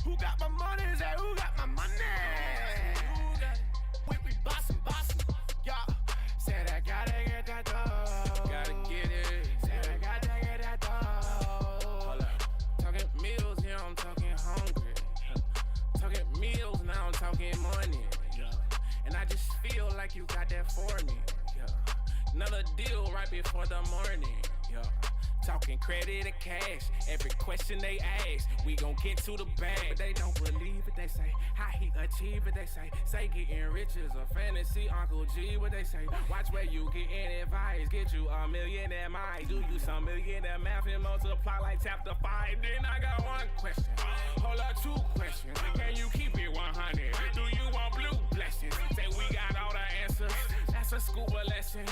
Who got my money? Say who got my money? We bossin', yeah. Said I gotta get that dough. Gotta get it. Said I gotta get that dough. Hold up. Talking meals, here I'm talking hungry. Talking meals, now I'm talking money. Yeah. And I just feel like you got that for me. Yeah. Another deal right before the morning. Yeah. Talking credit or cash, every question they ask, we gon' get to the bag. But they don't believe it, they say, how he achieve it, they say getting rich is a fantasy, Uncle G, what they say, watch where you getting advice, get you a millionaire mind, do you some millionaire math and multiply like chapter 5, then I got one question, hold up 2 questions, can you keep it 100, do you want blue blessings, say we got all the answers, that's a scuba lesson,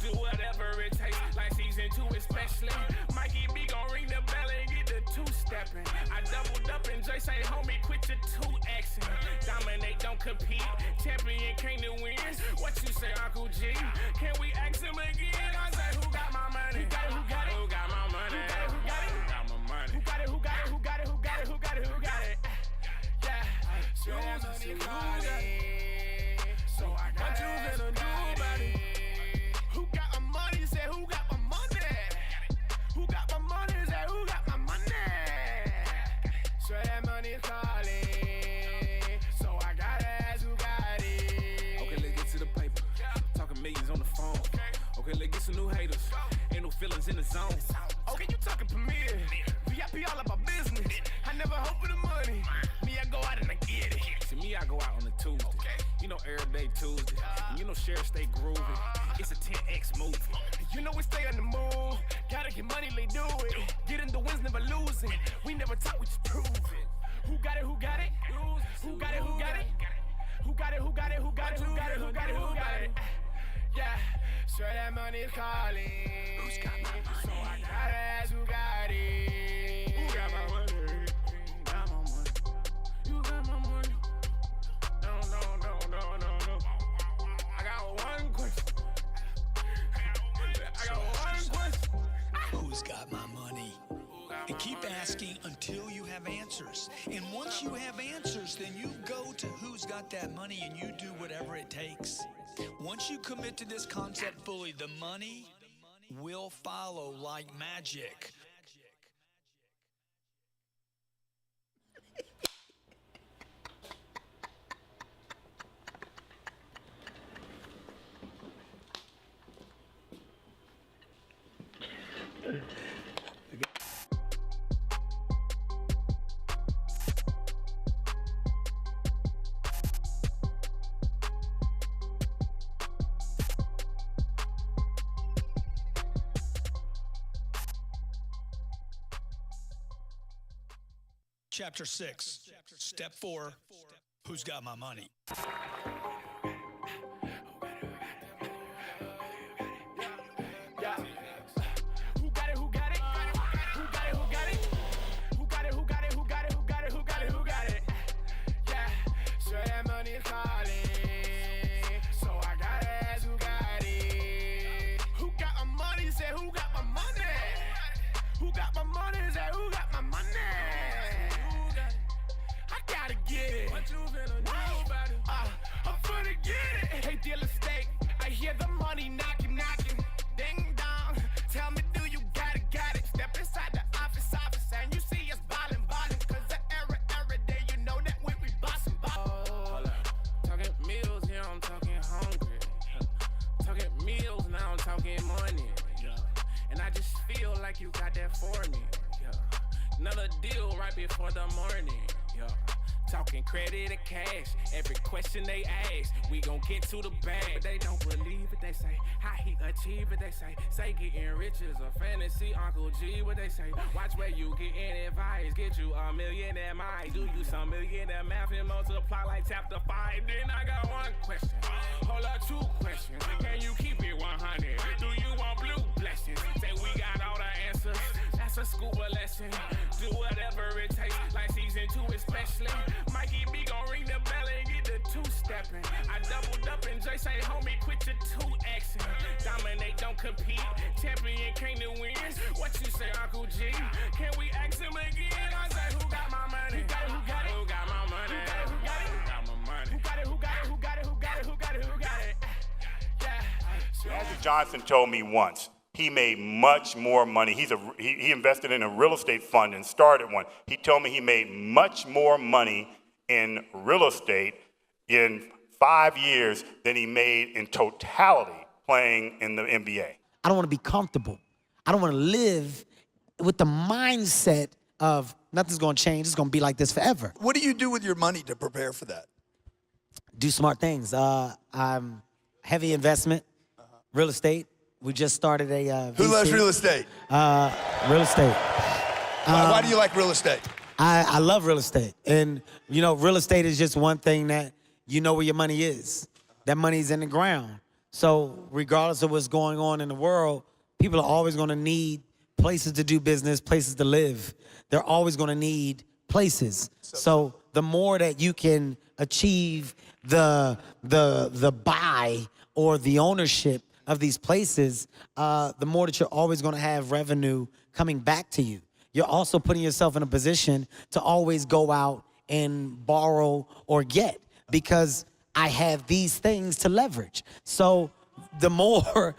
do whatever it takes, like season 2 especially, Mikey B gon' ring the bell and get the 2-stepping. I doubled up and Jay say, homie, quit your 2-Xing. Dominate, don't compete. Champion came to win. What you say, Uncle G? Can we ask him again? I say, who got my money? Who got it? Who got it? Who got my money? Who got it? Who got it? Who got my money? Who got it? Who got it? Who got it? Who got it? Who got it? Who got it? Yeah. So that money calling. So I got what you finna do about it? Who got my money? Say, who got my money? Who got my money? Say, who got my money? Swear that money calling. So I gotta ask who got it. Okay, let's get to the paper. Talking millions on the phone. Okay, let's get some new haters. Ain't no feelings in the zone. Okay, you talking Premier. VIP all about business. I never hope for the money. Me, I go out and I get it. See, me, I go out on a Tuesday. You know, every day Tuesday. And you know, Sheriff stay groovy. It's a 10X movie. You know we stay on the move. Gotta get money, they do it. Getting the wins, never losing. We never talk, we just prove it. Who got it? Who got it? Who got it? Who got it? Who got it? Who got it? Who got it? Who got it? Who got it? Who got it? Yeah, sure that money's calling. Who's got my money? So I gotta ask who got it. Who got my money? Got my money. You got my money. No. I got one question. Who's got my money? And keep asking until you have answers. And once you have answers, then you go to who's got that money and you do whatever it takes. Once you commit to this concept fully, the money will follow like magic. Chapter 6, Step 4, Who's Got My Money? before the morning, yeah. Talking credit or cash, every question they ask, we gon' get to the bag. But they don't believe it, they say, how he achieve it, they say getting rich is a fantasy, Uncle G, what they say, watch where you getting advice, get you a millionaire mind, do you some millionaire math and multiply like chapter 5, then I got one question, hold up 2 questions, can you keep it 100, do you want blue blessings, say we got all the answers, that's a scuba lesson, do whatever it takes, like season 2 especially, Mikey B gon' ring the bell and get the 2-stepping. I doubled up and Jay say, homie, quit your 2-Xing. Dominate, don't compete. Champion came to win. What you say, Uncle G? Can we ask him again? I say, who got my money? Who got it? Who got it? Who got Johnson told me once he made much more money. He invested in a real estate fund and started one. He told me he made much more money in real estate in 5 years than he made in totality playing in the NBA. I don't want to be comfortable. I don't want to live with the mindset of nothing's going to change. It's going to be like this forever. What do you do with your money to prepare for that? Do smart things. I'm heavy investment, real estate. We just started a VC. Who loves real estate? Real estate. Why do you like real estate? I love real estate. And, you know, real estate is just one thing that you know where your money is. That money's in the ground. So regardless of what's going on in the world, people are always going to need places to do business, places to live. They're always going to need places. So the more that you can achieve the buy or the ownership of these places, the more that you're always going to have revenue coming back to you. You're also putting yourself in a position to always go out and borrow or get, because I have these things to leverage. So the more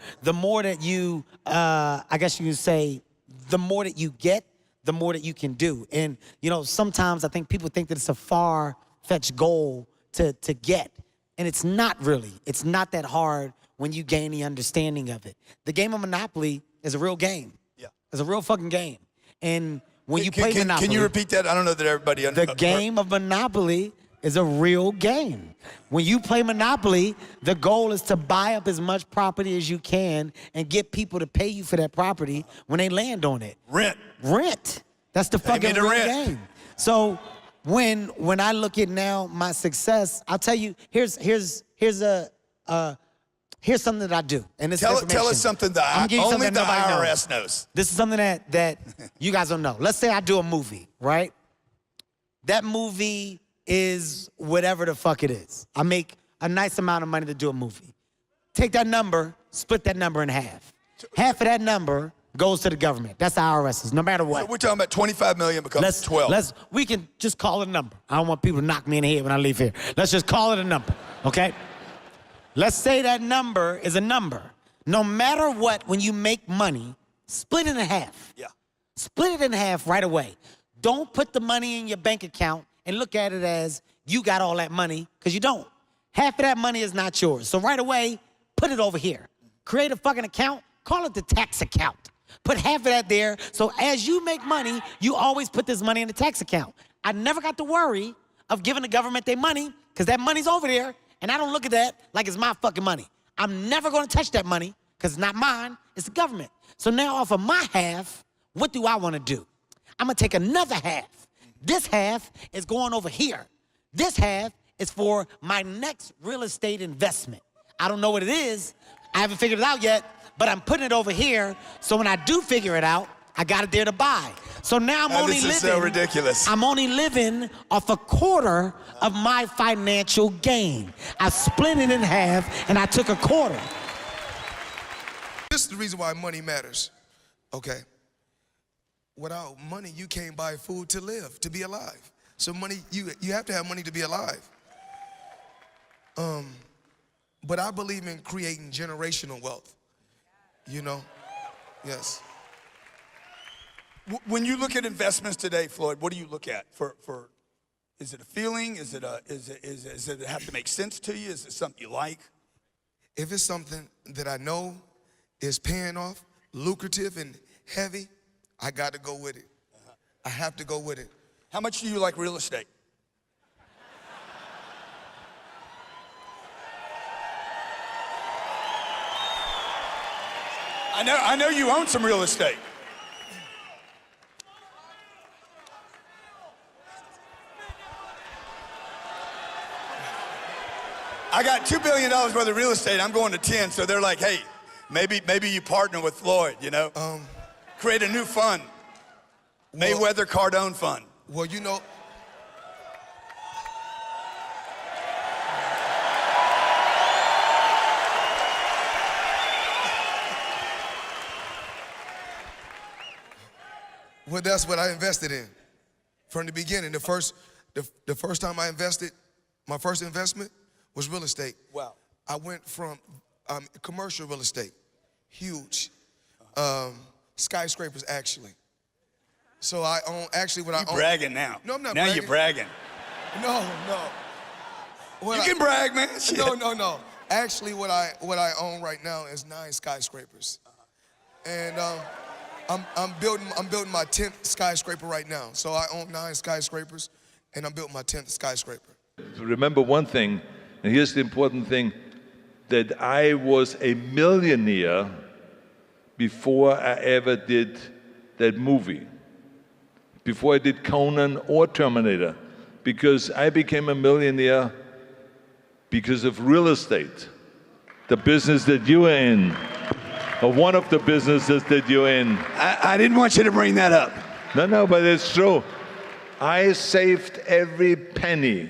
that you, I guess you could say, the more that you get, the more that you can do. And, you know, sometimes I think people think that it's a far-fetched goal to get. And it's not really. It's not that hard when you gain the understanding of it. The game of Monopoly is a real game. Yeah. It's a real fucking game. And when you play Monopoly... Can you repeat that? I don't know that everybody... The game of Monopoly is a real game. When you play Monopoly, the goal is to buy up as much property as you can and get people to pay you for that property when they land on it. Rent. That's the fucking real game. So when I look at now my success, I'll tell you, here's something that I do. And this tell us something that only the IRS knows. This is something that you guys don't know. Let's say I do a movie, right? That movie is whatever the fuck it is. I make a nice amount of money to do a movie. Take that number, split that number in half. Half of that number goes to the government. That's the IRS's, no matter what. So we're talking about 25 million becomes 12. We can just call it a number. I don't want people to knock me in the head when I leave here. Let's just call it a number, okay? Let's say that number is a number. No matter what, when you make money, split it in half. Yeah. Split it in half right away. Don't put the money in your bank account and look at it as you got all that money, because you don't. Half of that money is not yours. So right away, put it over here. Create a fucking account, call it the tax account. Put half of that there, so as you make money, you always put this money in the tax account. I never got to worry of giving the government their money, because that money's over there, and I don't look at that like it's my fucking money. I'm never gonna touch that money, because it's not mine, it's the government. So now off of my half, what do I wanna do? I'm gonna take another half. This half is going over here. This half is for my next real estate investment. I don't know what it is. I haven't figured it out yet, but I'm putting it over here, so when I do figure it out, I got it there to buy. So now I'm only living. This is so ridiculous. I'm only living off a quarter of my financial gain. I split it in half, and I took a quarter. This is the reason why money matters, okay? Without money, you can't buy food to live, to be alive. So money, you have to have money to be alive. But I believe in creating generational wealth, you know? Yes. When you look at investments today, Floyd, what do you look at? Is it a feeling? Is it have to make sense to you? Is it something you like? If it's something that I know is paying off, lucrative and heavy, I got to go with it. I have to go with it. How much do you like real estate? I know you own some real estate. I got $2 billion worth of real estate. I'm going to 10, so they're like, hey, maybe you partner with Floyd, you know? Create a new fund. Mayweather Cardone fund. Well, you know, well, that's what I invested in from the beginning. The first time I invested, my first investment was real estate. Wow. I went from commercial real estate. huge skyscrapers, actually. So I own, actually what I own. You're bragging now. No, I'm not now bragging. you're bragging. No. You can brag, man. Shit. No. Actually, what I own right now is 9 skyscrapers, and I'm building my 10th skyscraper right now. So I own 9 skyscrapers, and I'm building my 10th skyscraper. Remember one thing, and here's the important thing, that I was a millionaire before I ever did that movie, before I did Conan or Terminator, because I became a millionaire because of real estate, the business that you are in, or one of the businesses that you're in. I didn't want you to bring that up. No, but it's true. I saved every penny.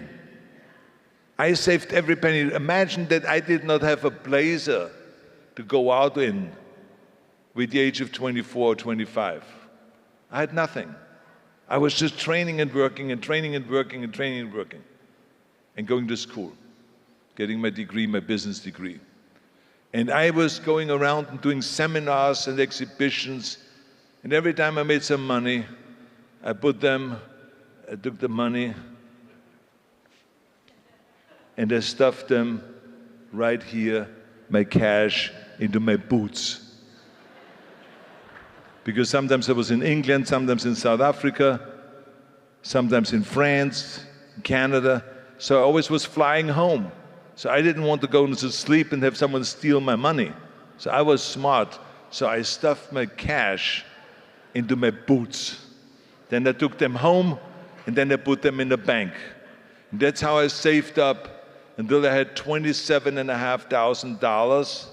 Imagine that I did not have a blazer to go out in with the age of 24 or 25. I had nothing. I was just training and working and training and working and training and working and going to school, getting my degree, my business degree. And I was going around and doing seminars and exhibitions, and every time I made some money, I took the money and I stuffed them right here, my cash, into my boots. Because sometimes I was in England, sometimes in South Africa, sometimes in France, Canada, so I always was flying home. So I didn't want to go to sleep and have someone steal my money. So I was smart, so I stuffed my cash into my boots. Then I took them home, and then I put them in the bank. And that's how I saved up until I had $27,500,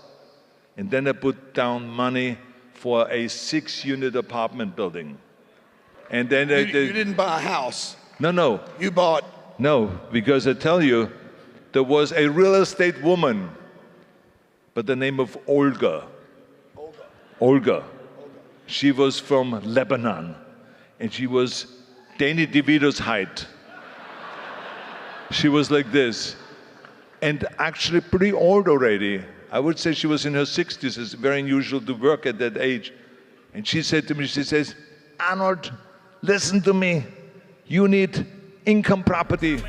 and then I put down money for a 6-unit apartment building. And then You didn't buy a house. No. You bought. No, because I tell you, there was a real estate woman by the name of Olga. Olga. She was from Lebanon, and she was Danny DeVito's height. She was like this, and actually pretty old already. I would say she was in her 60s. It's very unusual to work at that age. And she said to me, she says, Arnold, listen to me. You need income property.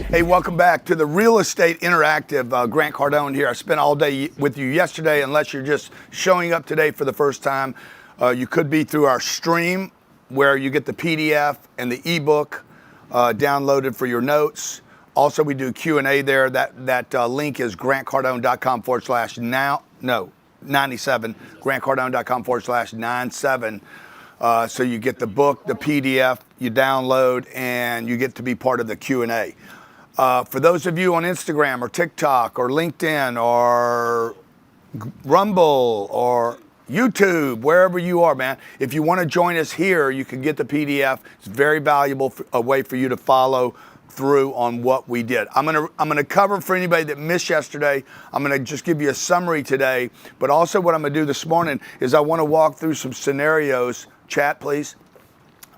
Hey, welcome back to the Real Estate Interactive. Grant Cardone here. I spent all day with you yesterday. Unless you're just showing up today for the first time, you could be through our stream where you get the PDF and the ebook downloaded for your notes. Also, we do Q&A there. That link is grantcardone.com/97. grantcardone.com/97. So you get the book, the PDF, you download, and you get to be part of the Q&A. For those of you on Instagram or TikTok or LinkedIn or Rumble or YouTube, wherever you are, man, if you want to join us here, you can get the PDF. It's very valuable, a way for you to follow through on what we did. I'm gonna cover for anybody that missed yesterday. I'm gonna just give you a summary today, but also what I'm gonna do this morning is I want to walk through some scenarios. Chat, please.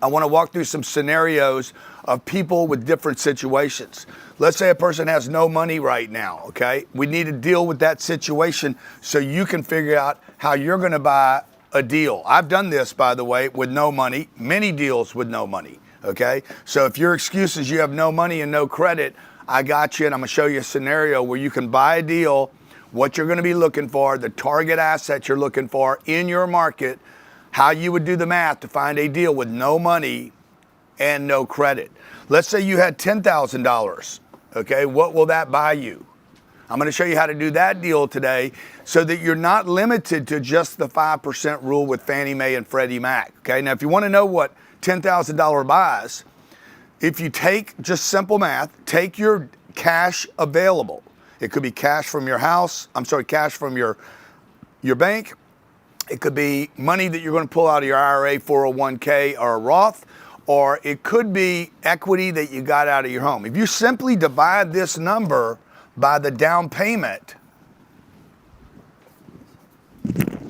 I want to walk through some scenarios of people with different situations. Let's say a person has no money right now, okay? We need to deal with that situation so you can figure out how you're going to buy a deal. I've done this, by the way, with no money, many deals with no money, okay? So if your excuse is you have no money and no credit, I got you, and I'm going to show you a scenario where you can buy a deal, what you're going to be looking for, the target assets you're looking for in your market, how you would do the math to find a deal with no money and no credit. Let's say you had $10,000, okay? What will that buy you? I'm going to show you how to do that deal today so that you're not limited to just the 5% rule with Fannie Mae and Freddie Mac, okay? Now, if you want to know what $10,000 buys, if you take just simple math, take your cash available. It could be cash from your house, cash from your bank. It could be money that you're going to pull out of your IRA, 401k, or a Roth, or it could be equity that you got out of your home. If you simply divide this number by the down payment,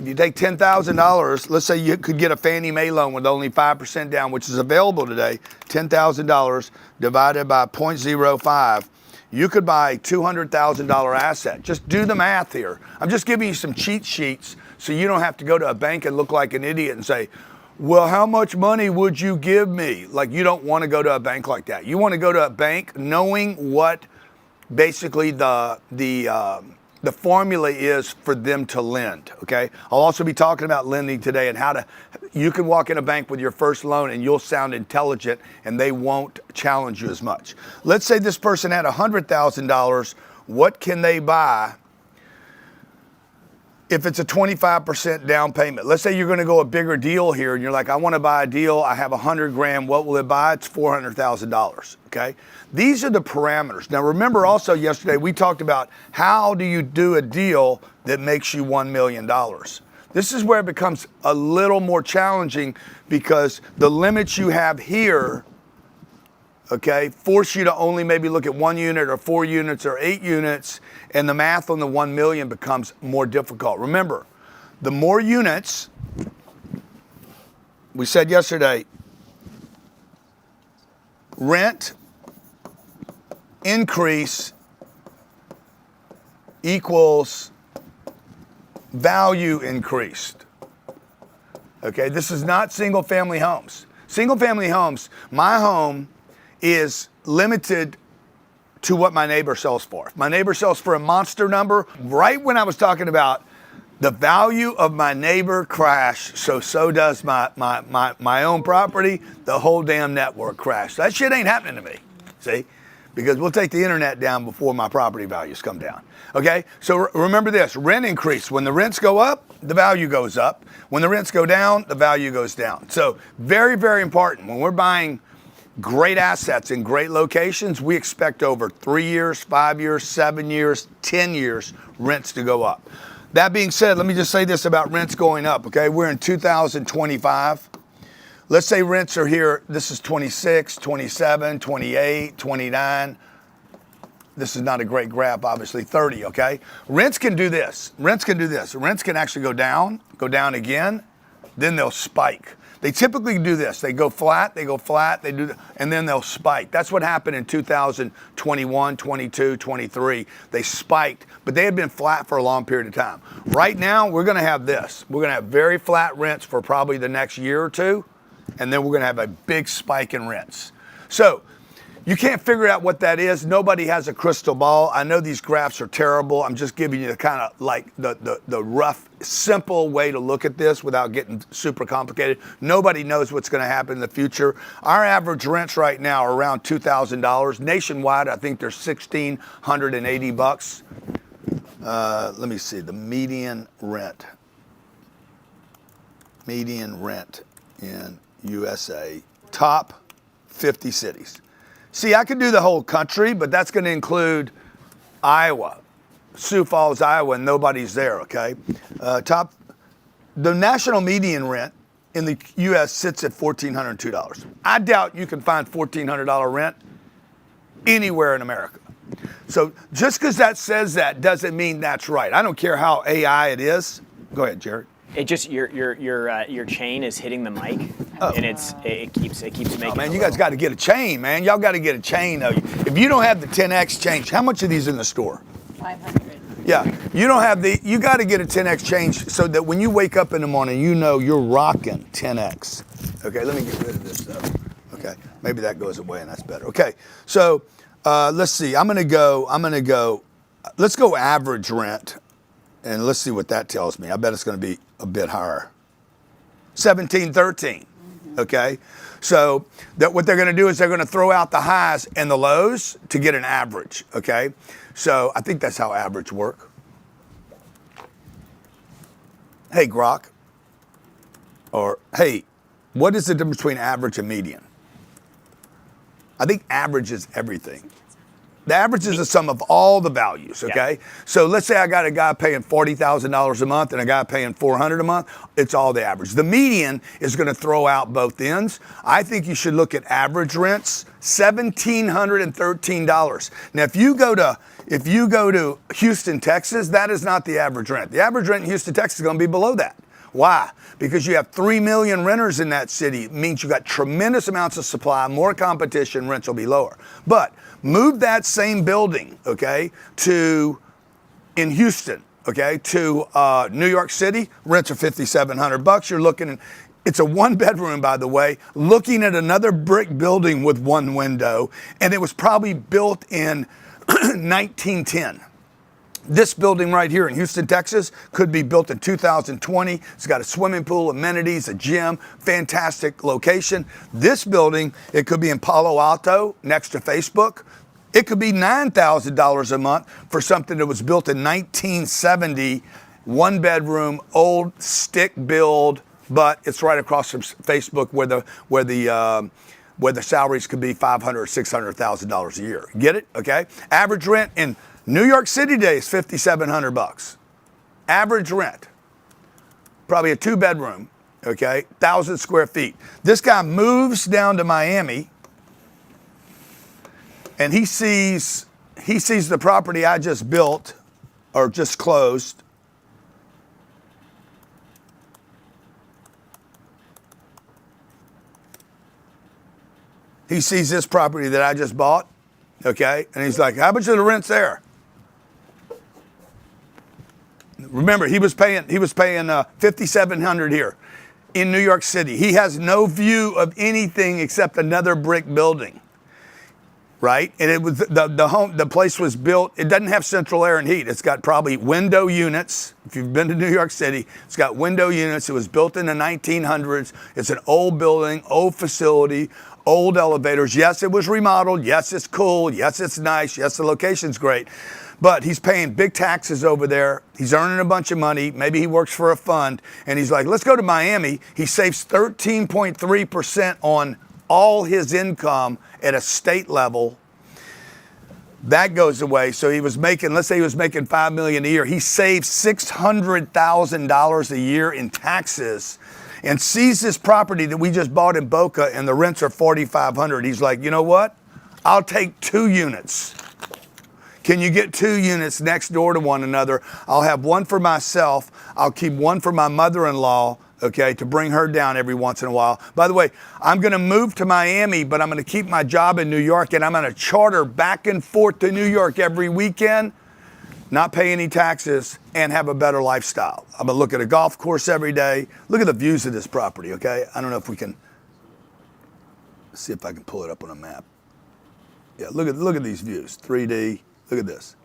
you take $10,000, let's say you could get a Fannie Mae loan with only 5% down, which is available today, $10,000 divided by 0.05 You could buy $200,000 asset. Just do the math here. I'm just giving you some cheat sheets so you don't have to go to a bank and look like an idiot and say, well, how much money would you give me? Like, you don't want to go to a bank like that. You want to go to a bank knowing what basically the formula is for them to lend, okay? I'll also be talking about lending today and you can walk in a bank with your first loan and you'll sound intelligent and they won't challenge you as much. Let's say this person had $100,000. What can they buy if it's a 25% down payment? Let's say you're going to go a bigger deal here and you're like, I want to buy a deal. I have 100 grand. What will it buy? It's $400,000. Okay. These are the parameters. Now, remember also yesterday, we talked about how do you do a deal that makes you $1 million? This is where it becomes a little more challenging because the limits you have here, okay, force you to only maybe look at 1 unit or 4 units or 8 units, and the math on the 1 million becomes more difficult. Remember, the more units, we said yesterday, rent increase equals value increased. Okay, this is not single family homes. Single family homes, my home is limited to what my neighbor sells for. If my neighbor sells for a monster number, right when I was talking about the value of my neighbor crash, so does my own property, the whole damn network crash. That shit ain't happening to me, see? Because we'll take the internet down before my property values come down. Okay, so remember this, rent increase. When the rents go up, the value goes up. When the rents go down, the value goes down. So very, very important. When we're buying great assets in great locations, we expect over 3 years, 5 years, 7 years, 10 years, rents to go up. That being said, let me just say this about rents going up, okay? We're in 2025. Let's say rents are here, this is 26, 27, 28, 29. This is not a great graph, obviously, 30, okay? Rents can do this. Rents can do this. Rents can actually go down again, then they'll spike. They typically do this. They go flat, they do, and then they'll spike. That's what happened in 2021, 22, 23. They spiked, but they had been flat for a long period of time. Right now, we're gonna have this. We're gonna have very flat rents for probably the next year or two, and then we're gonna have a big spike in rents. So, you can't figure out what that is. Nobody has a crystal ball. I know these graphs are terrible. I'm just giving you kind of like the rough, simple way to look at this without getting super complicated. Nobody knows what's going to happen in the future. Our average rents right now are around $2,000. Nationwide, I think they're $1,680. Let me see, the median rent in USA, top 50 cities. See, I could do the whole country, but that's going to include Iowa, Sioux Falls, Iowa, and nobody's there, okay? The national median rent in the U.S. sits at $1,402. I doubt you can find $1,400 rent anywhere in America. So just because that says that doesn't mean that's right. I don't care how AI it is. Go ahead, Jared. It just your chain is hitting the mic, and it keeps making. Oh, man, you guys got to get a chain, man. Y'all got to get a chain. If you don't have the 10X change, how much are these in the store? 500. Yeah, you don't have you got to get a 10X change so that when you wake up in the morning, you know you're rocking 10X. Okay, let me get rid of this stuff. Okay, maybe that goes away and that's better. Okay, so let's see. I'm gonna go. Let's go average rent, and let's see what that tells me. I bet it's gonna be a bit higher. 1713. Okay, so what they're going to do is they're going to throw out the highs and the lows to get an average. Okay, so I think that's how average work. Hey, Grok, or hey, what is the difference between average and median? I think average is everything. The average is the sum of all the values, okay? Yeah. So let's say I got a guy paying $40,000 a month and a guy paying $400 a month. It's all the average. The median is going to throw out both ends. I think you should look at average rents, $1,713. Now, if you go to Houston, Texas, that is not the average rent. The average rent in Houston, Texas is going to be below that. Why? Because you have 3 million renters in that city. It means you got tremendous amounts of supply, more competition, rents will be lower. But move that same building, okay, in Houston, okay, to New York City, rents are $5,700. You're looking at, it's a 1-bedroom, by the way, looking at another brick building with 1 window, and it was probably built in 1910. This building right here in Houston, Texas, could be built in 2020. It's got a swimming pool, amenities, a gym, fantastic location. This building, it could be in Palo Alto next to Facebook. It could be $9,000 a month for something that was built in 1970, 1-bedroom, old stick build, but it's right across from Facebook where the salaries could be $500,000 or $600,000 a year. Get it? Okay. Average rent in New York City today is $5,700. Average rent, probably a 2-bedroom. Okay, 1,000 square feet. This guy moves down to Miami, and he sees the property I just built or just closed. He sees this property that I just bought, okay? And he's like, how much are the rents there? Remember, he was paying $5,700 here in New York City. He has no view of anything except another brick building, right? And it was the place was built. It doesn't have central air and heat. It's got probably window units. If you've been to New York City, it's got window units. It was built in the 1900s. It's an old building, old facility, old elevators. Yes, it was remodeled. Yes, it's cool. Yes, it's nice. Yes, the location's great. But he's paying big taxes over there. He's earning a bunch of money. Maybe he works for a fund. And he's like, let's go to Miami. He saves 13.3% on all his income at a state level. That goes away. So he was making, let's say he was making $5 million a year. He saved $600,000 a year in taxes and sees this property that we just bought in Boca and the rents are $4,500. He's like, you know what? I'll take 2 units. Can you get 2 units next door to one another? I'll have one for myself. I'll keep one for my mother-in-law, okay, to bring her down every once in a while. By the way, I'm going to move to Miami, but I'm going to keep my job in New York, and I'm going to charter back and forth to New York every weekend, not pay any taxes, and have a better lifestyle. I'm going to look at a golf course every day. Look at the views of this property, okay? I don't know if we can, let's see if I can pull it up on a map. Yeah, look at these views, 3D. Look at this.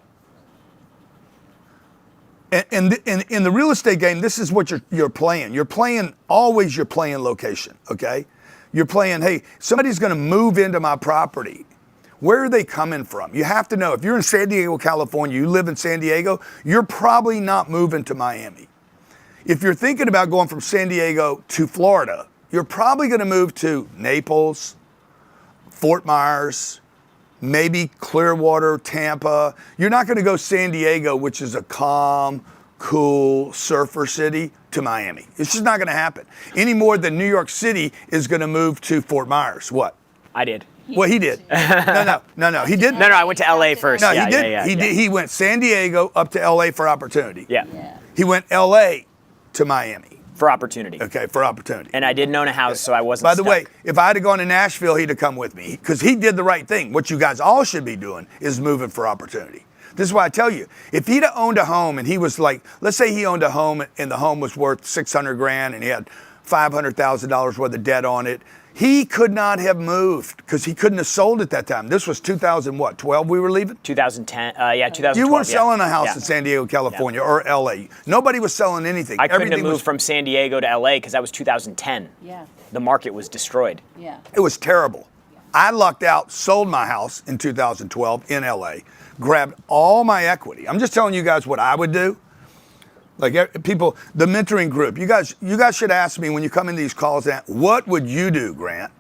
And in the real estate game, this is what you're playing. You're playing location, okay? You're playing, hey, somebody's going to move into my property. Where are they coming from? You have to know. If you're in San Diego, California, you live in San Diego, you're probably not moving to Miami. If you're thinking about going from San Diego to Florida, you're probably going to move to Naples, Fort Myers, maybe Clearwater, Tampa. You're not going to go San Diego, which is a calm, cool surfer city, to Miami. It's just not going to happen. Any more than New York City is going to move to Fort Myers. What? I did. Well, he did. No, he didn't. No, I went to LA first. No, yeah, he didn't. Yeah, he did. He went San Diego up to LA for opportunity. Yeah. He went LA to Miami. For opportunity. Okay, for opportunity. And I didn't own a house, so I wasn't By the stuck. way, if I had gone to Nashville, he'd have come with me because he did the right thing. What you guys all should be doing is moving for opportunity. This is why I tell you, if he'd have owned a home and he was like, let's say he owned a home and the home was worth $600,000 and he had $500,000 worth of debt on it, he could not have moved because he couldn't have sold at that time. This was 2012 we were leaving? 2010, 2012. You weren't selling a house Yeah. in San Diego, California or LA. Nobody was selling anything. I couldn't Everything have moved was, from San Diego to LA because that was 2010. Yeah. The market was destroyed. Yeah. It was terrible. I lucked out, sold my house in 2012 in LA, grabbed all my equity. I'm just telling you guys what I would do. Like people, the mentoring group, you guys should ask me when you come in these calls, what would you do, Grant?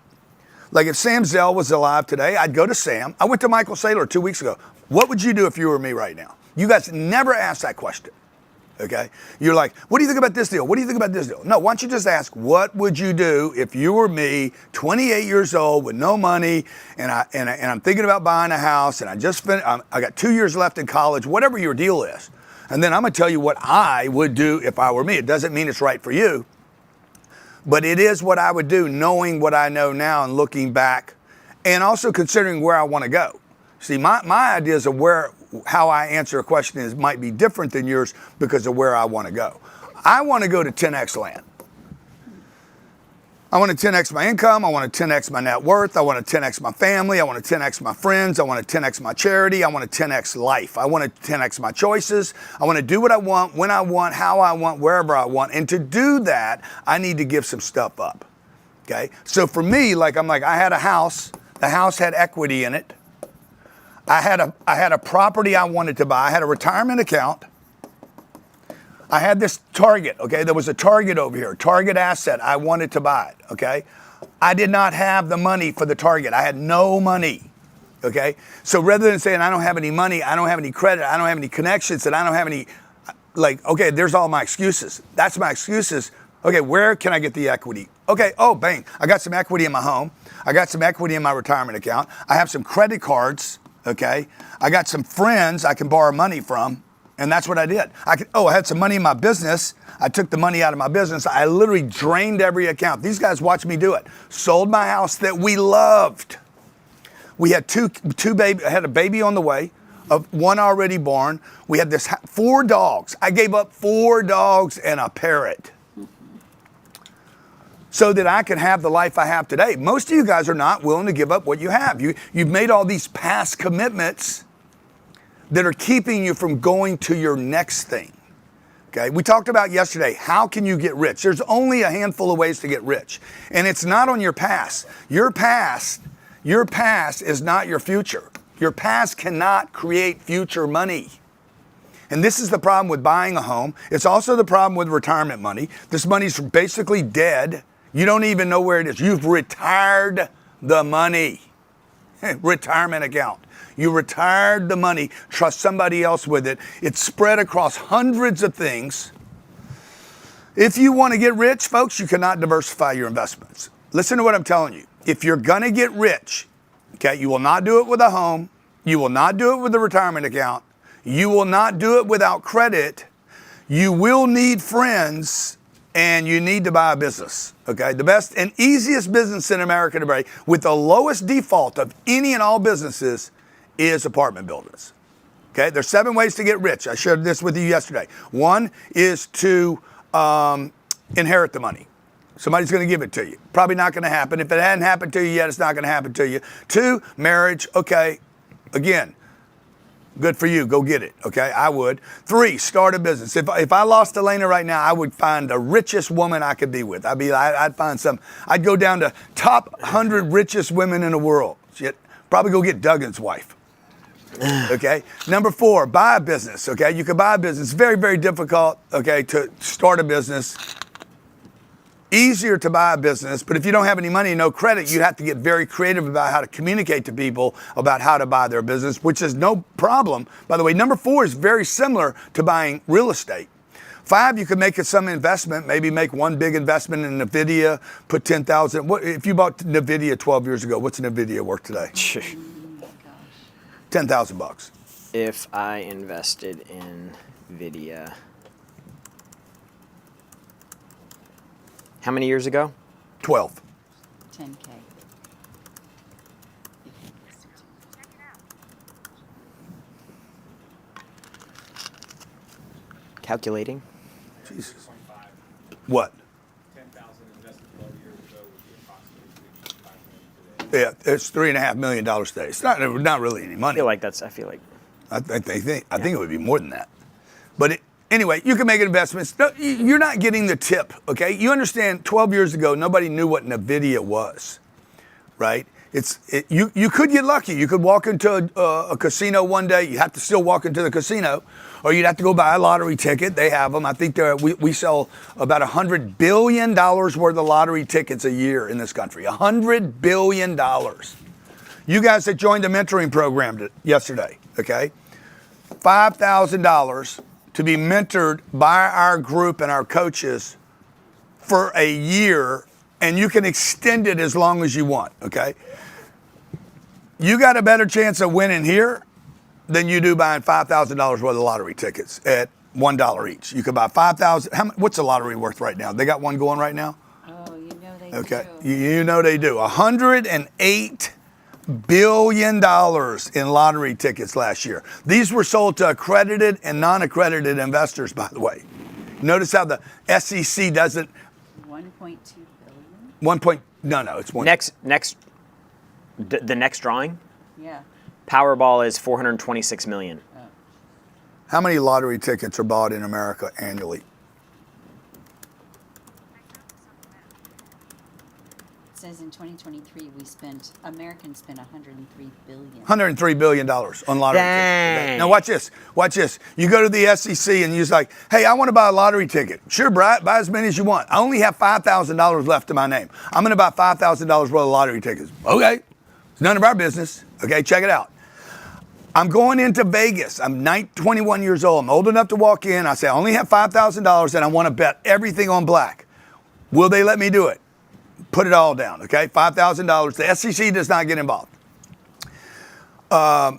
Like if Sam Zell was alive today, I'd go to Sam. I went to Michael Saylor 2 weeks ago. What would you do if you were me right now? You guys never ask that question, okay? You're like, what do you think about this deal? What do you think about this deal? No, why don't you just ask, what would you do if you were me, 28 years old with no money, and I'm thinking about buying a house, and I got 2 years left in college, whatever your deal is. And then I'm going to tell you what I would do if I were me. It doesn't mean it's right for you, but it is what I would do, knowing what I know now and looking back, and also considering where I want to go. See, my ideas of how I answer a question might be different than yours because of where I want to go. I want to go to 10x land. I want to 10x my income. I want to 10x my net worth. I want to 10x my family. I want to 10x my friends. I want to 10x my charity. I want to 10x life. I want to 10x my choices. I want to do what I want, when I want, how I want, wherever I want. And to do that, I need to give some stuff up. Okay? So for me, I had a house. The house had equity in it. I had a property I wanted to buy. I had a retirement account. I had this target, okay? There was a target over here, target asset. I wanted to buy it, okay? I did not have the money for the target. I had no money, okay? So rather than saying I don't have any money, I don't have any credit, I don't have any connections, and I don't have any, okay, there's all my excuses. That's my excuses. Okay, where can I get the equity? Okay, oh, bang. I got some equity in my home. I got some equity in my retirement account. I have some credit cards. Okay, I got some friends I can borrow money from, and that's what I did. I had some money in my business. I took the money out of my business. I literally drained every account. These guys watched me do it. Sold my house that we loved. We had two baby. I had a baby on the way, one already born. We had 4 dogs. I gave up 4 dogs and a parrot so that I can have the life I have today. Most of you guys are not willing to give up what you have. You've made all these past commitments that are keeping you from going to your next thing. Okay, we talked about yesterday, how can you get rich? There's only a handful of ways to get rich. And it's not on your past. Your past is not your future. Your past cannot create future money. And this is the problem with buying a home. It's also the problem with retirement money. This money's basically dead. You don't even know where it is. You've retired the money. Retirement account. You retired the money. Trust somebody else with it. It's spread across hundreds of things. If you want to get rich, folks, you cannot diversify your investments. Listen to what I'm telling you. If you're going to get rich, okay, you will not do it with a home. You will not do it with a retirement account. You will not do it without credit. You will need friends. And you need to buy a business, okay? The best and easiest business in America to buy with the lowest default of any and all businesses is apartment buildings, okay? There's 7 ways to get rich. I shared this with you yesterday. 1 is to inherit the money. Somebody's going to give it to you. Probably not going to happen. If it hadn't happened to you yet, it's not going to happen to you. 2, marriage, okay? Again, good for you. Go get it. Okay, I would. 3, start a business. If I lost Elena right now, I would find the richest woman I could be with. I'd find some. I'd go down to top 100 richest women in the world. Shit, probably go get Duggan's wife. Okay. Number 4, buy a business. Okay, you can buy a business. Very, very difficult. Okay, to start a business. Easier to buy a business, but if you don't have any money, no credit, you have to get very creative about how to communicate to people about how to buy their business, which is no problem. By the way, number 4 is very similar to buying real estate. 5, you can make some investment, maybe make one big investment in NVIDIA, put 10,000. If you bought NVIDIA 12 years ago, what's NVIDIA worth today? $10,000. If I invested in NVIDIA, how many years ago? 12. 10K. Calculating. Jesus. What? 10,000 invested 12 years ago would be approximately $3.5 million today. Yeah, it's $3.5 million today. It's not really any money. I feel like I think it would be more than that. But anyway, you can make investments. No, you're not getting the tip, okay? You understand, 12 years ago, nobody knew what NVIDIA was, right? You could get lucky. You could walk into a casino one day. You have to still walk into the casino, or you'd have to go buy a lottery ticket. They have them. I think we sell about $100 billion worth of lottery tickets a year in this country. $100 billion. You guys that joined the mentoring program yesterday, okay? $5,000 to be mentored by our group and our coaches for a year, and you can extend it as long as you want, okay? You got a better chance of winning here than you do buying $5,000 worth of lottery tickets at $1 each. You could buy 5,000. What's the lottery worth right now? They got one going right now? Oh, you know they Okay, do. you know they do. $108 billion in lottery tickets last year. These were sold to accredited and non-accredited investors, by the way. Notice how the SEC doesn't. 1.2 billion? It's one. The next drawing, Yeah. Powerball is 426 million. How many lottery tickets are bought in America annually? It says in 2023 Americans spent 103 billion. $103 billion on lottery Dang. tickets. Now watch this. Watch this. You go to the SEC and you're like, hey, I want to buy a lottery ticket. Sure, buy as many as you want. I only have $5,000 left in my name. I'm going to buy $5,000 worth of lottery tickets. Okay. It's none of our business. Okay, check it out. I'm going into Vegas. I'm 21 years old. I'm old enough to walk in. I say, I only have $5,000 and I want to bet everything on black. Will they let me do it? Put it all down, okay? $5,000. The SEC does not get involved. I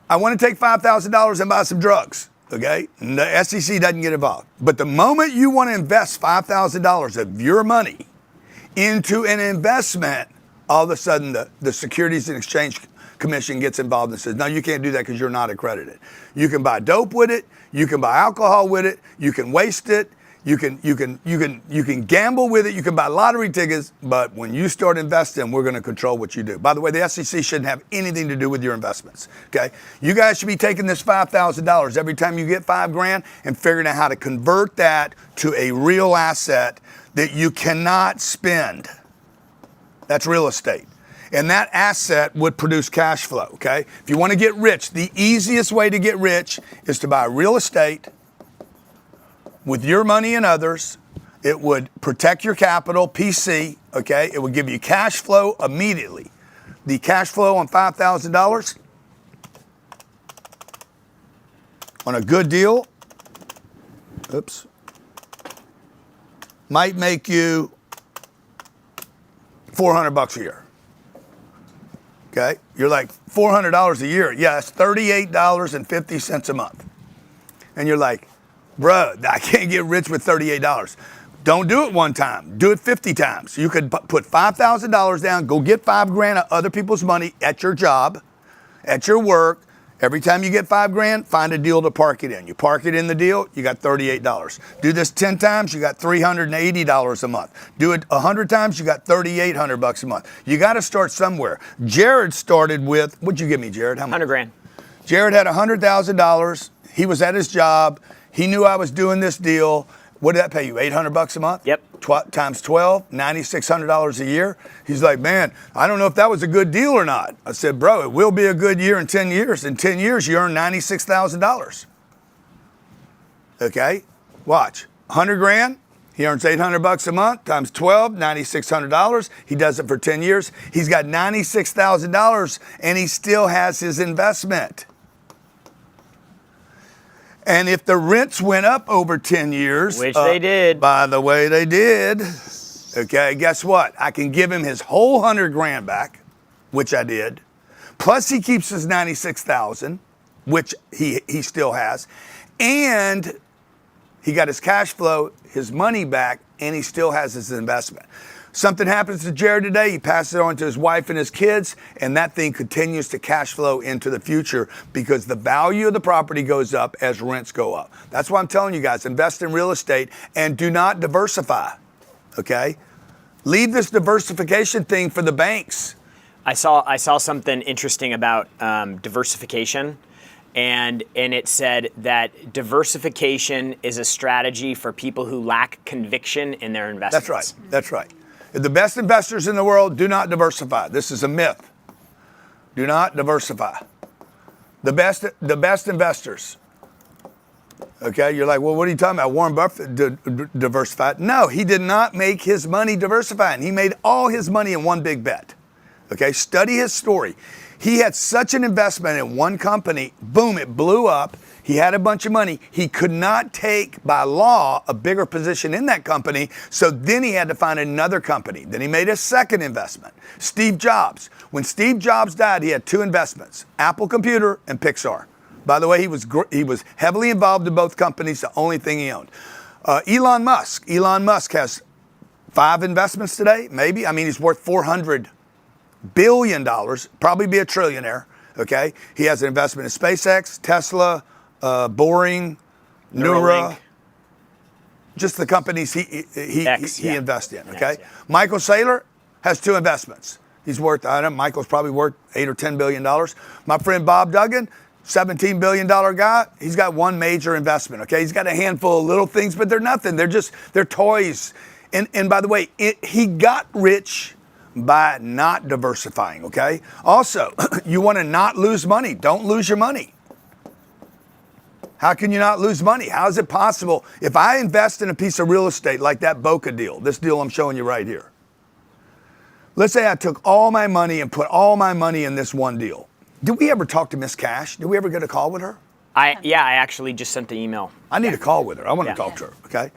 want to take $5,000 and buy some drugs, okay? And the SEC doesn't get involved. But the moment you want to invest $5,000 of your money into an investment, all of a sudden the Securities and Exchange Commission gets involved and says, no, you can't do that because you're not accredited. You can buy dope with it. You can buy alcohol with it. You can waste it. You can gamble with it. You can buy lottery tickets. But when you start investing, we're going to control what you do. By the way, the SEC shouldn't have anything to do with your investments. Okay, you guys should be taking this $5,000 every time you get $5,000 and figuring out how to convert that to a real asset that you cannot spend. That's real estate. And that asset would produce cash flow, okay? If you want to get rich, the easiest way to get rich is to buy real estate with your money and others. It would protect your capital, PC, okay? It would give you cash flow immediately. The cash flow on $5,000 on a good deal, might make you $400 a year. Okay, you're like $400 a year. Yeah, that's $38.50 a month. And you're like, bro, I can't get rich with $38. Don't do it one time. Do it 50 times. You could put $5,000 down, go get $5,000 of other people's money at your job, at your work. Every time you get $5,000, find a deal to park it in. You park it in the deal, you got $38. Do this 10 times, you got $380 a month. Do it 100 times, you got $3,800 a month. You got to start somewhere. Jared started with, what'd you give me, Jared? How much? $100,000. Jared had $100,000. He was at his job. He knew I was doing this deal. What did that pay you? $800 a month? Yep. Times 12, $9,600 a year. He's like, man, I don't know if that was a good deal or not. I said, bro, it will be a good year in 10 years. In 10 years, you earn $96,000. Okay, watch. $100,000, he earns $800 a month, times 12, $9,600. He does it for 10 years. He's got $96,000 and he still has his investment. And if the rents went up over 10 years, which they did. By the way, they did. Okay, guess what? I can give him his whole $100,000 back, which I did. Plus he keeps his $96,000, which he still has. And he got his cash flow, his money back, and he still has his investment. Something happens to Jared today, he passes it on to his wife and his kids, and that thing continues to cash flow into the future because the value of the property goes up as rents go up. That's why I'm telling you guys, invest in real estate and do not diversify, okay? Leave this diversification thing for the banks. I saw something interesting about diversification, and it said that diversification is a strategy for people who lack conviction in their investments. That's right. That's right. The best investors in the world do not diversify. This is a myth. Do not diversify. The best investors. Okay, you're like, well, what are you talking about? Warren Buffett diversified. No, he did not make his money diversifying. He made all his money in one big bet. Okay, study his story. He had such an investment in one company, boom, it blew up. He had a bunch of money. He could not take, by law, a bigger position in that company. So then he had to find another company. Then he made a second investment. Steve Jobs. When Steve Jobs died, he had two investments, Apple Computer and Pixar. By the way, he was heavily involved in both companies, the only thing he owned. Elon Musk. Elon Musk has 5 investments today, maybe. I mean, he's worth $400 billion, probably be a trillionaire, okay? He has an investment in SpaceX, Tesla, Boring, Neura, just the companies he invests in, okay? Michael Saylor has 2 investments. He's worth, I don't know, Michael's probably worth $8 or $10 billion. My friend Bob Duggan, $17 billion guy, he's got 1 major investment, okay? He's got a handful of little things, but they're nothing. They're toys. And by the way, he got rich by not diversifying, okay? Also, you want to not lose money. Don't lose your money. How can you not lose money? How is it possible? If I invest in a piece of real estate like that Boca deal, this deal I'm showing you right here. Let's say I took all my money and put all my money in this one deal. Did we ever talk to Miss Cash? Did we ever get a call with her? I actually just sent the email. I need a call with her. I want to talk to her, okay?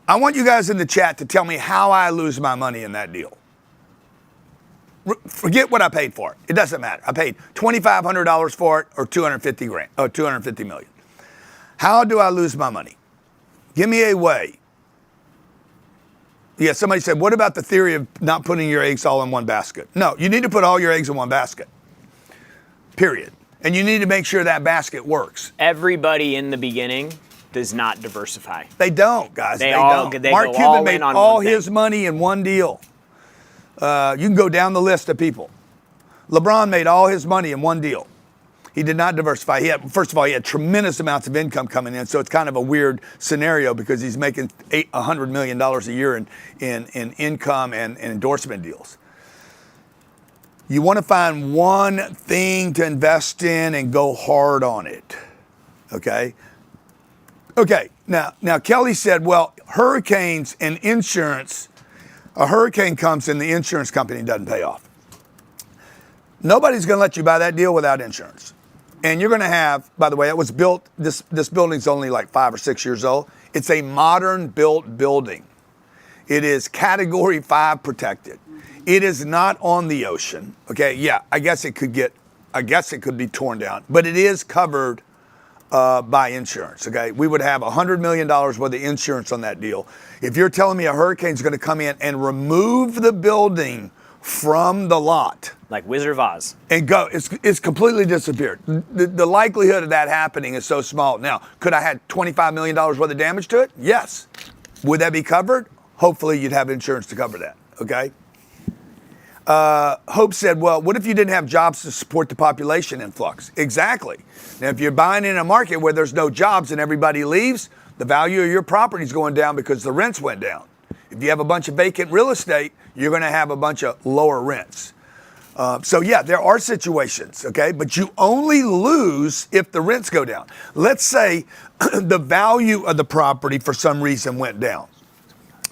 I want you guys in the chat to tell me how I lose my money in that deal. Forget what I paid for it. It doesn't matter. I paid $2,500 for it or $250 million. How do I lose my money? Give me a way. Yeah, somebody said, what about the theory of not putting your eggs all in one basket? No, you need to put all your eggs in one basket, period. And you need to make sure that basket works. Everybody in the beginning does not diversify. They don't, guys. They don't. Mark Cuban made all his money in one deal. You can go down the list of people. LeBron made all his money in one deal. He did not diversify. First of all, he had tremendous amounts of income coming in, so it's kind of a weird scenario because he's making $100 million a year in income and endorsement deals. You want to find one thing to invest in and go hard on it, okay? Okay, now Kelly said, well, hurricanes and insurance, a hurricane comes and the insurance company doesn't pay off. Nobody's going to let you buy that deal without insurance. And you're going to have, by the way, it was built, this building's only like 5 or 6 years old. It's a modern built building. It is Category 5 protected. It is not on the ocean. Okay, yeah, I guess it could be torn down, but it is covered by insurance, okay? We would have $100 million worth of insurance on that deal. If you're telling me a hurricane's going to come in and remove the building from the lot, like Wizard of Oz, and go, it's completely disappeared. The likelihood of that happening is so small. Now, could I have $25 million worth of damage to it? Yes. Would that be covered? Hopefully you'd have insurance to cover that, okay? Hope said, well, what if you didn't have jobs to support the population influx? Exactly. Now, if you're buying in a market where there's no jobs and everybody leaves, the value of your property is going down because the rents went down. If you have a bunch of vacant real estate, you're going to have a bunch of lower rents. So yeah, there are situations, okay? But you only lose if the rents go down. Let's say the value of the property for some reason went down.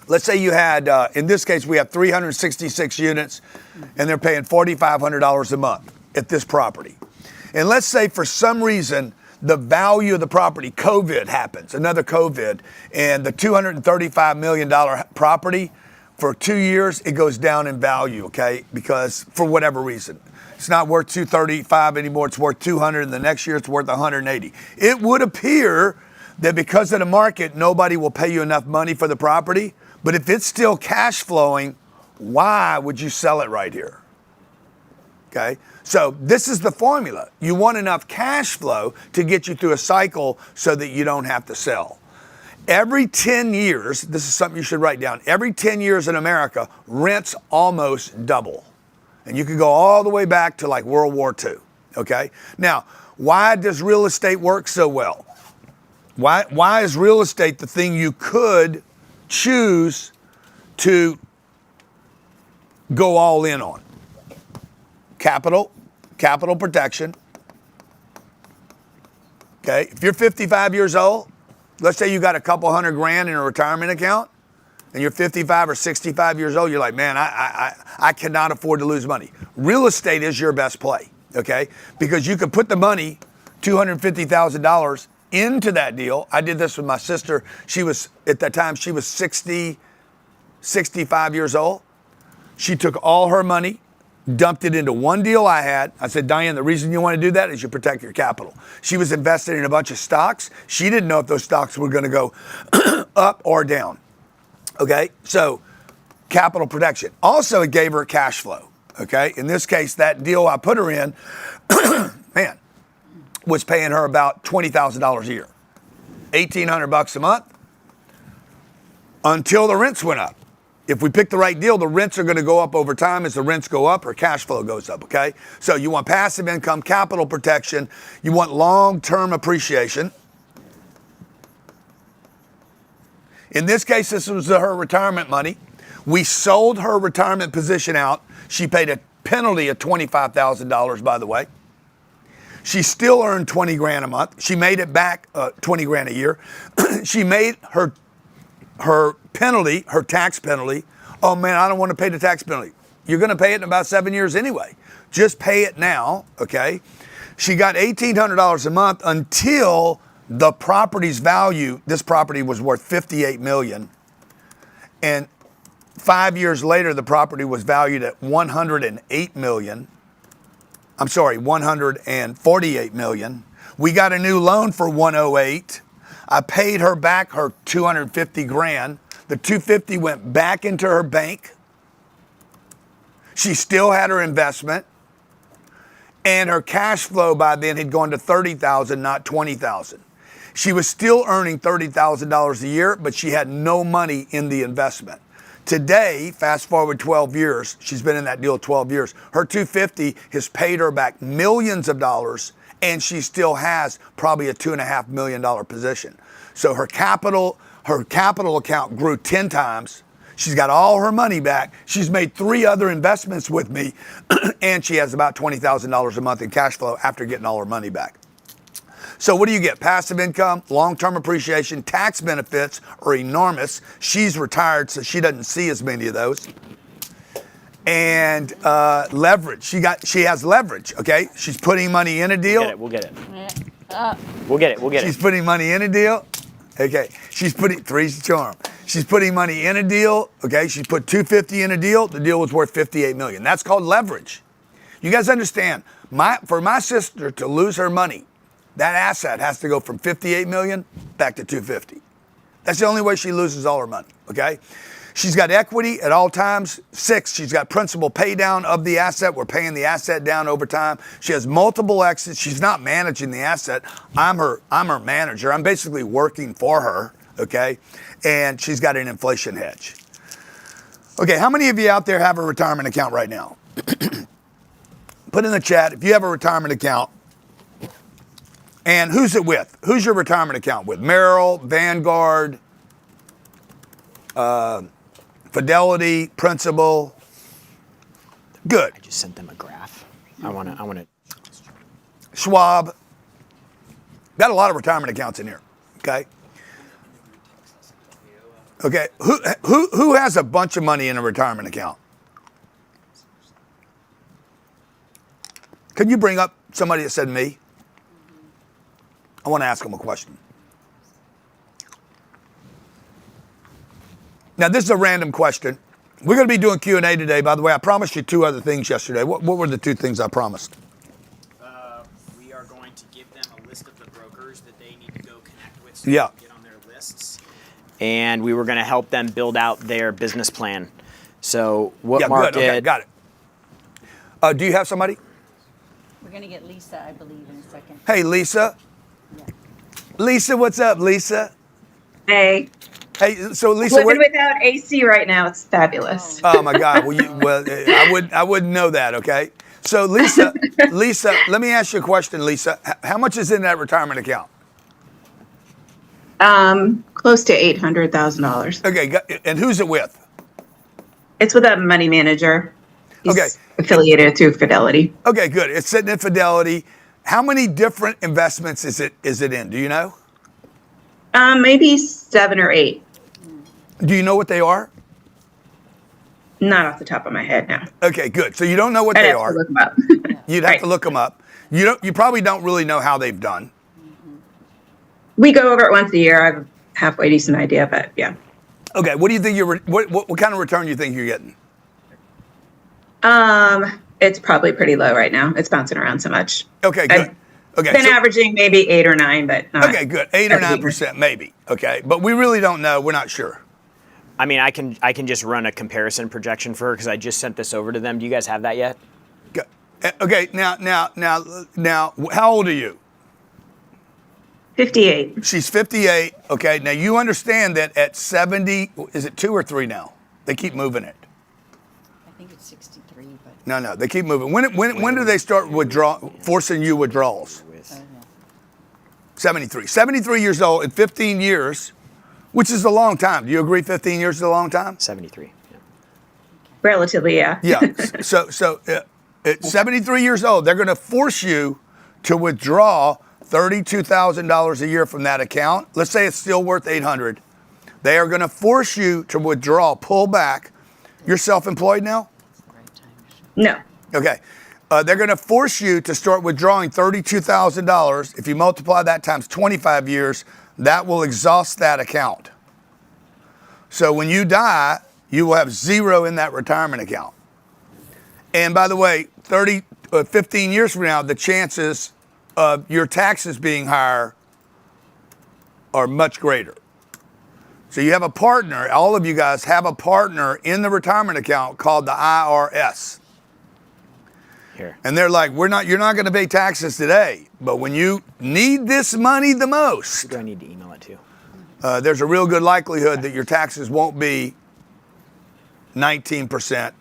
Let's say you had, in this case, we have 366 units and they're paying $4,500 a month at this property. And let's say for some reason, the value of the property, COVID happens, another COVID, and the $235 million property, for 2 years, it goes down in value, okay? Because for whatever reason, it's not worth 235 anymore, it's worth 200, and the next year it's worth 180. It would appear that because of the market, nobody will pay you enough money for the property, but if it's still cash flowing, why would you sell it right here? Okay, so this is the formula. You want enough cash flow to get you through a cycle so that you don't have to sell. Every 10 years, this is something you should write down, every 10 years in America, rents almost double. And you can go all the way back to like World War II, okay? Now, why does real estate work so well? Why is real estate the thing you could choose to go all in on? Capital protection. Okay, if you're 55 years old, let's say you got a couple $100 grand in a retirement account, and you're 55 or 65 years old, you're like, man, I cannot afford to lose money. Real estate is your best play. okay? Because you could put the money, $250,000 into that deal. I did this with my sister. She was, at that time, she was 65 years old. She took all her money, dumped it into one deal I had. I said, Diane, the reason you want to do that is you protect your capital. She was invested in a bunch of stocks. She didn't know if those stocks were going to go up or down. Okay, so capital protection. Also, it gave her cash flow. Okay, in this case, that deal I put her in, man, was paying her about $20,000 a year, $1,800 a month, until the rents went up. If we pick the right deal, the rents are going to go up over time. As the rents go up, her cash flow goes up, okay? So you want passive income, capital protection. You want long-term appreciation. In this case, this was her retirement money. We sold her retirement position out. She paid a penalty of $25,000, by the way. She still earned 20 grand a month. She made it back 20 grand a year. She made her penalty, her tax penalty. Oh man, I don't want to pay the tax penalty. You're going to pay it in about 7 years anyway. Just pay it now, okay? She got $1,800 a month until the property's value. This property was worth $58 million. And 5 years later, the property was valued at $108 million. I'm sorry, $148 million. We got a new loan for $108. I paid her back her $250 grand. The $250 went back into her bank. She still had her investment. And her cash flow by then had gone to $30,000, not $20,000. She was still earning $30,000 a year, but she had no money in the investment. Today, fast forward 12 years, she's been in that deal 12 years. Her $250 has paid her back millions of dollars, and she still has probably a $2.5 million position. So her capital account grew 10 times. She's got all her money back. She's made 3 other investments with me, and she has about $20,000 a month in cash flow after getting all her money back. So what do you get? Passive income, long-term appreciation, tax benefits are enormous. She's retired, so she doesn't see as many of those. And leverage. She has leverage, okay? She's putting money in a deal. We'll get it. We'll get it. She's putting money in a deal. Okay. She's putting, three's the charm. She's putting money in a deal. Okay. She put $250 in a deal. The deal was worth $58 million. That's called leverage. You guys understand? For my sister to lose her money, that asset has to go from $58 million back to $250. That's the only way she loses all her money. Okay. She's got equity at all times. 6, she's got principal pay down of the asset. We're paying the asset down over time. She has multiple exits. She's not managing the asset. I'm her manager. I'm basically working for her, okay? And she's got an inflation hedge. Okay, how many of you out there have a retirement account right now? Put in the chat if you have a retirement account. And who's it with? Who's your retirement account with? Merrill, Vanguard, Fidelity, Principal. Good. I just sent them a graph. I want to. Schwab. Got a lot of retirement accounts in here. Okay. Okay. Who has a bunch of money in a retirement account? Can you bring up somebody that said me? I want to ask them a question. Now, this is a random question. We're going to be doing Q&A today. By the way, I promised you 2 other things yesterday. What were the 2 things I promised? We are going to give them a list of the brokers that they need to go connect with so Yeah. they can get on their lists. And we were going to help them build out their business plan. So what market? Good. Okay, got it. Do you have somebody? We're going to get Lisa, I believe, in a second. Hey, Lisa. Yeah. Lisa, what's up, Lisa? Hey. Hey, so Lisa, Living without AC right now, it's fabulous. Oh my God! I wouldn't know that. Okay, so Lisa, let me ask you a question, Lisa. How much is in that retirement account? Close to $800,000. Okay, and who's it with? It's with a money manager. He's Okay. affiliated through Fidelity. Okay, good. It's sitting in Fidelity. How many different investments is it in? Do you know? Maybe 7 or 8. Do you know what they are? Not off the top of my head now. Okay, good. So you don't know what I'd they have are. to look them up. You'd have Right. to look them up. You probably don't really know how they've done. We go over it once a year. I have a halfway decent idea, but yeah. Okay, what do you think what kind of return do you think you're getting? It's probably pretty low right now. It's bouncing around so much. Okay, good. I've Okay, been so- averaging maybe 8 or 9, but not okay, good. 8 or 9% maybe. Okay, but we really don't know. We're not sure. I mean, I can just run a comparison projection for her because I just sent this over to them. Do you guys have that yet? Okay, now, how old are you? 58. She's 58. Okay, now you understand that at 70, is it 2 or 3 now? They keep moving it. I think it's 63, but. No, they keep moving. When do they start forcing you withdrawals? 73. 73 years old in 15 years, which is a long time. Do you agree 15 years is a long time? 73. Yeah. Relatively, yeah. Yeah. So at 73 years old, they're going to force you to withdraw $32,000 a year from that account. Let's say it's still worth $800. They are going to force you to withdraw, pull back. You're self-employed now? No. Okay. They're going to force you to start withdrawing $32,000. If you multiply that times 25 years, that will exhaust that account. So when you die, you will have zero in that retirement account. And by the way, 15 years from now, the chances of your taxes being higher are much greater. So you have a partner, all of you guys have a partner in the retirement account called the IRS. Here. And they're like, you're not going to pay taxes today, but when you need this money the most, Who do I need to email it to? there's a real good likelihood that your taxes won't be 19%.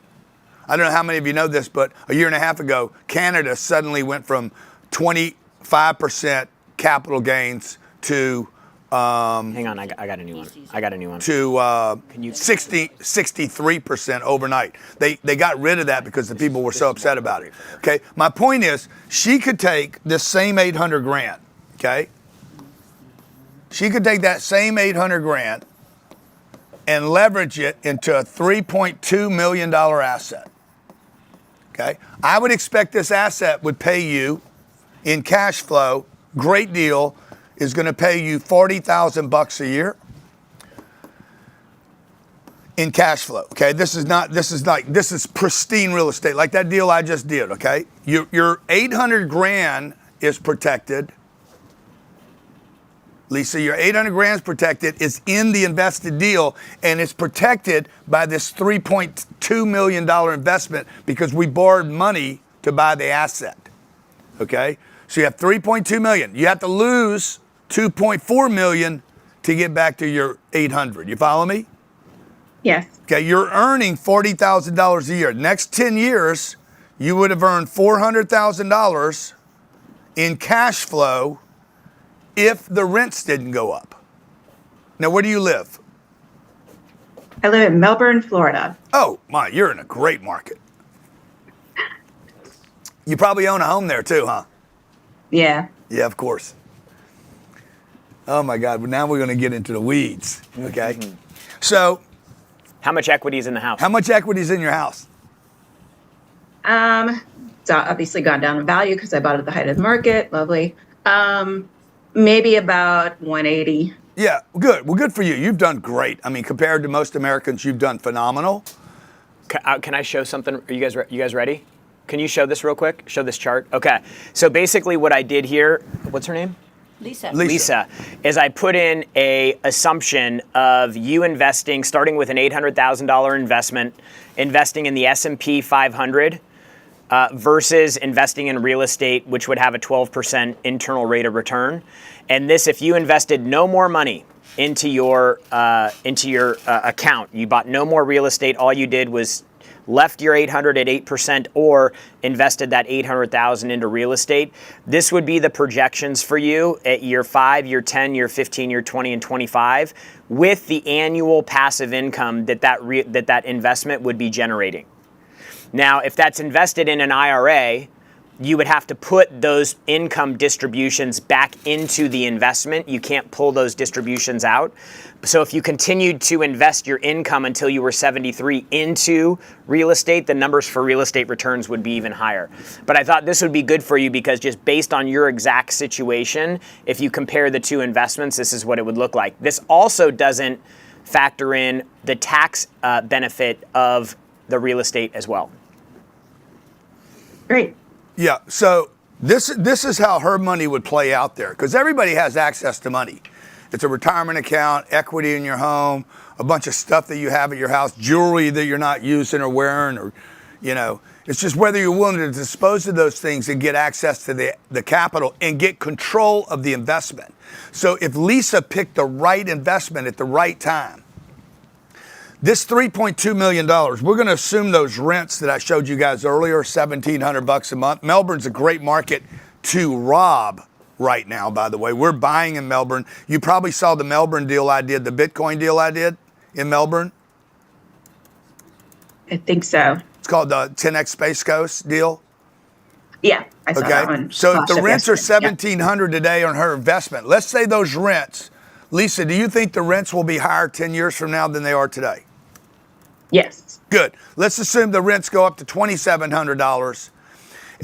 I don't know how many of you know this, but a year and a half ago, Canada suddenly went from 25% capital gains to Hang on, I got a new one. I got a new one. to 63% overnight. They got rid of that because the people were so upset about it. Okay, my point is, she could take this same 800 grand. Okay, she could take that same 800 grand and leverage it into a $3.2 million asset. Okay, I would expect this asset would pay you in cash flow. Great deal. Is going to pay you $40,000 a year in cash flow. Okay, this is pristine real estate, like that deal I just did. Okay, your 800 grand is protected. Lisa, your 800 grand is protected. It's in the invested deal, and it's protected by this $3.2 million investment because we borrowed money to buy the asset. Okay, so you have $3.2 million. You have to lose $2.4 million to get back to your 800. You follow me? Yes. Okay, you're earning $40,000 a year. Next 10 years, you would have earned $400,000 in cash flow if the rents didn't go up. Now, where do you live? I live in Melbourne, Florida. Oh, my, you're in a great market. You probably own a home there too, huh? Yeah. Yeah, of course. Oh my God, now we're going to get into the weeds, okay? Mm-hmm. So, how much equity is in the house? How much equity is in your house? It's obviously gone down in value because I bought it at the height of the market. Lovely. Maybe about 180. Yeah, good. Well, good for you. You've done great. I mean, compared to most Americans, you've done phenomenal. Can I show something? Are you guys ready? Can you show this real quick? Show this chart. Okay. So basically, what I did here. What's her name? Lisa, is I put in a assumption of you investing, starting with an $800,000 investment, investing in the S&P 500 versus investing in real estate, which would have a 12% internal rate of return. And this, if you invested no more money into your account, you bought no more real estate, all you did was left your 800 at 8% or invested that 800,000 into real estate, this would be the projections for you at year 5, year 10, year 15, year 20, and 25 with the annual passive income that investment would be generating. Now, if that's invested in an IRA, you would have to put those income distributions back into the investment. You can't pull those distributions out. So if you continued to invest your income until you were 73 into real estate, the numbers for real estate returns would be even higher. But I thought this would be good for you because just based on your exact situation, if you compare the two investments, this is what it would look like. This also doesn't factor in the tax benefit of the real estate as well. Great. Yeah, so this is how her money would play out there, because everybody has access to money. It's a retirement account, equity in your home, a bunch of stuff that you have at your house, jewelry that you're not using or wearing, or, you know, it's just whether you're willing to dispose of those things and get access to the capital and get control of the investment. So if Lisa picked the right investment at the right time, this $3.2 million, we're going to assume those rents that I showed you guys earlier, $1,700 a month. Melbourne's a great market to rob right now, by the way. We're buying in Melbourne. You probably saw the Melbourne deal I did, the Bitcoin deal I did in Melbourne. I think so. It's called the 10X Space Coast deal. Yeah, I saw that one. So if the rents are yesterday. $1,700 today on her investment, let's say those rents, Lisa, do you think the rents will be higher 10 years from now than they are today? Yes. Good. Let's assume the rents go up to $2,700.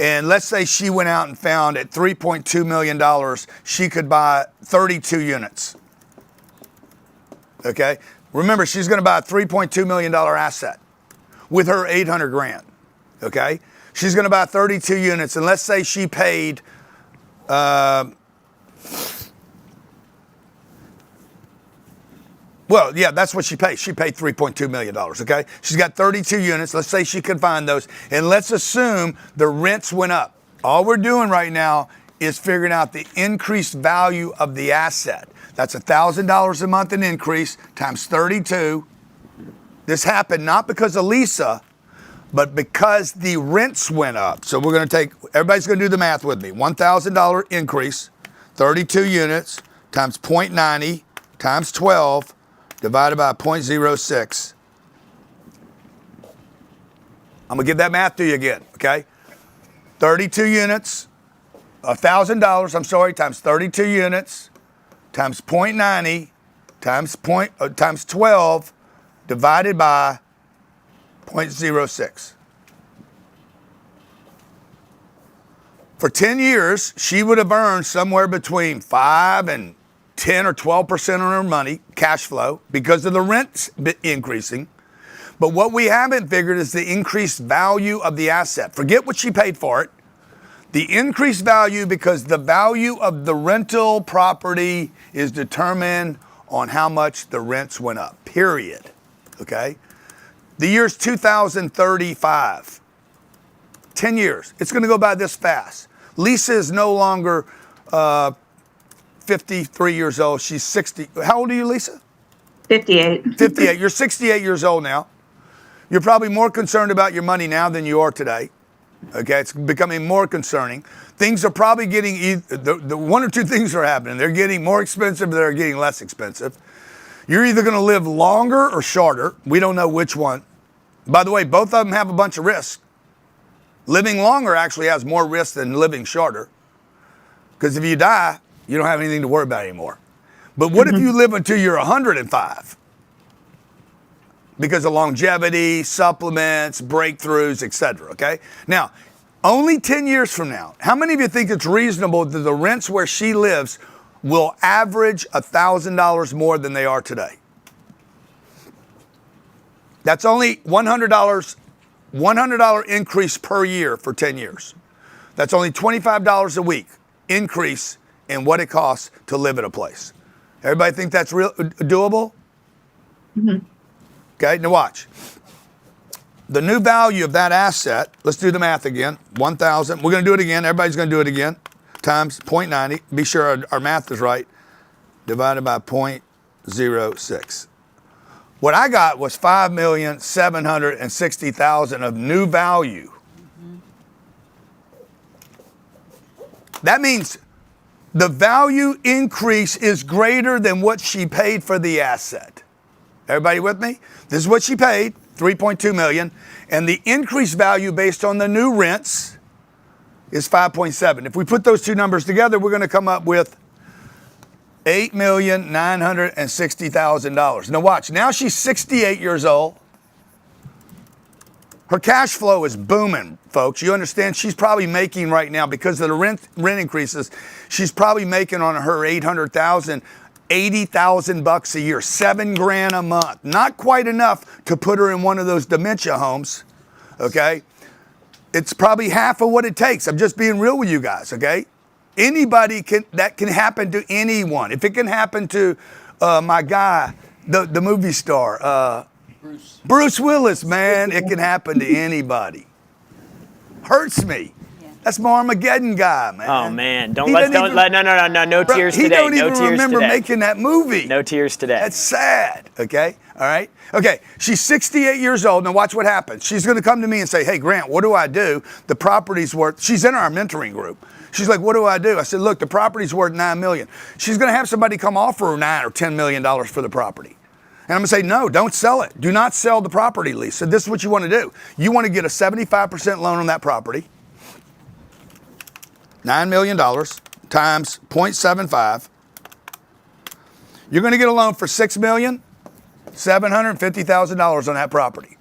And let's say she went out and found at $3.2 million, she could buy 32 units. Okay? Remember, she's going to buy a $3.2 million asset with her 800 grand. Okay? She's going to buy 32 units. And let's say she paid, well, yeah, that's what she paid. She paid $3.2 million, okay? She's got 32 units. Let's say she could find those. And let's assume the rents went up. All we're doing right now is figuring out the increased value of the asset. That's $1,000 a month in increase times 32. This happened not because of Lisa, but because the rents went up. So we're going to take, everybody's going to do the math with me. $1,000 increase, 32 units times 0.90 times 12 divided by 0.06. I'm gonna give that math to you again, okay? 32 units, $1,000, I'm sorry, times 32 units, times 0.90, times 12, divided by 0.06. For 10 years, she would have earned somewhere between 5 and 10 or 12% on her money, cash flow, because of the rents increasing. But what we haven't figured is the increased value of the asset. Forget what she paid for it. The increased value, because the value of the rental property is determined on how much the rents went up, period. Okay? The year's 2035. 10 years. It's going to go by this fast. Lisa is no longer 53 years old. She's 60. How old are you, Lisa? 58. 58. You're 68 years old now. You're probably more concerned about your money now than you are today. Okay, it's becoming more concerning. Things are probably getting, the one or two things are happening. They're getting more expensive, they're getting less expensive. You're either going to live longer or shorter. We don't know which one. By the way, both of them have a bunch of risks. Living longer actually has more risk than living shorter. Because if you die, you don't have anything to worry about anymore. But what if you live until you're 105? Because of longevity, supplements, breakthroughs, etc. Okay? Now, only 10 years from now, how many of you think it's reasonable that the rents where she lives will average $1,000 more than they are today? That's only $100 increase per year for 10 years. That's only $25 a week increase in what it costs to live at a place. Everybody think that's doable? Mm-hmm. Okay, now watch. The new value of that asset, let's do the math again, 1,000. We're going to do it again. Everybody's going to do it again. Times 0.90. Be sure our math is right. Divided by 0.06. What I got was 5,760,000 of new value. That means the value increase is greater than what she paid for the asset. Everybody with me? This is what she paid, $3.2 million, and the increased value based on the new rents is 5.7. If we put those two numbers together, we're going to come up with $8,960,000. Now watch, now she's 68 years old. Her cash flow is booming, folks. You understand? She's probably making right now, because of the rent increases, she's probably making on her 800,000, 80,000 bucks a year, $7,000 a month. Not quite enough to put her in one of those dementia homes, okay? It's probably half of what it takes. I'm just being real with you guys, okay? That can happen to anyone. If it can happen to my guy, the movie star, Bruce Willis, man, it can happen to anybody. Hurts me. Yeah. That's my Armageddon guy, man. Oh man, no tears today. He don't even tears remember today. making that movie. No tears today. That's sad. Okay, all right. Okay, she's 68 years old. Now watch what happens. She's going to come to me and say, "Hey, Grant, what do I do? The property's worth." She's in our mentoring group. She's like, "What do I do?" I said, "Look, the property's worth $9 million." She's going to have somebody come offer her $9 or $10 million for the property. And I'm going to say, no, don't sell it. Do not sell the property, Lisa. This is what you want to do. You want to get a 75% loan on that property. $9 million times 0.75. You're going to get a loan for $6,750,000 on that property.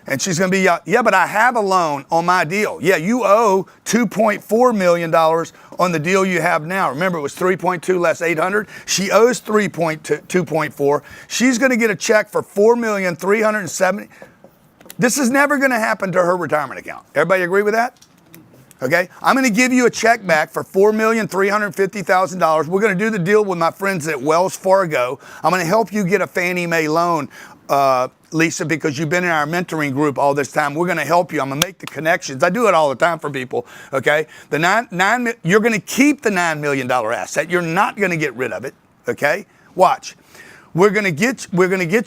And she's going to be, yeah, but I have a loan on my deal. Yeah, you owe $2.4 million on the deal you have now. Remember, it was 3.2 less 800. She owes 2.4. She's going to get a check for $4,370,000. This is never going to happen to her retirement account. Everybody agree with that? Okay, I'm going to give you a check back for $4,350,000. We're going to do the deal with my friends at Wells Fargo. I'm going to help you get a Fannie Mae loan, Lisa, because you've been in our mentoring group all this time. We're going to help you. I'm going to make the connections. I do it all the time for people. Okay, you're going to keep the $9 million asset. You're not going to get rid of it. Okay, watch. We're going to get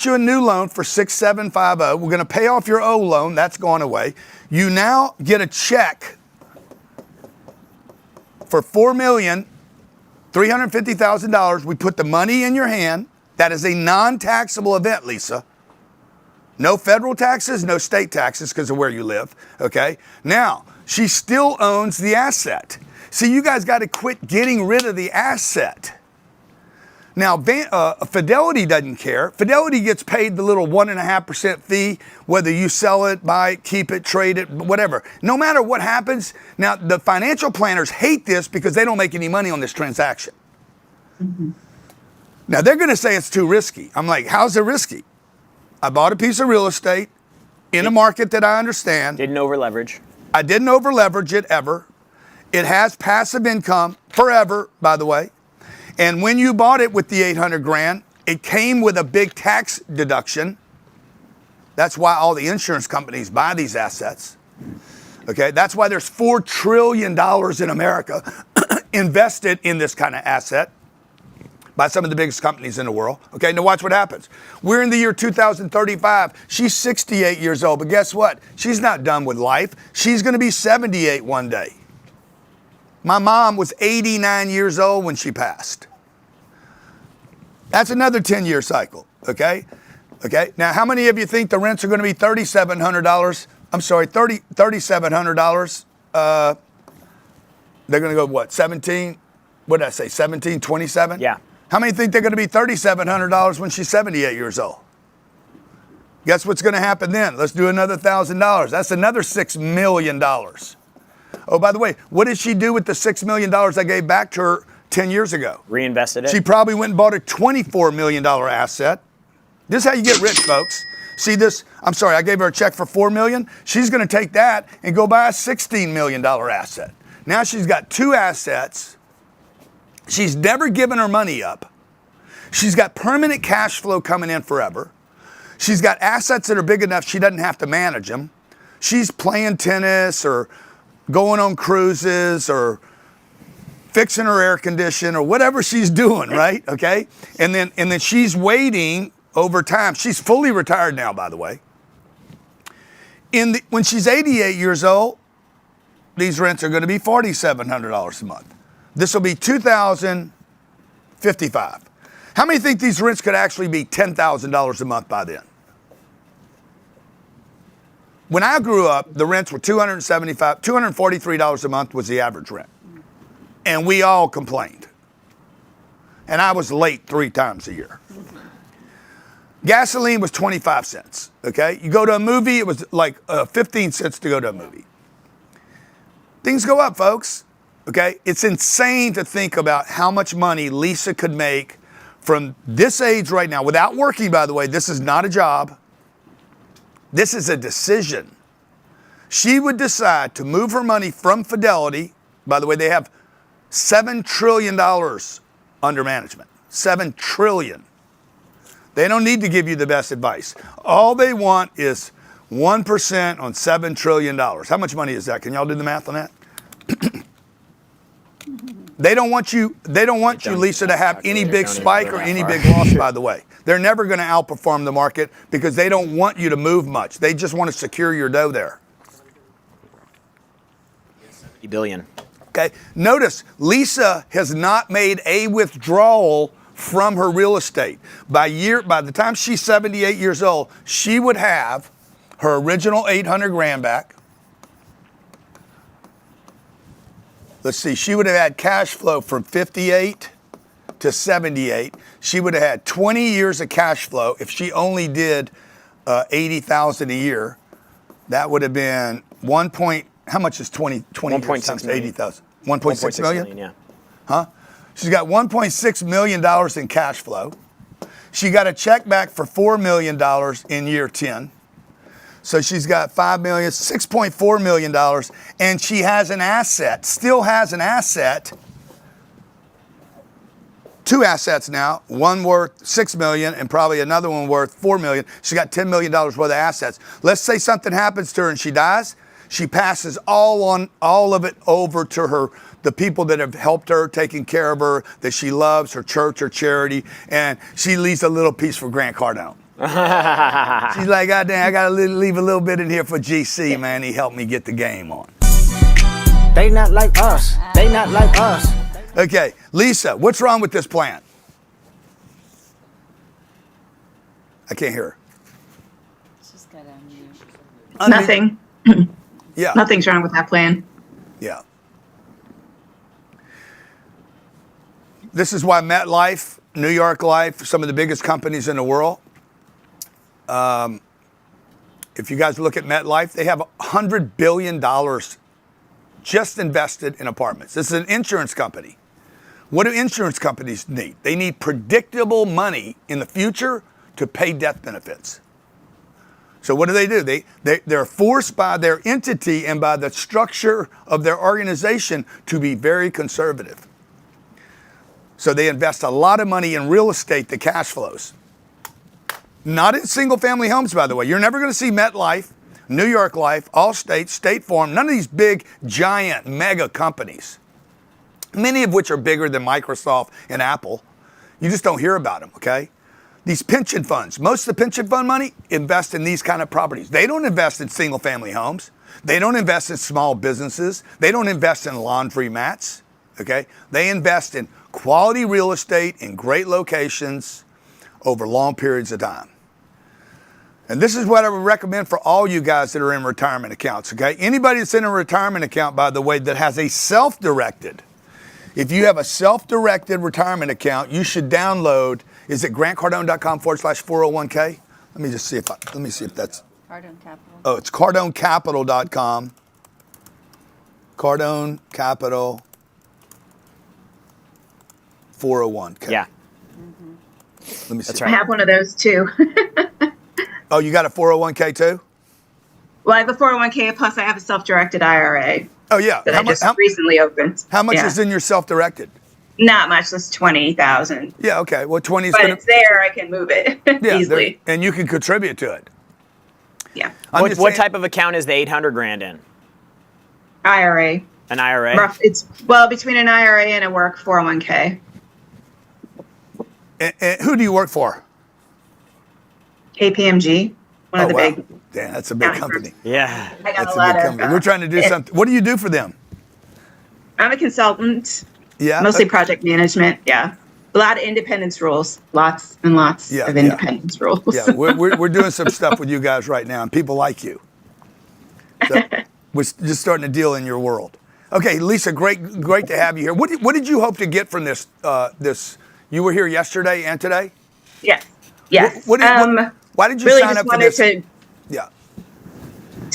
you a new loan for $6,750. We're going to pay off your old loan. That's gone away. You now get a check for $4,350,000. We put the money in your hand. That is a non-taxable event, Lisa. No federal taxes, no state taxes because of where you live, okay? Now, she still owns the asset. See, you guys got to quit getting rid of the asset. Now, Fidelity doesn't care. Fidelity gets paid the little 1.5% fee, whether you sell it, buy it, keep it, trade it, whatever. No matter what happens. Now, the financial planners hate this because they don't make any money on this transaction. Mm-hmm. Now, they're going to say it's too risky. I'm like, how's it risky? I bought a piece of real estate in a market that I understand. Didn't over leverage. I didn't over leverage it ever. It has passive income forever, by the way. And when you bought it with the $800,000, it came with a big tax deduction. That's why all the insurance companies buy these assets. Okay, that's why there's $4 trillion in America invested in this kind of asset by some of the biggest companies in the world. Okay, now watch what happens. We're in the year 2035. She's 68 years old, but guess what? She's not done with life. She's going to be 78 one day. My mom was 89 years old when she passed. That's another 10-year cycle, okay? Okay, now how many of you think the rents are going to be $3,700? I'm sorry, $3,700. They're going to go, what, 17? What did I say, 17, 27? Yeah. How many think they're going to be $3,700 when she's 78 years old? Guess what's going to happen then? Let's do another $1,000. That's another $6 million. Oh, by the way, what did she do with the $6 million I gave back to her 10 years ago? Reinvested it. She probably went and bought a $24 million asset. This is how you get rich, folks. See this? I'm sorry, I gave her a check for $4 million. She's going to take that and go buy a $16 million asset. Now she's got two assets. She's never given her money up. She's got permanent cash flow coming in forever. She's got assets that are big enough she doesn't have to manage them. She's playing tennis or going on cruises or fixing her air conditioner or whatever she's doing, right? Okay? And then she's waiting over time. She's fully retired now, by the way. When she's 88 years old, these rents are going to be $4,700 a month. This will be $2,055. How many think these rents could actually be $10,000 a month by then? when I grew up, the rents were $243 a month was the average rent. And we all complained. And I was late 3 times a year. Gasoline was 25 cents, okay? You go to a movie, it was like 15 cents to go to a movie. Things go up, folks, okay? It's insane to think about how much money Lisa could make from this age right now, without working, by the way. This is not a job. This is a decision. She would decide to move her money from Fidelity. By the way, they have $7 trillion under management. $7 trillion. They don't need to give you the best advice. All they want is 1% on $7 trillion. How much money is that? Can y'all do the math on that? They don't want you, Lisa, to have any big spike or any big loss, by the way. They're never going to outperform the market because they don't want you to move much. They just want to secure your dough there. $70 billion. Okay. Notice, Lisa has not made a withdrawal from her real estate. By the time she's 78 years old, she would have her original 800 grand back. Let's see, she would have had cash flow from 58 to 78. She would have had 20 years of cash flow. If she only did 80,000 a year, that would have been how much is 20 years times 80,000? 1.6 million? Yeah. Huh? She's got $1.6 million in cash flow. She got a check back for $4 million in year 10. So she's got $6.4 million, and she has an asset, still has an asset, 2 assets now, one worth $6 million and probably another one worth $4 million. She's got $10 million worth of assets. Let's say something happens to her and she dies. She passes all of it over to the people that have helped her, taken care of her, that she loves, her church, her charity, and she leaves a little piece for Grant Cardone. She's like, God damn, I gotta leave a little bit in here for GC, man. He helped me get the game on. They not like us. They not like us. Okay, Lisa, what's wrong with this plan? I can't hear her. She's got unmute. Nothing. Yeah. Nothing's wrong with that plan. Yeah. This is why MetLife, New York Life, some of the biggest companies in the world, if you guys look at MetLife, they have $100 billion just invested in apartments. This is an insurance company. What do insurance companies need? They need predictable money in the future to pay death benefits. So what do? They're forced by their entity and by the structure of their organization to be very conservative. So they invest a lot of money in real estate that cash flows. Not in single family homes, by the way. You're never going to see MetLife, New York Life, Allstate, State Farm, none of these big, giant, mega companies, many of which are bigger than Microsoft and Apple. You just don't hear about them, okay? These pension funds, most of the pension fund money invest in these kind of properties. They don't invest in single family homes. They don't invest in small businesses. They don't invest in laundry mats, okay? They invest in quality real estate in great locations over long periods of time. And this is what I would recommend for all you guys that are in retirement accounts, okay? Anybody that's in a retirement account, by the way, that has a self-directed, if you have a self-directed retirement account, you should download, is it grantcardone.com/401k? Let me see if that's. Cardone Capital. Oh, it's cardonecapital.com. Cardone Capital 401k. Yeah. Let me see. That's I right. have one of those too. Oh, you got a 401k too? Well, I have a 401k plus I have a self-directed IRA Oh, yeah. that I just recently opened. How much Yeah. is in your self-directed? Not much, just 20,000. Yeah, okay. Well, 20 is But going it's there, I can move it easily. and you can contribute to it. Yeah. What type of account is the 800 grand in? IRA. An IRA? Rough. It's between an IRA and a work 401k. And who do you work for? KPMG, one of the big. Damn, that's a big company. Yeah. I got That's a lot big of. company. We're trying to do something. What do you do for them? I'm a consultant. Yeah. Mostly project management. Yeah. A lot of independence rules. Lots and lots of independence rules. Yeah, we're doing some stuff with you guys right now, and people like you. So we're just starting to deal in your world. Okay, Lisa, great to have you here. What did you hope to get from this? You were here yesterday and today? Yes. Why did you really sign just up for wanted this?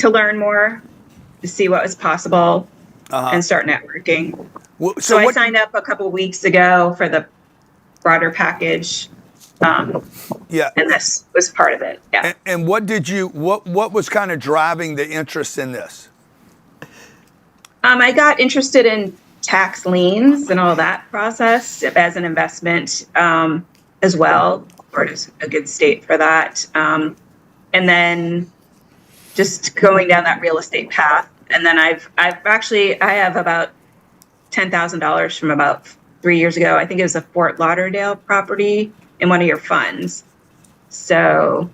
to learn more, to see what was possible, and start networking. So I signed up a couple weeks ago for the broader package. And this was part of it. Yeah. And what was kind of driving the interest in this? I got interested in tax liens and all that process as an investment as well. Florida's a good state for that. And then just going down that real estate path. And then I have about $10,000 from about 3 years ago. I think it was a Fort Lauderdale property in one of your funds. So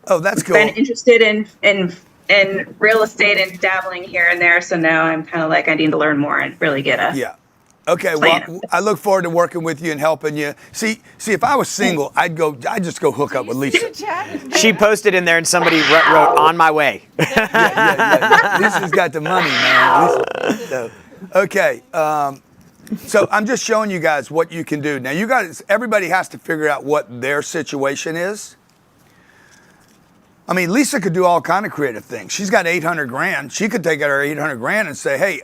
that's cool. Been interested in real estate and dabbling here and there. So now I'm kind of like, I need to learn more and really get a Okay, well, I look forward to working with you and helping you. See, if I was single, I'd just go hook up with Lisa. She posted in there and somebody wrote "on my way." Lisa's got the money, man. Lisa, okay, so I'm just showing you guys what you can do. Now, you guys, everybody has to figure out what their situation is. I mean, Lisa could do all kind of creative things. She's got 800 grand. She could take out her 800 grand and say, hey,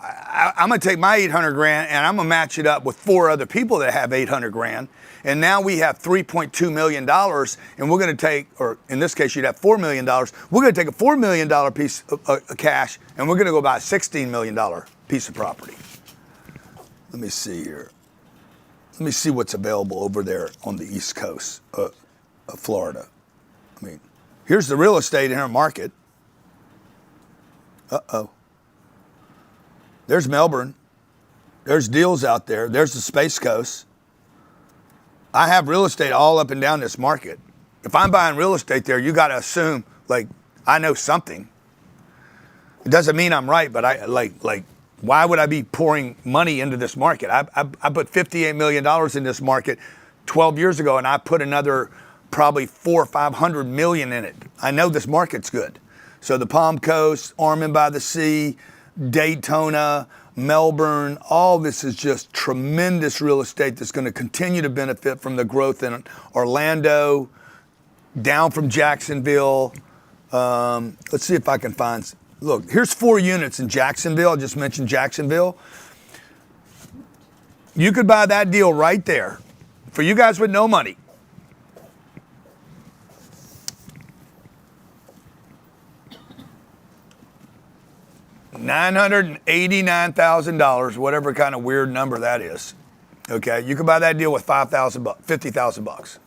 I'm going to take my 800 grand and I'm going to match it up with 4 other people that have 800 grand. And now we have $3.2 million and we're going to take, or in this case, you'd have $4 million. We're going to take a $4 million piece of cash and we're going to go buy a $16 million piece of property. Let me see here. Let me see what's available over there on the East Coast of Florida. I mean, here's the real estate in our market. There's Melbourne. There's deals out there. There's the Space Coast. I have real estate all up and down this market. If I'm buying real estate there, you got to assume, like, I know something. It doesn't mean I'm right, but why would I be pouring money into this market? I put $58 million in this market 12 years ago, and I put another probably 400 or 500 million in it. I know this market's good. So the Palm Coast, Ormond by the Sea, Daytona, Melbourne, all this is just tremendous real estate that's going to continue to benefit from the growth in Orlando, down from Jacksonville. Let's see if I can find, look, here's 4 units in Jacksonville. I just mentioned Jacksonville. You could buy that deal right there for you guys with no money. $989,000, whatever kind of weird number that is. Okay, you can buy that deal with $50,000.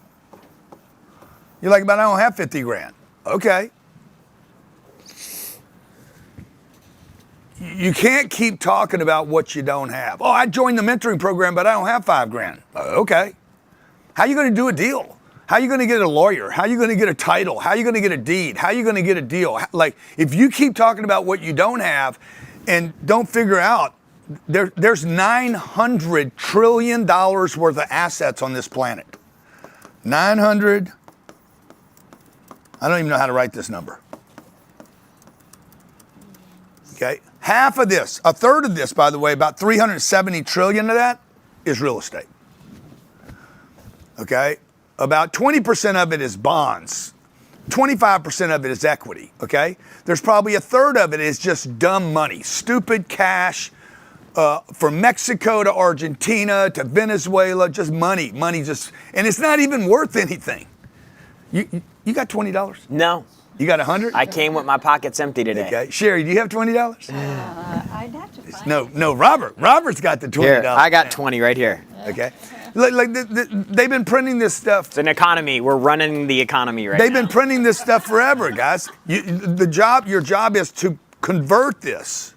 You're like, but I don't have 50 grand. Okay. You can't keep talking about what you don't have. Oh, I joined the mentoring program, but I don't have 5 grand. Okay. How are you going to do a deal? How are you going to get a lawyer? How are you going to get a title? How are you going to get a deed? How are you going to get a deal? Like, if you keep talking about what you don't have and don't figure out, there's $900 trillion worth of assets on this planet. 900, I don't even know how to write this number. Okay, half of this, a third of this, by the way, about 370 trillion of that is real estate. Okay. About 20% of it is bonds. 25% of it is equity, okay? There's probably a third of it is just dumb money, stupid cash from Mexico to Argentina to Venezuela, just money just, and it's not even worth anything. You got $20? No. You got 100? I came with my pockets empty today. Okay, Sherry, do you have $20? I'd have to find No, Robert's got the $20. Here, I got 20 right here. Okay. They've been printing this stuff. It's an economy. We're running the economy right now. They've been printing this stuff forever, guys. Your job is to convert this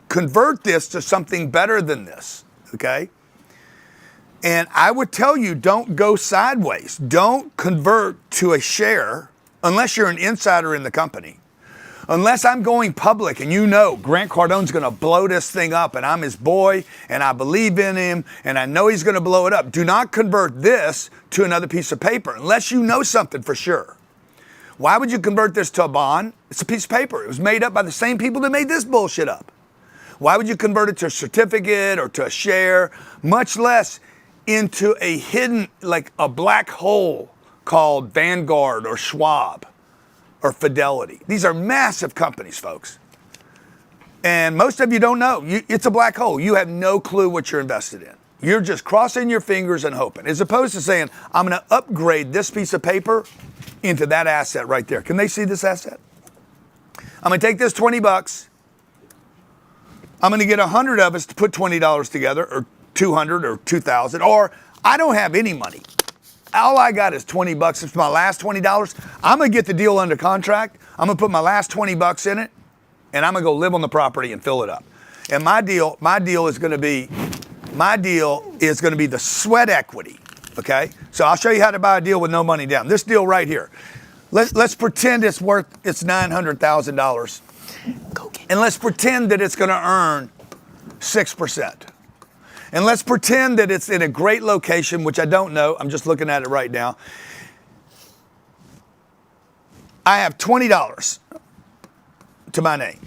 to something better than this, okay? And I would tell you, don't go sideways. Don't convert to a share unless you're an insider in the company. Unless I'm going public and you know Grant Cardone's going to blow this thing up and I'm his boy and I believe in him and I know he's going to blow it up. Do not convert this to another piece of paper unless you know something for sure. Why would you convert this to a bond? It's a piece of paper. It was made up by the same people that made this bullshit up. Why would you convert it to a certificate or to a share, much less into a hidden, like a black hole called Vanguard or Schwab or Fidelity? These are massive companies, folks. And most of you don't know. It's a black hole. You have no clue what you're invested in. You're just crossing your fingers and hoping, as opposed to saying, I'm going to upgrade this piece of paper into that asset right there. Can they see this asset? I'm going to take this 20 bucks. I'm going to get 100 of us to put $20 together, or 200 or 2,000, or I don't have any money. All I got is 20 bucks. It's my last $20. I'm going to get the deal under contract. I'm going to put my last 20 bucks in it, and I'm going to go live on the property and fill it up. And my deal is going to be the sweat equity. Okay? So I'll show you how to buy a deal with no money down. This deal right here. Let's pretend it's $900,000. And let's pretend that it's going to earn 6%. And let's pretend that it's in a great location, which I don't know. I'm just looking at it right now. I have $20 to my name.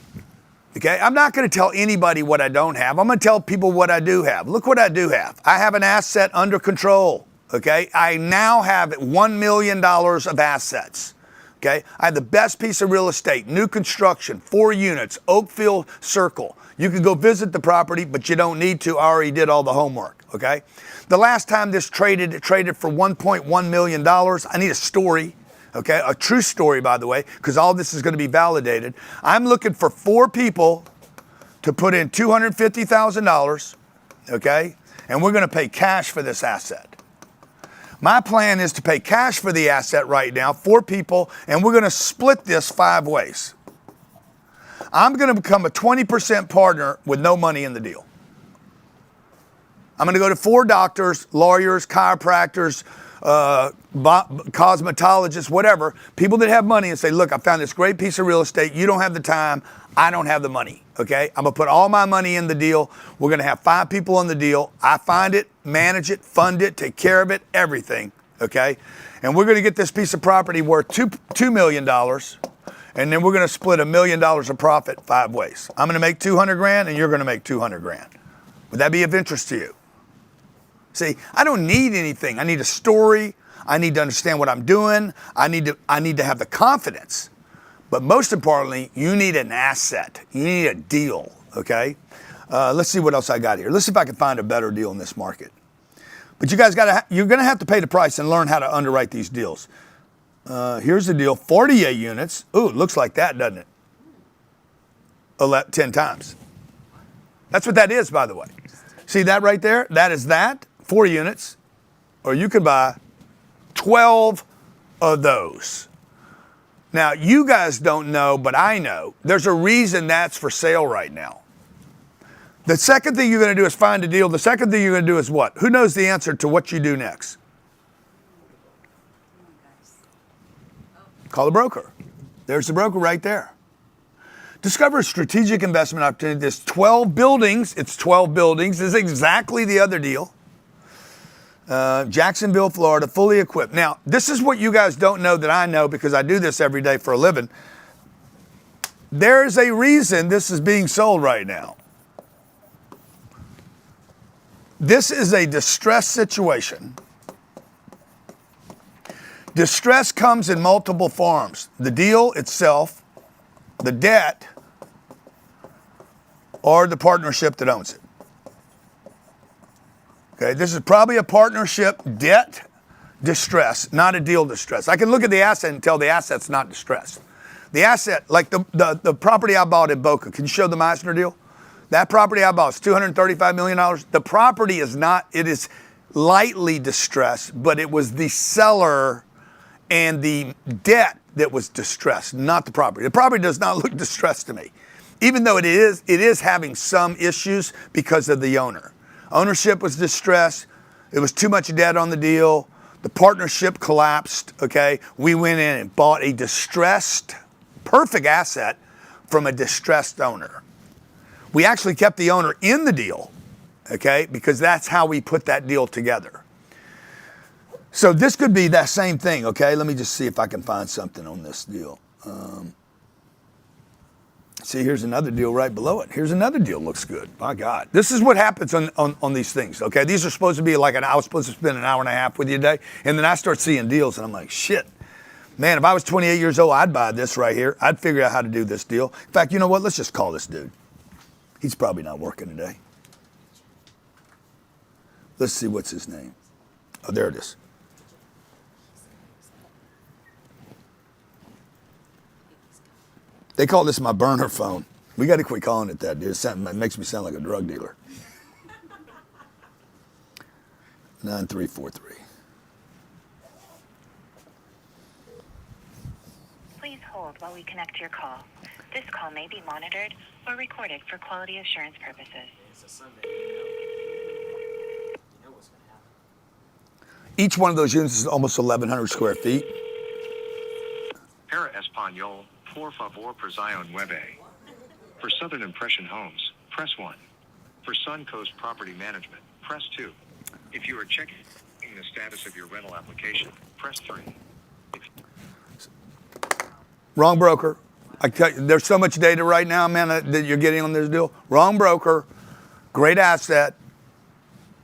Okay? I'm not going to tell anybody what I don't have. I'm going to tell people what I do have. Look what I do have. I have an asset under control. Okay? I now have $1 million of assets. Okay? I have the best piece of real estate, new construction, 4 units, Oakfield Circle. You can go visit the property, but you don't need to. I already did all the homework. Okay? The last time this traded, it traded for $1.1 million. I need a story. Okay? A true story, by the way, because all this is going to be validated. I'm looking for 4 people to put in $250,000. Okay? And we're going to pay cash for this asset. My plan is to pay cash for the asset right now, 4 people, and we're going to split this 5 ways. I'm going to become a 20% partner with no money in the deal. I'm going to go to 4 doctors, lawyers, chiropractors, cosmetologists, whatever, people that have money, and say, look, I found this great piece of real estate. You don't have the time. I don't have the money. Okay? I'm going to put all my money in the deal. We're going to have 5 people on the deal. I find it, manage it, fund it, take care of it, everything. Okay? And we're going to get this piece of property worth $2 million. And then we're going to split $1 million of profit 5 ways. I'm going to make 200 grand and you're going to make 200 grand. Would that be of interest to you? See, I don't need anything. I need a story. I need to understand what I'm doing. I need to have the confidence. But most importantly, you need an asset. You need a deal, okay? Let's see what else I got here. Let's see if I can find a better deal in this market. But you guys you're going to have to pay the price and learn how to underwrite these deals. Here's the deal, 48 units. Ooh, it looks like that, doesn't it? 10 times. That's what that is, by the way. See that right there? That is that, 4 units. Or you could buy 12 of those. Now, you guys don't know, but I know. There's a reason that's for sale right now. The second thing you're going to do is find a deal. The second thing you're going to do is what? Who knows the answer to what you do next? Call a broker. There's the broker right there. Discover a strategic investment opportunity. There's 12 buildings. It's 12 buildings. This is exactly the other deal. Jacksonville, Florida, fully equipped. Now, this is what you guys don't know that I know because I do this every day for a living. There is a reason this is being sold right now. This is a distressed situation. Distress comes in multiple forms. The deal itself, the debt, or the partnership that owns it. Okay, this is probably a partnership debt distress, not a deal distress. I can look at the asset and tell the asset's not distressed. The asset, like the property I bought in Boca, can you show the Meissner deal? That property I bought is $235 million. The property is not, it is lightly distressed, but it was the seller and the debt that was distressed, not the property. The property does not look distressed to me, even though it is having some issues because of the owner. Ownership was distressed. It was too much debt on the deal. The partnership collapsed, okay? We went in and bought a distressed, perfect asset from a distressed owner. We actually kept the owner in the deal, okay? Because that's how we put that deal together. So this could be that same thing, okay? Let me just see if I can find something on this deal. See, here's another deal right below it. Here's another deal, looks good. My God. This is what happens on these things, okay? These are supposed to be like I was supposed to spend an hour and a half with you today, and then I start seeing deals, and I'm like, shit. Man, if I was 28 years old, I'd buy this right here. I'd figure out how to do this deal. In fact, you know what? Let's just call this dude. He's probably not working today. Let's see, what's his name? Oh, there it is. They call this my burner phone. We got to quit calling it that, dude. It makes me sound like a drug dealer. 9343. Please hold while we connect your call. This call may be monitored or recorded for quality assurance purposes. Each one of those units is almost 1,100 square feet. Para Español, por favor, preside nueve. For Southern Impression Homes, press 1. For Suncoast Property Management, press 2. If you are checking the status of your rental application, press 3. Wrong broker. I tell you, there's so much data right now, man, that you're getting on this deal. Wrong broker, great asset,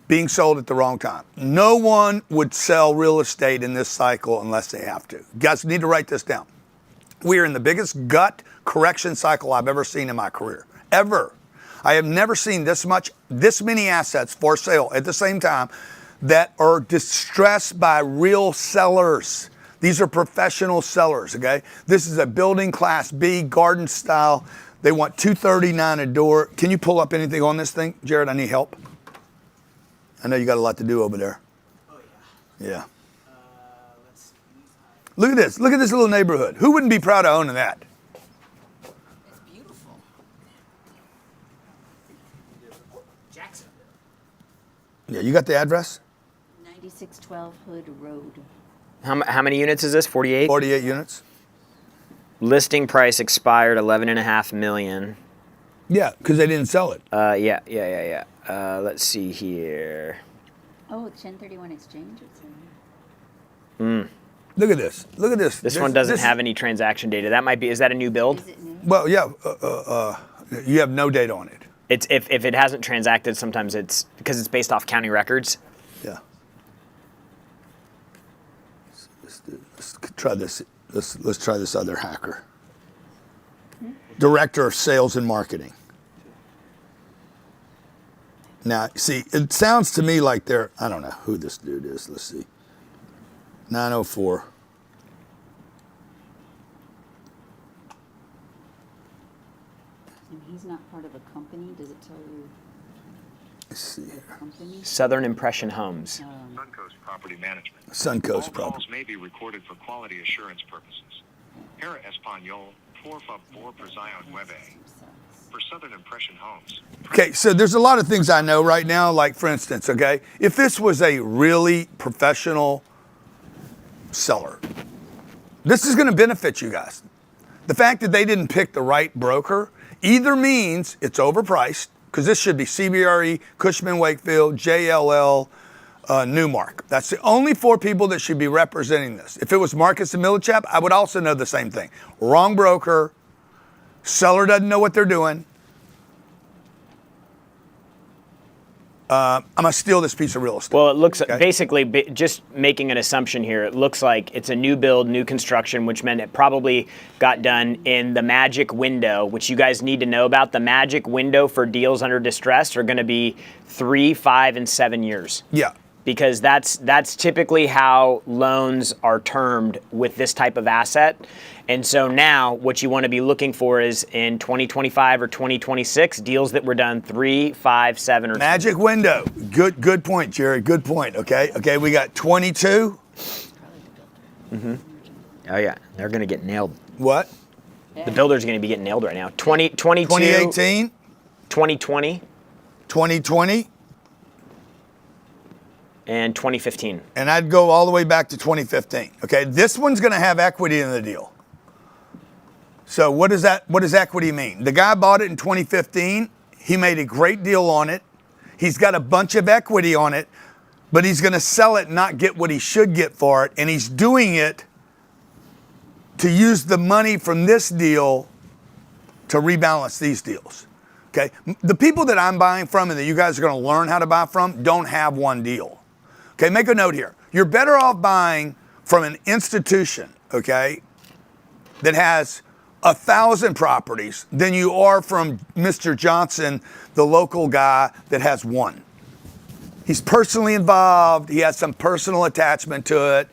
being sold at the wrong time. No one would sell real estate in this cycle unless they have to. You guys need to write this down. We are in the biggest gut correction cycle I've ever seen in my career, ever. I have never seen this many assets for sale at the same time that are distressed by real sellers. These are professional sellers, okay? This is a building class B, garden style. They want $239 a door. Can you pull up anything on this thing? Jared, I need help. I know you got a lot to do over there. Oh, yeah. Yeah. Look at this. Look at this little neighborhood. Who wouldn't be proud of owning that? It's beautiful. Jacksonville. Yeah, you got the address? 9612 Hood Road. How many units is this? 48? 48 units. Listing price expired, $11.5 million. Yeah, because they didn't sell it. Yeah. Let's see here. Oh, 1031 exchange. It's Look at this. Look at this. This one doesn't have any transaction data. That might be. Is that a new build? Is it new? Well, yeah. You have no data on it. It's if it hasn't transacted, sometimes it's because it's based off county records. Yeah. Let's try this. Let's try this other hacker. Director of Sales and Marketing. Now, see, it sounds to me like I don't know who this dude is. Let's see. 904. And he's not part of a company. Does it tell you? Let's see here. Company? Southern Impression Homes. Suncoast Property Management. Suncoast All Property. calls may be recorded for quality assurance purposes. Para Español, por favor, preside nueve. For Southern Impression Homes. Okay, so there's a lot of things I know right now, like for instance, okay, if this was a really professional seller, this is going to benefit you guys. The fact that they didn't pick the right broker either means it's overpriced, because this should be CBRE, Cushman Wakefield, JLL, Newmark. That's the only four people that should be representing this. If it was Marcus and Millichap, I would also know the same thing. Wrong broker, seller doesn't know what they're doing. I'm going to steal this piece of real estate. Well, it looks basically, just making an assumption here, it looks like it's a new build, new construction, which meant it probably got done in the magic window, which you guys need to know about. The magic window for deals under distress are going to be 3, 5, and 7 years. Yeah. Because that's typically how loans are termed with this type of asset. And so now what you want to be looking for is in 2025 or 2026, deals that were done 3, 5, 7, or magic window. Good point, Jerry. Good point. Okay, we got 22. Mm-hmm. Oh, yeah. They're going to get nailed. What? The builder's going to be getting nailed right now. 2022. 2018. 2020. 2020. And 2015. And I'd go all the way back to 2015. Okay, this one's going to have equity in the deal. So what does equity mean? The guy bought it in 2015. He made a great deal on it. He's got a bunch of equity on it. but he's going to sell it and not get what he should get for it. And he's doing it to use the money from this deal to rebalance these deals. Okay? The people that I'm buying from and that you guys are going to learn how to buy from don't have one deal. Okay? Make a note here. You're better off buying from an institution, okay, that has 1,000 properties than you are from Mr. Johnson, the local guy that has one. He's personally involved. He has some personal attachment to it.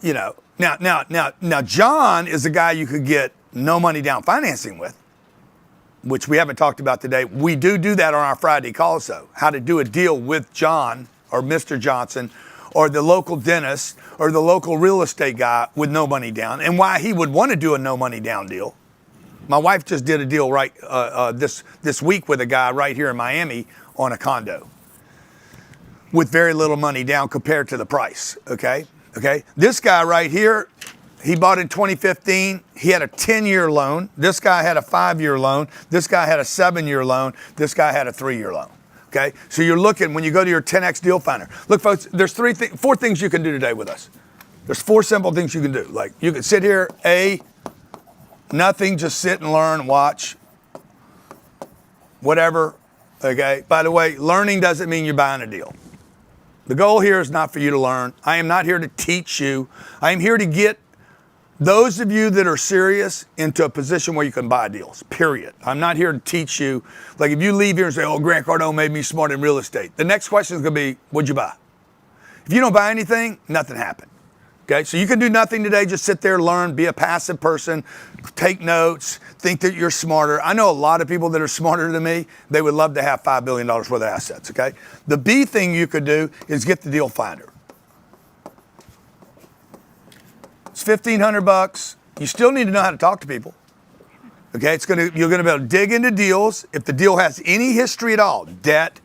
You know, now, John is a guy you could get no money down financing with, which we haven't talked about today. We do that on our Friday calls, though. How to do a deal with John or Mr. Johnson or the local dentist or the local real estate guy with no money down, and why he would want to do a no money down deal. My wife just did a deal this week with a guy right here in Miami on a condo with very little money down compared to the price, okay? This guy right here, he bought in 2015. He had a 10-year loan. This guy had a 5-year loan. This guy had a 7-year loan. This guy had a 3-year loan. Okay? So you're looking, when you go to your 10X deal finder. Look, folks, there's 4 things you can do today with us. There's 4 simple things you can do. Like, you can sit here, nothing, just sit and learn, watch, whatever. Okay? By the way, learning doesn't mean you're buying a deal. The goal here is not for you to learn. I am not here to teach you. I am here to get those of you that are serious into a position where you can buy deals, period. I'm not here to teach you. Like, if you leave here and say, oh, Grant Cardone made me smart in real estate, the next question is going to be, what'd you buy? If you don't buy anything, nothing happened. Okay, so you can do nothing today, just sit there, learn, be a passive person, take notes, think that you're smarter. I know a lot of people that are smarter than me. They would love to have $5 billion worth of assets, okay? The B thing you could do is get the deal finder. It's $1,500. You still need to know how to talk to people. Okay, you're gonna be able to dig into deals. If the deal has any history at all, debt,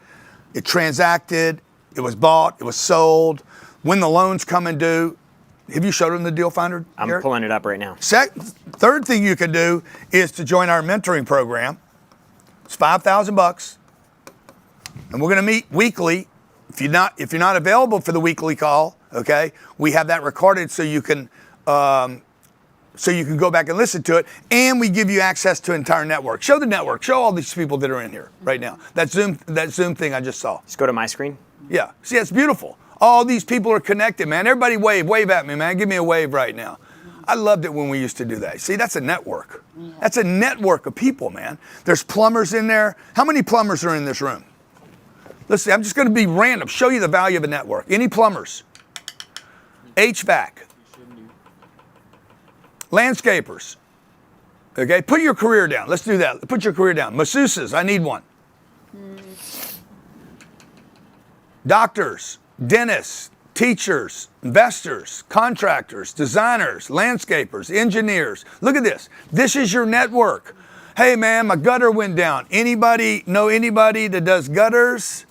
it transacted, it was bought, it was sold, when the loans come and due. Have you showed them the deal finder? I'm Eric? pulling it up right now. Third thing you can do is to join our mentoring program. It's $5,000, and we're going to meet weekly. If you're not available for the weekly call, okay, we have that recorded so you can go back and listen to it, and we give you access to an entire network. Show the network. Show all these people that are in here right now. That Zoom thing I just saw. Just go to my screen. Yeah. See, it's beautiful. All these people are connected, man. Everybody wave at me, man. Give me a wave right now. I loved it when we used to do that. See, that's a network. That's a network of people, man. There's plumbers in there. How many plumbers are in this room? Let's see, I'm just going to be random. Show you the value of a network. Any plumbers? HVAC. Landscapers. Okay, put your career down. Let's do that. Put your career down. Masseuses, I need one. Doctors. Dentists, teachers, investors, contractors, designers, landscapers, engineers. Look at this. This is your network. Hey, man, my gutter went down. Anybody know anybody that does gutters?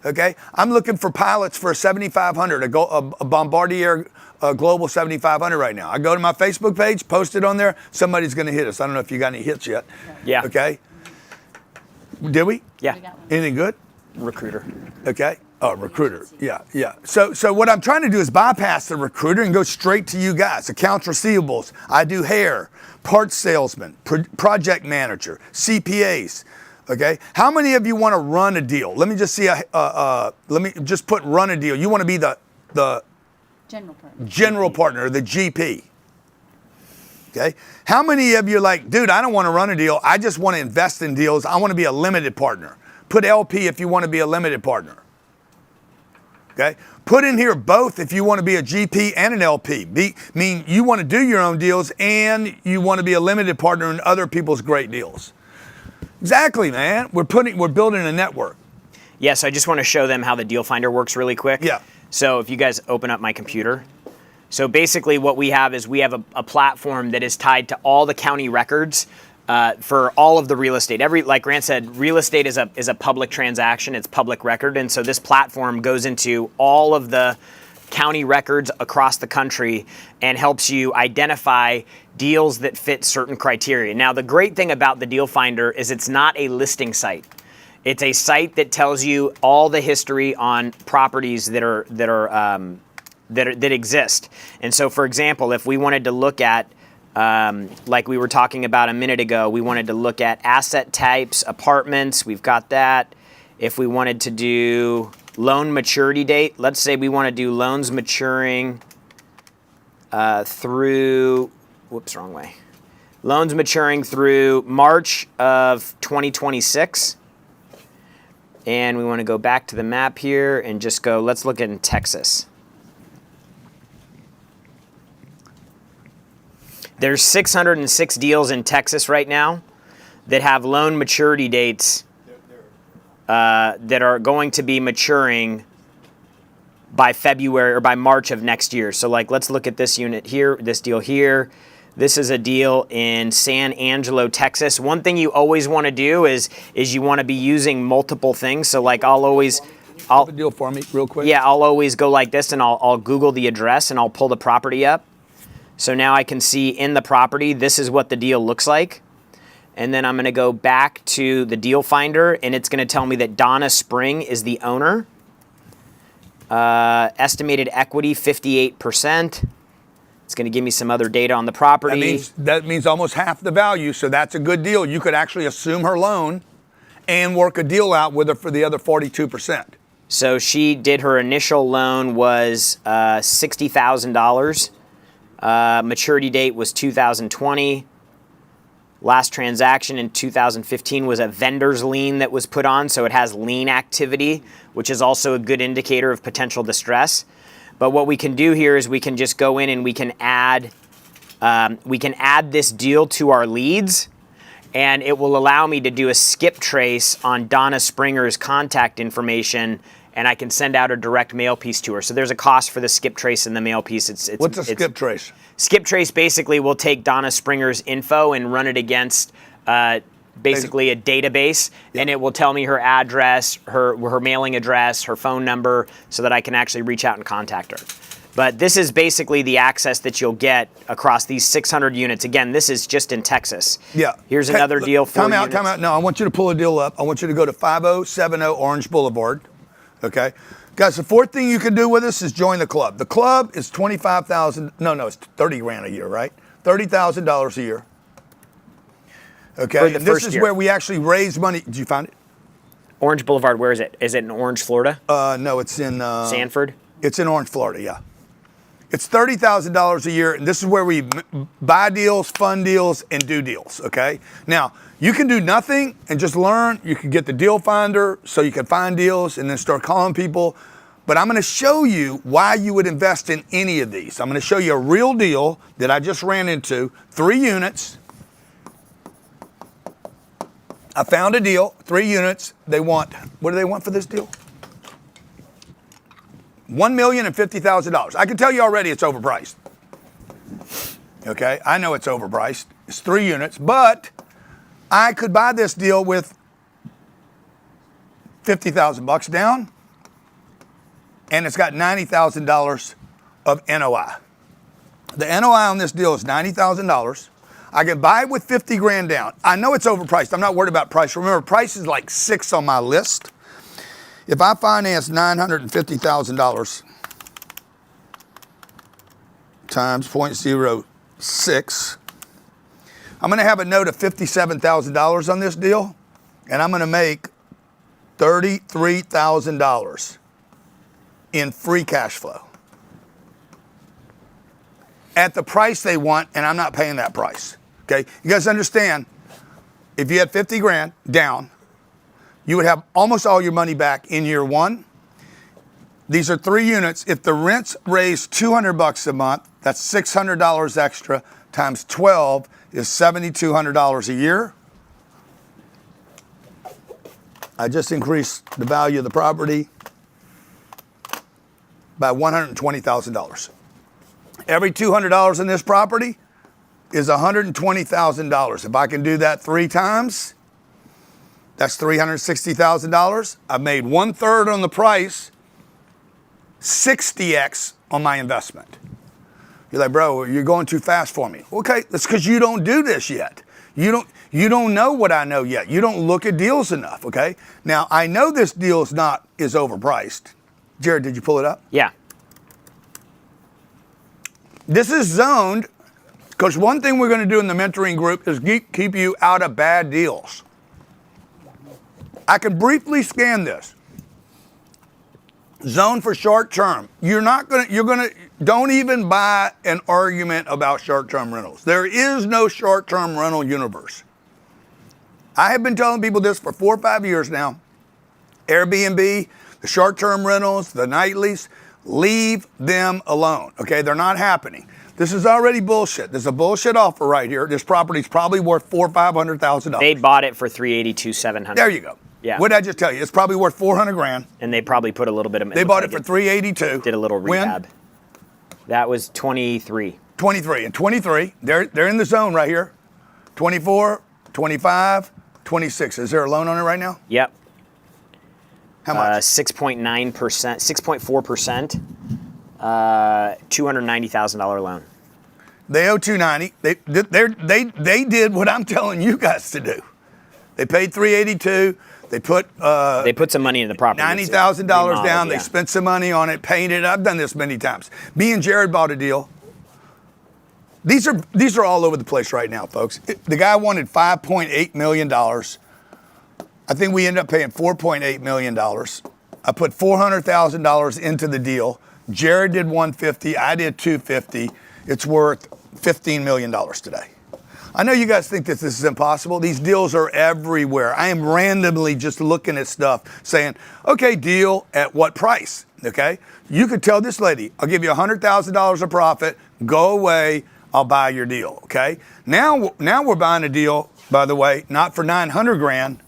Okay. I'm looking for pilots for a 7500, a Bombardier Global 7500 right now. I go to my Facebook page, post it on there. Somebody's going to hit us. I don't know if you got any hits yet. Yeah. Okay. Did we? Yeah. Anything good? Recruiter. Okay. Oh, recruiter. Yeah. So what I'm trying to do is bypass the recruiter and go straight to you guys. Accounts receivables. I do hair, parts salesman, project manager, CPAs. Okay. How many of you want to run a deal? Let me just see. Let me just put run a deal. You want to be the general partner, the GP. Okay. How many of you are like, dude, I don't want to run a deal. I just want to invest in deals. I want to be a limited partner. Put LP if you want to be a limited partner. Okay. Put in here both if you want to be a GP and an LP. Mean you want to do your own deals and you want to be a limited partner in other people's great deals. Exactly, man. We're building a network. Yes, I just want to show them how the deal finder works really quick. Yeah. So if you guys open up my computer. So basically what we have is we have a platform that is tied to all the county records for all of the real estate. Like Grant said, real estate is a public transaction. It's public record. And so this platform goes into all of the county records across the country and helps you identify deals that fit certain criteria. Now, the great thing about the Deal Finder is it's not a listing site. It's a site that tells you all the history on properties that exist. And so, for example, if we wanted to look at, like we were talking about a minute ago, we wanted to look at asset types, apartments. We've got that. If we wanted to do loan maturity date, let's say we want to do loans maturing through, whoops, wrong way. Loans maturing through March of 2026. And we want to go back to the map here and just go, let's look in Texas. There's 606 deals in Texas right now that have loan maturity dates that are going to be maturing by February or by March of next year. So like, let's look at this unit here, this deal here. This is a deal in San Angelo, Texas. One thing you always want to do is you want to be using multiple things. So like I'll a deal for me real quick. Yeah, I'll always go like this and I'll Google the address and I'll pull the property up. So now I can see in the property, this is what the deal looks like. And then I'm going to go back to the deal finder and it's going to tell me that Donna Spring is the owner. Estimated equity, 58%. It's going to give me some other data on the property. That means almost half the value, so that's a good deal. You could actually assume her loan and work a deal out with her for the other 42%. So she did, her initial loan was $60,000. Maturity date was 2020. Last transaction in 2015 was a vendor's lien that was put on, so it has lien activity, which is also a good indicator of potential distress. But what we can do here is we can just go in and we can add this deal to our leads, and it will allow me to do a skip trace on Donna Springer's contact information, and I can send out a direct mail piece to her. So there's a cost for the skip trace and the mail piece. What's a skip trace? Skip trace basically will take Donna Springer's info and run it against basically a database, and it will tell me her address, her mailing address, her phone number, so that I can actually reach out and contact her. But this is basically the access that you'll get across these 600 units. Again, this is just in Texas. Yeah. Here's another deal for Time out. No, I want you to pull a deal up. I want you to go to 5070 Orange Boulevard. Okay. Guys, the fourth thing you can do with us is join the club. The club is $25,000. It's 30 grand a year, right? $30,000 a year. Okay, and this is where we actually raise money. Did you find it? Orange Boulevard, where is it? Is it in Orange, Florida? No, it's in... Sanford? It's in Orange, Florida, yeah. It's $30,000 a year, and this is where we buy deals, fund deals, and do deals, okay? Now, you can do nothing and just learn. You can get the deal finder so you can find deals and then start calling people. But I'm going to show you why you would invest in any of these. I'm going to show you a real deal that I just ran into, 3 units. I found a deal, 3 units. They want, what do they want for this deal? $1,050,000. I can tell you already it's overpriced. Okay, I know it's overpriced. It's 3 units, but I could buy this deal with $50,000 down, and it's got $90,000 of NOI. The NOI on this deal is $90,000. I can buy it with 50 grand down. I know it's overpriced. I'm not worried about price. Remember, price is like 6 on my list. If I finance $950,000 times 0.06, I'm going to have a note of $57,000 on this deal, and I'm going to make $33,000 in free cash flow at the price they want, and I'm not paying that price. Okay, you guys understand? If you had 50 grand down, you would have almost all your money back in year 1. These are 3 units. If the rents raise $200 a month, that's $600 extra times 12 is $7,200 a year. I just increased the value of the property by $120,000. Every $200 in this property is $120,000. If I can do that 3 times, that's $360,000. I've made 1/3 on the price, 60x on my investment. You're like, bro, you're going too fast for me. Okay, that's because you don't do this yet. You don't know what I know yet. You don't look at deals enough, okay? Now, I know this deal is overpriced. Jared, did you pull it up? Yeah. This is zoned because one thing we're going to do in the mentoring group is keep you out of bad deals. I can briefly scan this. Zone for short term. Don't even buy an argument about short-term rentals. There is no short-term rental universe. I have been telling people this for 4 or 5 years now. Airbnb, the short-term rentals, the nightlies, leave them alone, okay? They're not happening. This is already bullshit. There's a bullshit offer right here. This property's probably worth $400,000 or $500,000. They bought it for $382,700. There you go. Yeah. What did I just tell you? It's probably worth $400,000. And they probably put a little bit of. They bought it for $382,000. Did a little rehab. When? That was 23. 23 and 23. They're in the zone right here. 24, 25, 26. Is there a loan on it right now? Yep. How much? 6.9%, 6.4%. $290,000 loan. They owe $290,000. They did what I'm telling you guys to do. They paid $382,000. They put some money in the property. $90,000 down. Yeah. They spent some money on it, painted. I've done this many times. Me and Jared bought a deal. These are all over the place right now, folks. The guy wanted $5.8 million. I think we ended up paying $4.8 million. I put $400,000 into the deal. Jared did $150,000. I did $250,000. It's worth $15 million today. I know you guys think that this is impossible. These deals are everywhere. I am randomly just looking at stuff saying, okay, deal at what price? Okay? You could tell this lady, I'll give you $100,000 of profit, go away, I'll buy your deal. Okay? Now we're buying a deal, by the way, not for $900,000.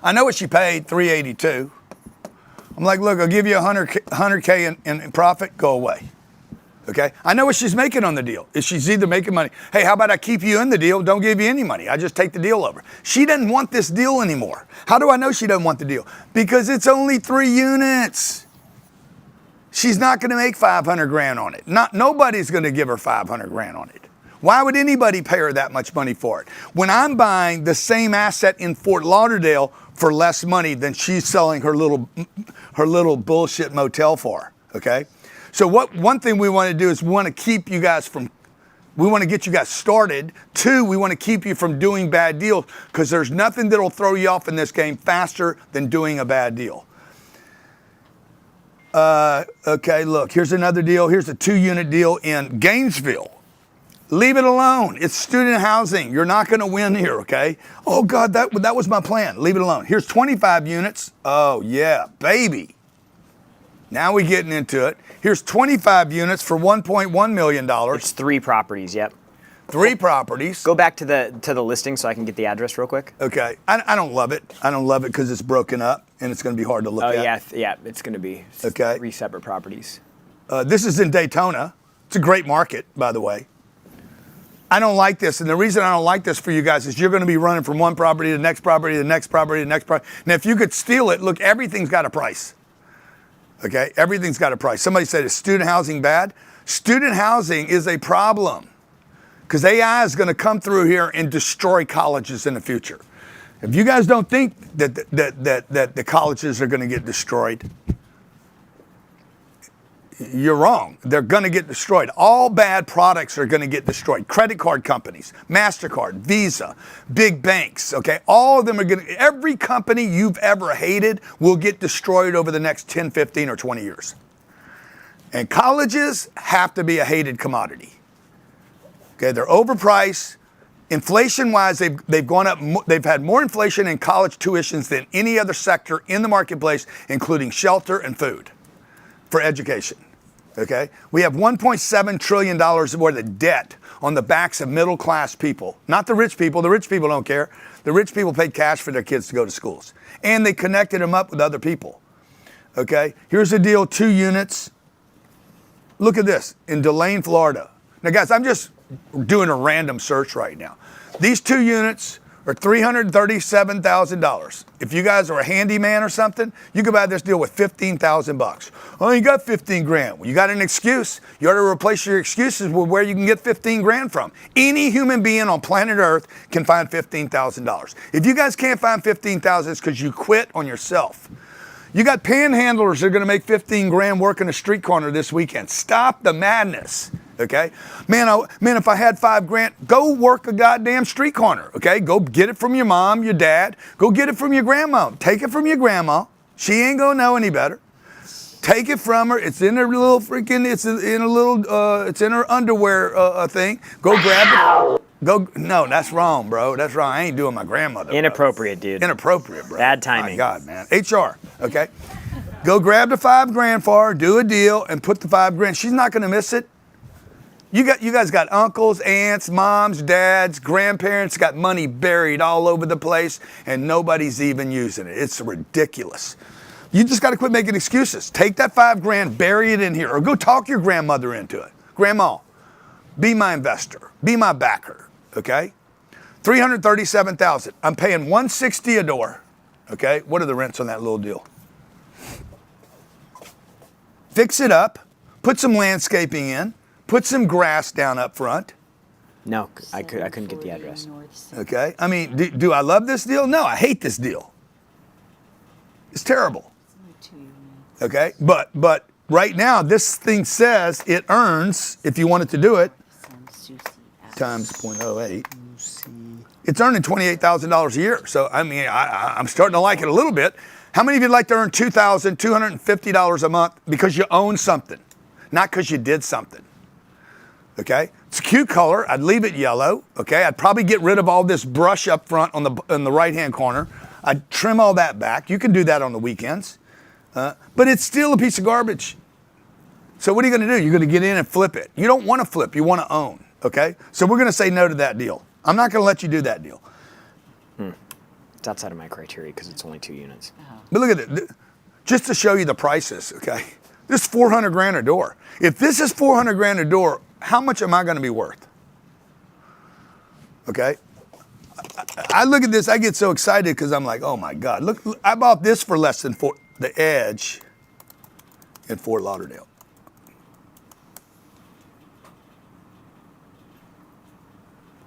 I know what she paid, $382,000. I'm like, look, I'll give you $100K in profit, go away. Okay? I know what she's making on the deal. She's either making money. Hey, how about I keep you in the deal, don't give you any money. I just take the deal over. She doesn't want this deal anymore. How do I know she doesn't want the deal? Because it's only 3 units. She's not going to make $500,000 on it. Nobody's going to give her $500,000 on it. Why would anybody pay her that much money for it? When I'm buying the same asset in Fort Lauderdale for less money than she's selling her little bullshit motel for, okay? So one thing we want to do is we want to get you guys started. 2, we want to keep you from doing bad deals because there's nothing that'll throw you off in this game faster than doing a bad deal. Okay, look, here's another deal. Here's a 2-unit deal in Gainesville. Leave it alone. It's student housing. You're not going to win here, okay? Oh, God, that was my plan. Leave it alone. Here's 25 units. Oh, yeah, baby. Now we're getting into it. Here's 25 units for $1.1 million. It's 3 properties, yep. 3 properties. Go back to the listing so I can get the address real quick. Okay. I don't love it. I don't love it because it's broken up and it's going to be hard to look at. Oh, yeah, it's going to be 3 separate properties. This is in Daytona. It's a great market, by the way. I don't like this, and the reason I don't like this for you guys is you're going to be running from one property to the next property, to the next property, to the next property. Now, if you could steal it, look, everything's got a price. Okay? Everything's got a price. Somebody said, is student housing bad? Student housing is a problem because AI is going to come through here and destroy colleges in the future. If you guys don't think that the colleges are going to get destroyed, you're wrong. They're going to get destroyed. All bad products are going to get destroyed. Credit card companies, MasterCard, Visa, big banks, okay? All of them are going to, every company you've ever hated will get destroyed over the next 10, 15, or 20 years. And colleges have to be a hated commodity. Okay, they're overpriced. Inflation-wise, they've gone up. They've had more inflation in college tuitions than any other sector in the marketplace, including shelter and food for education. Okay, we have $1.7 trillion worth of debt on the backs of middle-class people, not the rich people. The rich people don't care. The rich people paid cash for their kids to go to schools, and they connected them up with other people. Okay, here's a deal: 2 units. Look at this in Delane, Florida. Now, guys, I'm just doing a random search right now. These 2 units or $337,000. If you guys are a handyman or something, you could buy this deal with $15,000. Oh, you got 15 grand. Well, you got an excuse. You ought to replace your excuses with where you can get 15 grand from. Any human being on planet Earth can find $15,000. If you guys can't find $15,000, it's because you quit on yourself. You got panhandlers that are going to make 15 grand working a street corner this weekend. Stop the madness. Okay, man, if I had 5 grand, go work a goddamn street corner. Okay, go get it from your mom, your dad. Go get it from your grandma. Take it from your grandma. She ain't gonna know any better. Take it from her. It's in her little freaking. It's in a little. It's in her underwear thing. Go grab it. Go. No, that's wrong, bro. That's wrong. I ain't doing my grandmother. Inappropriate, dude. Inappropriate, bro. Bad timing. My God, man. HR. Okay. Go grab the 5 grand for her. Do a deal and put the 5 grand. She's not gonna miss it. You guys got uncles, aunts, moms, dads, grandparents, got money buried all over the place, and nobody's even using it. It's ridiculous. You just got to quit making excuses. Take that 5 grand, bury it in here, or go talk your grandmother into it. Grandma, be my investor, be my backer. Okay, $337,000. I'm paying $160 a door. Okay, what are the rents on that little deal? Fix it up, put some landscaping in. Put some grass down up front. No, I couldn't get the address. Okay. I mean, do I love this deal? No, I hate this deal. It's terrible. Okay. But right now, this thing says it earns, if you wanted to do it, times 0.08. It's earning $28,000 a year. So, I mean, I'm starting to like it a little bit. How many of you would like to earn $2,250 a month because you own something, not because you did something? Okay, it's a cute color. I'd leave it yellow. Okay, I'd probably get rid of all this brush up front on the right-hand corner. I'd trim all that back. You can do that on the weekends, but it's still a piece of garbage. So what are you going to do? You're going to get in and flip it. You don't want to flip. You want to own. Okay, so we're going to say no to that deal. I'm not going to let you do that deal. It's outside of my criteria because it's only 2 units. But look at it. Just to show you the prices. Okay, this is 400 grand a door. If this is 400 grand a door, how much am I going to be worth? Okay. I look at this, I get so excited because I'm like, oh my God, look, I bought this for less than the Edge in Fort Lauderdale.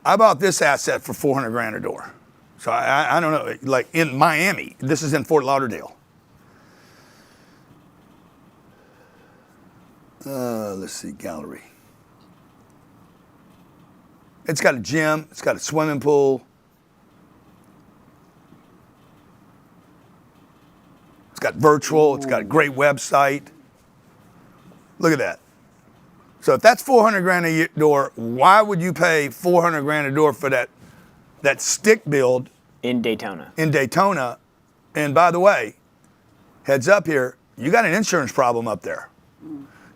I bought this asset for 400 grand a door. So I don't know, like in Miami, this is in Fort Lauderdale. Let's see, gallery. It's got a gym, it's got a swimming pool. It's got virtual, it's got a great website. Look at that. So if that's 400 grand a door, why would you pay 400 grand a door for that stick build? In Daytona. In Daytona. And by the way, heads up here, you got an insurance problem up there.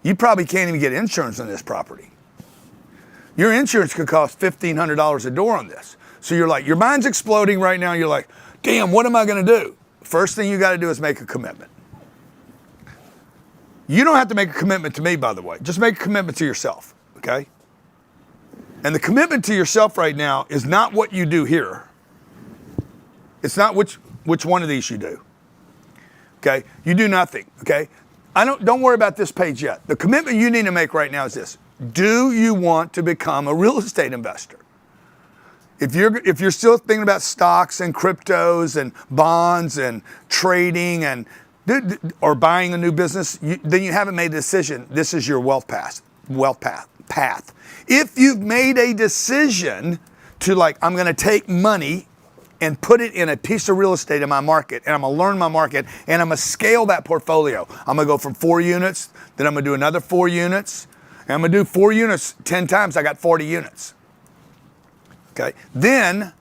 You probably can't even get insurance on this property. Your insurance could cost $1,500 a door on this. So you're like, your mind's exploding right now. You're like, damn, what am I going to do? First thing you got to do is make a commitment. You don't have to make a commitment to me, by the way. Just make a commitment to yourself, okay? And the commitment to yourself right now is not what you do here. It's not which one of these you do, okay? You do nothing, okay? Don't worry about this page yet. The commitment you need to make right now is this. Do you want to become a real estate investor? If you're still thinking about stocks and cryptos and bonds and trading and or buying a new business, then you haven't made a decision. This is your wealth path. If you've made a decision to like, I'm going to take money and put it in a piece of real estate in my market, and I'm going to learn my market, and I'm going to scale that portfolio. I'm going to go from 4 units, then I'm going to do another 4 units, and I'm going to do 4 units 10 times, I got 40 units. Okay, then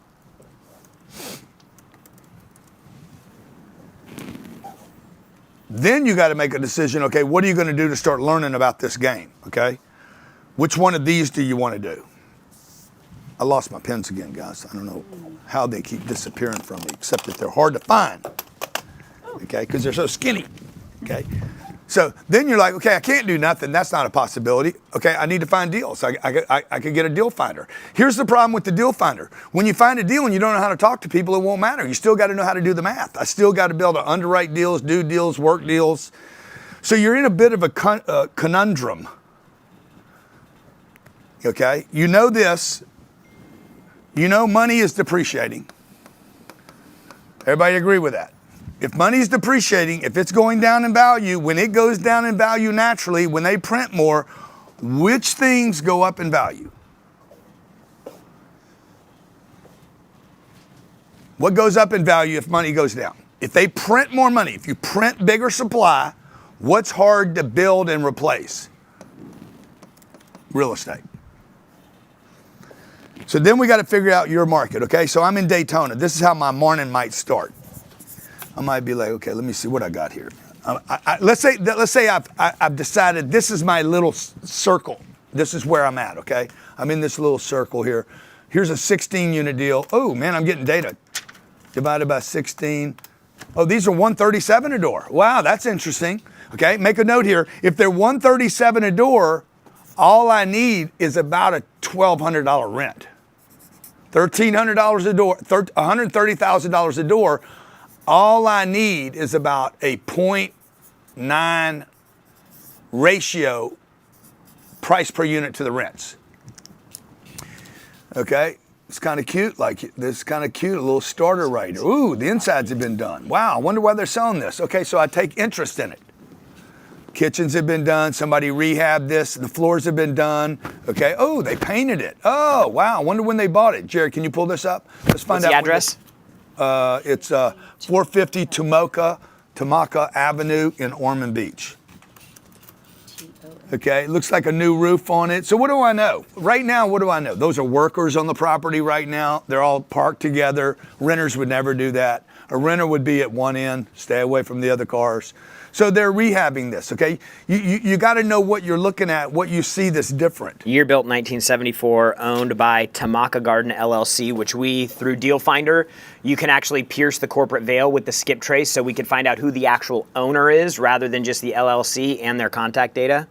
you got to make a decision, okay, what are you going to do to start learning about this game, okay? Which one of these do you want to do? I lost my pens again, guys. I don't know how they keep disappearing from me, except that they're hard to find, okay, because they're so skinny, okay? So then you're like, okay, I can't do nothing. That's not a possibility. Okay, I need to find deals. I could get a deal finder. Here's the problem with the deal finder. When you find a deal and you don't know how to talk to people, it won't matter. You still got to know how to do the math. I still got to be able to underwrite deals, do deals, work deals. So you're in a bit of a conundrum. Okay, you know this. You know money is depreciating. Everybody agree with that? If money is depreciating, if it's going down in value, when it goes down in value naturally, when they print more, which things go up in value? What goes up in value if money goes down? If they print more money, if you print bigger supply, what's hard to build and replace? Real estate. So then we got to figure out your market, okay? So I'm in Daytona. This is how my morning might start. I might be like, okay, let me see what I got here. Let's say I've decided this is my little circle. This is where I'm at, okay? I'm in this little circle here. Here's a 16 unit deal. Oh man, I'm getting data. Divided by 16. Oh, these are 137 a door. Wow, that's interesting. Okay, make a note here. If they're 137 a door, all I need is about a $1,200 rent. $1,300 a door, $130,000 a door. All I need is about a 0.9 ratio price per unit to the rents. Okay, it's kind of cute. Like this is kind of cute, a little starter right here. Ooh, the insides have been done. Wow, I wonder why they're selling this. Okay, so I take interest in it. Kitchens have been done. Somebody rehabbed this. The floors have been done. Okay. Oh, they painted it. Oh, wow. I wonder when they bought it. Jared, can you pull this up? Let's find out. What's the address? It's 450 Tamaka Avenue in Ormond Beach. Okay. Looks like a new roof on it. So what do I know? Right now, what do I know? Those are workers on the property right now. They're all parked together. Renters would never do that. A renter would be at one end, stay away from the other cars. So they're rehabbing this, okay? You got to know what you're looking at, what you see that's different. Year built 1974, owned by Tamaka Garden LLC, which we, through Deal Finder, you can actually pierce the corporate veil with the skip trace so we can find out who the actual owner is rather than just the LLC and their contact data.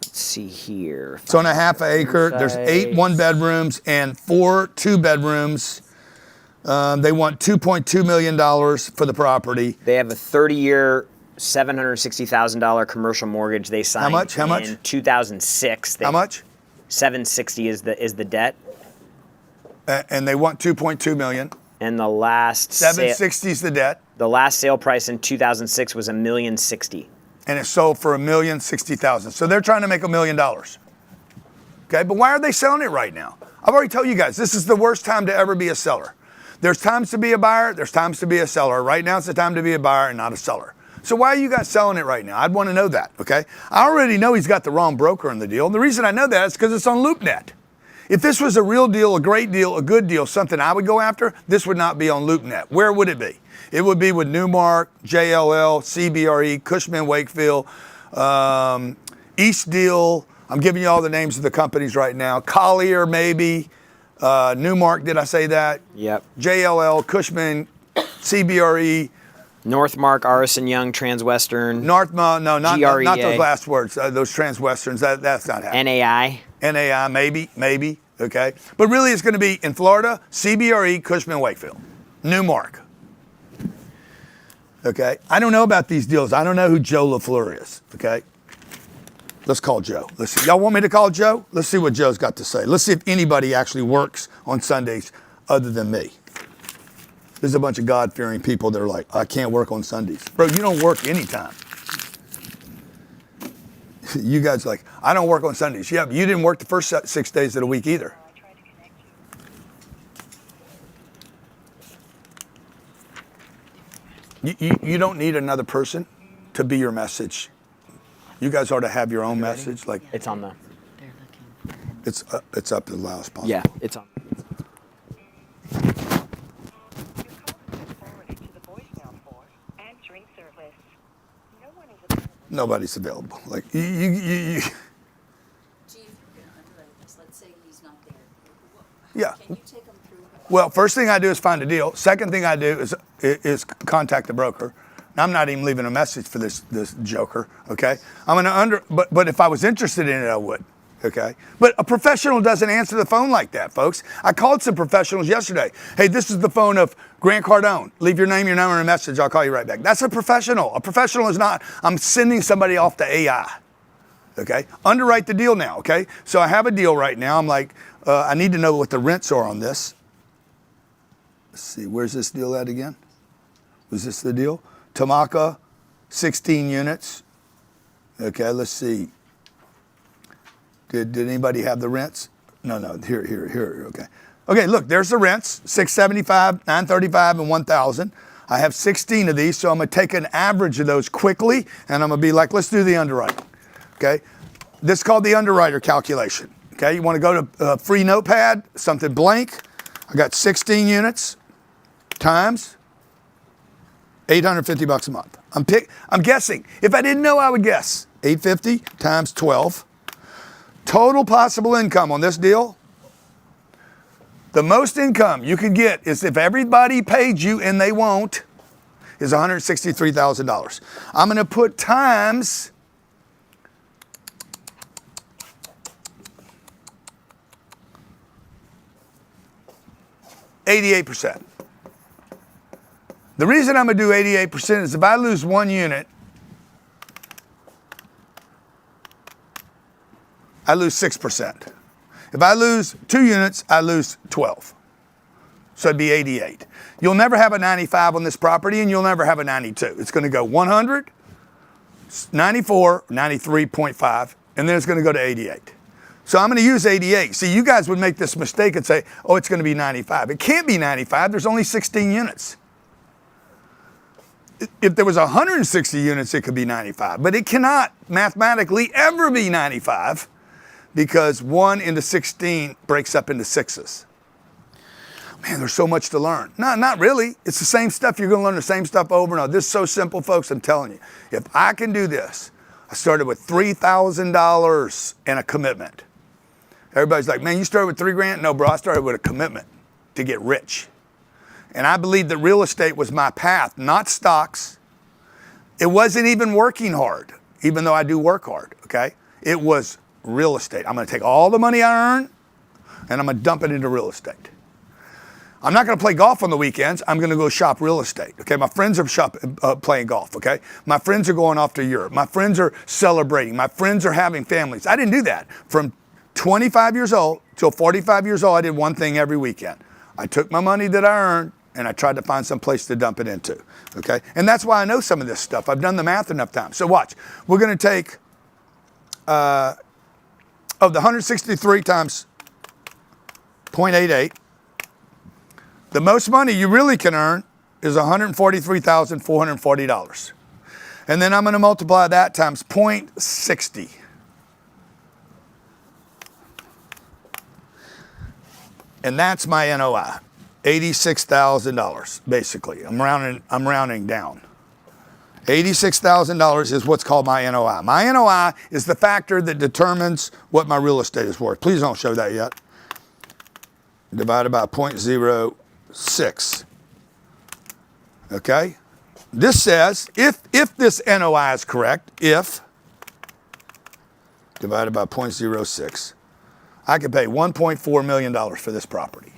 Let's see here. It's on a half acre. There's 8 one-bedrooms and 4 two-bedrooms. They want $2.2 million for the property. They have a 30-year, $760,000 commercial mortgage they signed. How much? In 2006. How much? $760 is the debt. And they want $2.2 million. And the last $760 is the debt. The last sale price in 2006 was $1,060,000. And it sold for $1,060,000. So they're trying to make $1 million. Okay, but why are they selling it right now? I've already told you guys, this is the worst time to ever be a seller. There's times to be a buyer, there's times to be a seller. Right now it's the time to be a buyer and not a seller. So why are you guys selling it right now? I'd want to know that, okay? I already know he's got the wrong broker in the deal. The reason I know that is because it's on LoopNet. If this was a real deal, a great deal, a good deal, something I would go after, this would not be on LoopNet. Where would it be? It would be with Newmark, JLL, CBRE, Cushman Wakefield, East Deal. I'm giving you all the names of the companies right now. Collier, maybe. Newmark, did I say that? Yep. JLL, Cushman, CBRE. Northmark, Arison Young, Transwestern. No, not those last words. Those Transwesterns, that's not happening. NAI, maybe, okay. But really it's going to be in Florida, CBRE, Cushman Wakefield. Newmark. Okay. I don't know about these deals. I don't know who Joe LaFleur is, okay. Let's call Joe. Let's see. Y'all want me to call Joe? Let's see what Joe's got to say. Let's see if anybody actually works on Sundays other than me. There's a bunch of God-fearing people that are like, I can't work on Sundays. Bro, you don't work anytime. You guys are like, I don't work on Sundays. Yeah, but you didn't work the first 6 days of the week either. You don't need another person to be your message. You guys ought to have your own message. Like it's on the. It's up as loud as possible. Yeah, it's on. Nobody's available. Like you. Let's say he's not there. Yeah. Can you take him through? Well, first thing I do is find a deal. Second thing I do is contact the broker. I'm not even leaving a message for this joker, okay? I'm gonna but if I was interested in it, I would, okay? But a professional doesn't answer the phone like that, folks. I called some professionals yesterday. Hey, this is the phone of Grant Cardone. Leave your name, your number, and a message. I'll call you right back. That's a professional. A professional is not, I'm sending somebody off to AI, okay? Underwrite the deal now, okay? So I have a deal right now. I'm like, I need to know what the rents are on this. Let's see, where's this deal at again? Was this the deal? Tamaka, 16 units. Okay, let's see. Did anybody have the rents? No, here, okay. Okay, look, there's the rents, 675, 935, and 1,000. I have 16 of these, so I'm gonna take an average of those quickly, and I'm gonna be like, let's do the underwriting, okay? This is called the underwriter calculation, okay? You wanna go to a free notepad, something blank. I got 16 units times $850 a month. I'm guessing. If I didn't know, I would guess. 850 times 12. Total possible income on this deal. The most income you could get is if everybody paid you, and they won't, is $163,000. I'm going to put times 88%. The reason I'm going to do 88% is if I lose one unit, I lose 6%. If I lose 2 units, I lose 12. So it'd be 88. You'll never have a 95 on this property, and you'll never have a 92. It's going to go 100, 94, 93.5, and then it's going to go to 88. So I'm going to use 88. See, you guys would make this mistake and say, oh, it's going to be 95. It can't be 95. There's only 16 units. If there was 160 units, it could be 95, but it cannot mathematically ever be 95 because 1 into 16 breaks up into 6s. Man, there's so much to learn. No, not really. It's the same stuff. You're going to learn the same stuff over and over. This is so simple, folks. I'm telling you. If I can do this, I started with $3,000 and a commitment. Everybody's like, man, you started with $3,000? No, bro, I started with a commitment to get rich. And I believed that real estate was my path, not stocks. It wasn't even working hard, even though I do work hard, okay? It was real estate. I'm going to take all the money I earn, and I'm going to dump it into real estate. I'm not going to play golf on the weekends. I'm going to go shop real estate, okay? My friends are playing golf, okay? My friends are going off to Europe. My friends are celebrating. My friends are having families. I didn't do that. From 25 years old till 45 years old, I did one thing every weekend. I took my money that I earned, and I tried to find some place to dump it into, okay? And that's why I know some of this stuff. I've done the math enough times. So watch. We're going to take, of the 163 times 0.88, the most money you really can earn is $143,440. And then I'm going to multiply that times 0.60. And that's my NOI. $86,000, basically. I'm rounding down. $86,000 is what's called my NOI. My NOI is the factor that determines what my real estate is worth. Please don't show that yet. Divided by 0.06. Okay? This says, if this NOI is correct, if divided by 0.06, I could pay $1.4 million for this property.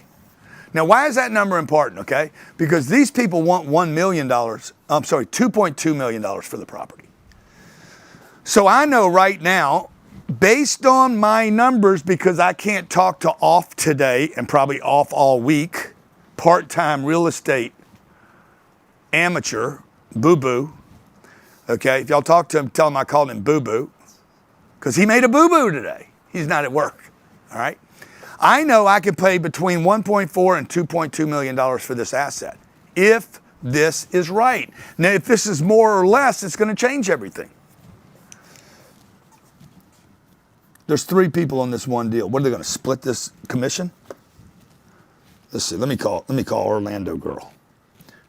Now, why is that number important, okay? Because these people want $2.2 million for the property. So I know right now, based on my numbers, because I can't talk to off today and probably off all week, part-time real estate amateur, boo-boo, okay? If y'all talk to him, tell him I called him boo-boo, because he made a boo-boo today. He's not at work, all right? I know I could pay between $1.4 and $2.2 million for this asset, if this is right. Now, if this is more or less, it's going to change everything. There's 3 people on this one deal. What are they going to split this commission? Let's see. Let me call Orlando girl.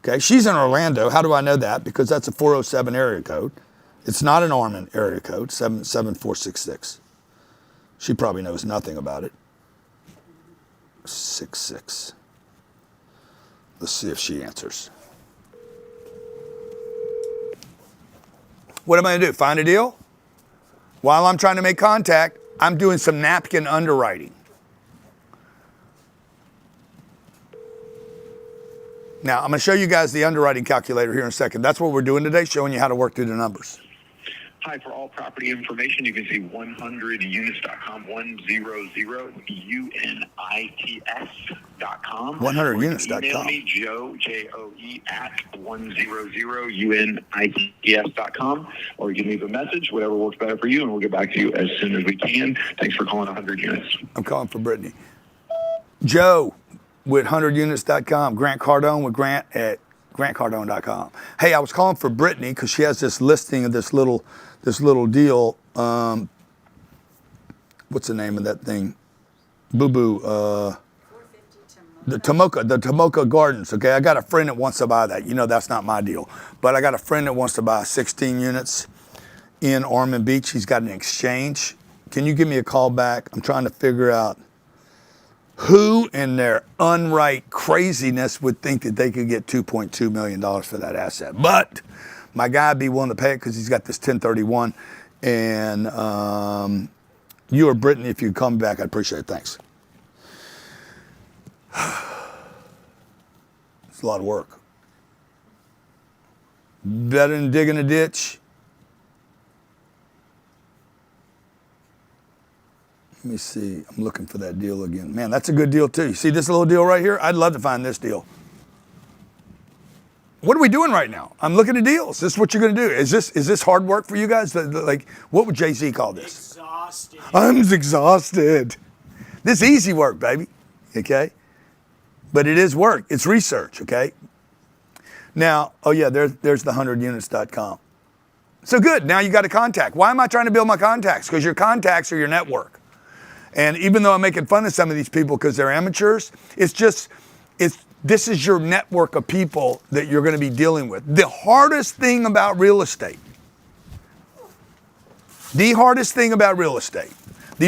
Okay, she's in Orlando. How do I know that? Because that's a 407 area code. It's not an Ormond area code, 77466. She probably knows nothing about it. 66. Let's see if she answers. What am I gonna do? Find a deal? While I'm trying to make contact, I'm doing some napkin underwriting. Now, I'm gonna show you guys the underwriting calculator here in a second. That's what we're doing today, showing you how to work through the numbers. Hi, for all property information, you can see 100units.com, 100units.com. 100units.com. Email me, Joe, Joe, at 100units.com, or you can leave a message, whatever works better for you, and we'll get back to you as soon as we can. Thanks for calling 100 Units. I'm calling for Brittany. Joe with 100units.com, Grant Cardone with Grant at grantcardone.com. Hey, I was calling for Brittany because she has this listing of this little deal. What's the name of that thing? Boo Boo. The Tomoka Gardens. Okay, I got a friend that wants to buy that. You know that's not my deal, but I got a friend that wants to buy 16 units in Ormond Beach. He's got an exchange. Can you give me a call back? I'm trying to figure out who in their unright craziness would think that they could get $2.2 million for that asset. But my guy would be willing to pay it because he's got this 1031. And you or Brittany, if you'd come back, I'd appreciate it. Thanks. It's a lot of work. Better than digging a ditch. Let me see. I'm looking for that deal again. Man, that's a good deal too. You see this little deal right here? I'd love to find this deal. What are we doing right now? I'm looking at deals. This is what you're going to do. Is this hard work for you guys? Like, what would Jay-Z call this? Exhausted. I'm exhausted. This is easy work, baby. Okay? But it is work. It's research, okay? Now, oh yeah, there's the 100units.com. So good. Now you got a contact. Why am I trying to build my contacts? Because your contacts are your network. And even though I'm making fun of some of these people because they're amateurs, this is your network of people that you're going to be dealing with. The hardest thing about real estate, the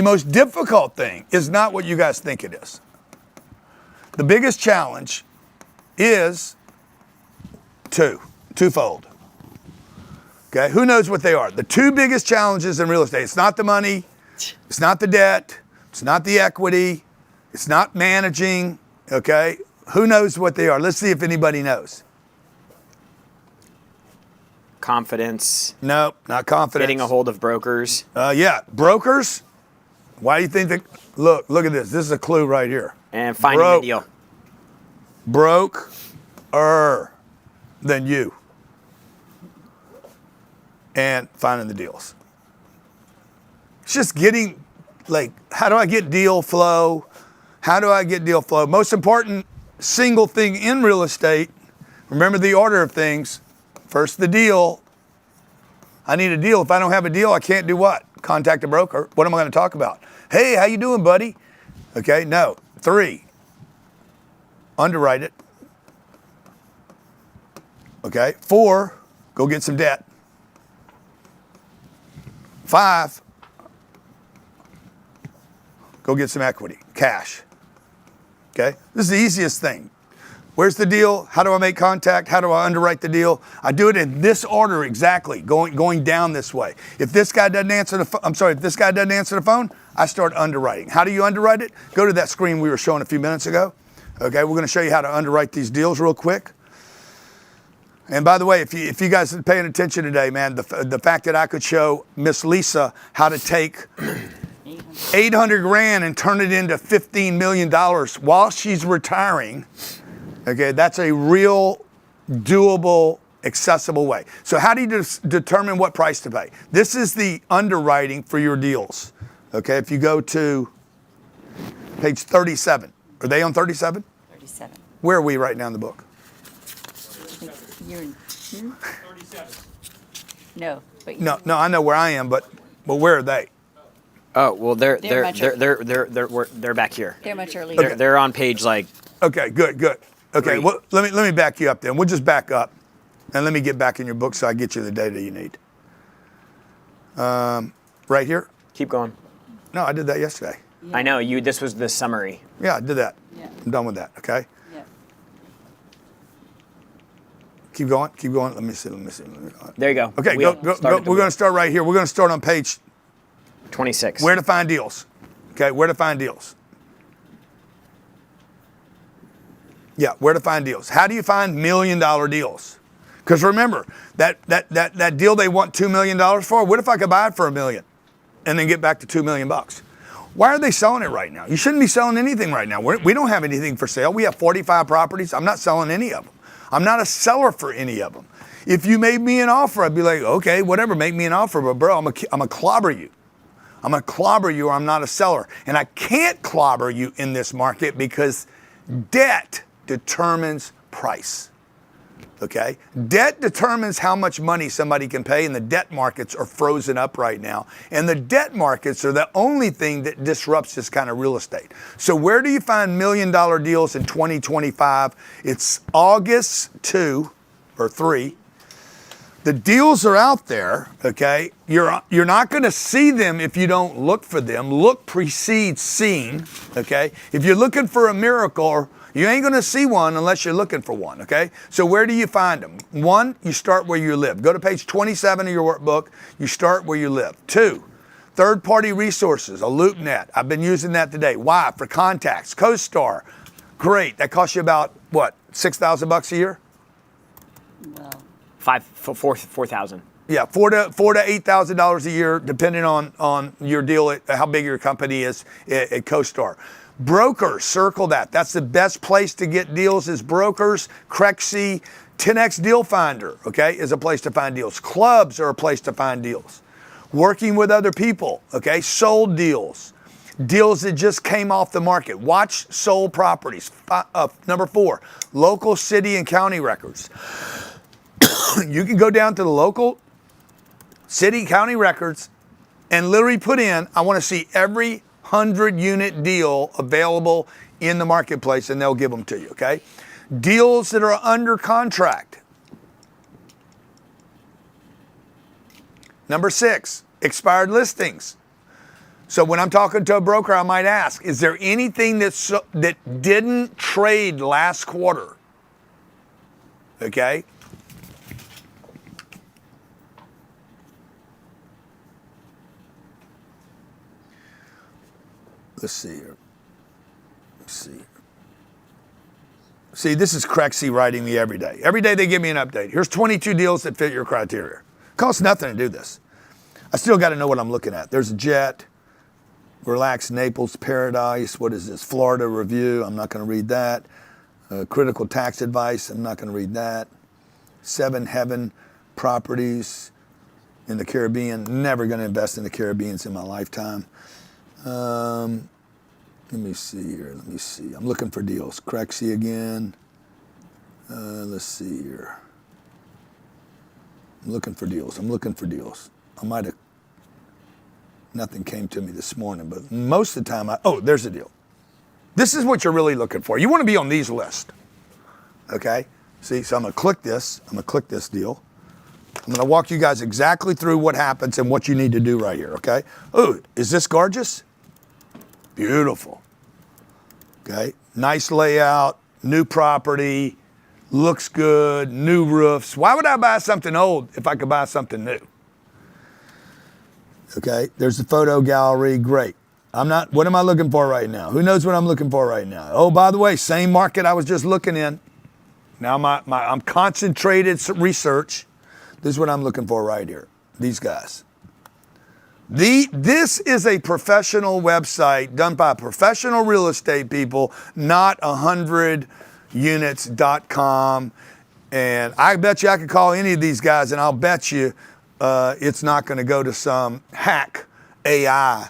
most difficult thing is not what you guys think it is. The biggest challenge is twofold. Okay, who knows what they are? The two biggest challenges in real estate, it's not the money, it's not the debt, it's not the equity, it's not managing, okay? Who knows what they are? Let's see if anybody knows. Confidence. No, not confidence. Getting a hold of brokers. Yeah, brokers. Why do you think that? Look at this. This is a clue right here. And finding a deal. Broke-er than you. And finding the deals. It's just getting, like, how do I get deal flow? How do I get deal flow? Most important single thing in real estate, remember the order of things. First the deal. I need a deal. If I don't have a deal, I can't do what? Contact a broker. What am I going to talk about? Hey, how you doing, buddy? Okay, no. 3, underwrite it. Okay, 4, go get some debt. 5, go get some equity, cash. Okay, this is the easiest thing. Where's the deal? How do I make contact? How do I underwrite the deal? I do it in this order exactly, going down this way. If this guy doesn't answer the phone, I start underwriting. How do you underwrite it? Go to that screen we were showing a few minutes ago. Okay, we're going to show you how to underwrite these deals real quick. And by the way, if you guys are paying attention today, man, the fact that I could show Miss Lisa how to take $800,000 and turn it into $15 million while she's retiring, okay, that's a real doable, accessible way. So how do you determine what price to pay? This is the underwriting for your deals. Okay, if you go to page 37. Are they on 37? 37. Where are we right now in the book? You're in 37. No, but No, I know where I am, but where are they? Oh well, they're back here. They're much earlier. They're on page like. Okay, good. Okay, 3. well let me back you up then. We'll just back up, and let me get back in your book so I get you the data you need. Right here. Keep going. No, I did that yesterday. Yeah. I know you. This was the summary. Yeah, I did that. Yeah. I'm done with that. Okay. Yeah. Keep going. Let me see. There you go. Okay, Wheel. go. Start at the We're wheel. going to start right here. We're going to start on page 26. where to find deals. Okay, where to find deals. Yeah, where to find deals. How do you find $1 million deals? Because remember, that deal they want $2 million for, what if I could buy it for $1 million and then get back to $2 million? Why are they selling it right now? You shouldn't be selling anything right now. We don't have anything for sale. We have 45 properties. I'm not selling any of them. I'm not a seller for any of them. If you made me an offer, I'd be like, okay, whatever, make me an offer, but bro, I'm a clobber you. I'm going to clobber you or I'm not a seller. And I can't clobber you in this market because debt determines price. Okay? Debt determines how much money somebody can pay, and the debt markets are frozen up right now. And the debt markets are the only thing that disrupts this kind of real estate. So where do you find $1 million deals in 2025? It's August 2 or 3. The deals are out there, okay? You're not going to see them if you don't look for them. Look precedes seeing, okay? If you're looking for a miracle, you ain't going to see one unless you're looking for one, okay? So where do you find them? 1, you start where you live. Go to page 27 of your workbook. You start where you live. 2, third-party resources, a LoopNet. I've been using that today. Why? For contacts. CoStar, great. That costs you about, what, $6,000 a year? Well, 4,000. Yeah, $4,000 to $8,000 a year, depending on your deal, how big your company is at CoStar. Brokers, circle that. That's the best place to get deals is brokers. Crexy, 10X Deal Finder, okay, is a place to find deals. Clubs are a place to find deals. Working with other people, okay, sold deals. Deals that just came off the market. Watch sold properties. Number 4, local city and county records. You can go down to the local city, county records and literally put in, I want to see every 100-unit deal available in the marketplace, and they'll give them to you, okay? Deals that are under contract. Number 6, expired listings. So when I'm talking to a broker, I might ask, is there anything that didn't trade last quarter? Okay? Let's see here. See, this is Crexy writing me every day. Every day they give me an update. Here's 22 deals that fit your criteria. It costs nothing to do this. I still got to know what I'm looking at. There's a Jet, Relax Naples Paradise. What is this? Florida Review. I'm not going to read that. Critical Tax Advice. I'm not going to read that. 7 Heaven Properties in the Caribbean. Never going to invest in the Caribbean in my lifetime. Let me see here. I'm looking for deals. Crexy again. Let's see here. I'm looking for deals. I might have, nothing came to me this morning, but most of the time, there's a deal. This is what you're really looking for. You want to be on these lists. Okay? See, so I'm going to click this. Deal. I'm going to walk you guys exactly through what happens and what you need to do right here, okay? Oh, is this gorgeous? Beautiful. Okay, nice layout, new property, looks good, new roofs. Why would I buy something old if I could buy something new? Okay, there's the photo gallery, great. What am I looking for right now? Who knows what I'm looking for right now? Oh, by the way, same market I was just looking in. Now I'm concentrated research. This is what I'm looking for right here, these guys. This is a professional website done by professional real estate people, not 100units.com. And I bet you I could call any of these guys and I'll bet you it's not going to go to some hack AI.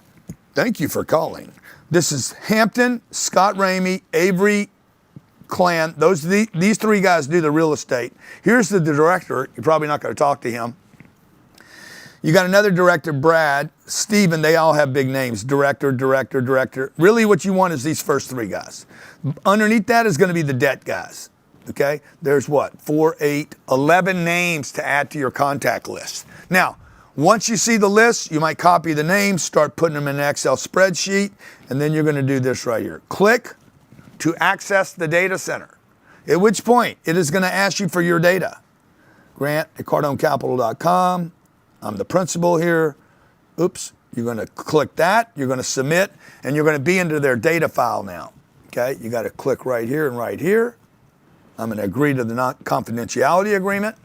Thank you for calling. This is Hampton, Scott Ramey, Avery Clan. These 3 guys do the real estate. Here's the director. You're probably not going to talk to him. You got another director, Brad, Steven, they all have big names. Director. Really what you want is these first 3 guys. Underneath that is going to be the debt guys. Okay? There's what? 4, 8, 11 names to add to your contact list. Now, once you see the list, you might copy the names, start putting them in an Excel spreadsheet, and then you're going to do this right here. Click to access the data center. At which point, it is going to ask you for your data. Grant@cardonecapital.com. I'm the principal here. Oops. You're going to click that. You're going to submit, and you're going to be into their data file now. Okay. You got to click right here and right here. I'm going to agree to the confidentiality agreement.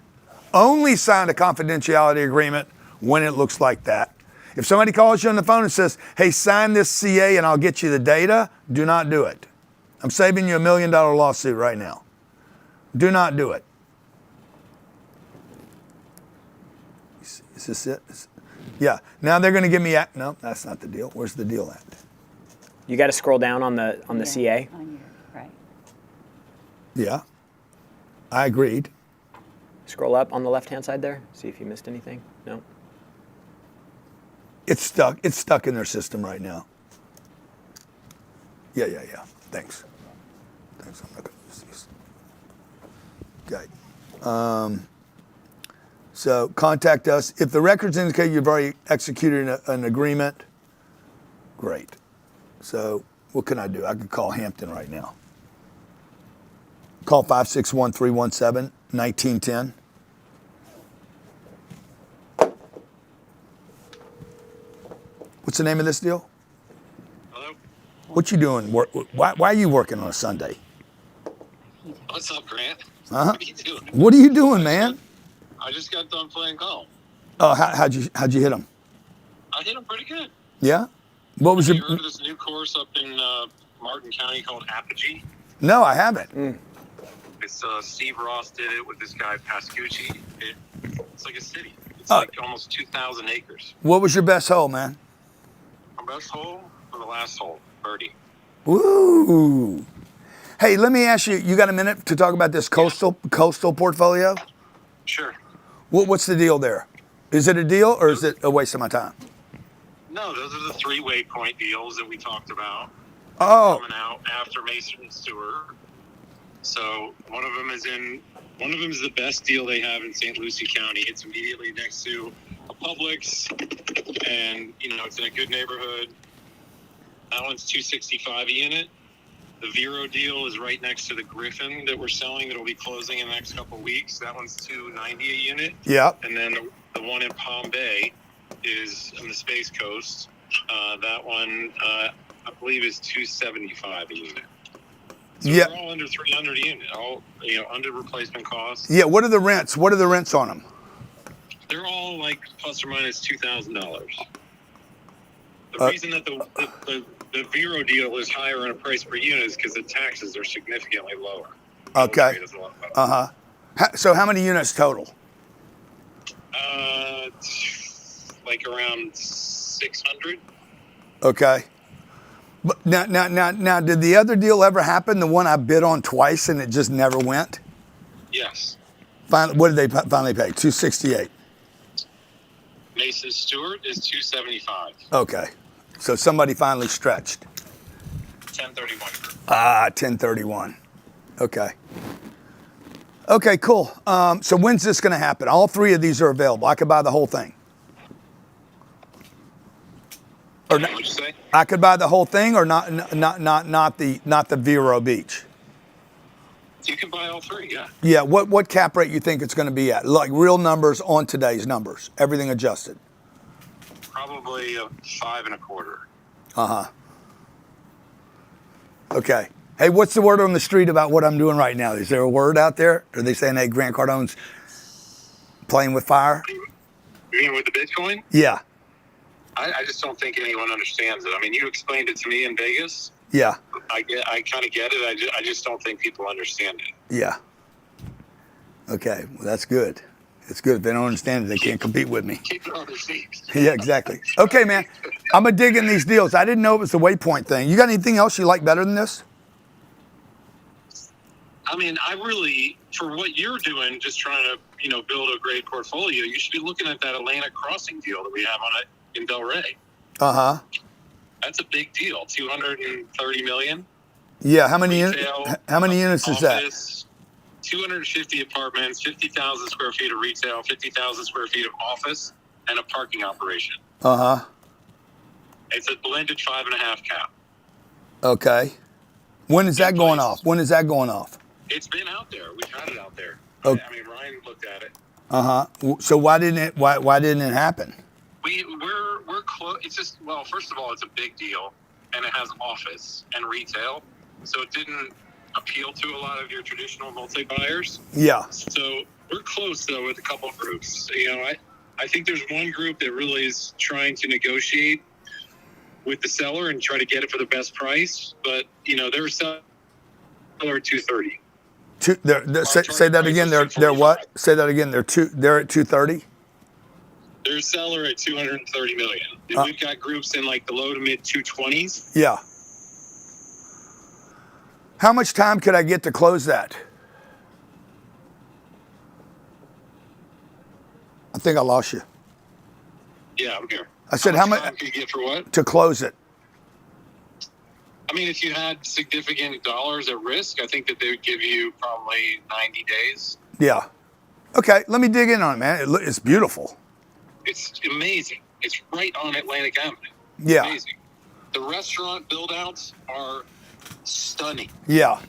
Only sign a confidentiality agreement when it looks like that. If somebody calls you on the phone and says, hey, sign this CA and I'll get you the data, do not do it. I'm saving you $1 million lawsuit right now. Do not do it. Is this it? Yeah. Now they're going to give me, no, that's not the deal. Where's the deal at? You got to scroll down on the CA. On your, right. Yeah. I agreed. Scroll up on the left-hand side there. See if you missed anything. No. It's stuck. It's stuck in their system right now. Yeah. Thanks. I'm not going to use these. Okay. So contact us. If the records indicate you've already executed an agreement, great. So what can I do? I could call Hampton right now. Call 561-317-1910. What's the name of this deal? Hello? What you doing? Why are you working on a Sunday? What's up, Grant? Uh-huh. What are you doing? What are you doing, man? I just got done playing golf. Oh, how'd you hit him? I hit him pretty good. Yeah? What was Have your... you heard of this new course up in Martin County called Apogee? No, I haven't. It's Steve Ross did it with this guy Pascucci. It's like a city. It's like almost 2,000 acres. What was your best hole, man? My best hole for the last hole, birdie. Woo! Hey, let me ask you. You got a minute to talk about this coastal portfolio? Sure. What's the deal there? Is it a deal or is it a waste of my time? No, those are the 3 waypoint deals that we talked about. Oh. Coming out after Mason and Stewart. So one of them is the best deal they have in St. Lucie County. It's immediately next to a Publix, and it's in a good neighborhood. That one's $265 a unit. The Vero deal is right next to the Griffin that we're selling that'll be closing in the next couple of weeks. That one's $290 a unit. Yeah. And then the one in Palm Bay is on the Space Coast. That one, I believe, is $275 a unit. So yeah. They're all under $300 a unit, all under replacement costs. Yeah. What are the rents? What are the rents on them? They're all like plus or minus $2,000. The reason that the Vero deal is higher in a price per unit is because the taxes are significantly lower. Okay. So how many units total? Like around 600. Okay. But now, did the other deal ever happen? The one I bid on twice and it just never went? Yes. Finally, what did they finally pay? $268. Mason Stewart is $275. Okay. So somebody finally stretched. 1031. 1031. Okay. Okay, cool. So when's this going to happen? All 3 of these are available. I could buy the whole thing. Or What'd you say? I could buy the whole thing, or not the Vero Beach. You can buy all 3, yeah. Yeah. What cap rate you think it's going to be at? Like real numbers on today's numbers, everything adjusted. Probably 5.25. Okay. Hey, what's the word on the street about what I'm doing right now? Is there a word out there? Are they saying, hey, Grant Cardone's playing with fire? You mean with the Bitcoin? Yeah. I just don't think anyone understands it. I mean, you explained it to me in Vegas. Yeah. I kind of get it. I just don't think people understand it. Yeah. Okay. Well, that's good. It's good. If they don't understand it, they can't compete with me. Keep it on their seats. Yeah, exactly. Okay, man. I'm going to dig in these deals. I didn't know it was the waypoint thing. You got anything else you like better than this? I mean, I really, for what you're doing, just trying to, build a great portfolio, you should be looking at that Atlantic Crossing deal that we have on it in Delray. Uh-huh. That's a big deal. $230 million. Yeah. How many Retail, units is that? 250 apartments, 50,000 square feet of retail, 50,000 square feet of office, and a parking operation. Uh-huh. It's a blended 5.5 cap. Okay. When is that going off? It's been out there. We've had it out there. Okay. I mean, Ryan looked at it. So why didn't it happen? We're close. It's just, well, first of all, it's a big deal, and it has office and retail, so it didn't appeal to a lot of your traditional multi-buyers. Yeah. So we're close though with a couple of groups. I think there's one group that really is trying to negotiate with the seller and try to get it for the best price, but they're selling at 230. Say that again. They're what? Say that again. They're at 230. Their seller at 230 million. And we've got groups in like the low to mid 220s. Yeah. How much time could I get to close that? I think I lost you. Yeah, I'm here. I said, how much time could you get for what? to close it? I mean, if you had significant dollars at risk, I think that they would give you probably 90 days. Yeah. Okay, let me dig in on it, man. It's beautiful. It's amazing. It's right on Atlantic Avenue. Yeah. Amazing. The restaurant build-outs are stunning. Yeah.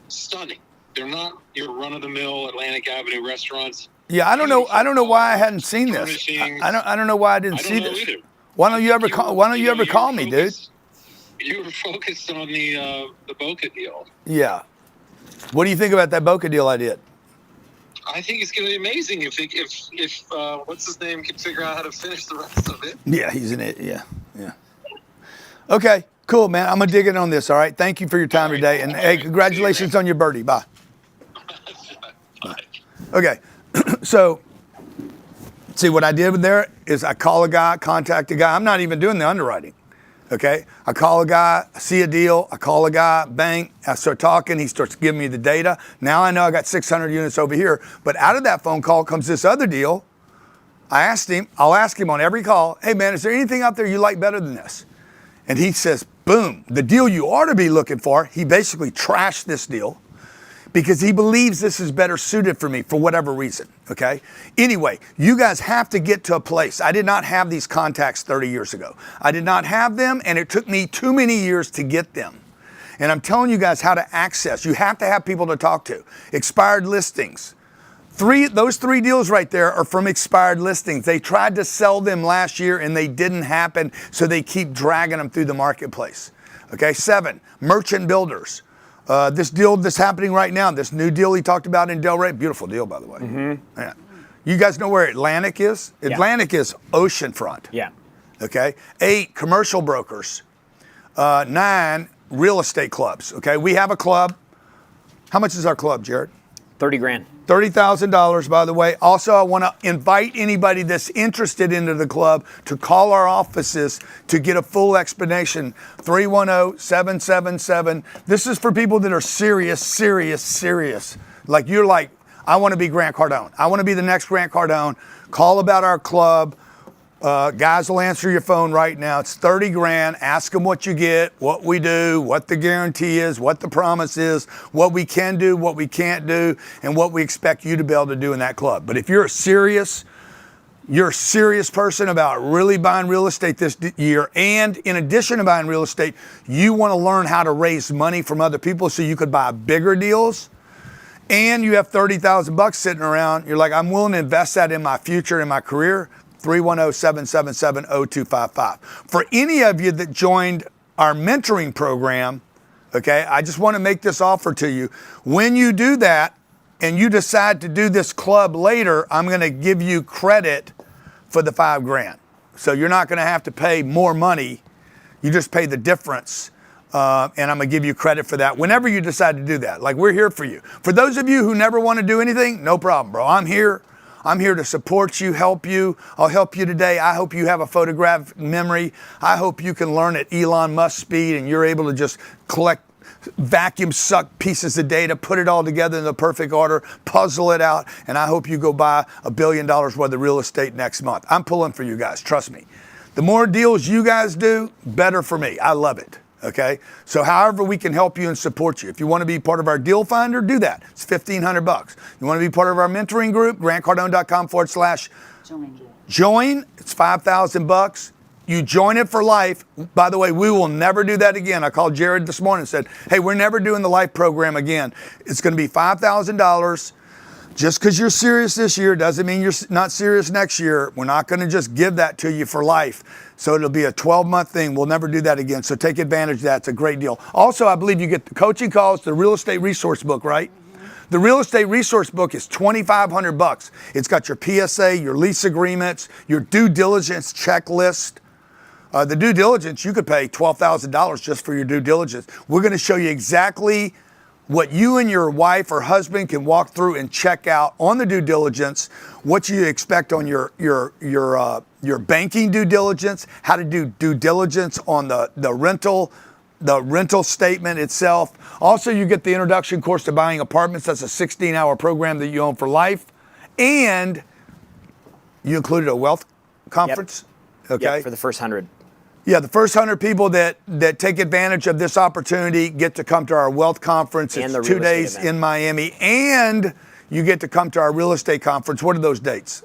Stunning. They're not your run-of-the-mill Atlantic Avenue restaurants. Yeah, I don't know why I hadn't seen this. I don't know why I didn't see this. Either. Why don't you ever call me, dude? You were focused on the Boca deal. Yeah. What do you think about that Boca deal I did? I think it's going to be amazing if what's his name can figure out how to finish the rest of it. Yeah, he's in it. Yeah. Okay, cool, man. I'm gonna dig in on this. All right. Thank you for your time today, and hey, congratulations on your birdie. Bye. Bye. Okay. So, see what I did there is I call a guy, contact a guy. I'm not even doing the underwriting. Okay. I call a guy, I see a deal. I call a guy, bang. I start talking. He starts giving me the data. Now I know I got 600 units over here. But out of that phone call comes this other deal. I'll ask him on every call, hey man, is there anything out there you like better than this? And he says, boom, the deal you ought to be looking for. He basically trashed this deal because he believes this is better suited for me for whatever reason, okay? Anyway, you guys have to get to a place. I did not have these contacts 30 years ago. I did not have them, and it took me too many years to get them. And I'm telling you guys how to access. You have to have people to talk to. Expired listings. Those three deals right there are from expired listings. They tried to sell them last year and they didn't happen, so they keep dragging them through the marketplace. Okay, 7, merchant builders. This deal that's happening right now, this new deal he talked about in Delray, beautiful deal, by the way. Mm-hmm. Yeah. You guys know where Atlantic is? Yeah. Atlantic is oceanfront. Yeah. Okay, 8, commercial brokers. 9, real estate clubs. Okay, we have a club. How much is our club, Jared? 30 grand. $30,000, by the way. Also, I want to invite anybody that's interested into the club to call our offices to get a full explanation. 310-777. This is for people that are serious. Like you're like, I want to be Grant Cardone. I want to be the next Grant Cardone. Call about our club. Guys will answer your phone right now. It's 30 grand. Ask them what you get, what we do, what the guarantee is, what the promise is, what we can do, what we can't do, and what we expect you to be able to do in that club. But if you're a serious person about really buying real estate this year, and in addition to buying real estate, you want to learn how to raise money from other people so you could buy bigger deals, and you have $30,000 sitting around, you're like, I'm willing to invest that in my future, in my career, 310-777-0255. For any of you that joined our mentoring program, okay, I just want to make this offer to you. When you do that and you decide to do this club later, I'm going to give you credit for the $5 grand. So you're not going to have to pay more money. You just pay the difference. And I'm going to give you credit for that whenever you decide to do that. Like, we're here for you. For those of you who never want to do anything, no problem, bro. I'm here. I'm here to support you, help you. I'll help you today. I hope you have a photographic memory. I hope you can learn at Elon Musk speed and you're able to just collect, vacuum suck pieces of data, put it all together in the perfect order, puzzle it out, and I hope you go buy $1 billion worth of real estate next month. I'm pulling for you guys, trust me. The more deals you guys do, better for me. I love it. Okay, so however we can help you and support you. If you want to be part of our deal finder, do that. It's $1,500. You want to be part of our mentoring group, grantcardone.com/join. It's $5,000. You join it for life. By the way, we will never do that again. I called Jared this morning and said, hey, we're never doing the life program again. It's going to be $5,000. Just because you're serious this year doesn't mean you're not serious next year. We're not going to just give that to you for life. So it'll be a 12-month thing. We'll never do that again. So take advantage of that. It's a great deal. Also, I believe you get the coaching calls, the real estate resource book, right? The real estate resource book is $2,500. It's got your PSA, your lease agreements, your due diligence checklist. The due diligence, you could pay $12,000 just for your due diligence. We're going to show you exactly what you and your wife or husband can walk through and check out on the due diligence, what you expect on your banking due diligence, how to do due diligence on the rental statement itself. Also, you get the introduction course to buying apartments. That's a 16-hour program that you own for life. And you included a wealth conference. Yep. Okay. Yep, for the first 100. Yeah, the first 100 people that take advantage of this opportunity get to come to our wealth conference. And it's the 2 days event in Miami, and you get to come to our real estate conference. What are those dates?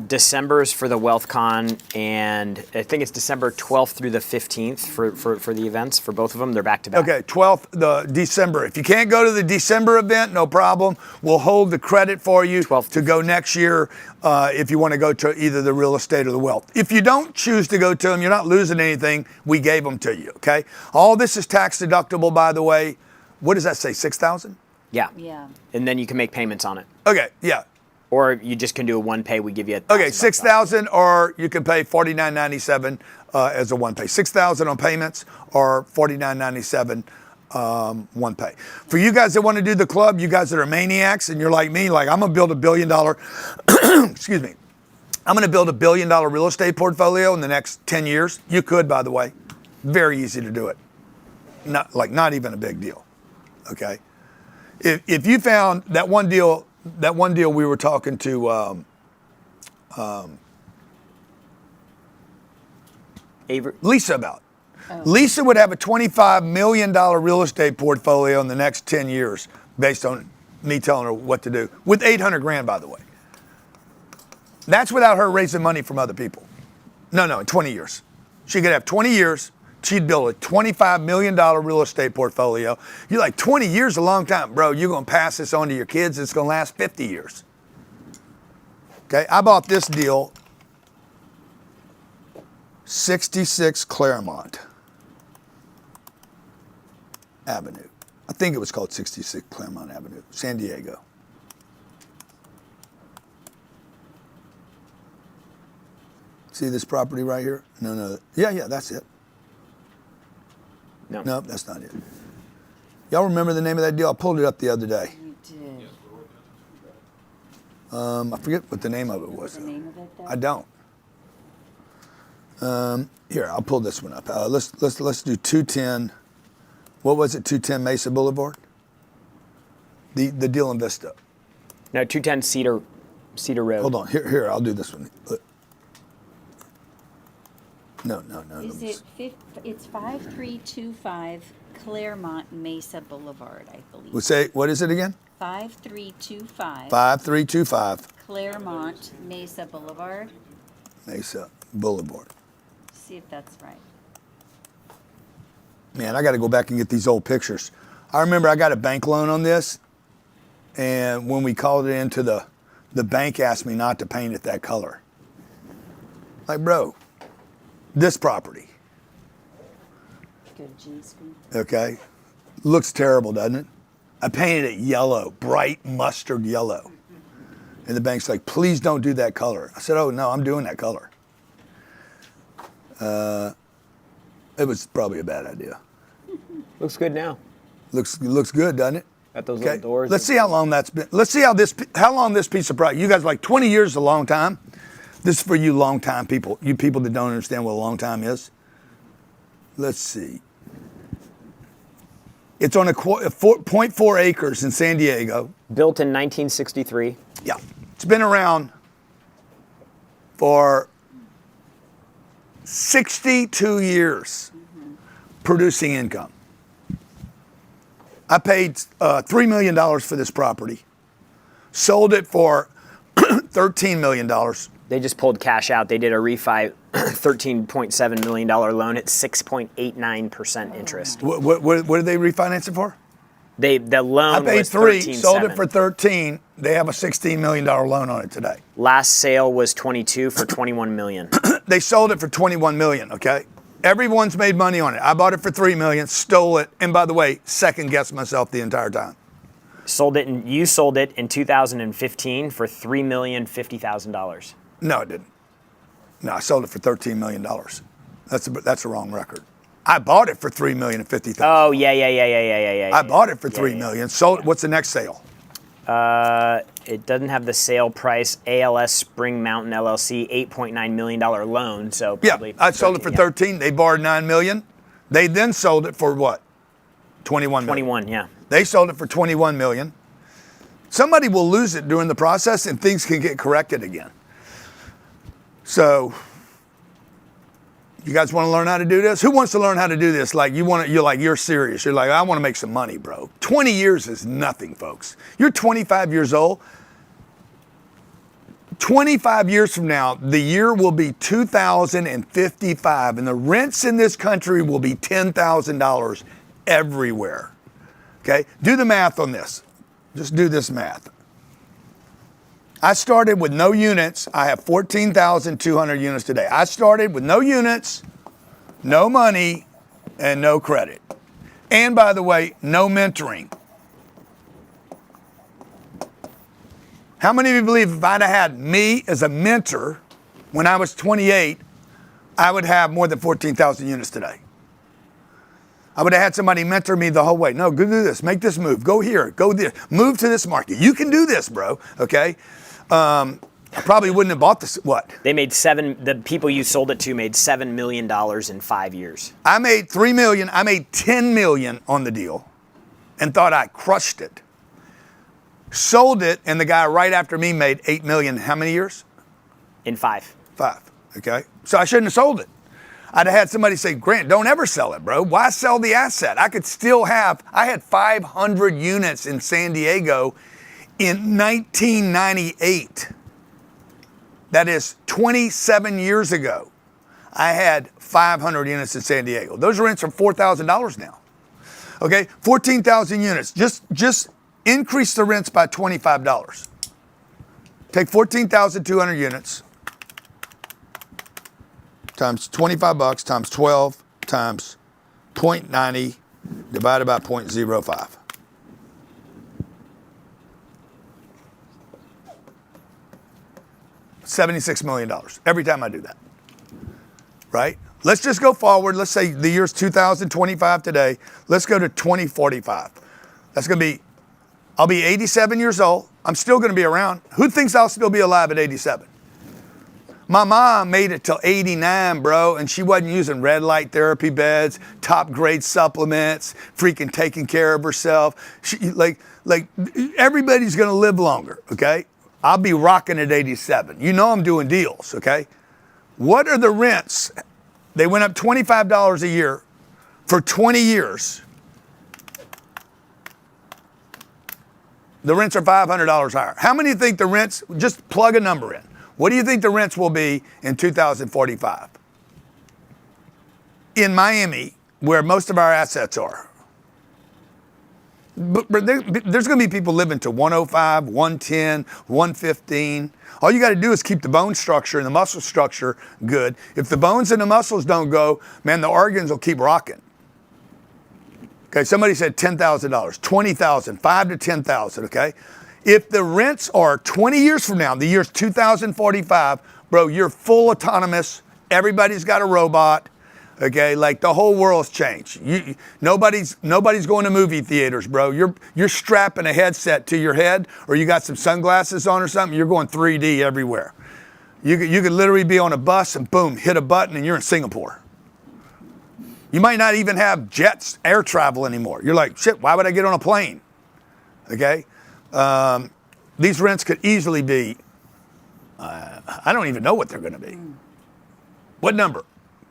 December is for the WealthCon, and I think it's December 12th through the 15th for the events. For both of them, they're back to back. Okay, 12th, the December. If you can't go to the December event, no problem. We'll hold the credit for you to go next year if you want to go to either the real estate or the wealth. If you don't choose to go to them, you're not losing anything. We gave them to you, okay? All this is tax deductible, by the way. What does that say, $6,000? Yeah. Yeah. And then you can make payments on it. Okay, yeah. Or you just can do a one pay. We give you Okay, $6,000, or you can pay $49.97 as a one pay. $6,000 on payments, or $49.97 one pay. For you guys that want to do the club, you guys that are maniacs, and you're like me, like I'm gonna build $1 billion. Excuse me. I'm gonna build $1 billion real estate portfolio in the next 10 years. You could, by the way. Very easy to do it. Not even a big deal. Okay. If you found that one deal we were talking to Lisa about. Oh. Lisa would have a $25 million real estate portfolio in the next 10 years based on me telling her what to do, with 800 grand, by the way. That's without her raising money from other people. No, in 20 years. She could have 20 years. She'd build a $25 million real estate portfolio. You're like, 20 years is a long time. Bro, you're going to pass this on to your kids. It's going to last 50 years. Okay, I bought this deal, 66 Claremont Avenue. I think it was called 66 Claremont Avenue, San Diego. See this property right here? No. Yeah, that's it. No. Nope, that's not it. Y'all remember the name of that deal? I pulled it up the other day. You did. I forget what the name of it was. What's the name of it, though? I don't. Here, I'll pull this one up. Let's do 210. What was it? 210 Mesa Boulevard. The deal in Vista. No, 210 Cedar Road. Hold on. Here. I'll do this one. Look. No. Is it? It's 5325 Claremont Mesa Boulevard, I believe. What is it again? 5325. 5325. Claremont Mesa Boulevard. Mesa Boulevard. See if that's right. Man, I got to go back and get these old pictures. I remember I got a bank loan on this, and when we called it into the bank asked me not to paint it that color. Like, bro, this property. Go to G screen. Okay. Looks terrible, doesn't it? I painted it yellow, bright mustard yellow. And the bank's like, please don't do that color. I said, oh, no, I'm doing that color. It was probably a bad idea. Looks good now. Looks good, doesn't it? Got those little doors. Let's see how long that's been. Let's see how long this piece of property. You guys like 20 years is a long time. This is for you long time people. You people that don't understand what a long time is. Let's see. It's on 0.4 acres in San Diego. Built in 1963. Yeah. It's been around for 62 years producing income. I paid $3 million for this property. Sold it for $13 million. They just pulled cash out. They did a refi, $13.7 million loan at 6.89% interest. What did they refinance it for? The loan I paid was $3, sold it for $13. They have a $16 million loan on it today. Last sale was 22 for 21 million. They sold it for 21 million, okay? Everyone's made money on it. I bought it for 3 million, stole it, and by the way, second guessed myself the entire time. You sold it in 2015 for $3,050,000. No, I didn't. No, I sold it for $13 million. That's a wrong record. I bought it for $3,050,000. Oh, yeah. I bought it for $3 million. Sold. What's the next sale? It doesn't have the sale price. ALS Spring Mountain LLC, $8.9 million loan. So probably I sold it for 13. They borrowed $9 million. They then sold it for what? 21 million. 21, yeah. They sold it for 21 million. Somebody will lose it during the process and things can get corrected again. So you guys want to learn how to do this? Who wants to learn how to do this? Like you're serious. You're like, I want to make some money, bro. 20 years is nothing, folks. You're 25 years old. 25 years from now, the year will be 2055 and the rents in this country will be $10,000 everywhere. Okay? Do the math on this. Just do this math. I started with no units. I have 14,200 units today. I started with no units, no money, and no credit. And by the way, no mentoring. How many of you believe if I'd have had me as a mentor when I was 28, I would have more than 14,000 units today? I would have had somebody mentor me the whole way. No, go do this, make this move, go here, go there, move to this market. You can do this, bro, okay? I probably wouldn't have bought this, what? The people you sold it to made $7 million in 5 years. I made $3 million, I made $10 million on the deal and thought I crushed it. Sold it, and the guy right after me made $8 million, how many years? In 5. 5, okay? So I shouldn't have sold it. I'd have had somebody say, Grant, don't ever sell it, bro. Why sell the asset? I had 500 units in San Diego in 1998. That is 27 years ago. I had 500 units in San Diego. Those rents are $4,000 now. Okay, 14,000 units. Just increase the rents by $25. Take 14,200 units times 25 bucks times 12 times 0.90 divided by 0.05. $76 million every time I do that, right? Let's just go forward. Let's say the year's 2025 today. Let's go to 2045. That's going to be, I'll be 87 years old. I'm still going to be around. Who thinks I'll still be alive at 87? My mom made it till 89, bro, and she wasn't using red light therapy beds, top grade supplements, freaking taking care of herself. She, like everybody's going to live longer, okay? I'll be rocking at 87. You know I'm doing deals, okay? What are the rents? They went up $25 a year for 20 years. The rents are $500 higher. How many think the rents, just plug a number in. What do you think the rents will be in 2045? In Miami, where most of our assets are. But there's going to be people living to 105, 110, 115. All you got to do is keep the bone structure and the muscle structure good. If the bones and the muscles don't go, man, the organs will keep rocking. Okay, somebody said $10,000, $20,000, $5,000 to $10,000, okay? If the rents are 20 years from now, the year's 2045, bro, you're full autonomous. Everybody's got a robot. Okay, like the whole world's changed. Nobody's going to movie theaters, bro. You're strapping a headset to your head, or you got some sunglasses on or something. You're going 3D everywhere. You could literally be on a bus and boom, hit a button and you're in Singapore. You might not even have jets, air travel anymore. You're like, shit, why would I get on a plane? Okay, these rents could easily be. I don't even know what they're going to be. What number?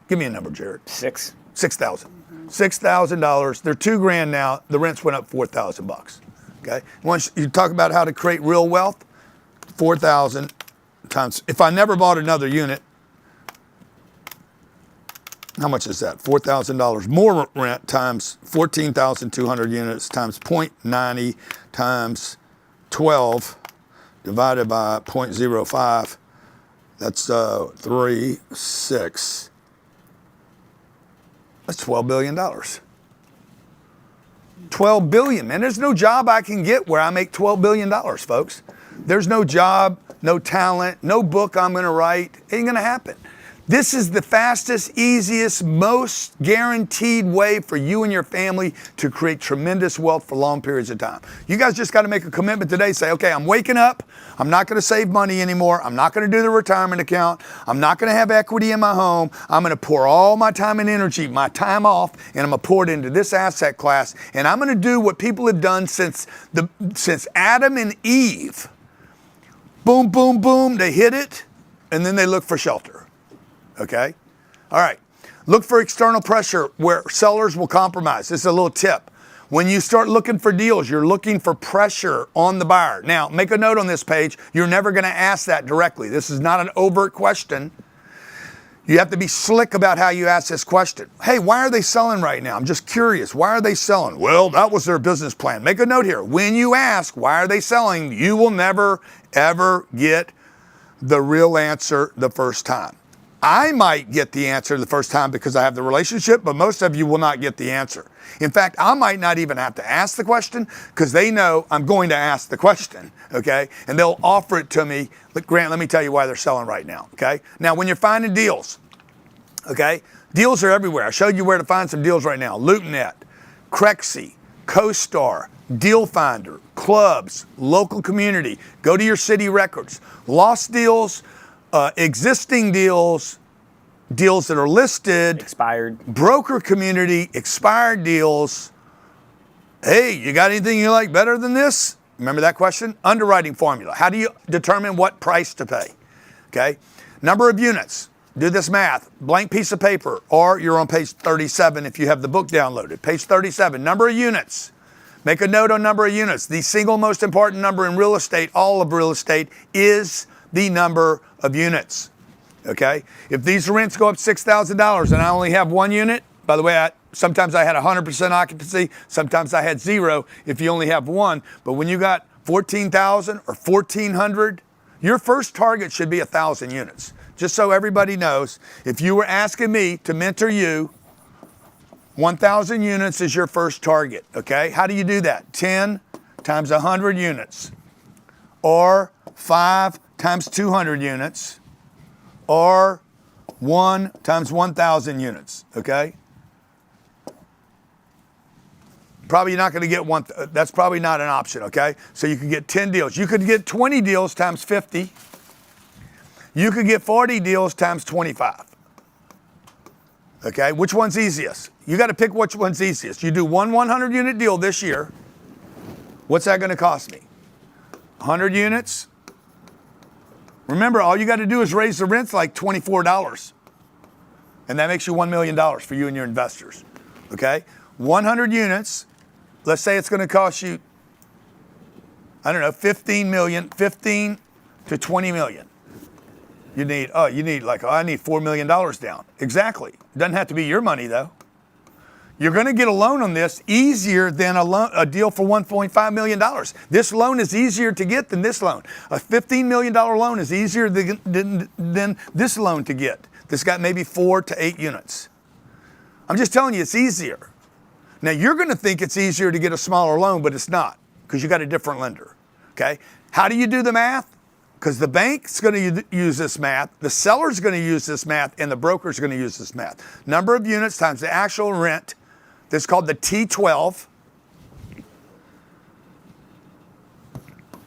Give me a number, Jared. $6,000. $6,000. They're $2,000 now. The rents went up $4,000. Okay. Once you talk about how to create real wealth, 4,000 times. If I never bought another unit, how much is that? $4,000 more rent times 14,200 units times 0.90 times 12 divided by 0.05. That's 3, 6. That's $12 billion. 12 billion, man. There's no job I can get where I make $12 billion, folks. There's no job, no talent, no book I'm gonna write. Ain't gonna happen. This is the fastest, easiest, most guaranteed way for you and your family to create tremendous wealth for long periods of time. You guys just got to make a commitment today. Say, okay, I'm waking up. I'm not going to save money anymore. I'm not going to do the retirement account. I'm not going to have equity in my home. I'm going to pour all my time and energy, my time off, and I'm going to pour it into this asset class. And I'm going to do what people have done since Adam and Eve. Boom, boom, boom. They hit it, and then they look for shelter. Okay? All right. Look for external pressure where sellers will compromise. This is a little tip. When you start looking for deals, you're looking for pressure on the buyer. Now, make a note on this page. You're never going to ask that directly. This is not an overt question. You have to be slick about how you ask this question. Hey, why are they selling right now? I'm just curious. Why are they selling? Well, that was their business plan. Make a note here. When you ask, why are they selling, you will never, ever get the real answer the first time. I might get the answer the first time because I have the relationship, but most of you will not get the answer. In fact, I might not even have to ask the question because they know I'm going to ask the question, okay? And they'll offer it to me. Look, Grant, let me tell you why they're selling right now, okay? Now, when you're finding deals, okay, deals are everywhere. I showed you where to find some deals right now. LoopNet, Crexy, CoStar, Deal Finder, clubs, local community. Go to your city records. Lost deals, existing deals, deals that are listed, expired, broker community, expired deals. Hey, you got anything you like better than this? Remember that question? Underwriting formula. How do you determine what price to pay? Okay. Number of units. Do this math. Blank piece of paper, or you're on page 37 if you have the book downloaded. Page 37. Number of units. Make a note on number of units. The single most important number in real estate, all of real estate, is the number of units, okay? If these rents go up $6,000 and I only have one unit, by the way, sometimes I had 100% occupancy, sometimes I had 0 if you only have one, but when you got 14,000 or 1,400, your first target should be 1,000 units. Just so everybody knows, if you were asking me to mentor you, 1,000 units is your first target, okay? How do you do that? 10 times 100 units, or 5 times 200 units, or 1 times 1,000 units, okay? Probably not going to get one, that's probably not an option, okay? So you could get 10 deals. You could get 20 deals times 50. You could get 40 deals times 25. Okay, which one's easiest? You got to pick which one's easiest. You do one 100 unit deal this year. What's that going to cost me? 100 units. Remember, all you got to do is raise the rents like $24. And that makes you $1 million for you and your investors. Okay? 100 units. Let's say it's going to cost you, I don't know, 15 to 20 million. You need I need $4 million down. Exactly. Doesn't have to be your money though. You're going to get a loan on this easier than a deal for $1.5 million. This loan is easier to get than this loan. A $15 million loan is easier than this loan to get. This got maybe 4 to 8 units. I'm just telling you, it's easier. Now, you're going to think it's easier to get a smaller loan, but it's not because you got a different lender. Okay? How do you do the math? Because the bank's going to use this math, the seller's going to use this math, and the broker's going to use this math. Number of units times the actual rent. This is called the T12.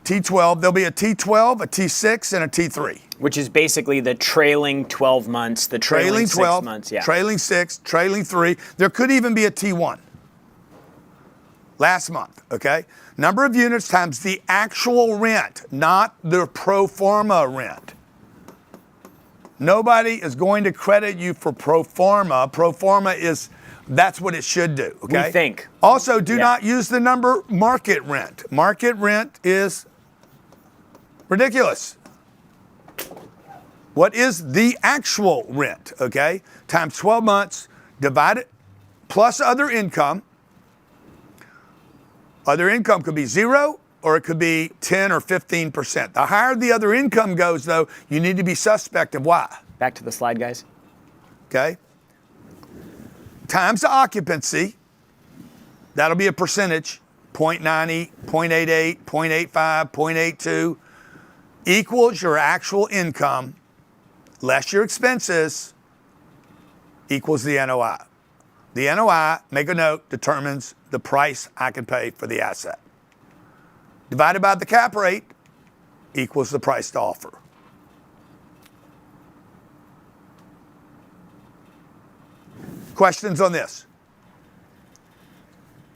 T12, there'll be a T12, a T6, and a T3. Which is basically the trailing 12 months, the trailing 12, 6 months, yeah. Trailing 6, trailing 3. There could even be a T1. Last month, okay? Number of units times the actual rent, not the pro forma rent. Nobody is going to credit you for pro forma. Pro forma is, that's what it should do, okay? We think. Also, do not use the number market rent. Market rent is ridiculous. What is the actual rent, okay? Times 12 months, divide it, plus other income. Other income could be 0, or it could be 10 or 15%. The higher the other income goes, though, you need to be suspect of why. Back to the slide, guys. Okay? Times the occupancy, that'll be a percentage, 0.90, 0.88, 0.85, 0.82, equals your actual income less your expenses equals the NOI. The NOI, make a note, determines the price I can pay for the asset. Divided by the cap rate equals the price to offer. Questions on this?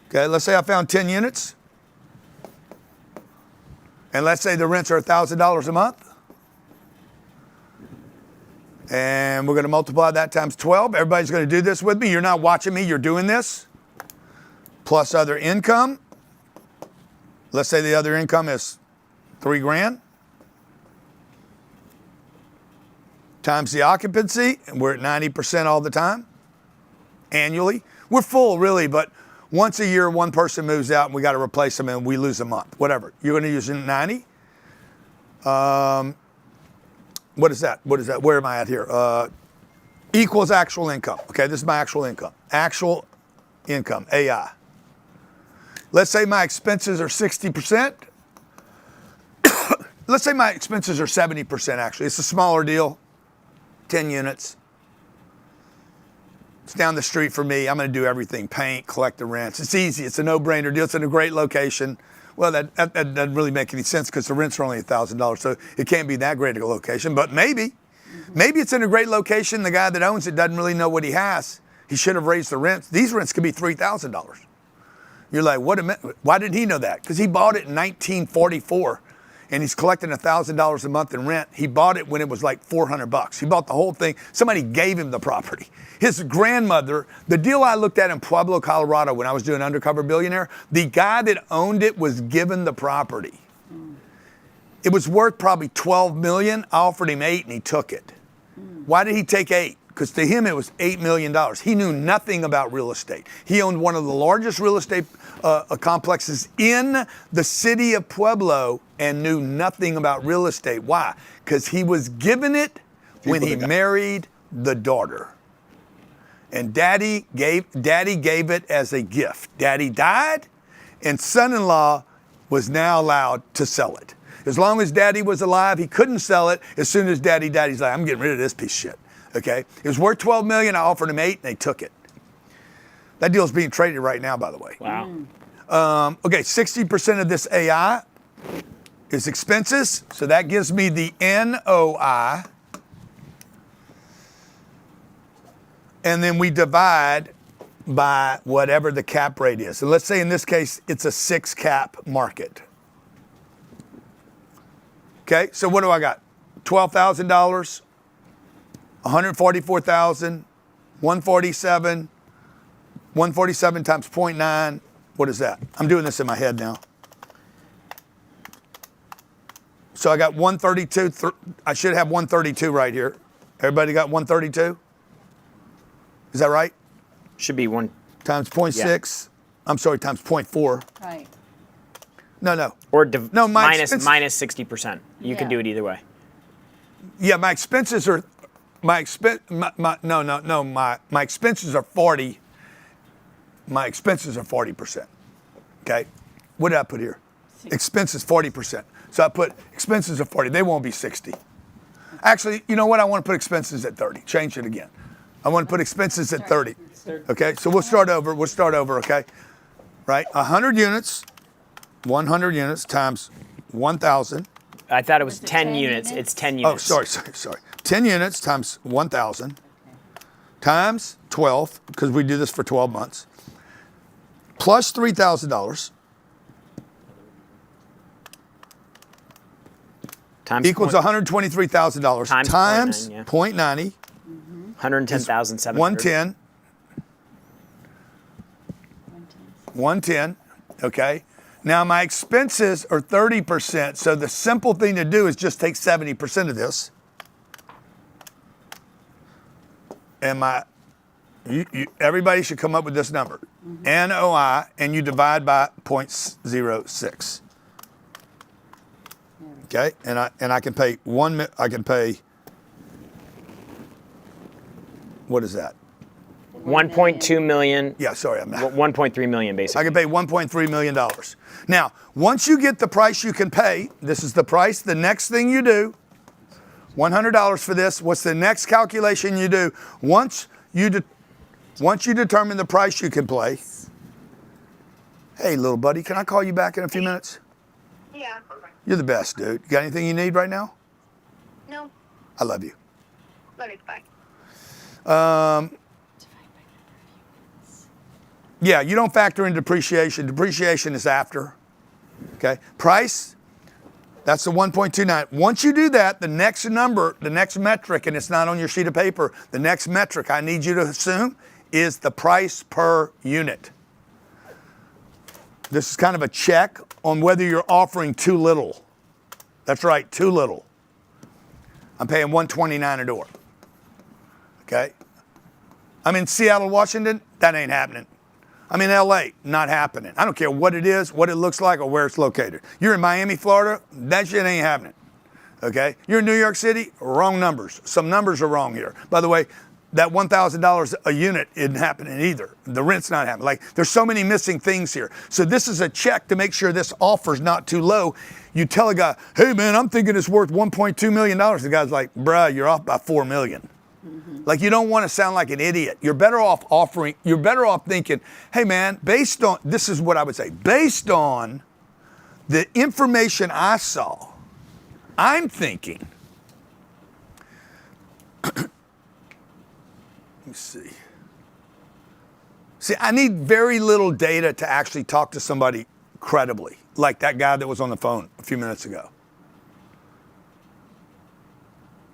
Okay, let's say I found 10 units. And let's say the rents are $1,000 a month. And we're going to multiply that times 12. Everybody's going to do this with me. You're not watching me, you're doing this. Plus other income. Let's say the other income is $3,000. Times the occupancy, and we're at 90% all the time. Annually. We're full really, but once a year, one person moves out and we got to replace them and we lose a month. Whatever. You're going to use 90. What is that? What is that? Where am I at here? Equals actual income. Okay, this is my actual income. Actual income, AI. Let's say my expenses are 60%. Let's say my expenses are 70% actually. It's a smaller deal, 10 units. It's down the street for me. I'm going to do everything, paint, collect the rents. It's easy. It's a no-brainer deal. It's in a great location. Well, that doesn't really make any sense because the rents are only $1,000, so it can't be that great a location. But maybe it's in a great location. The guy that owns it doesn't really know what he has. He should have raised the rents. These rents could be $3,000. You're like, what a minute. Why didn't he know that? Because he bought it in 1944, and he's collecting $1,000 a month in rent. He bought it when it was like $400. He bought the whole thing. Somebody gave him the property. His grandmother, the deal I looked at in Pueblo, Colorado when I was doing Undercover Billionaire, the guy that owned it was given the property. It was worth probably $12 million. I offered him $8 million and he took it. Why did he take $8 million? Because to him it was $8 million. He knew nothing about real estate. He owned one of the largest real estate complexes in the city of Pueblo and knew nothing about real estate. Why? Because he was given it when he married the daughter. And daddy gave it as a gift. Daddy died, and son-in-law was now allowed to sell it. As long as daddy was alive, he couldn't sell it. As soon as daddy died, he's like, I'm getting rid of this piece of shit. Okay? It was worth $12 million. I offered him $8 million, and they took it. That deal's being traded right now, by the way. Wow. Okay, 60% of this AI is expenses, so that gives me the NOI. And then we divide by whatever the cap rate is. So let's say in this case, it's a 6 cap market. Okay, so what do I got? $12,000, $144,000, 147, 147 times 0.9. What is that? I'm doing this in my head now. So I got 132. I should have 132 right here. Everybody got 132? Is that right? Should be 1 times 0.6. Yeah. I'm sorry, times 0.4. Right. No. Or minus 60%. You can do it either way. Yeah, my expenses are my expenses are 40. My expenses are 40%. Okay? What did I put here? Expenses 40%. So I put expenses of 40. They won't be 60. Actually, you know what? I want to put expenses at 30. Change it again. I want to put expenses at 30. Okay, so we'll start over, okay? Right, 100 units times 1,000. I thought it was 10 units. It's 10 units. Oh, sorry. 10 units times 1,000 times 12, because we do this for 12 months, plus $3,000 equals $123,000 times 0.90. 110,700. 110. Okay. Now my expenses are 30%. So the simple thing to do is just take 70% of this. And everybody should come up with this number. NOI, and you divide by 0.06. Okay, and I can pay what is that? 1.2 million. Yeah, sorry, I'm not. 1.3 million basically. I can pay $1.3 million. Now, once you get the price you can pay, this is the price, the next thing you do, $100 for this, what's the next calculation you do? Once you determine the price you can pay, hey, little buddy, can I call you back in a few minutes? Yeah. You're the best, dude. You got anything you need right now? No. I love you. Love you. Bye. Yeah, you don't factor in depreciation. Depreciation is after. Okay, price, that's the 1.29. Once you do that, the next number, the next metric, and it's not on your sheet of paper, the next metric I need you to assume is the price per unit. This is kind of a check on whether you're offering too little. That's right, too little. I'm paying $129 a door. Okay? I'm in Seattle, Washington, that ain't happening. I'm in LA, not happening. I don't care what it is, what it looks like, or where it's located. You're in Miami, Florida, that shit ain't happening. Okay? You're in New York City, wrong numbers. Some numbers are wrong here. By the way, that $1,000 a unit isn't happening either. The rent's not happening. Like, there's so many missing things here. So this is a check to make sure this offer's not too low. You tell a guy, hey man, I'm thinking it's worth $1.2 million. The guy's like, bruh, you're off by $4 million. Like, you don't want to sound like an idiot. You're better off thinking, hey man, based on, this is what I would say, based on the information I saw, I'm thinking, let me see. See, I need very little data to actually talk to somebody credibly, like that guy that was on the phone a few minutes ago.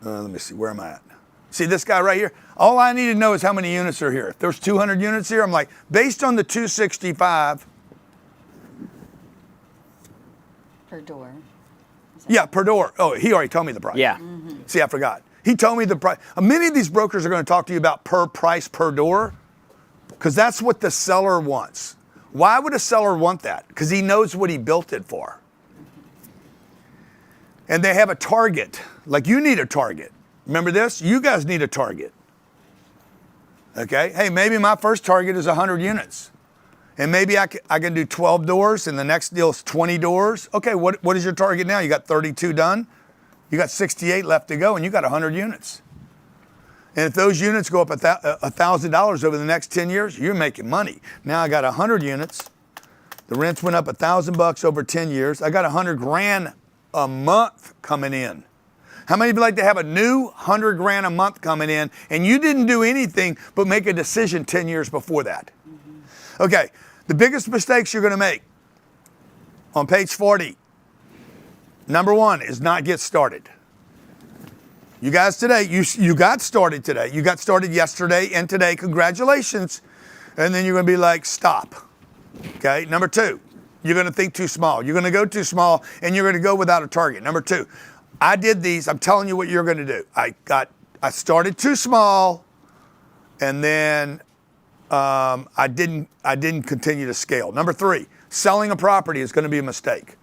Let me see, where am I at? See this guy right here? All I need to know is how many units are here. If there's 200 units here, I'm like, based on the 265. Per door. Yeah, per door. Oh, he already told me the price. Yeah. See, I forgot. He told me the price. Many of these brokers are going to talk to you about per price per door because that's what the seller wants. Why would a seller want that? Because he knows what he built it for. And they have a target. Like, you need a target. Remember this? You guys need a target. Okay? Hey, maybe my first target is 100 units. And maybe I can do 12 doors and the next deal is 20 doors. Okay, what is your target now? You got 32 done. You got 68 left to go and you got 100 units. And if those units go up $1,000 over the next 10 years, you're making money. Now I got 100 units. The rents went up $1,000 over 10 years. I got $100,000 a month coming in. How many of you like to have a new $100,000 a month coming in and you didn't do anything but make a decision 10 years before that? Okay, the biggest mistakes you're going to make on page 40, number one is not get started. You guys today, you got started today. You got started yesterday and today. Congratulations. And then you're going to be like, stop. Okay, number two, you're going to think too small. You're going to go too small and you're going to go without a target. Number two, I did these. I'm telling you what you're going to do. I started too small, and then I didn't continue to scale. Number three, selling a property is going to be a mistake.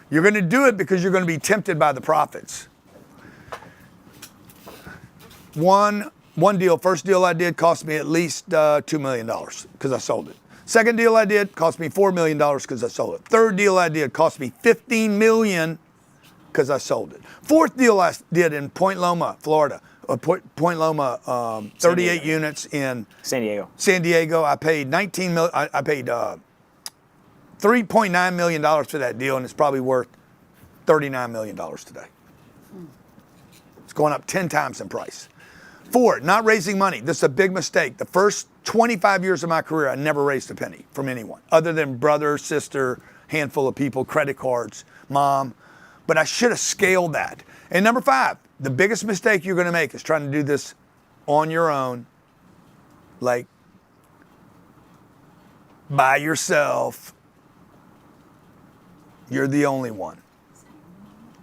You're going to do it because you're going to be tempted by the profits. One deal, first deal I did cost me at least $2 million because I sold it. Second deal I did cost me $4 million because I sold it. Third deal I did cost me $15 million because I sold it. Fourth deal I did in Point Loma, Florida. Point Loma, 38 units in San Diego. San Diego. I paid $3.9 million for that deal, and it's probably worth $39 million today. It's going up 10 times in price. Four, not raising money. This is a big mistake. The first 25 years of my career, I never raised a penny from anyone, other than brother, sister, handful of people, credit cards, mom. But I should have scaled that. And number five, the biggest mistake you're going to make is trying to do this on your own, like by yourself. You're the only one.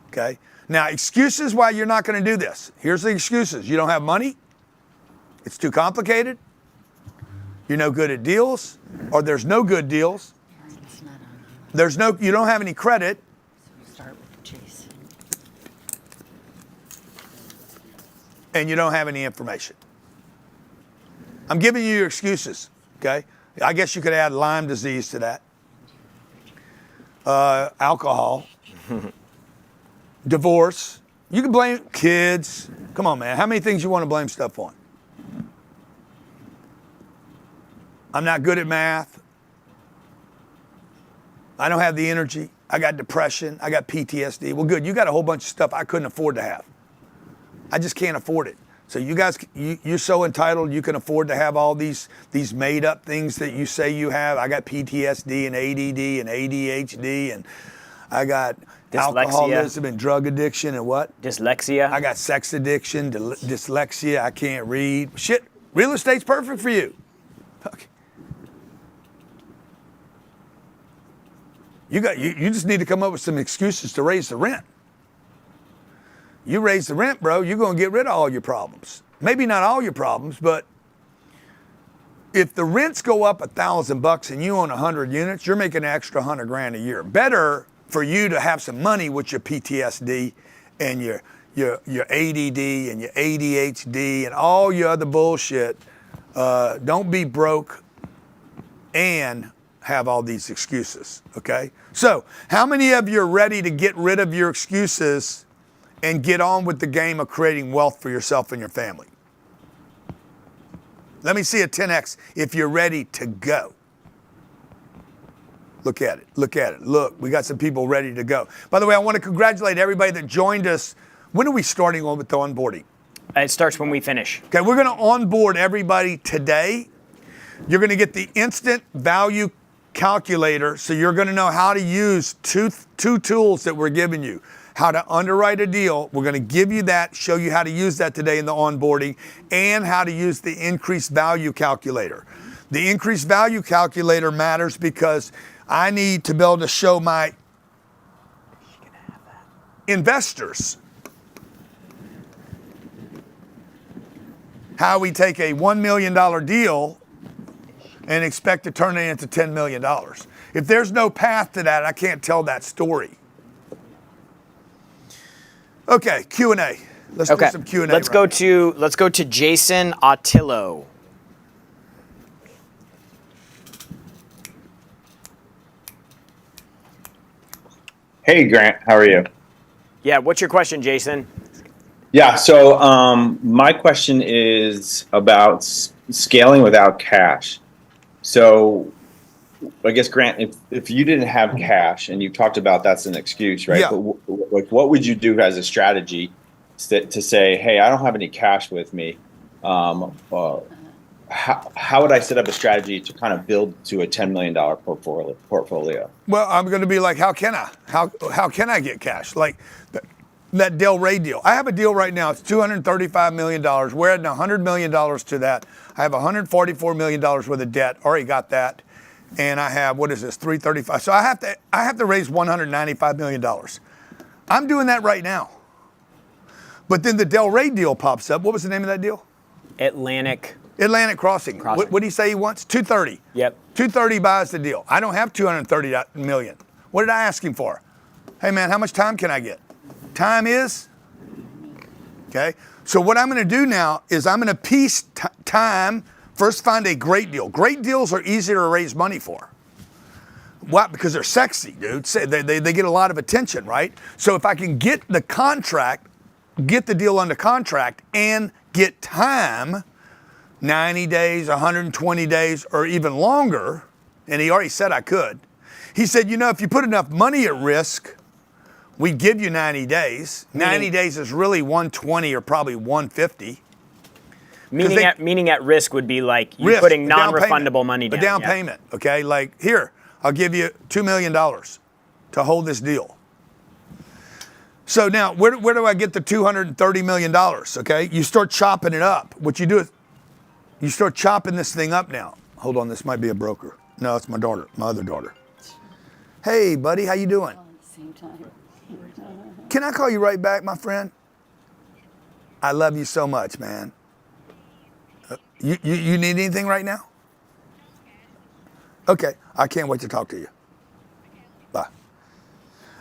Okay? Now, excuses why you're not going to do this. Here's the excuses. You don't have money. It's too complicated. You're no good at deals, or there's no good deals. You don't have any credit. and you don't have any information. I'm giving you your excuses, okay? I guess you could add Lyme disease to that. Alcohol. Divorce. You can blame kids. Come on, man. How many things you want to blame stuff on? I'm not good at math. I don't have the energy. I got depression. I got PTSD. Well, good. You got a whole bunch of stuff I couldn't afford to have. I just can't afford it. So you guys, you're so entitled you can afford to have all these made up things that you say you have. I got PTSD and ADD and ADHD, and I got alcoholism and drug addiction and what? Dyslexia. I got sex addiction, dyslexia. I can't read. Shit, real estate's perfect for you. Okay. You just need to come up with some excuses to raise the rent. You raise the rent, bro, you're going to get rid of all your problems. Maybe not all your problems, but if the rents go up $1,000 and you own 100 units, you're making an extra $100,000 a year. Better for you to have some money with your PTSD and your ADD and your ADHD and all your other bullshit. Don't be broke and have all these excuses, okay? So, how many of you are ready to get rid of your excuses and get on with the game of creating wealth for yourself and your family? Let me see a 10X if you're ready to go. Look at it. Look at it. Look, we got some people ready to go. By the way, I want to congratulate everybody that joined us. When are we starting on with the onboarding? It starts when we finish. Okay, we're going to onboard everybody today. You're going to get the instant value calculator, so you're going to know how to use two tools that we're giving you. How to underwrite a deal. We're going to give you that, show you how to use that today in the onboarding, and how to use the increased value calculator. The increased value calculator matters because I need to be able to show my investors how we take a $1 million deal and expect to turn it into $10 million. If there's no path to that, I can't tell that story. Okay, Q&A. Let's do some Q&A. Let's go to Jason Ottillo. Hey Grant, how are you? Yeah, what's your question, Jason? Yeah, so my question is about scaling without cash. So I guess, Grant, if you didn't have cash, and you talked about that's an excuse, right? Yeah. But like, what would you do as a strategy to say, hey, I don't have any cash with me? How would I set up a strategy to kind of build to a $10 million portfolio? Well, I'm going to be like, how can I? How can I get cash? Like that Del Rey deal. I have a deal right now. It's $235 million. We're adding $100 million to that. I have $144 million worth of debt. Already got that. And I have, what is this, 335. So I have to raise $195 million. I'm doing that right now. But then the Del Rey deal pops up. What was the name of that deal? Atlantic Crossing. What did he say he wants? 230. Yep. 230 buys the deal. I don't have 230 million. What did I ask him for? Hey man, how much time can I get? Time is? Okay. So what I'm going to do now is I'm going to piece time. First, find a great deal. Great deals are easier to raise money for. Why? Because they're sexy, dude. They get a lot of attention, right? So if I can get the contract, get the deal under contract, and get time, 90 days, 120 days, or even longer, and he already said I could. He said, you know, if you put enough money at risk, we give you 90 days. 90 days is really 120 or probably 150. Meaning at risk would be like you're putting non-refundable money down. A down payment, okay? Like, here, I'll give you $2 million to hold this deal. So now, where do I get the $230 million, okay? You start chopping it up. What you do is, you start chopping this thing up now. Hold on, this might be a broker. No, it's my daughter, my other daughter. Hey, buddy, how you doing? Same time. Can I call you right back, my friend? I love you so much, man. You need anything right now? Okay, I can't wait to talk to you. Bye.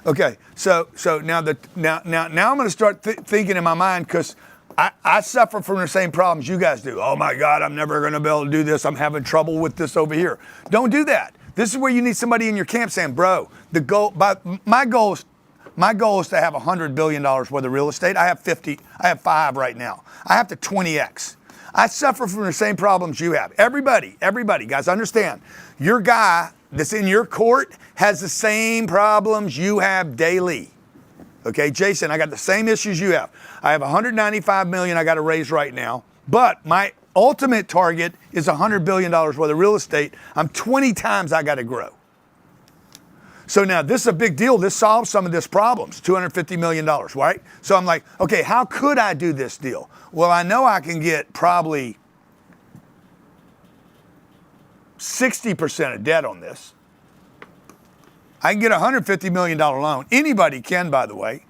Okay, so now I'm going to start thinking in my mind, because I suffer from the same problems you guys do. Oh my God, I'm never going to be able to do this. I'm having trouble with this over here. Don't do that. This is where you need somebody in your camp saying, bro, my goal is to have $100 billion worth of real estate. I have 5 right now. I have to 20x. I suffer from the same problems you have. Everybody, guys, understand. Your guy that's in your court has the same problems you have daily. Okay, Jason, I got the same issues you have. I have 195 million I got to raise right now, but my ultimate target is $100 billion worth of real estate. I'm 20 times I got to grow. So now this is a big deal. This solves some of this problems, $250 million, right? So I'm like, okay, how could I do this deal? Well, I know I can get probably 60% of debt on this. I can get a $150 million loan. Anybody can, by the way.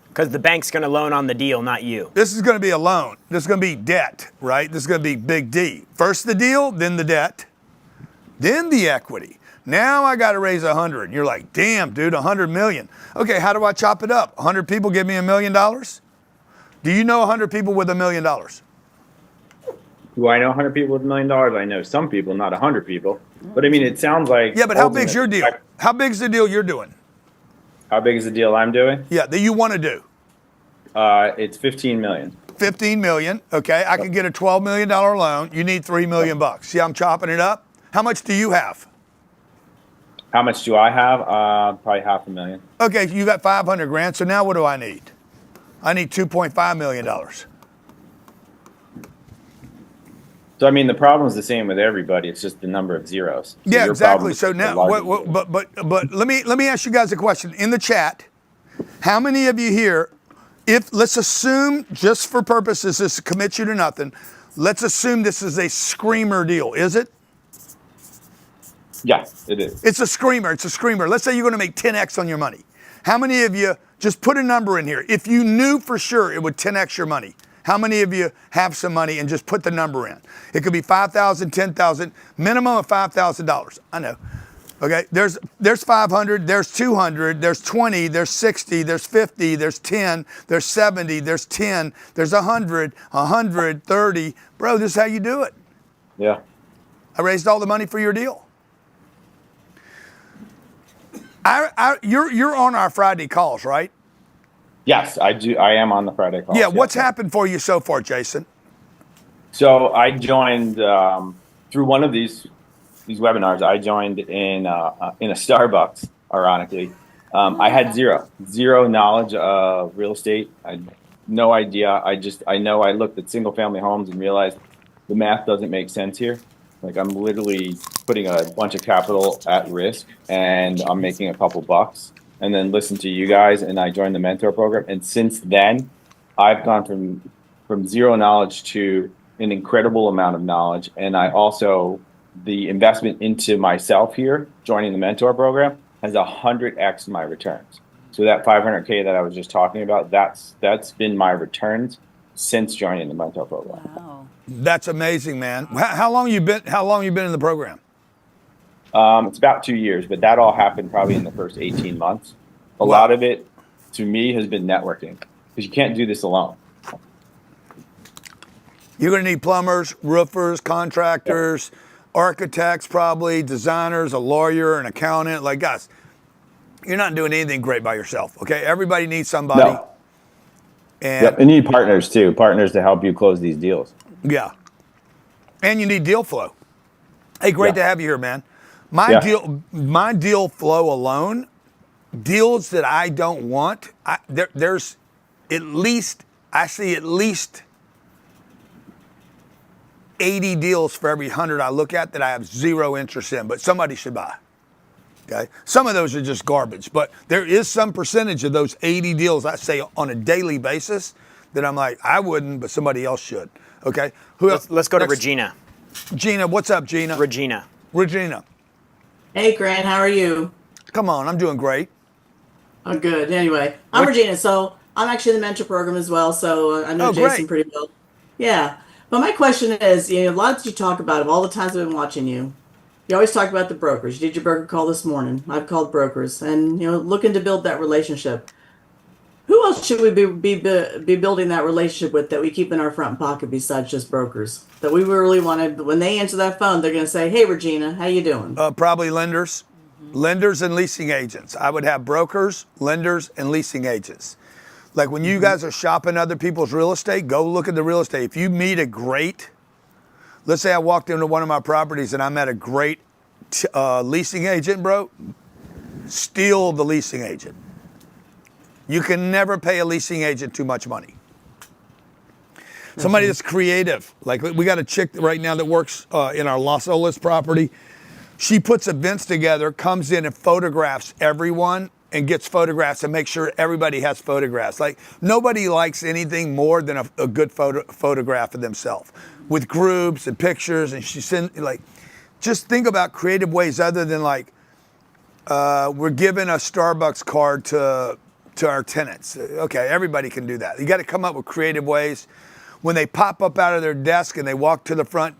Because the bank's going to loan on the deal, not you. This is going to be a loan. This is going to be debt, right? This is going to be big D. First the deal, then the debt, then the equity. Now I got to raise 100. You're like, damn, dude, 100 million. Okay, how do I chop it up? 100 people give me $1 million? Do you know 100 people with $1 million? Do I know 100 people with $1 million? I know some people, not 100 people. But I mean, it sounds like. Yeah, but how big's your deal? How big's the deal you're doing? How big is the deal I'm doing? Yeah, that you want to do. It's 15 million. 15 million. Okay, I can get a $12 million loan. You need $3 million bucks. See, I'm chopping it up. How much do you have? How much do I have? Probably $500,000. Okay, you got 500 grand. So now what do I need? I need $2.5 million. So I mean, the problem's the same with everybody. It's just the number of zeros. So yeah, exactly. So now, but let me ask you guys a question in the chat. How many of you here, if let's assume, just for purposes, this commits you to nothing, let's assume this is a screamer deal. Is it? Yeah, it is. It's a screamer. It's a screamer. Let's say you're going to make 10x on your money. How many of you, just put a number in here, if you knew for sure it would 10x your money, how many of you have some money and just put the number in? It could be 5,000, 10,000, minimum of $5,000. I know. Okay, there's 500, there's 200, there's 20, there's 60, there's 50, there's 10, there's 70, there's 10, there's 100, 130. Bro, this is how you do it. Yeah. I raised all the money for your deal. You're on our Friday calls, right? Yes, I do. I am on the Friday calls. Yeah, what's happened for you so far, Jason? So I joined through one of these webinars. I joined in a Starbucks, ironically. I had zero knowledge of real estate. I had no idea. I know I looked at single family homes and realized the math doesn't make sense here. Like, I'm literally putting a bunch of capital at risk and I'm making a couple bucks, and then listen to you guys, and I joined the mentor program. And since then, I've gone from zero knowledge to an incredible amount of knowledge. And I also, the investment into myself here, joining the mentor program, has 100x my returns. So that 500K that I was just talking about, that's been my returns since joining the mentor program. Wow. That's amazing, man. How long you been in the program? It's about 2 years, but that all happened probably in the first 18 months. A lot of it, to me, has been networking, because you can't do this alone. You're going to need plumbers, roofers, contractors, architects, probably designers, a lawyer, an accountant. Like, guys, you're not doing anything great by yourself. Okay, everybody needs somebody. No. And you need partners too, partners to help you close these deals. Yeah, and you need deal flow. Hey, great to have you here, man. My deal flow alone, deals that I don't want. There's at least, I see at least 80 deals for every 100 I look at that I have zero interest in, but somebody should buy. Okay, some of those are just garbage, but there is some percentage of those 80 deals I say on a daily basis that I'm like, I wouldn't, but somebody else should. Okay, who else? Let's go to Regina. Gina, what's up, Gina? Regina. Hey, Grant, how are you? Come on, I'm doing great. Oh, good. Anyway, I'm Regina, so I'm actually in the mentor program as well, so I know Jason pretty well. Yeah, but my question is, a lot that you talk about, of all the times I've been watching you, you always talk about the brokers. You did your broker call this morning. I've called brokers, and looking to build that relationship. Who Who else should we be building that relationship with that we keep in our front pocket besides just brokers? That we really want to, when they answer that phone, they're going to say, "Hey, Regina, how you doing?" Probably lenders. Lenders and leasing agents. I would have brokers, lenders, and leasing agents. Like when you guys are shopping other people's real estate, go look at the real estate. If you meet a great, let's say I walked into one of my properties and I met a great leasing agent, bro, steal the leasing agent. You can never pay a leasing agent too much money. Somebody that's creative. Like we got a chick right now that works in our Los Olas property. She puts events together, comes in and photographs everyone and gets photographs and makes sure everybody has photographs. Like nobody likes anything more than a good photograph of themselves with groups and pictures. And she sent like, just think about creative ways other than like, we're giving a Starbucks card to our tenants. Okay, everybody can do that. You got to come up with creative ways. When they pop up out of their desk and they walk to the front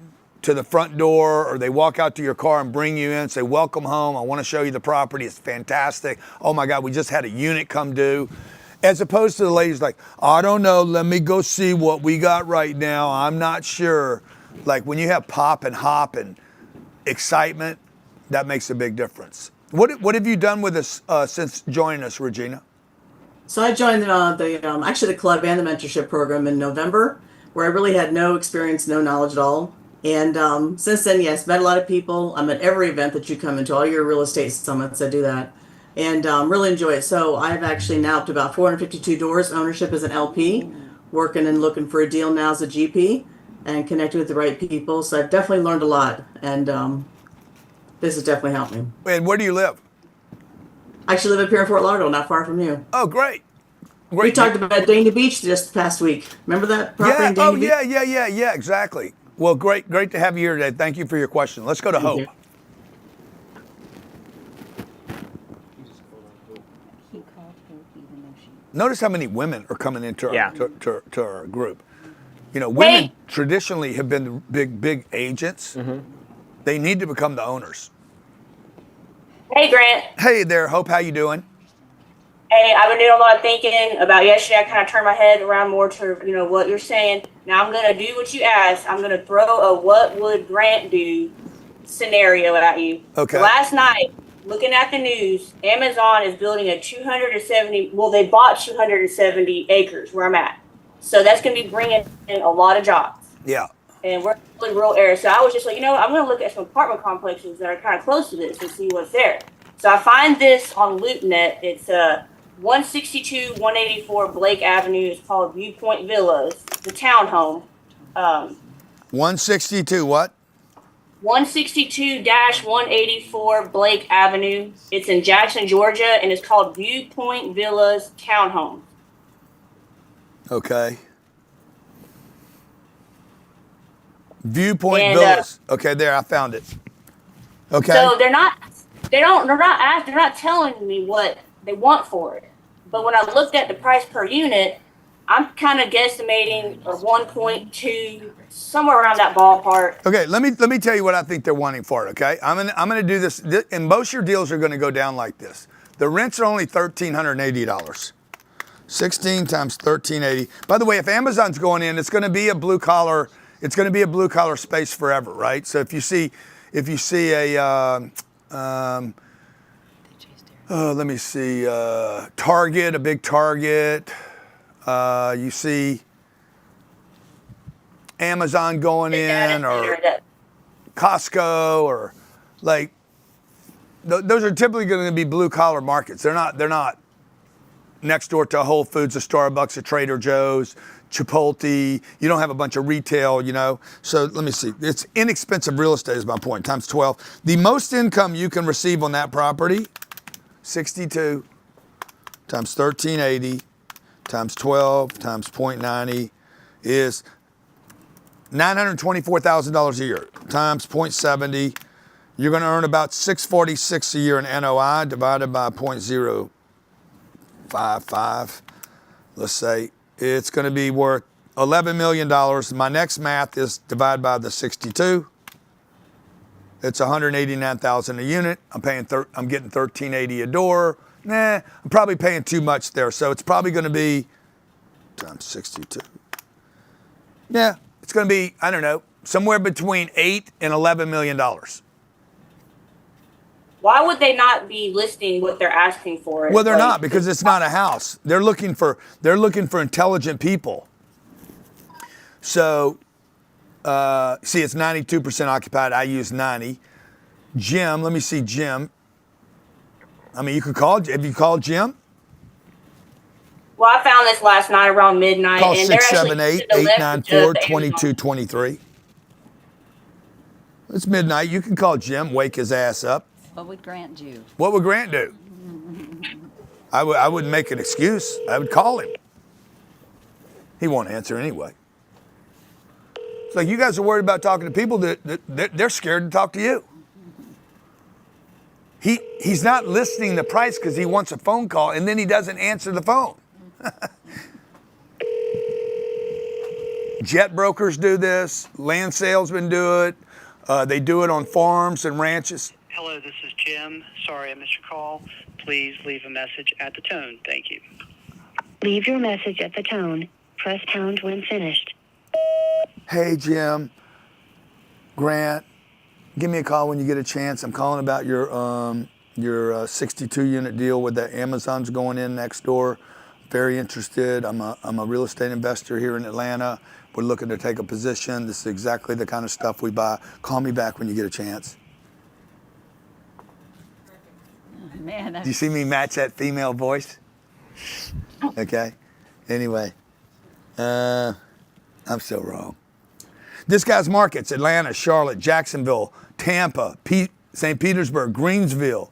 door, or they walk out to your car and bring you in, say, "Welcome home. I want to show you the property. It's fantastic. Oh my God, we just had a unit come due." As opposed to the ladies like, "I don't know. Let me go see what we got right now. I'm not sure." Like when you have pop and hop and excitement, that makes a big difference. What have you done with us since joining us, Regina? So I joined actually the club and the mentorship program in November, where I really had no experience, no knowledge at all. And since then, yes, met a lot of people. I'm at every event that you come into, all your real estate summits. I do that, and really enjoy it. So I've actually now up to about 452 doors. Ownership as an LP, working and looking for a deal now as a GP, and connecting with the right people. So I've definitely learned a lot, and this has definitely helped me. And where do you live? I actually live up here in Fort Lauderdale, not far from you. Oh, great. We talked about Dana Beach just past week. Remember that property in Dana Beach? Yeah, exactly. Well, great to have you here today. Thank you for your question. Let's go to Hope. Notice how many women are coming into our group. You know, women traditionally have been the big agents. They need to become the owners. Hey, Grant. Hey there, Hope. How you doing? Hey, I've been doing a lot of thinking about yesterday. I kind of turned my head around more to, what you're saying. Now I'm going to do what you asked. I'm going to throw a what would Grant do scenario at you. Okay. So last night, looking at the news, Amazon is building they bought 270 acres where I'm at. So that's going to be bringing in a lot of jobs. Yeah. And we're in rural areas. So I was just like, I'm going to look at some apartment complexes that are kind of close to this and see what's there. So I find this on LoopNet. It's 162 184 Blake Avenue. It's called Viewpoint Villas, the townhome. 162 what? 162-184 Blake Avenue. It's in Jackson, Georgia, and it's called Viewpoint Villas Townhome. Okay. Viewpoint Villas. Okay, there, I found it. Okay. So they're not telling me what they want for it. But when I looked at the price per unit, I'm kind of guesstimating a 1.2, somewhere around that ballpark. Okay, let me tell you what I think they're wanting for it. Okay, I'm gonna do this, and most of your deals are gonna go down like this. The rents are only $1,380. 16 times 1380. By the way, if Amazon's going in, it's gonna be a blue collar. It's gonna be a blue collar space forever, right? So if you see a let me see, Target, a big Target. You see Amazon going in, or Costco, or like those are typically going to be blue collar markets. They're not next door to a Whole Foods, a Starbucks, a Trader Joe's, Chipotle. You don't have a bunch of retail, So let me see. It's inexpensive real estate is my point, times 12. The most income you can receive on that property, 62 times 1380 times 12 times 0.90 is $924,000 a year times 0.70. You're going to earn about $646 a year in NOI divided by 0.055. Let's say it's going to be worth $11 million. My next math is divide by the 62. It's $189,000 a unit. I'm getting $1,380 a door. I'm probably paying too much there. So it's probably going to be times 62. Yeah, it's going to be, I don't know, somewhere between $8 and $11 million. Why would they not be listing what they're asking for? Well, they're not, because it's not a house. They're looking for intelligent people. So, see, it's 92% occupied. I use 90. Jim, let me see Jim. I mean, you could call. Have you called Jim? Well, I found this last night around midnight. Call and they're actually 678-894-2223. It's midnight. You can call Jim, wake his ass up. What would Grant do? What would Grant do? I wouldn't make an excuse. I would call him. He won't answer anyway. It's like you guys are worried about talking to people that they're scared to talk to you. He's not listing the price because he wants a phone call, and then he doesn't answer the phone. Jet brokers do this. Land salesmen do it. They do it on farms and ranches. Hello, this is Jim. Sorry I missed your call. Please leave a message at the tone. Thank you. Leave your message at the tone. Press pound when finished. Hey, Jim. Grant, give me a call when you get a chance. I'm calling about your 62-unit deal with the Amazon's going in next door. Very interested. I'm a real estate investor here in Atlanta. We're looking to take a position. This is exactly the kind of stuff we buy. Call me back when you get a chance. Man, Do you see me match that female voice? Okay. Anyway, I'm so wrong. This guy's markets: Atlanta, Charlotte, Jacksonville, Tampa, St. Petersburg, Greensville.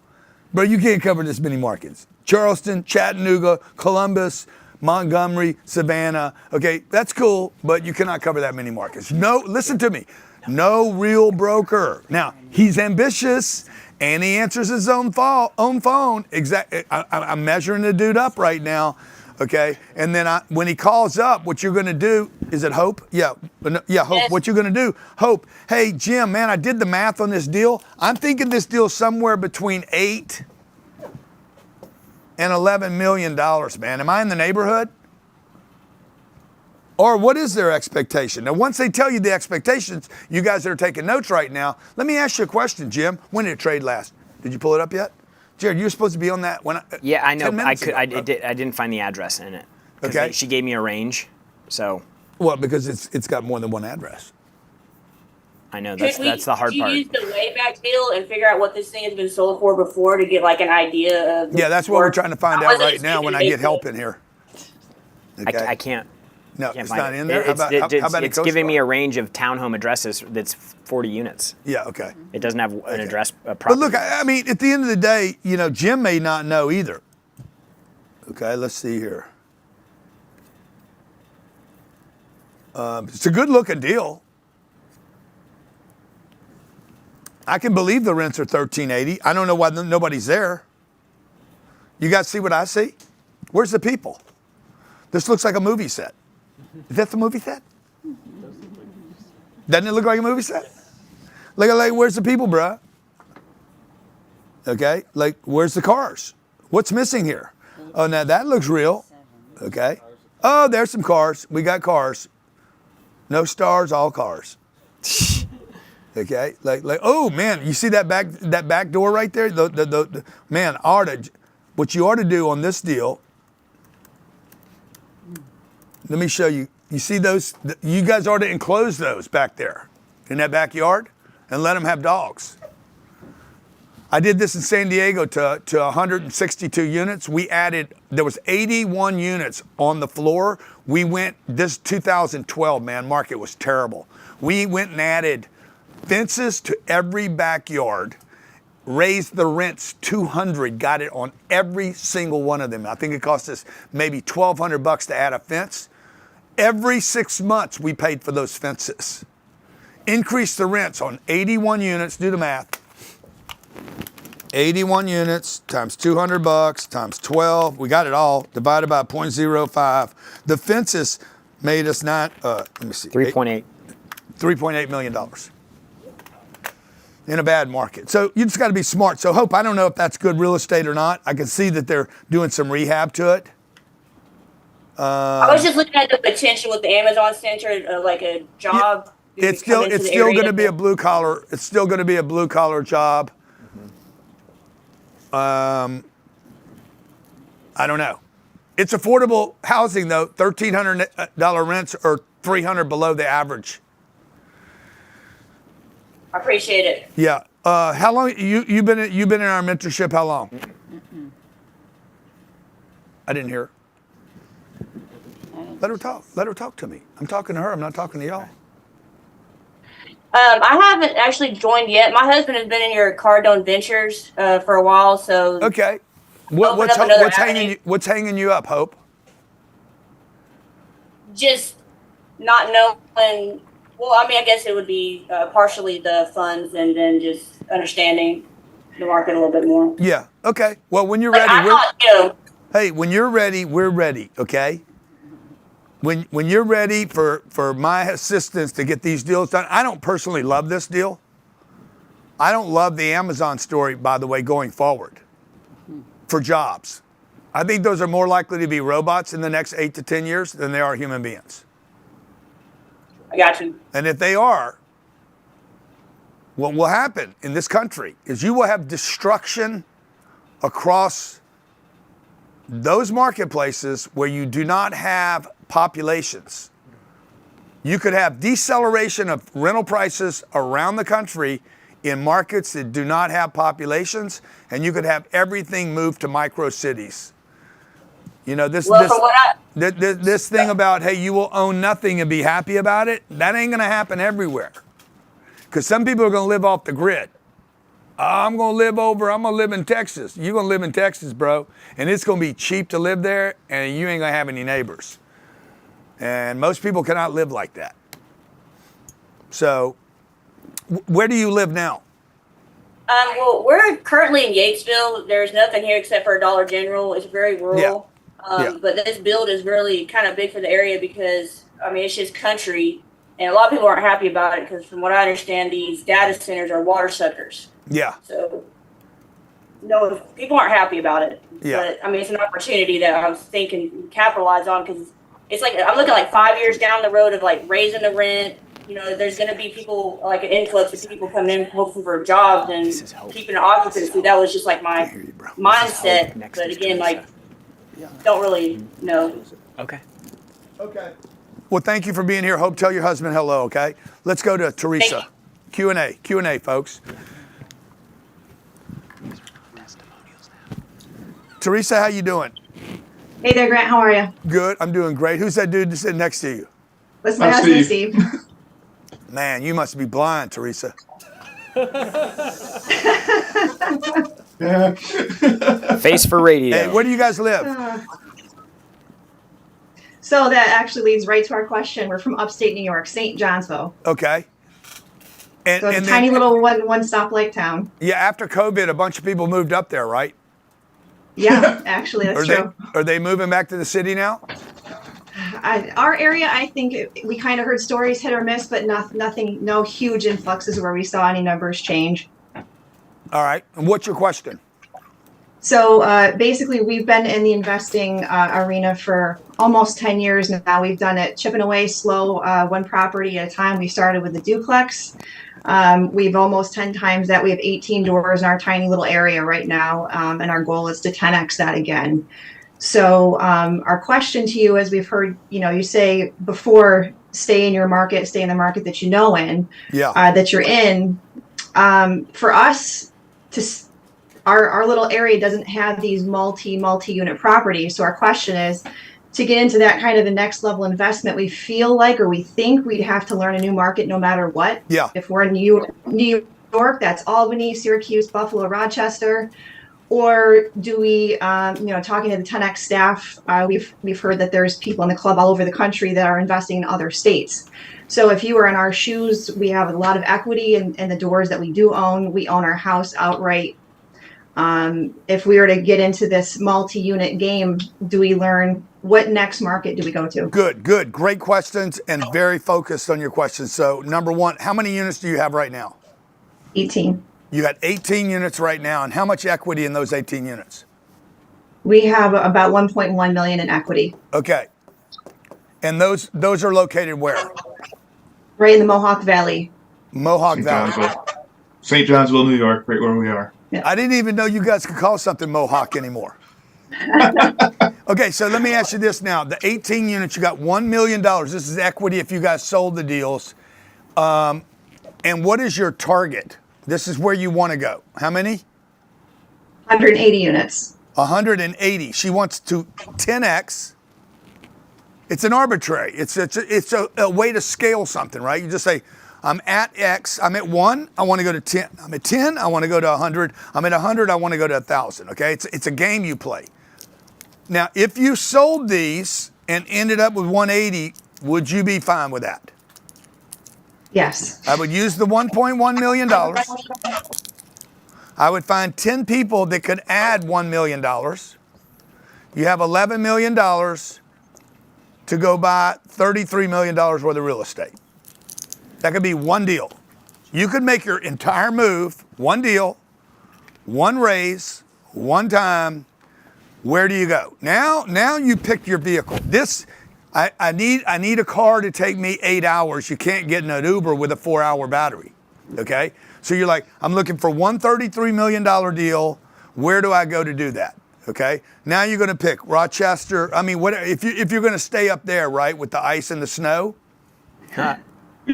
Bro, you can't cover this many markets. Charleston, Chattanooga, Columbus, Montgomery, Savannah. Okay, that's cool, but you cannot cover that many markets. No, listen to me. No real broker. Now, he's ambitious, and he answers his own phone. I'm measuring the dude up right now, okay? And then when he calls up, what you're going to do, is it Hope? Yeah, Hope. Yes. What you're going to do, Hope, hey, Jim, man, I did the math on this deal. I'm thinking this deal's somewhere between $8 and $11 million, man. Am I in the neighborhood? Or what is their expectation? Now, once they tell you the expectations, you guys that are taking notes right now, let me ask you a question, Jim. When did it trade last? Did you pull it up yet? Jared, you were supposed to be on that. Yeah, I know. 10 minutes ago. I didn't find the address in it. Okay. She gave me a range, so. Well, because it's got more than one address. I know, that's the hard part. Did you use the Wayback deal and figure out what this thing has been sold for before to get like an idea of? Yeah, that's what we're trying to find out right now when I get help in here. Okay. I can't. No, can't it's find not it. in there. How about it's giving me a range of townhome addresses that's 40 units. Yeah, okay. It doesn't have an address. But look, I mean, at the end of the day, Jim may not know either. Okay, let's see here. It's a good-looking deal. I can believe the rents are $1,380. I don't know why nobody's there. You guys see what I see? Where's the people? This looks like a movie set. Is that the movie set? Doesn't it look like a movie set? Like, where's the people, bruh? Okay, like, where's the cars? What's missing here? Oh, now that looks real. Okay. Oh, there's some cars. We got cars. No stars, all cars. Okay, like, oh man, you see that back door right there? Man, what you ought to do on this deal. Let me show you. You see those? You guys ought to enclose those back there in that backyard and let them have dogs. I did this in San Diego to 162 units. There was 81 units on the floor. This 2012, man, market was terrible. We went and added fences to every backyard, raised the rents 200, got it on every single one of them. I think it cost us maybe $1,200 to add a fence. Every 6 months we paid for those fences. Increased the rents on 81 units, do the math. 81 units times $200 times 12, we got it all, divided by 0.05. The fences made us let me see. $3.8 $3.8 million. in a bad market. So you just got to be smart. So Hope, I don't know if that's good real estate or not. I can see that they're doing some rehab to it. I was just looking at the potential with the Amazon Center, like a job. It's still going to be a blue collar. It's still going to be a blue collar job. I don't know. It's affordable housing though. $1,300 rents or $300 below the average. I appreciate it. Yeah. How long you've been in our mentorship? How long? I didn't hear. Let her talk. Let her talk to me. I'm talking to her. I'm not talking to y'all. I haven't actually joined yet. My husband has been in your Cardone Ventures for a while, so okay. What's hanging you up, Hope? Just not knowing. Well, I mean, I guess it would be partially the funds, and then just understanding the market a little bit more. Yeah. Okay. Well, when you're ready, hey, when you're ready, we're ready. Okay. When you're ready for my assistance to get these deals done, I don't personally love this deal. I don't love the Amazon story, by the way, going forward for jobs. I think those are more likely to be robots in the next 8 to 10 years than they are human beings. I got you. And if they are, what will happen in this country is you will have destruction across those marketplaces where you do not have populations. You could have deceleration of rental prices around the country in markets that do not have populations, and you could have everything move to micro cities. You know, this thing about, hey, you will own nothing and be happy about it, that ain't gonna happen everywhere. Because some people are gonna live off the grid. I'm gonna live in Texas. You're gonna live in Texas, bro. And it's gonna be cheap to live there, and you ain't gonna have any neighbors. And most people cannot live like that. So, where do you live now? Well, we're currently in Yatesville. There's nothing here except for a Dollar General. It's very rural. But this build is really kind of big for the area because, I mean, it's just country. And a lot of people aren't happy about it because from what I understand, these data centers are water suckers. Yeah. So, no, people aren't happy about it. Yeah. But, I mean, it's an opportunity that I was thinking capitalize on because it's like, I'm looking like 5 years down the road of like raising the rent. You know, there's going to be people, like an influx of people coming in hoping for jobs and keeping an occupancy. That was just like my mindset. But again, like, don't really know. Okay. Okay. Well, thank you for being here. Hope, tell your husband hello, okay? Let's go to Teresa. Q&A, folks. Teresa, how you doing? Hey there, Grant. How are you? Good. I'm doing great. Who's that dude sitting next to you? That's my husband, Steve. Man, you must be blind, Teresa. Face for radio. Hey, where do you guys live? So that actually leads right to our question. We're from upstate New York, St. Johnsville. Okay. So it's a tiny little one-stop lake town. Yeah, after COVID, a bunch of people moved up there, right? Yeah, actually, that's true. Are they moving back to the city now? Our area, I think we kind of heard stories hit or miss, but nothing, no huge influxes where we saw any numbers change. All right. And what's your question? So basically, we've been in the investing arena for almost 10 years now. We've done it chipping away slow, one property at a time. We started with the duplex. We've almost 10 times that. We have 18 doors in our tiny little area right now, and our goal is to 10x that again. So our question to you, as we've heard, you say before, stay in your market, stay in the market that you know in, that you're in. For us, our little area doesn't have these multi-unit properties. So our question is, to get into that kind of the next level investment, we feel like, or we think we'd have to learn a new market no matter what. Yeah. If we're in New York, that's Albany, Syracuse, Buffalo, Rochester. Or do we, talking to the 10X staff, we've heard that there's people in the club all over the country that are investing in other states. So if you were in our shoes, we have a lot of equity in the doors that we do own. We own our house outright. If we were to get into this multi-unit game, do we learn what next market do we go to? Good. Great questions and very focused on your questions. So number one, how many units do you have right now? 18. You got 18 units right now, and how much equity in those 18 units? We have about 1.1 million in equity. Okay. And those are located where? Right in the Mohawk Valley. Mohawk St. Valley. Johnsville. St. Johnsville, New York, right where we are. Yeah. I didn't even know you guys could call something Mohawk anymore. Okay, so let me ask you this now. The 18 units, you got $1 million. This is equity if you guys sold the deals. And what is your target? This is where you want to go. How many? 180 units. 180. She wants to 10x. It's an arbitrary. It's a way to scale something, right? You just say, I'm at X. I'm at 1. I want to go to 10. I'm at 10. I want to go to 100. I'm at 100. I want to go to 1,000. Okay, it's a game you play. Now, if you sold these and ended up with 180, would you be fine with that? Yes. I would use the $1.1 million. I would find 10 people that could add $1 million. You have $11 million to go buy $33 million worth of real estate. That could be one deal. You could make your entire move, one deal, one raise, one time. Where do you go? Now you pick your vehicle. I need a car to take me 8 hours. You can't get in an Uber with a 4-hour battery. Okay? So you're like, I'm looking for $133 million deal. Where do I go to do that? Okay? Now you're going to pick Rochester. I mean, what if you're going to stay up there, right, with the ice and the snow?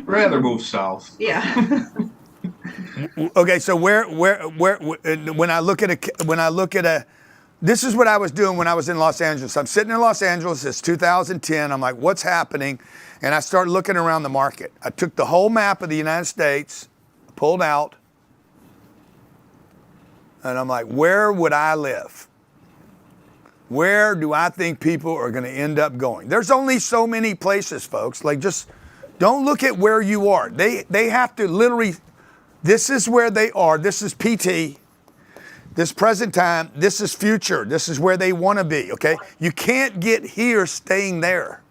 Rather move south. Yeah. Okay, so where when I look at a this is what I was doing when I was in Los Angeles. I'm sitting in Los Angeles, it's 2010. I'm like, what's happening? And I started looking around the market. I took the whole map of the United States, pulled out, and I'm like, where would I live? Where do I think people are going to end up going? There's only so many places, folks. Like, just don't look at where you are. They have to literally, this is where they are. This is PT. This present time, this is future. This is where they want to be, okay? You can't get here staying there.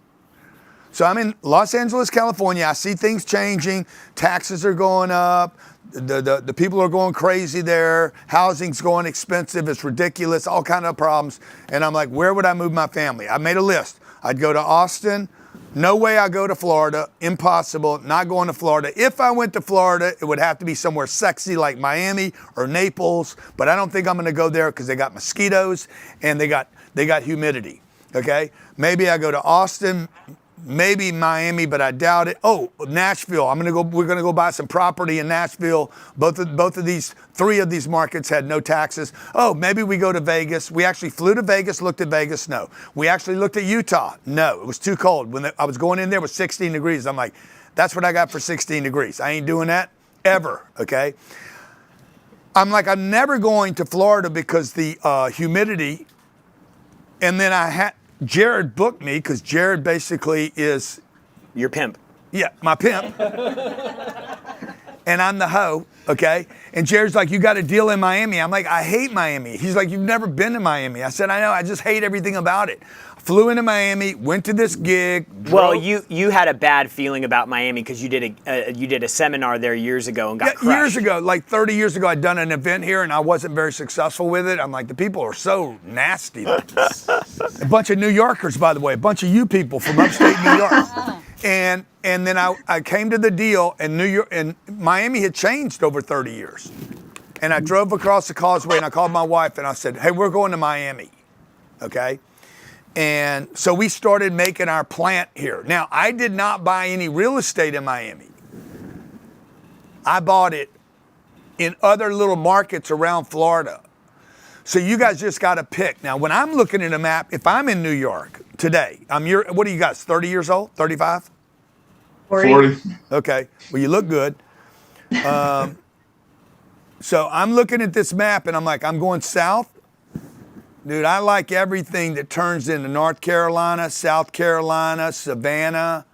So I'm in Los Angeles, California. I see things changing. Taxes are going up. The people are going crazy there. Housing's going expensive. It's ridiculous. All kind of problems. And I'm like, where would I move my family? I made a list. I'd go to Austin. No way I go to Florida. Impossible. Not going to Florida. If I went to Florida, it would have to be somewhere sexy like Miami or Naples. But I don't think I'm going to go there because they got mosquitoes and they got humidity. Okay? Maybe I go to Austin. Maybe Miami, but I doubt it. Oh, Nashville. We're gonna go buy some property in Nashville. Three of these markets had no taxes. Oh, maybe we go to Vegas. We actually flew to Vegas, looked at Vegas. No. We actually looked at Utah. No, it was too cold. When I was going in there, it was 16 degrees. I'm like, that's what I got for 16 degrees. I ain't doing that ever. Okay. I'm like, I'm never going to Florida because the humidity. And then Jared booked me because Jared basically is your pimp. Yeah, my pimp. And I'm the hoe, okay? And Jared's like, you got a deal in Miami. I'm like, I hate Miami. He's like, you've never been to Miami. I said, I know, I just hate everything about it. Flew into Miami, went to this gig. Well, you had a bad feeling about Miami because you did a seminar there years ago and got crushed. Years ago, like 30 years ago, I'd done an event here and I wasn't very successful with it. I'm like, the people are so nasty. A bunch of New Yorkers, by the way, a bunch of you people from upstate New York. And then I came to the deal, and New York and Miami had changed over 30 years. And I drove across the causeway and I called my wife and I said, hey, we're going to Miami, okay? And so we started making our plant here. Now, I did not buy any real estate in Miami. I bought it in other little markets around Florida. So you guys just got to pick. Now, when I'm looking at a map, if I'm in New York today, what are you guys, 30 years old, 35? 40. Okay, well, you look good. So I'm looking at this map and I'm like, I'm going south. Dude, I like everything that turns into North Carolina, South Carolina, Savannah,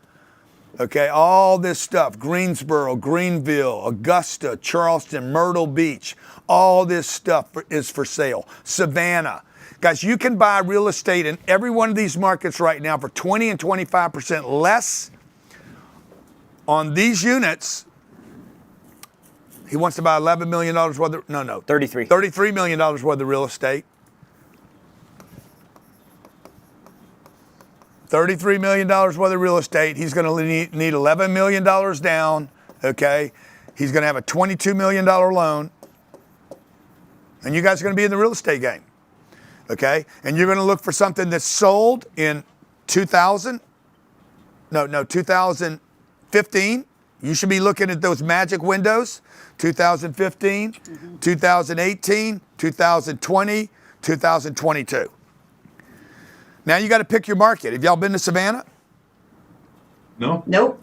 okay, all this stuff, Greensboro, Greenville, Augusta, Charleston, Myrtle Beach, all this stuff is for sale. Savannah. Guys, you can buy real estate in every one of these markets right now for 20 and 25% less on these units He wants to buy $11 million worth of, no. 33. $33 million worth of real estate. $33 million worth of real estate. He's going to need $11 million down, okay? He's going to have a $22 million loan. And you guys are going to be in the real estate game, okay? And you're going to look for something that's sold in 2015. You should be looking at those magic windows, 2015, 2018, 2020, 2022. Now you got to pick your market. Have y'all been to Savannah? No. Nope.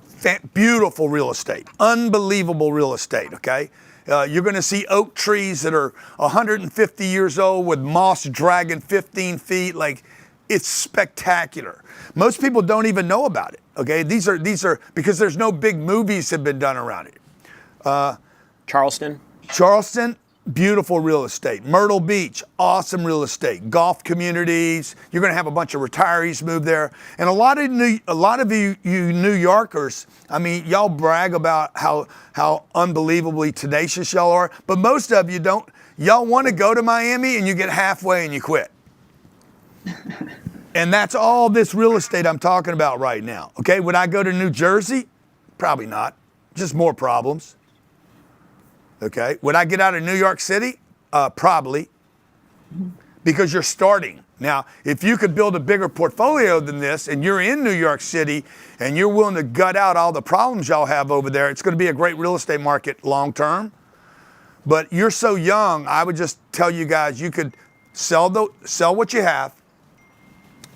Beautiful real estate, unbelievable real estate, okay? You're going to see oak trees that are 150 years old with moss dragging 15 feet. Like, it's spectacular. Most people don't even know about it, okay? These are because there's no big movies have been done around it. Charleston, beautiful real estate. Myrtle Beach, awesome real estate. Golf communities. You're going to have a bunch of retirees move there, and a lot of you New Yorkers. I mean, y'all brag about how unbelievably tenacious y'all are, but most of you don't. Y'all want to go to Miami, and you get halfway and you quit. And that's all this real estate I'm talking about right now. Okay, would I go to New Jersey? Probably not. Just more problems. Okay, would I get out of New York City? Probably, because you're starting. Now, if you could build a bigger portfolio than this and you're in New York City and you're willing to gut out all the problems y'all have over there, it's going to be a great real estate market long term. But you're so young, I would just tell you guys, you could sell what you have,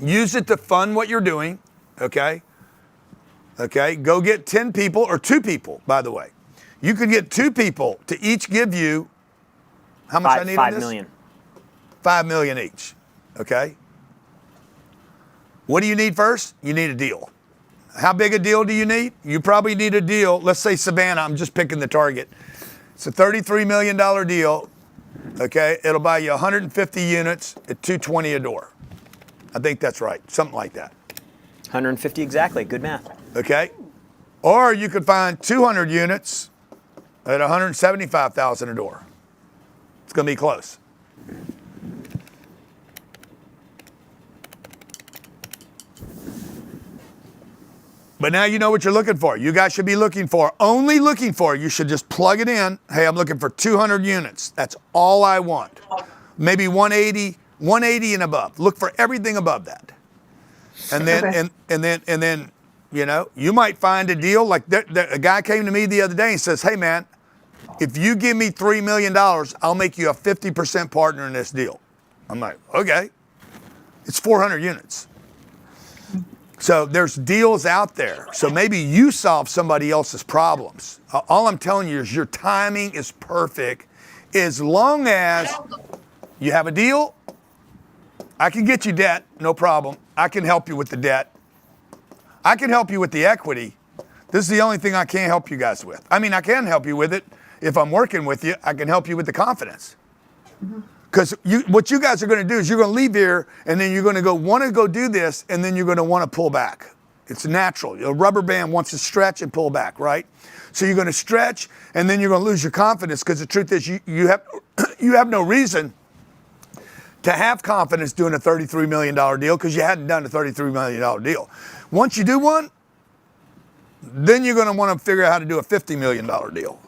use it to fund what you're doing, okay? Okay, go get 10 people or 2 people, by the way. You could get 2 people to each give you, how much I need on this? 5 million. 5 million each, okay? What do you need first? You need a deal. How big a deal do you need? You probably need a deal, let's say Savannah, I'm just picking the target. It's a $33 million deal, okay? It'll buy you 150 units at $220 a door. I think that's right, something like that. 150 exactly, good math. Okay? Or you could find 200 units at $175,000 a door. It's going to be close. But now you know what you're looking for. You guys should be only looking for, you should just plug it in. Hey, I'm looking for 200 units. That's all I want. Maybe 180 and above. Look for everything above that. And then, Okay. and then, you know, you might find a deal. Like a guy came to me the other day and says, hey man, if you give me $3 million, I'll make you a 50% partner in this deal. I'm like, okay. It's 400 units. So there's deals out there. So maybe you solve somebody else's problems. All I'm telling you is your timing is perfect as long as you have a deal. I can get you debt, no problem. I can help you with the debt. I can help you with the equity. This is the only thing I can't help you guys with. I mean, I can help you with it. If I'm working with you, I can help you with the confidence. Because what you guys are going to do is you're going to leave here and then you're going to want to go do this and then you're going to want to pull back. It's natural. A rubber band wants to stretch and pull back, right? So you're going to stretch and then you're going to lose your confidence because the truth is you have no reason to have confidence doing a $33 million deal because you hadn't done a $33 million deal. Once you do one, then you're going to want to figure out how to do a $50 million deal.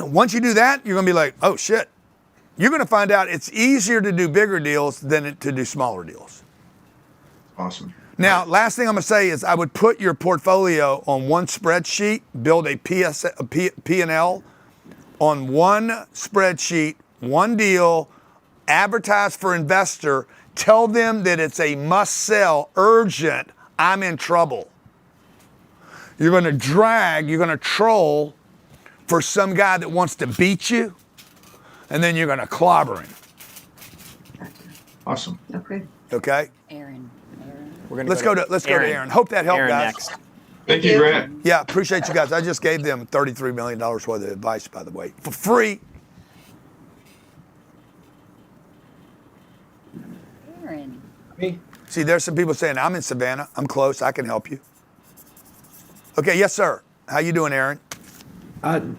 Once you do that, you're going to be like, oh shit. You're going to find out it's easier to do bigger deals than to do smaller deals. Awesome. Now, last thing I'm going to say is I would put your portfolio on one spreadsheet, build a P&L on one spreadsheet, one deal, advertise for investor, tell them that it's a must sell, urgent, I'm in trouble. You're going to troll for some guy that wants to beat you, and then you're going to clobber him. Awesome. Okay. Okay? Aaron. Let's go to Aaron. Hope that helped, Aaron guys. next. Thank you, Grant. Yeah, appreciate you guys. I just gave them $33 million worth of advice, by the way, for free. Aaron. See, there's some people saying, I'm in Savannah. I'm close. I can help you. Okay, yes, sir. How you doing, Aaron?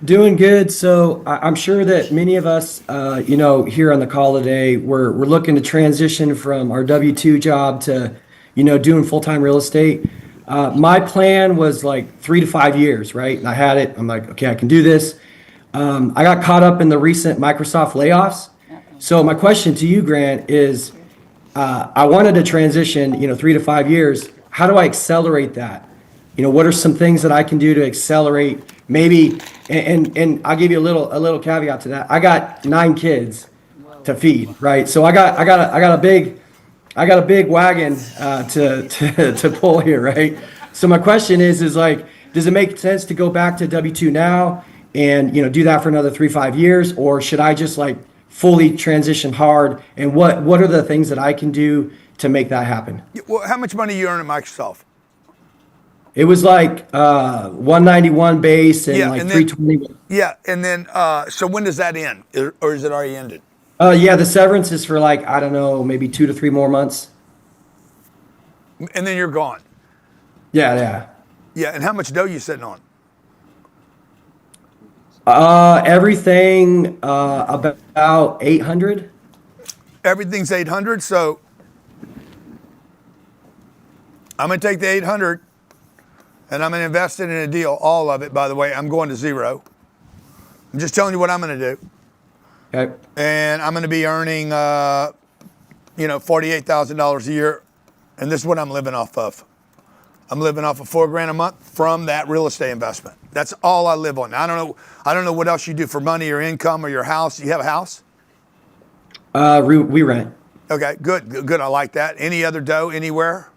Doing good. So I'm sure that many of us, here on the call today, we're looking to transition from our W-2 job to, doing full-time real estate. My plan was like 3 to 5 years, right? And I had it. I'm like, okay, I can do this. I got caught up in the recent Microsoft layoffs. So my question to you, Grant, is I wanted to transition, 3 to 5 years. How do I accelerate that? What are some things that I can do to accelerate maybe, and I'll give you a little caveat to that. I got 9 kids to feed, right? So I got a big wagon to pull here, right? So my question is like, does it make sense to go back to W-2 now and do that for another 3-5 years, or should I just like fully transition hard? And what are the things that I can do to make that happen? Well, how much money you earn at Microsoft? It was like 191 base and like 320. Yeah, and then so when does that end, or is it already ended? Yeah, the severance is for like, I don't know, maybe 2 to 3 more months. And then you're gone. Yeah. Yeah, and how much dough you sitting on? Everything about 800. Everything's 800. So I'm gonna take the 800, and I'm gonna invest it in a deal. All of it, by the way. I'm going to zero. I'm just telling you what I'm gonna do. Okay. And I'm gonna be earning, $48,000 a year, and this is what I'm living off of. I'm living off of $4,000 a month from that real estate investment. That's all I live on. I don't know what else you do for money or income or your house. You have a house? We rent. Okay, good. I like that. Any other dough anywhere?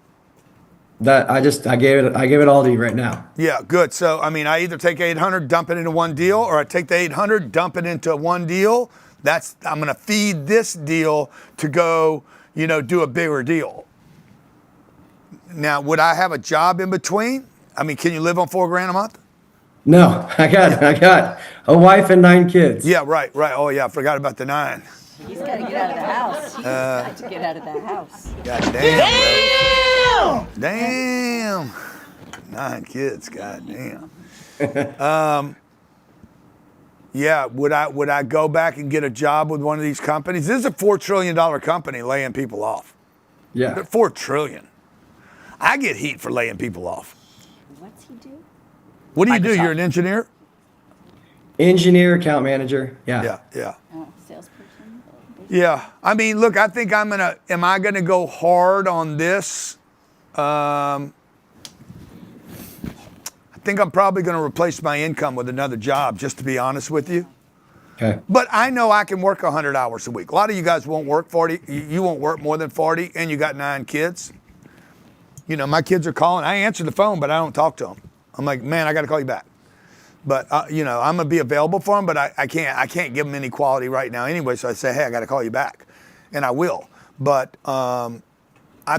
That I gave it all to you right now. Yeah, good. So I mean, I either take 800, dump it into one deal, or I take the 800, dump it into one deal. I'm gonna feed this deal to go, do a bigger deal. Now, would I have a job in between? I mean, can you live on $4,000 a month? No, I got a wife and 9 kids. Yeah, right. Oh yeah, I forgot about the 9. He's got to get out of the house. He's got to get out of that house. God damn. Damn. 9 kids. God damn. Yeah. Would I go back and get a job with one of these companies? This is a $4 trillion company laying people off. Yeah. They're $4 trillion. I get heat for laying people off. What's he do? What do you do? You're an engineer? Engineer, account manager. Yeah. Yeah. Oh, salesperson. Yeah. I mean, look, I think am I gonna go hard on this? I think I'm probably gonna replace my income with another job, just to be honest with you. Okay. But I know I can work 100 hours a week. A lot of you guys won't work 40. You won't work more than 40, and you got 9 kids. My kids are calling. I answer the phone, but I don't talk to them. I'm like, man, I got to call you back. But I'm gonna be available for them, but I can't give them any quality right now anyway. So I say, hey, I got to call you back, and I will. But I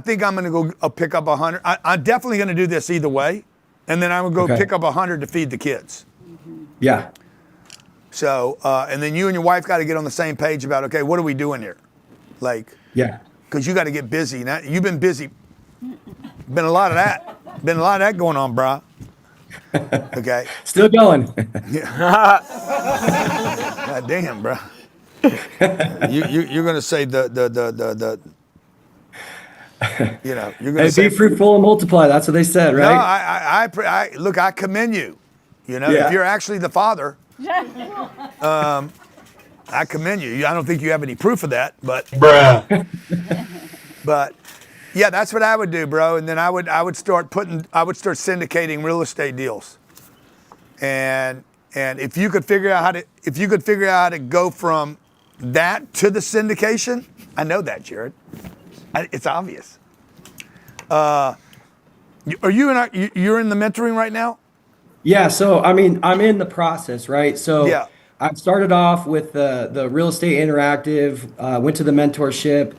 think I'm gonna go pick up 100. I'm definitely gonna do this either way, and then I'm gonna go pick up 100 to feed the kids. Yeah. So and then you and your wife got to get on the same page about, okay, what are we doing here? Like, yeah, because you got to get busy. Now you've been busy. Been a lot of that going on, brah. Okay. Still going. Yeah. God damn, bro. You're gonna say the you're gonna Hey, say be fruitful and multiply. That's what they said, right? No, I look. I commend you. If you're actually the father, I commend you. I don't think you have any proof of that, but but. Yeah, that's what I would do, bro. And then I would start syndicating real estate deals. And if you could figure out how to go from that to the syndication, I know that, Jared. It's obvious. Are you're in the mentoring right now? Yeah. So I mean, I'm in the process, right? So yeah. I started off with the Real Estate Interactive. Went to the mentorship.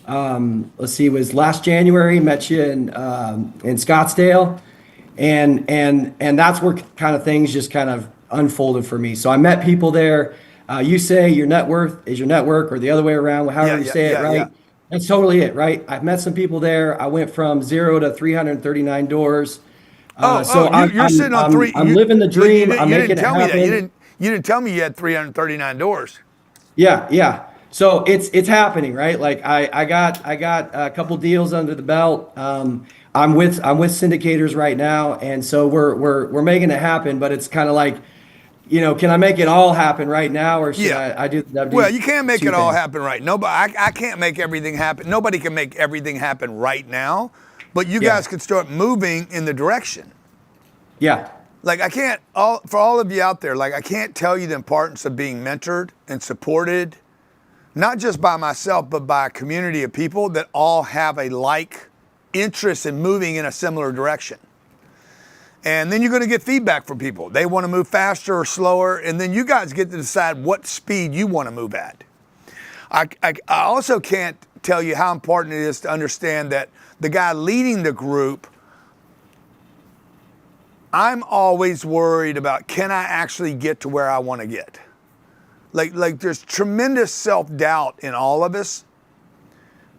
Let's see, it was last January, met you in Scottsdale, and that's where kind of things just kind of unfolded for me. So I met people there. You say your net worth is your network, or the other way around, however you say it, right? Yeah. That's totally it, right? I've met some people there. I went from 0 to 339 doors. I'm sitting on three. I'm living the dream. You I'm making didn't it tell me happen. that. You didn't tell me you had 339 doors. Yeah. So it's happening, right? Like I got a couple deals under the belt. I'm with syndicators right now, and so we're making it happen. But it's kind of like, can I make it all happen right now, or should I do? Well, you can't make two it all things? happen right. Nobody, I can't make everything happen. Nobody can make everything happen right now, but you guys can start moving in the direction. Yeah. Like for all of you out there, like I can't tell you the importance of being mentored and supported, not just by myself, but by a community of people that all have a like interest in moving in a similar direction. And then you're going to get feedback from people. They want to move faster or slower, and then you guys get to decide what speed you want to move at. I also can't tell you how important it is to understand that the guy leading the group, I'm always worried about, can I actually get to where I want to get? Like there's tremendous self-doubt in all of us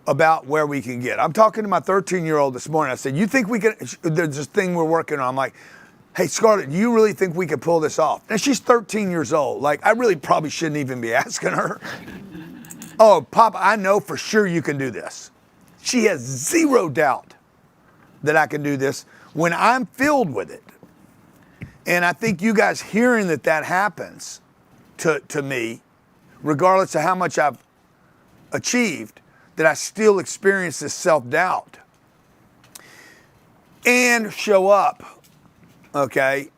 about where we can get. I'm talking to my 13-year-old this morning. I said, you think we can, there's this thing we're working on. I'm like, hey, Scarlett, do you really think we could pull this off? And she's 13 years old. Like, I really probably shouldn't even be asking her. Oh, Papa, I know for sure you can do this. She has zero doubt that I can do this when I'm filled with it. And I think you guys hearing that happens to me, regardless of how much I've achieved, that I still experience this self-doubt and show up, okay,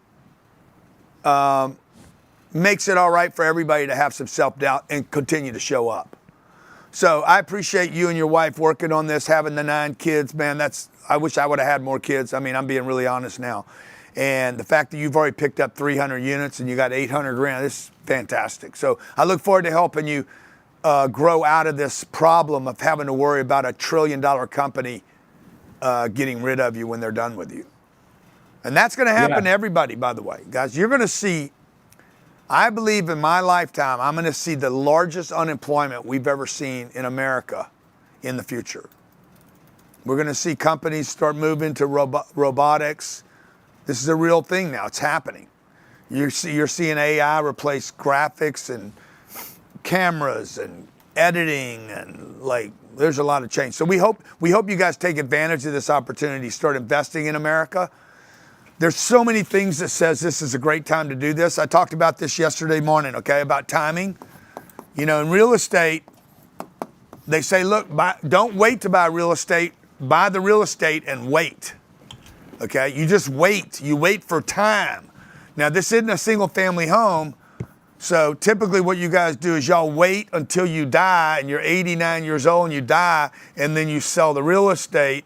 makes it all right for everybody to have some self-doubt and continue to show up. So I appreciate you and your wife working on this, having the 9 kids, man. I wish I would have had more kids. I mean, I'm being really honest now. And the fact that you've already picked up 300 units and you got 800 grand, this is fantastic. So I look forward to helping you grow out of this problem of having to worry about a $1 trillion company getting rid of you when they're done with you. And that's going to happen to everybody, by the way. Guys, you're going to see, I believe in my lifetime, I'm going to see the largest unemployment we've ever seen in America in the future. We're going to see companies start moving to robotics. This is a real thing now. It's happening. You're seeing AI replace graphics and cameras and editing, and like there's a lot of change. So we hope you guys take advantage of this opportunity, start investing in America. There's so many things that says this is a great time to do this. I talked about this yesterday morning, okay, about timing. You know, in real estate, they say, look, don't wait to buy real estate, buy the real estate and wait. Okay, you just wait. You wait for time. Now, this isn't a single family home. So typically what you guys do is y'all wait until you die and you're 89 years old and you die, and then you sell the real estate,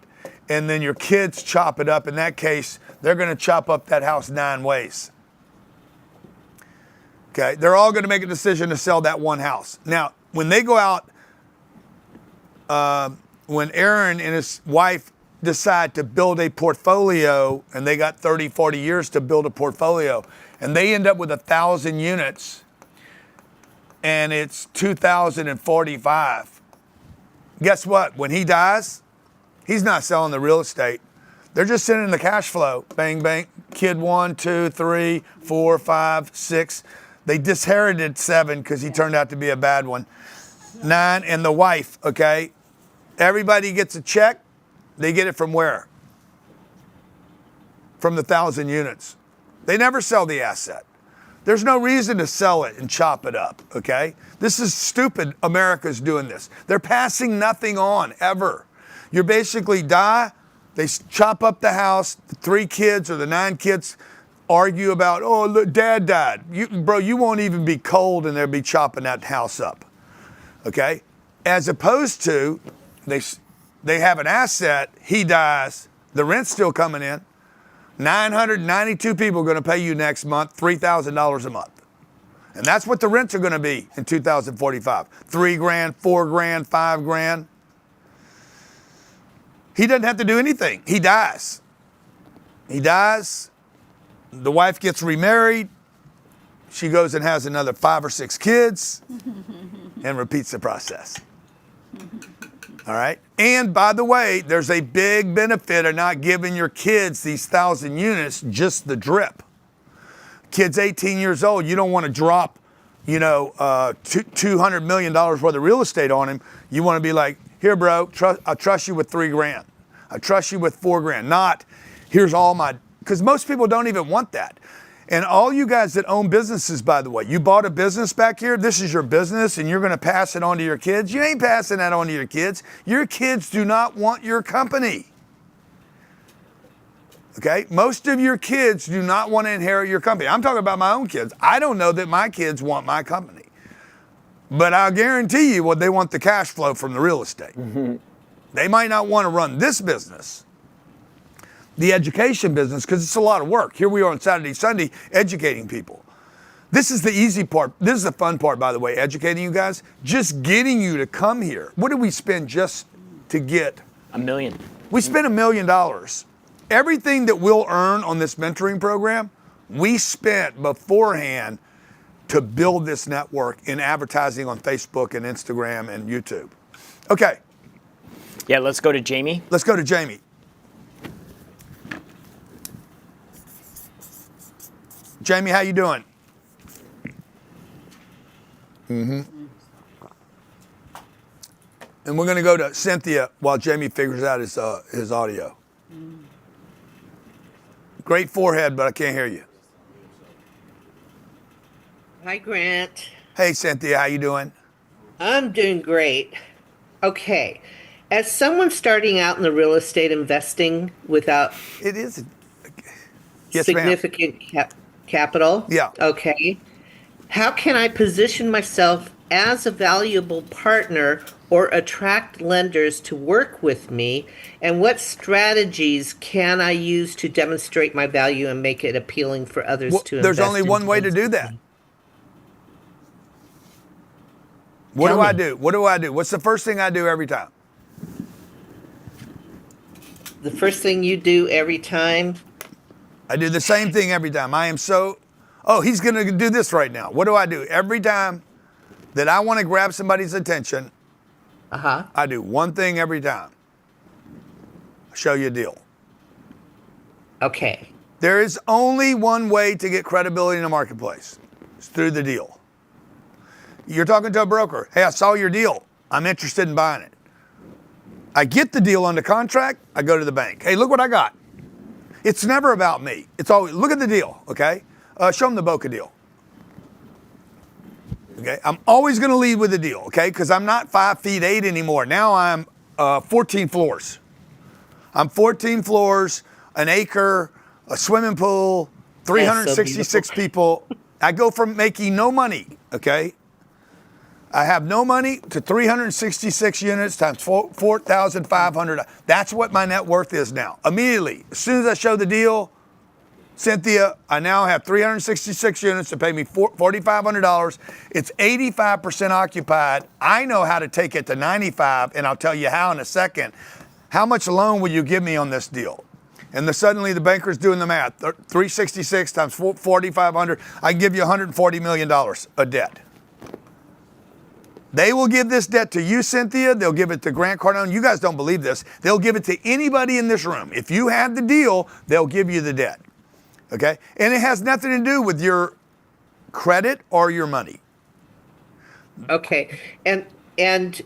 and then your kids chop it up. In that case, they're going to chop up that house 9 ways. Okay, they're all going to make a decision to sell that one house. Now, when they go out, when Aaron and his wife decide to build a portfolio, and they got 30, 40 years to build a portfolio, and they end up with 1,000 units, and it's 2045. Guess what? When he dies, he's not selling the real estate. They're just sending the cash flow. Bang, bang. Kid 1, 2, 3, 4, 5, 6. They disinherited 7 because he turned out to be a bad one. 9, and the wife, okay? Everybody gets a check. They get it from where? From the 1,000 units. They never sell the asset. There's no reason to sell it and chop it up, okay? This is stupid. America's doing this. They're passing nothing on, ever. You basically die, they chop up the house, the 3 kids or the 9 kids argue about, oh, look, Dad died. You won't even be cold and they'll be chopping that house up, okay? As opposed to, they have an asset, he dies, the rent's still coming in. 992 people are going to pay you next month $3,000 a month. And that's what the rents are going to be in 2045. $3 grand, $4 grand, $5 grand. He doesn't have to do anything. He dies. He dies. The wife gets remarried. She goes and has another 5 or 6 kids and repeats the process. All right. And by the way, there's a big benefit of not giving your kids these 1,000 units, just the drip. Kids 18 years old, you don't want to drop, $200 million worth of real estate on him. You want to be like, here, bro, I'll trust you with $3,000. I trust you with $4,000. Not, here's all my, because most people don't even want that. And all you guys that own businesses, by the way, you bought a business back here, this is your business, and you're going to pass it on to your kids. You ain't passing that on to your kids. Your kids do not want your company. Okay? Most of your kids do not want to inherit your company. I'm talking about my own kids. I don't know that my kids want my company. But I'll guarantee you, they want the cash flow from the real estate. Mm-hmm. They might not want to run this business, the education business, because it's a lot of work. Here we are on Saturday, Sunday, educating people. This is the easy part. This is the fun part, by the way, educating you guys. Just getting you to come here. What did we spend just to get? $1 million. We spent $1 million. Everything that we'll earn on this mentoring program, we spent beforehand to build this network in advertising on Facebook and Instagram and YouTube. Okay. Yeah, let's go to Jamie. Let's go to Jamie. Jamie, how you doing? Mm-hmm. And we're going to go to Cynthia while Jamie figures out his audio. Great forehead, but I can't hear you. Hi, Grant. Hey, Cynthia, how you doing? I'm doing great. Okay. As someone starting out in the real estate investing without it is significant capital. Yeah. Okay. How can I position myself as a valuable partner or attract lenders to work with me? And what strategies can I use to demonstrate my value and make it appealing for others to invest in? There's only one way to do that. What do I do? What do I do? What's the first thing I do every time? The first thing you do every time? I do the same thing every time. Oh, he's going to do this right now. What do I do? Every time that I want to grab somebody's attention, I do one thing every time. I show you a deal. Okay. There is only one way to get credibility in the marketplace. It's through the deal. You're talking to a broker. Hey, I saw your deal. I'm interested in buying it. I get the deal under contract. I go to the bank. Hey, look what I got. It's never about me. It's always, look at the deal, okay? Show them the Boca deal. Okay, I'm always going to lead with the deal, okay? Because I'm not 5'8" anymore. Now I'm 14 floors. I'm 14 floors, an acre, a swimming pool, 366 people. I go from making no money, okay? I have no money to 366 units times 4,500. That's what my net worth is now. Immediately, as soon as I show the deal, Cynthia, I now have 366 units to pay me $4,500. It's 85% occupied. I know how to take it to 95, and I'll tell you how in a second. How much loan will you give me on this deal? And suddenly the banker's doing the math. 366 times 4,500, I can give you $140 million of debt. They will give this debt to you, Cynthia. They'll give it to Grant Cardone. You guys don't believe this. They'll give it to anybody in this room. If you have the deal, they'll give you the debt. Okay? And it has nothing to do with your credit or your money. Okay. And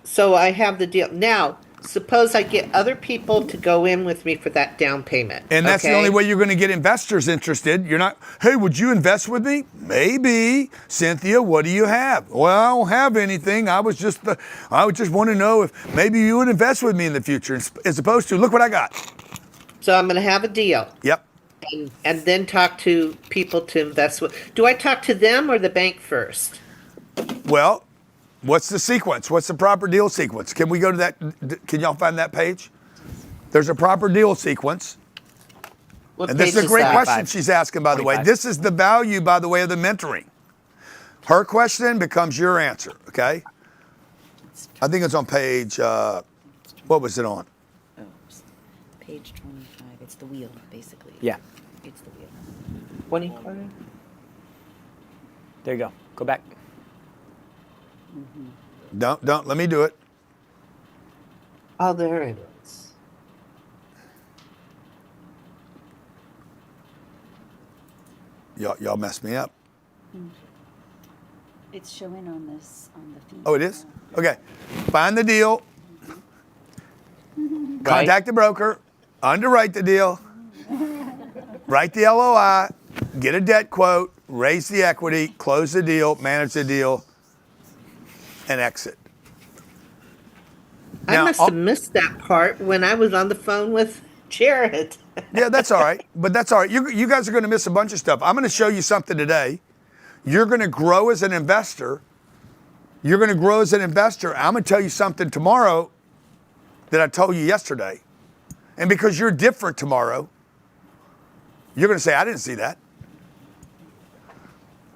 so I have the deal. Now, suppose I get other people to go in with me for that down payment. And that's the only way you're going to get investors interested. You're not, hey, would you invest with me? Maybe. Cynthia, what do you have? Well, I don't have anything. I would just want to know if maybe you would invest with me in the future, as opposed to, look what I got. So I'm going to have a deal. Yep. And then talk to people to invest with. Do I talk to them or the bank first? Well, what's the sequence? What's the proper deal sequence? Can we go to that? Can y'all find that page? There's a proper deal sequence. And this is a great question she's asking, by the way. This is the value, by the way, of the mentoring. Her question becomes your answer, okay? I think it's on page, what was it on? Oh, page 25. It's the wheel, basically. Yeah. It's the wheel. 25? There you go. Go back. Don't, let me do it. Oh, there it is. Y'all messed me up. It's showing on this on the feed. Oh, it is? Okay. Find the deal. Contact the broker. Underwrite the deal. Write the LOI. Get a debt quote. Raise the equity. Close the deal. Manage the deal. And exit. I must have missed that part when I was on the phone with Jared. Yeah, that's all right. But that's all right. You guys are going to miss a bunch of stuff. I'm going to show you something today. You're going to grow as an investor. You're going to grow as an investor. I'm going to tell you something tomorrow that I told you yesterday. And because you're different tomorrow, you're going to say, I didn't see that.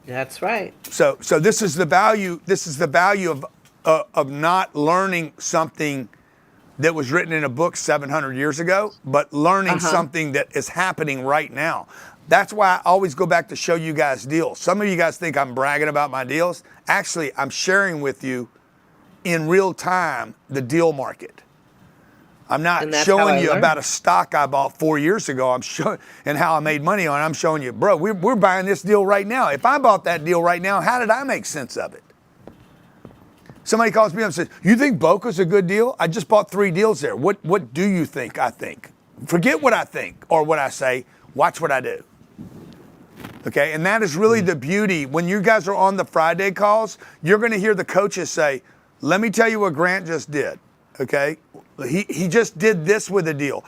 That's right. So this is the value. This is the value of not learning something that was written in a book 700 years ago, but learning something that is happening right now. That's why I always go back to show you guys deals. Some of you guys think I'm bragging about my deals. Actually, I'm sharing with you in real time the deal market. I'm not showing you about a stock I bought 4 years ago. I'm showing and how I made money on it. I'm showing you, bro, we're buying this deal right now. If I bought that deal right now, how did I make sense of it? Somebody calls me up and says, you think Boca's a good deal? I just bought 3 deals there. What do you think I think? Forget what I think or what I say. Watch what I do. Okay, and that is really the beauty. When you guys are on the Friday calls, you're going to hear the coaches say, let me tell you what Grant just did. Okay, he just did this with a deal.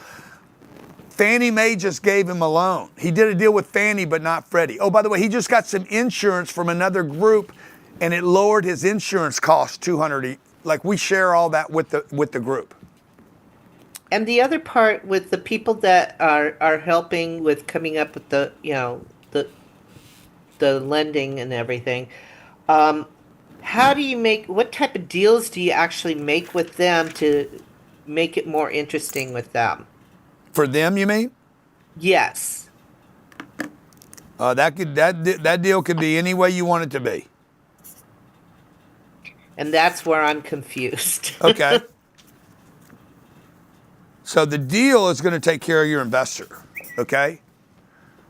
Fannie Mae just gave him a loan. He did a deal with Fannie, but not Freddie. Oh, by the way, he just got some insurance from another group, and it lowered his insurance cost $200. Like we share all that with the group. And the other part with the people that are helping with coming up with the the lending and everything. How do you what type of deals do you actually make with them to make it more interesting with them? For them, you mean? Yes. That deal could be any way you want it to be. And that's where I'm confused. Okay. So the deal is going to take care of your investor, okay?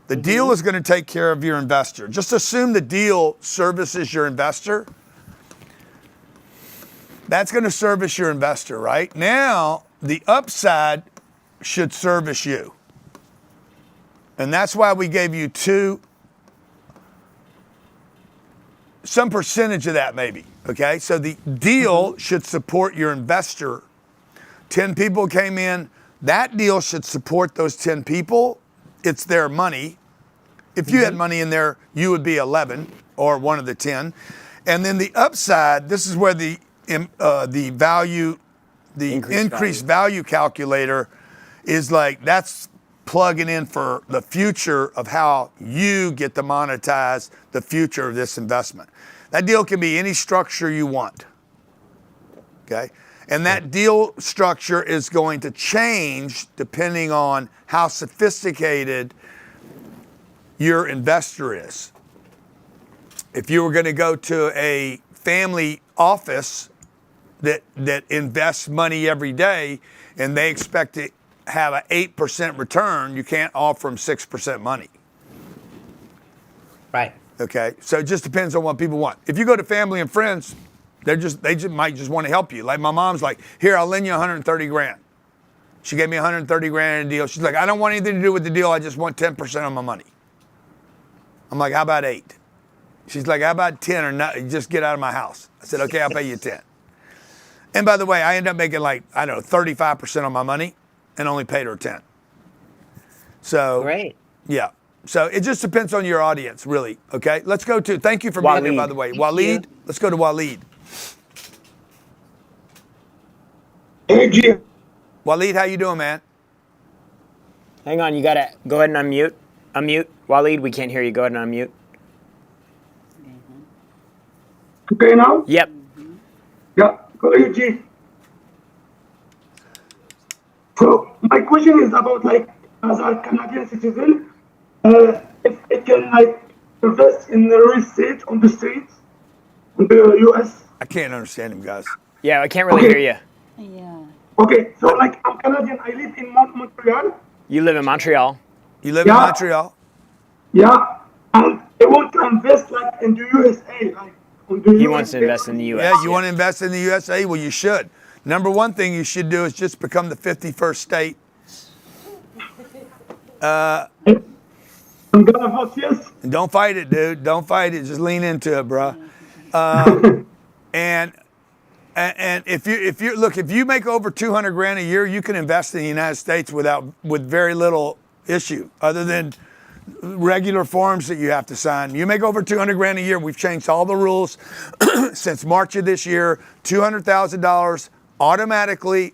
The deal is going to take care of your investor. Just assume the deal services your investor. That's going to service your investor, right? Now, the upside should service you. And that's why we gave you some percentage of that maybe, okay? So the deal should support your investor. 10 people came in. That deal should support those 10 people. It's their money. If you had money in there, you would be 11 or one of the 10. And then the upside, this is where the increased value calculator is like, that's plugging in for the future of how you get to monetize the future of this investment. That deal can be any structure you want, okay? And that deal structure is going to change depending on how sophisticated your investor is. If you were going to go to a family office that invests money every day and they expect to have an 8% return, you can't offer them 6% money. Right. Okay. So it just depends on what people want. If you go to family and friends, they might just want to help you. Like my mom's like, here, I'll lend you 130 grand. She gave me 130 grand in a deal. She's like, I don't want anything to do with the deal. I just want 10% of my money. I'm like, how about 8? She's like, how about 10 or not? Just get out of my house. I said, okay, I'll pay you 10. And by the way, I end up making 35% on my money and only paid her 10. So, great. Yeah. So it just depends on your audience, really. Okay. Let's go to, thank you for being here, by the way. Waleed. Let's go to Waleed. Hey, Jim. Waleed, how you doing, man? Hang on, you gotta go ahead and unmute. Unmute. Waleed, we can't hear you. Go ahead and unmute. Okay now? Yep. Yeah, go ahead, G. So my question is about as a Canadian citizen, if it can invest in the real estate on the streets in the US. I can't understand him, guys. Yeah, I can't really hear you. Yeah. Okay, so like I'm Canadian. I live in Montreal. You live in Montreal. You live in Montreal. Yeah, and I want to invest like in the USA. Like on the He wants to invest in the U.S. Yeah, you want to invest in the USA? Well, you should. Number one thing you should do is just become the 51st state. I'm gonna vote yes. Don't fight it, dude. Don't fight it. Just lean into it, bro. And if you make over 200 grand a year, you can invest in the United States with very little issue, other than regular forms that you have to sign. You make over 200 grand a year. We've changed all the rules since March of this year. $200,000 automatically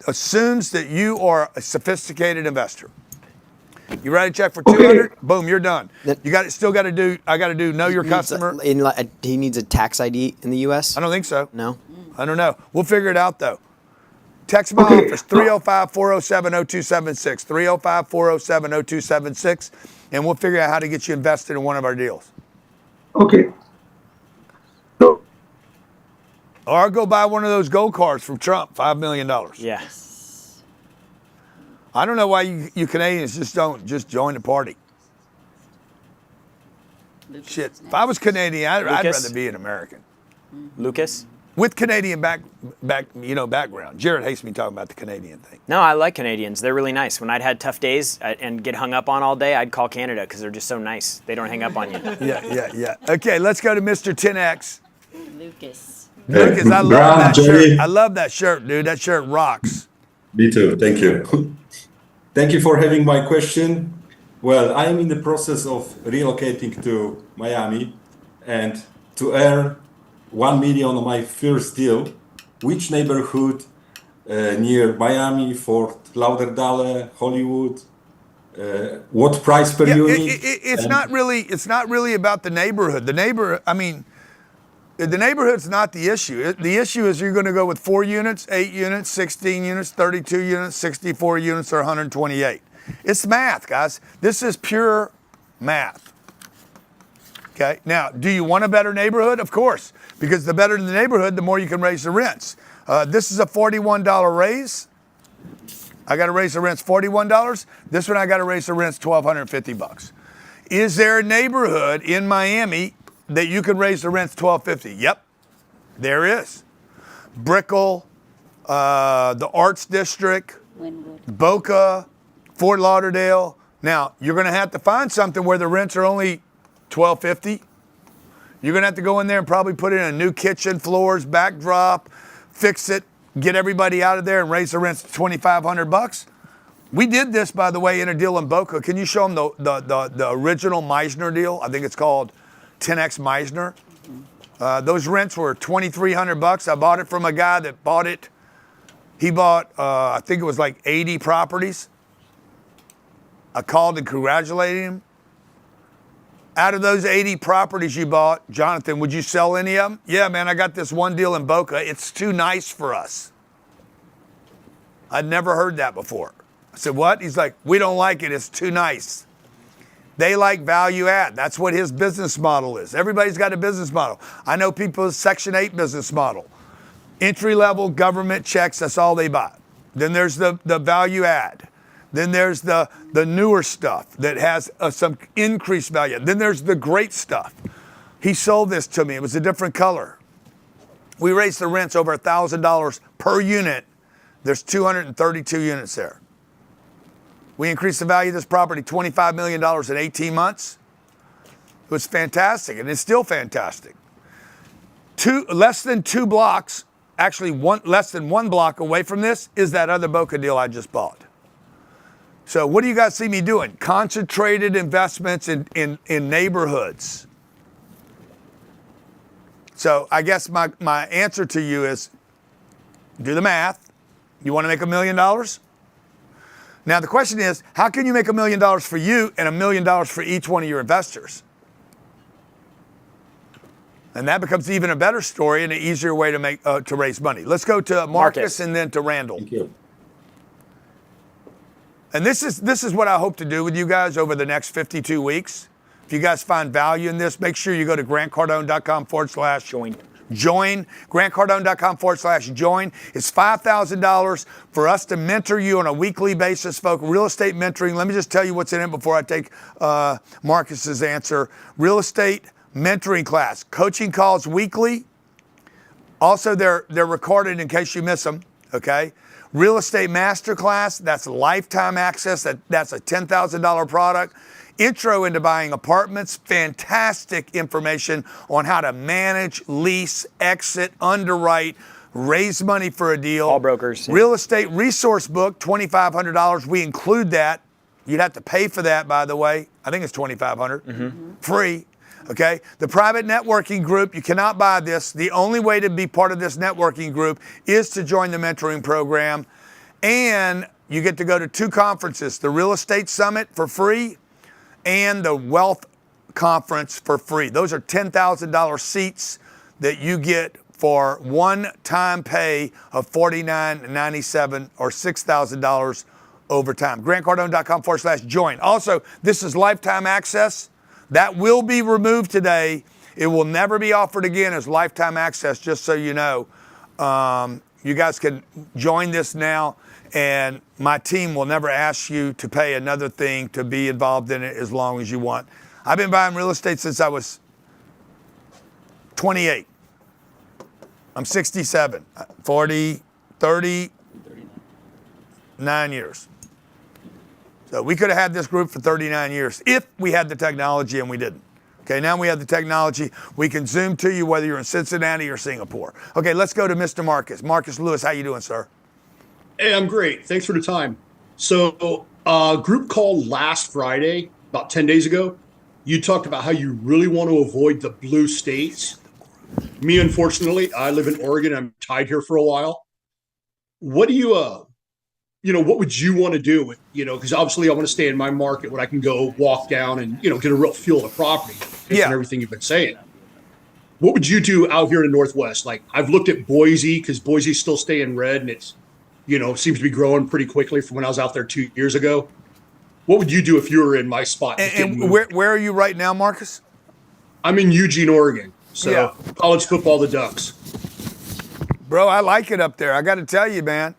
assumes that you are a sophisticated investor. You write a check for 200, boom, you're done. You got to do. I got to do know your customer. He needs a tax ID in the U.S. I don't think so. No. I don't know. We'll figure it out though. Text my office 305-407-0276, 305-407-0276, and we'll figure out how to get you invested in one of our deals. Okay. Or I'll go buy one of those gold cards from Trump, $5 million. Yeah. I don't know why you Canadians just don't join the party. Shit, if I was Canadian, I'd rather be an American. Lucas? With Canadian background. Jared hates me talking about the Canadian thing. No, I like Canadians. They're really nice. When I'd had tough days and get hung up on all day, I'd call Canada because they're just so nice. They don't hang up on you. Yeah. Okay, let's go to Mr. 10X. Lucas. Lucas, I love that shirt. I love that shirt, dude. That shirt rocks. Me too. Thank you. Thank you for having my question. Well, I am in the process of relocating to Miami, and to earn 1 million on my first deal, which neighborhood near Miami, Fort Lauderdale, Hollywood, what price per unit? It's not really about the neighborhood. The neighborhood's not the issue. The issue is you're going to go with 4 units, 8 units, 16 units, 32 units, 64 units, or 128. It's math, guys. This is pure math. Okay. Now, do you want a better neighborhood? Of course, because the better the neighborhood, the more you can raise the rents. This is a $41 raise. I got to raise the rents $41. This one I got to raise the rents $1,250. Is there a neighborhood in Miami that you can raise the rents $1,250? Yep, there is. Brickell, the Arts District, Wynwood. Boca, Fort Lauderdale. Now, you're going to have to find something where the rents are only $1,250. You're going to have to go in there and probably put in a new kitchen, floors, backdrop, fix it, get everybody out of there and raise the rents to $2,500. We did this, by the way, in a deal in Boca. Can you show them the original Meisner deal? I think it's called 10X Meisner. Those rents were $2,300. I bought it from a guy that bought it. He bought, I think it was like 80 properties. I called and congratulated him. Out of those 80 properties you bought, Jonathan, would you sell any of them? Yeah, man, I got this one deal in Boca. It's too nice for us. I'd never heard that before. I said, what? He's like, we don't like it. It's too nice. They like value add. That's what his business model is. Everybody's got a business model. I know people's Section 8 business model. Entry-level government checks, that's all they buy. Then there's the value add. Then there's the newer stuff that has some increased value. Then there's the great stuff. He sold this to me. It was a different color. We raised the rents over $1,000 per unit. There's 232 units there. We increased the value of this property $25 million in 18 months. It was fantastic, and it's still fantastic. Less than 2 blocks, actually less than 1 block away from this is that other Boca deal I just bought. So what do you guys see me doing? Concentrated investments in neighborhoods. So I guess my answer to you is do the math. You want to make $1 million? Now the question is, how can you make $1 million for you and $1 million for each one of your investors? And that becomes even a better story and an easier way to raise money. Let's go to Marcus and then to Randall. Thank you. And this is what I hope to do with you guys over the next 52 weeks. If you guys find value in this, make sure you go to grantcardone.com/join Join, grantcardone.com/join. It's $5,000 for us to mentor you on a weekly basis, folks. Real estate mentoring. Let me just tell you what's in it before I take Marcus's answer. Real estate mentoring class. Coaching calls weekly. Also, they're recorded in case you miss them, okay? Real estate masterclass, that's lifetime access. That's a $10,000 product. Intro into buying apartments, fantastic information on how to manage, lease, exit, underwrite, raise money for a deal. All brokers. Real estate resource book, $2,500. We include that. You'd have to pay for that, by the way. I think it's $2,500. Free. Okay. The private networking group, you cannot buy this. The only way to be part of this networking group is to join the mentoring program. And you get to go to 2 conferences, the Real Estate Summit for free and the Wealth Conference for free. Those are $10,000 seats that you get for one-time pay of $49.97 or $6,000 over time. GrantCardone.com/join. Also, this is lifetime access. That will be removed today. It will never be offered again as lifetime access, just so you know. You guys can join this now, and my team will never ask you to pay another thing to be involved in it as long as you want. I've been buying real estate since I was 28. I'm 67, 39 years. So we could have had this group for 39 years if we had the technology, and we didn't. Okay, now we have the technology. We can Zoom to you whether you're in Cincinnati or Singapore. Okay, let's go to Mr. Marcus. Marcus Lewis, how you doing, sir? Hey, I'm great. Thanks for the time. So, group call last Friday, about 10 days ago, you talked about how you really want to avoid the blue states. Me, unfortunately, I live in Oregon. I'm tied here for a while. What do you, what would you want to do? Because obviously I want to stay in my market when I can go walk down and, get a real feel of the property based on everything you've been saying. What would you do out here in the Northwest? Like, I've looked at Boise because Boise's still staying red and it's, seems to be growing pretty quickly from when I was out there 2 years ago. What would you do if you were in my spot? And where are you right now, Marcus? I'm in Eugene, Oregon. So college football, the Ducks. Bro, I like it up there. I got to tell you, man.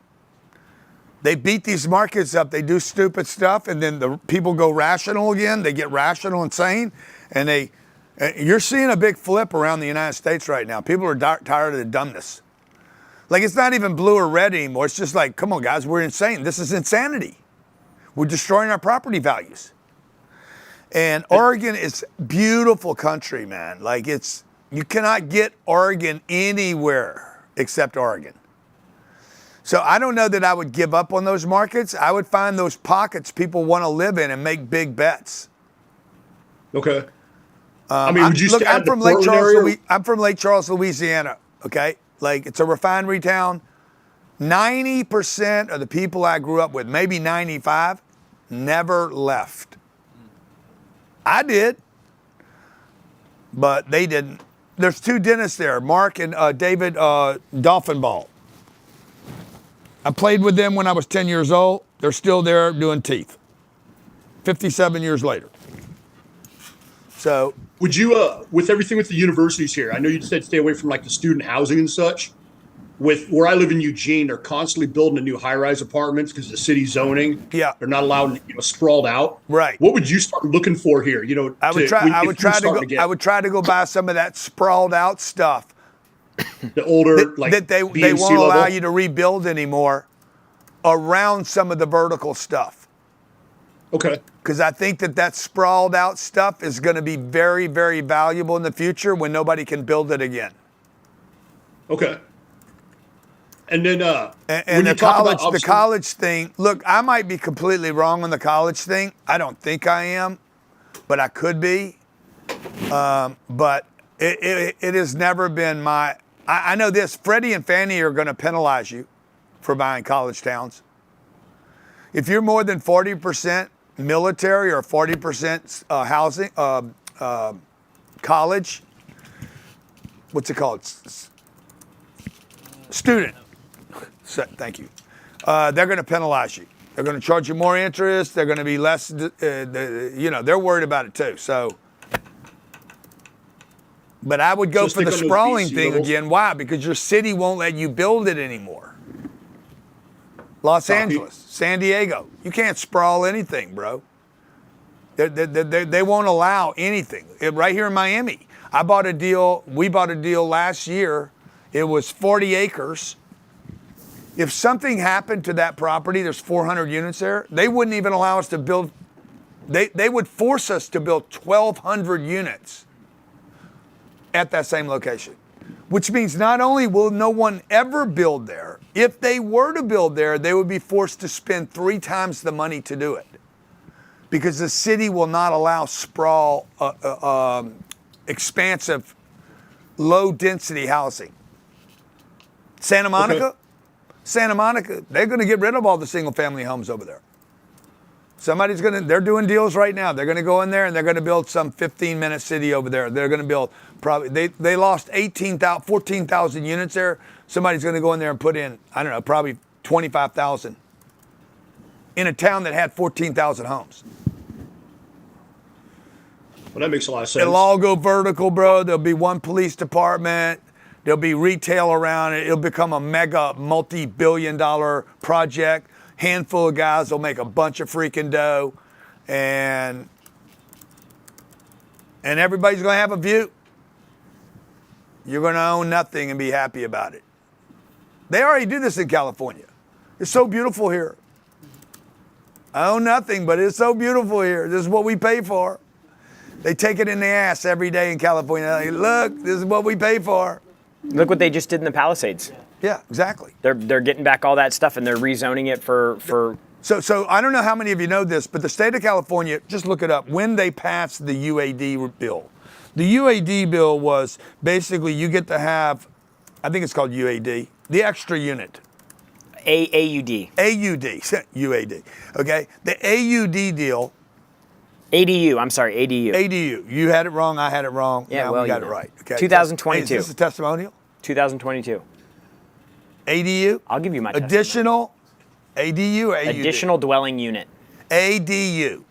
They beat these markets up. They do stupid stuff, and then the people go rational again. They get rational and sane, and you're seeing a big flip around the United States right now. People are tired of the dumbness. Like, it's not even blue or red anymore. It's just like, come on, guys, we're insane. This is insanity. We're destroying our property values. And Oregon is beautiful country, man. Like, you cannot get Oregon anywhere except Oregon. So I don't know that I would give up on those markets. I would find those pockets people want to live in and make big bets. Okay. Would you look, I'm from Lake Charles. I'm from Lake Charles, Louisiana. Okay, like, it's a refinery town. 90% of the people I grew up with, maybe 95, never left. I did, but they didn't. There's 2 dentists there, Mark and David Dolphinball. I played with them when I was 10 years old. They're still there doing teeth, 57 years later. So, would you, with everything with the universities here, I know you said stay away from like the student housing and such. With where I live in Eugene, they're constantly building a new high-rise apartments because the city zoning. Yeah, they're not allowed, sprawled out. Right. What would you start looking for here? I would try to go buy some of that sprawled out stuff. The older, that they won't allow you to rebuild anymore around some of the vertical stuff. Okay. Because I think that sprawled out stuff is going to be very, very valuable in the future when nobody can build it again. Okay. And then and the college thing, look, I might be completely wrong on the college thing. I don't think I am, but I could be. But it has never been I know this, Freddie and Fannie are going to penalize you for buying college towns. If you're more than 40% military or 40% housing, college, what's it called? Student. Thank you. They're going to penalize you. They're going to charge you more interest. They're going to be less, they're worried about it too. So But I would go Just for the stick on those sprawling BC thing levels. again. Why? Because your city won't let you build it anymore. Los Copy. Angeles, San Diego, you can't sprawl anything, bro. They won't allow anything. Right here in Miami, we bought a deal last year. It was 40 acres. If something happened to that property, there's 400 units there, they wouldn't even allow us to build. They would force us to build 1,200 units at that same location, which means not only will no one ever build there, if they were to build there, they would be forced to spend 3 times the money to do it, because the city will not allow sprawl, expansive, low-density housing. Santa Monica, they're going to get rid of all the single-family homes over there. They're doing deals right now. They're going to go in there and they're going to build some 15-minute city over there. They're going to build they lost 14,000 units there. Somebody's going to go in there and put in, I don't know, probably 25,000 in a town that had 14,000 homes. Well, that makes a lot of sense. It'll all go vertical, bro. There'll be one police department. There'll be retail around it. It'll become a mega multi-billion-dollar project. Handful of guys will make a bunch of freaking dough, and everybody's going to have a view. You're going to own nothing and be happy about it. They already do this in California. It's so beautiful here. I own nothing, but it's so beautiful here. This is what we pay for. They take it in the ass every day in California. Like, look, this is what we pay for. Look what they just did in the Palisades. Yeah, exactly. They're getting back all that stuff and they're rezoning it for. So I don't know how many of you know this, but the state of California, just look it up, when they passed the UAD bill. The UAD bill was basically you get to have, I think it's called UAD, the extra unit. AUD. UAD. Okay, the AUD deal. ADU. I'm sorry, ADU. ADU. You had it wrong. I had it wrong. Yeah, now well, we got it right. Okay. 2022. Is this a testimonial? 2022. ADU. I'll give you my additional. ADU or AUD? Additional dwelling unit. ADU.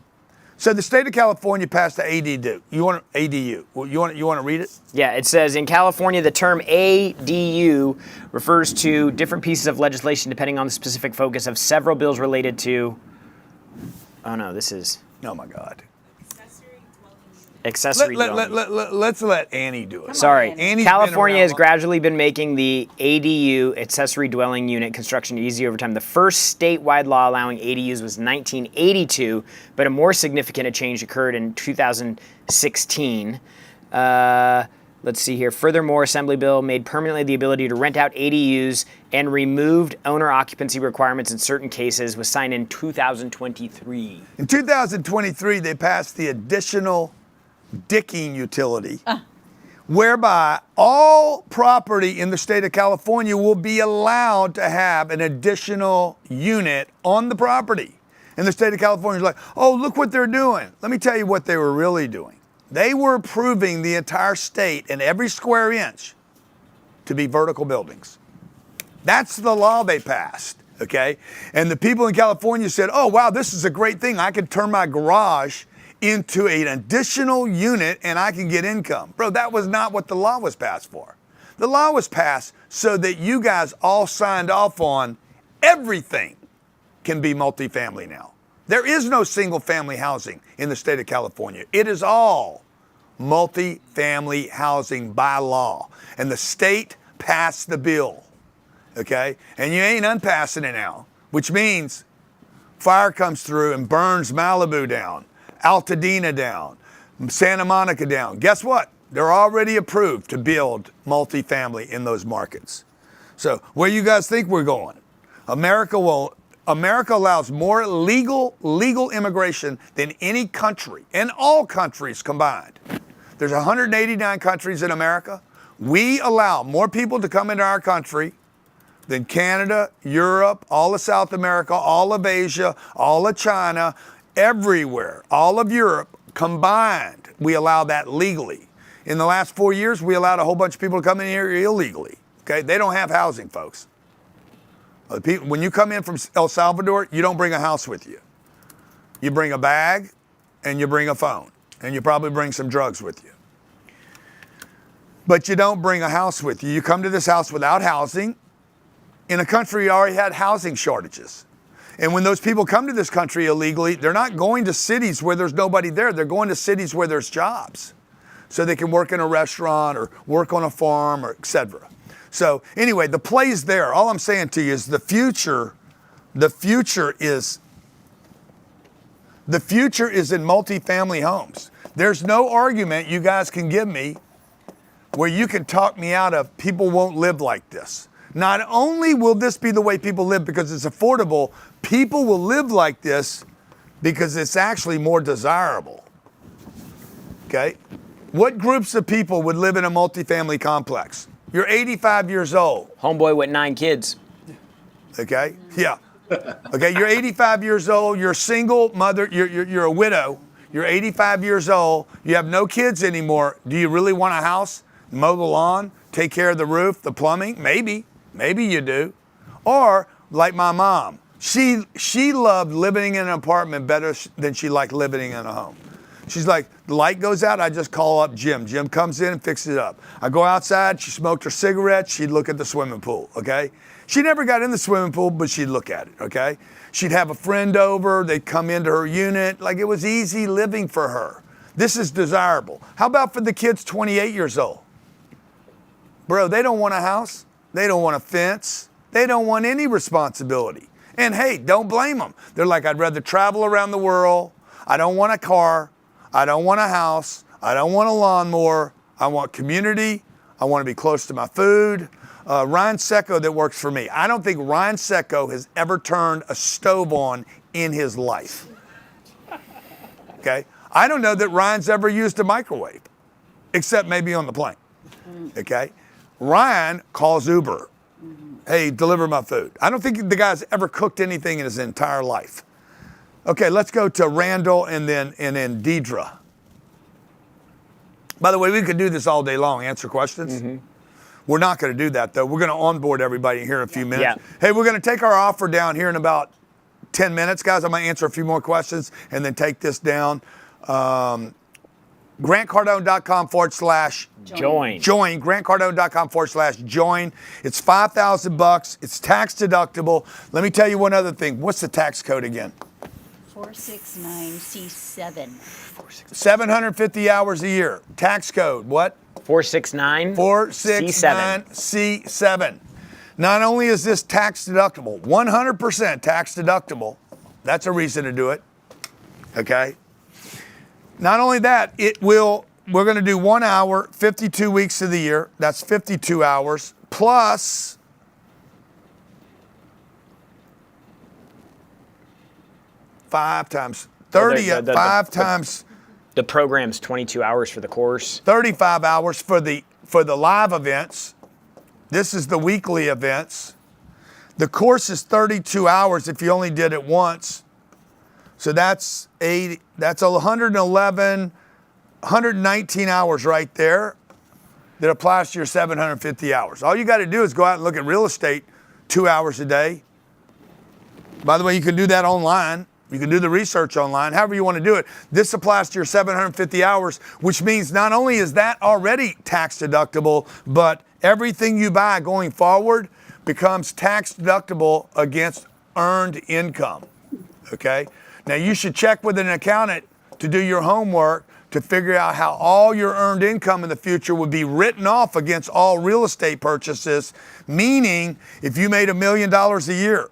So the state of California passed the ADU. You want ADU? You want to read it? Yeah, it says in California the term ADU refers to different pieces of legislation depending on the specific focus of several bills related to. Oh no, this is. Oh my God. Accessory dwelling. Let's let Annie do it. Sorry. Annie's California has gradually been making the ADU, accessory dwelling unit, construction easy over time. The first statewide law allowing ADUs was 1982, but a more significant change occurred in 2016. Let's see here. Furthermore, Assembly Bill made permanently the ability to rent out ADUs and removed owner occupancy requirements in certain cases, was signed in 2023. In 2023, they passed the additional dicking utility, whereby all property in the state of California will be allowed to have an additional unit on the property. And the state of California is like, oh, look what they're doing. Let me tell you what they were really doing. They were approving the entire state and every square inch to be vertical buildings. That's the law they passed, okay? And the people in California said, oh, wow, this is a great thing. I could turn my garage into an additional unit and I can get income. Bro, that was not what the law was passed for. The law was passed so that you guys all signed off on everything can be multifamily now. There is no single family housing in the state of California. It is all multifamily housing by law. And the state passed the bill, okay? And you ain't unpassing it now, which means fire comes through and burns Malibu down, Altadena down, Santa Monica down. Guess what? They're already approved to build multifamily in those markets. So where you guys think we're going? America allows more legal immigration than any country, and all countries combined. There's 189 countries in America. We allow more people to come into our country than Canada, Europe, all of South America, all of Asia, all of China, everywhere, all of Europe combined. We allow that legally. In the last 4 years, we allowed a whole bunch of people to come in here illegally. Okay, they don't have housing, folks. When you come in from El Salvador, you don't bring a house with you. You bring a bag and you bring a phone and you probably bring some drugs with you. but you don't bring a house with you. You come to this house without housing in a country you already had housing shortages. And when those people come to this country illegally, they're not going to cities where there's nobody there. They're going to cities where there's jobs. So they can work in a restaurant or work on a farm or et cetera. So anyway, the play's there. All I'm saying to you is the future is in multifamily homes. There's no argument you guys can give me where you can talk me out of people won't live like this. Not only will this be the way people live because it's affordable, people will live like this because it's actually more desirable. Okay? What groups of people would live in a multifamily complex? You're 85 years old. Homeboy with 9 kids. Okay? Yeah. Okay, you're 85 years old, you're a single mother, you're a widow, you're 85 years old, you have no kids anymore. Do you really want a house? Mow the lawn? Take care of the roof, the plumbing? Maybe you do. Or like my mom, she loved living in an apartment better than she liked living in a home. She's like, the light goes out, I just call up Jim. Jim comes in and fixes it up. I go outside, she smoked her cigarette, she'd look at the swimming pool, okay? She never got in the swimming pool, but she'd look at it, okay? She'd have a friend over, they'd come into her unit, like it was easy living for her. This is desirable. How about for the kids 28 years old? Bro, they don't want a house, they don't want a fence, they don't want any responsibility. And hey, don't blame them. They're like, I'd rather travel around the world, I don't want a car, I don't want a house. I don't want a lawnmower. I want community. I want to be close to my food. Ryan Secco that works for me. I don't think Ryan Secco has ever turned a stove on in his life. Okay? I don't know that Ryan's ever used a microwave, except maybe on the plane. Okay? Ryan calls Uber. Hey, deliver my food. I don't think the guy's ever cooked anything in his entire life. Okay, let's go to Randall and then Deidre. By the way, we could do this all day long, answer questions. Mm-hmm. We're not going to do that, though. We're going to onboard everybody here in a few minutes. Yeah. Hey, we're going to take our offer down here in about 10 minutes. Guys, I'm going to answer a few more questions and then take this down. GrantCardone.com/join. Join. GrantCardone.com/join. It's $5,000. It's tax deductible. Let me tell you one other thing. What's the tax code again? 469C7. 750 hours a year. Tax code, what? 469. 469C7. Not only is this tax deductible, 100% tax deductible. That's a reason to do it. Okay? Not only that, we're going to do 1 hour, 52 weeks of the year. That's 52 hours. Plus 5 times 30 at 5 times. The program's 22 hours for the course. 35 hours for the live events. This is the weekly events. The course is 32 hours if you only did it once. So that's 111, 119 hours right there that applies to your 750 hours. All you got to do is go out and look at real estate 2 hours a day. By the way, you can do that online. You can do the research online, however you want to do it. This applies to your 750 hours, which means not only is that already tax deductible, but everything you buy going forward becomes tax deductible against earned income. Okay? Now you should check with an accountant to do your homework to figure out how all your earned income in the future would be written off against all real estate purchases, meaning if you made $1 million a year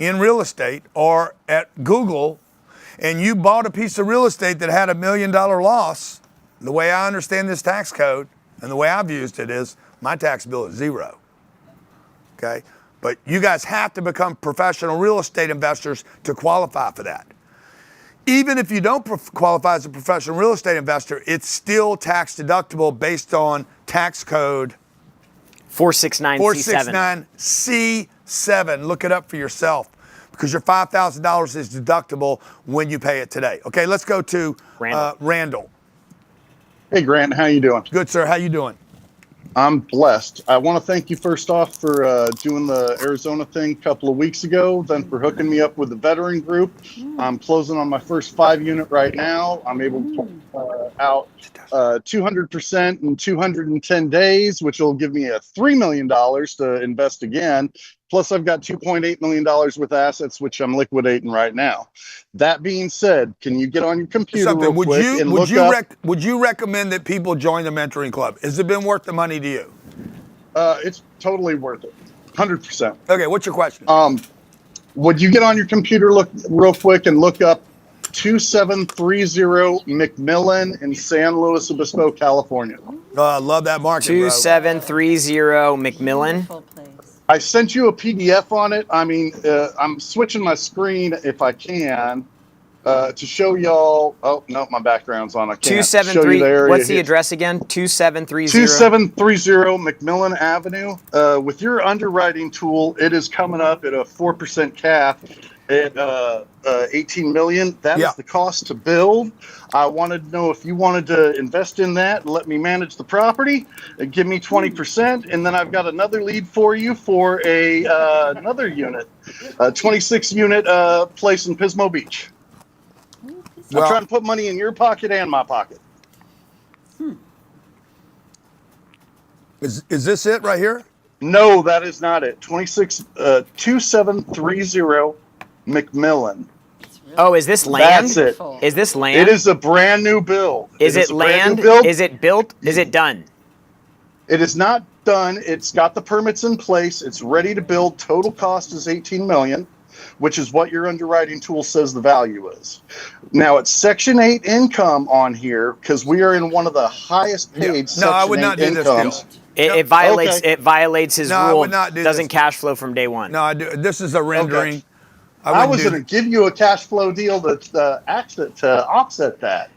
in real estate or at Google and you bought a piece of real estate that had $1 million loss, the way I understand this tax code and the way I've used it is my tax bill is zero. Okay? But you guys have to become professional real estate investors to qualify for that. Even if you don't qualify as a professional real estate investor, it's still tax deductible based on tax code 469C7. 469C7. Look it up for yourself because your $5,000 is deductible when you pay it today. Okay, let's go to Randall. Hey, Grant, how you doing? Good, sir. How you doing? I'm blessed. I want to thank you first off for doing the Arizona thing a couple of weeks ago, then for hooking me up with the veteran group. I'm closing on my first 5 unit right now. I'm able to out 200% in 210 days, which will give me a $3 million to invest again. Plus, I've got $2.8 million with assets, which I'm liquidating right now. That being said, can you get on your computer real quick and look up? Would you recommend that people join the mentoring club? Has it been worth the money to you? It's totally worth it, 100%. Okay, what's your question? Would you get on your computer real quick and look up 2730 McMillan in San Luis Obispo, California? I love that market, 2730 McMillan. I sent you a PDF on it. I mean, I'm switching my screen if I can to show y'all. Oh, no, my background's on. I can't show you the area. What's the address again? 2730? 2730 McMillan Avenue. With your underwriting tool, it is coming up at a 4% cap at 18 million. That is the cost to build. I wanted to know if you wanted to invest in that and let me manage the property and give me 20%. And then I've got another lead for you for another unit, a 26 unit place in Pismo Beach. I'm trying to put money in your pocket and my pocket. Is this it right here? No, that is not it. 2730 McMillan. Oh, is this land? That's it. Is this land? It is a brand new build. Is it land? Is it built? Is it done? It is not done. It's got the permits in place. It's ready to build. Total cost is 18 million, which is what your underwriting tool says the value is. Now it's Section 8 income on here because we are in one of the highest paid Section 8 I would not do incomes. this deal. It violates. It violates his No, I rule. would not do Doesn't this. cash flow from day one. No, I do. This is a rendering. Okay. I was going to give you a cash flow deal to offset that.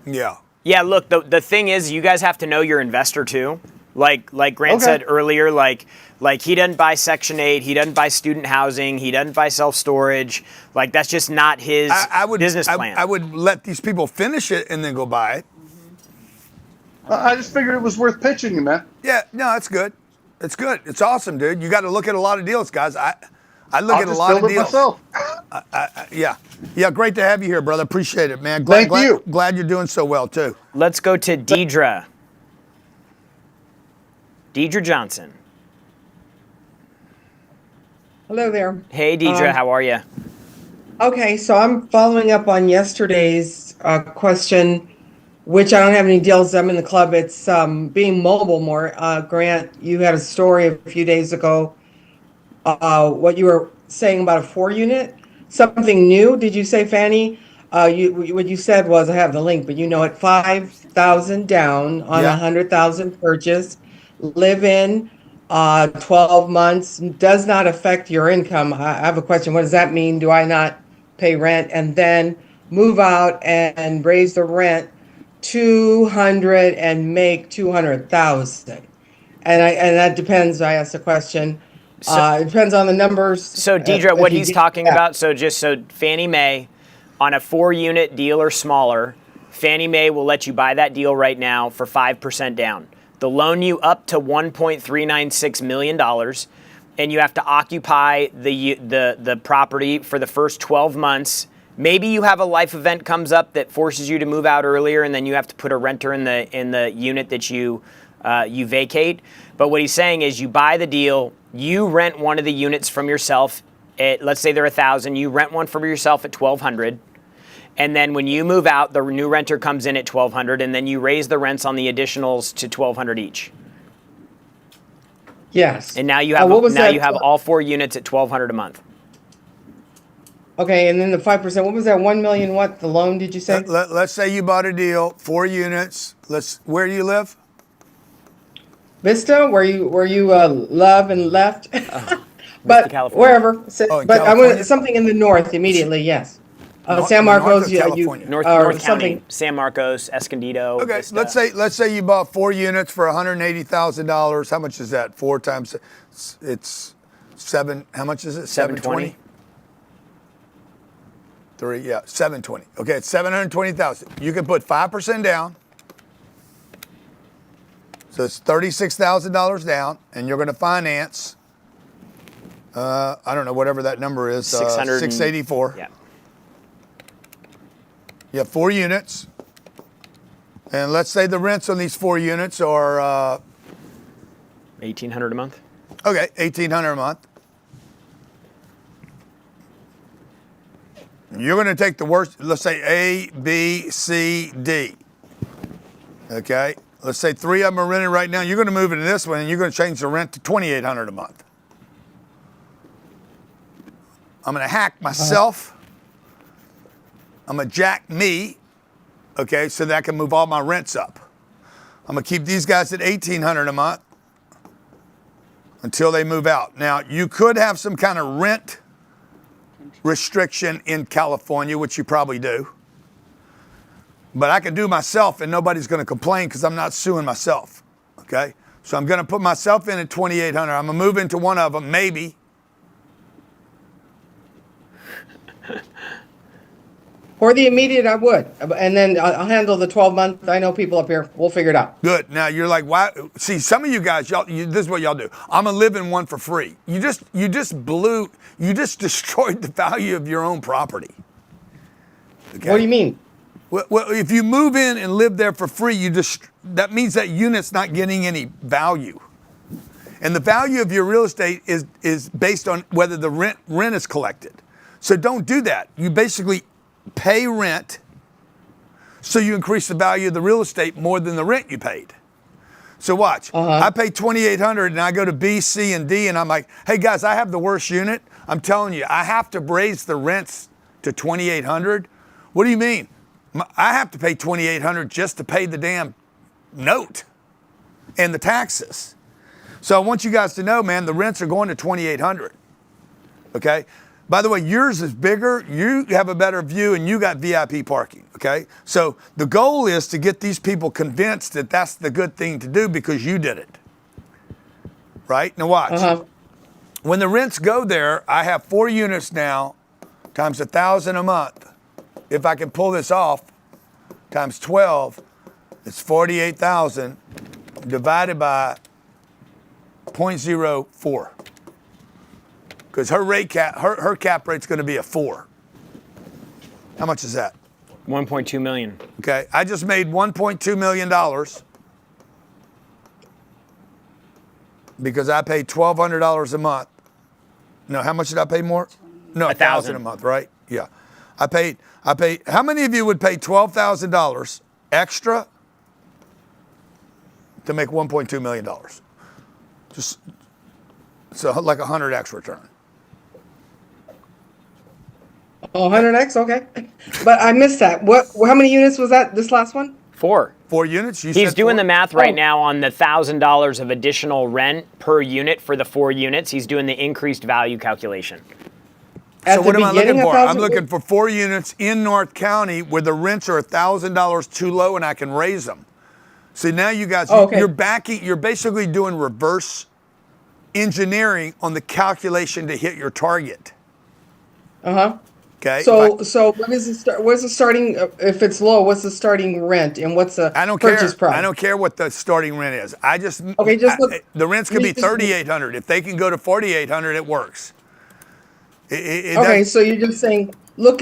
Yeah. Yeah. Look, the thing is, you guys have to know your investor too. Like Grant said earlier, like he doesn't buy Section 8, he doesn't buy student housing, he doesn't buy self-storage. Like that's just not his business plan. I would let these people finish it and then go buy it. I just figured it was worth pitching you, man. Yeah, no, it's good. It's good. It's awesome, dude. You got to look at a lot of deals, guys. I look I'll at a just lot of build it deals. myself. Yeah, great to have you here, brother. Appreciate it, man. Thank you. Glad you're doing so well too. Let's go to Deidre. Deidre Johnson. Hello there. Hey, Deidre, how are you? Okay, so I'm following up on yesterday's question, which I don't have any deals. I'm in the club. It's being mobile more. Grant, you had a story a few days ago. What you were saying about a 4-unit, something new. Did you say, Fanny? What you said was, I have the link, but you know, at 5,000 down on 100,000 purchase, live in 12 months, does not affect your income. I have a question. What does that mean? Do I not pay rent and then move out and raise the rent 200 and make 200,000? And that depends. I asked the question. It depends on the numbers. So Deidre, what he's talking about, so Fannie Mae on a 4-unit deal or smaller, Fannie Mae will let you buy that deal right now for 5% down. They'll loan you up to $1.396 million, and you have to occupy the property for the first 12 months. Maybe you have a life event comes up that forces you to move out earlier, and then you have to put a renter in the unit that you vacate. But what he's saying is, you buy the deal, you rent one of the units from yourself. Let's say they're 1,000. You rent one from yourself at 1,200. And then when you move out, the new renter comes in at 1,200, and then you raise the rents on the additionals to 1,200 each. Yes. And now you have you have all 4 units at 1,200 a month. Okay, and then the 5%. What was that? 1 million? What the loan? Did you say? Let's say you bought a deal, 4 units. Where do you live? Vista, where you love and left, but California. wherever. So, Oh, in but I California? want something in the north immediately. Yes. San North Marcos, of you California. North something. County, San Marcos, Escondido. Okay, Vista. let's say you bought 4 units for $180,000. How much is that? 4 times it's 7. How much is it? 720. 3, yeah, 720. Okay, it's 720,000. You can put 5% down. So it's $36,000 down, and you're going to finance, I don't know, whatever that number is, 684. Yeah. You have 4 units. And let's say the rents on these 4 units are $1,800 a month. Okay, $1,800 a month. You're going to take the worst, let's say A, B, C, D. Okay, let's say 3 of them are rented right now. You're going to move into this one and you're going to change the rent to $2,800 a month. I'm going to hack myself. I'm going to jack me. Okay, so that I can move all my rents up. I'm gonna keep these guys at $1,800 a month until they move out. Now, you could have some kind of rent restriction in California, which you probably do. But I can do myself and nobody's gonna complain because I'm not suing myself, okay? So I'm gonna put myself in at $2,800. I'm gonna move into one of them, maybe. For the immediate, I would. And then I'll handle the 12-month. I know people up here. We'll figure it out. Good. Now you're like, why? See, some of you guys, this is what y'all do. I'm gonna live in one for free. You just destroyed the value of your own property. Okay? What do you mean? Well, if you move in and live there for free, that means that unit's not getting any value. And the value of your real estate is based on whether the rent is collected. So don't do that. You basically pay rent so you increase the value of the real estate more than the rent you paid. So watch, I pay $2,800 and I go to B, C, and D and I'm like, hey guys, I have the worst unit. I'm telling you, I have to raise the rents to $2,800. What do you mean? I have to pay $2,800 just to pay the damn note and the taxes. So I want you guys to know, man, the rents are going to $2,800, okay? By the way, yours is bigger, you have a better view, and you got VIP parking, okay? So the goal is to get these people convinced that that's the good thing to do because you did it, right? Now watch. When the rents go there, I have 4 units now, times $1,000 a month. If I can pull this off, times 12, it's 48,000 divided by 0.04. Because her cap rate's going to be a 4. How much is that? $1.2 million. Okay, I just made $1.2 million because I paid $1,200 a month. No, how much did I pay more? No, $1,000 a month, right? Yeah, I paid. How many of you would pay $12,000 extra to make $1.2 million? Just so like 100x return. Oh, 100x, okay. But I missed that. How many units was that, this last one? 4. 4 units? He's doing the math right now on the $1,000 of additional rent per unit for the 4 units. He's doing the increased value calculation. So what am I looking for? I'm looking for 4 units in North County where the rents are $1,000 too low and I can raise them. So now you guys, you're basically doing reverse engineering on the calculation to hit your target. Okay. So what's the starting? If it's low, what's the starting rent and what's the purchase price? I don't care what the starting rent is. The rents could be $3,800. If they can go to $4,800, it works. So you're just saying look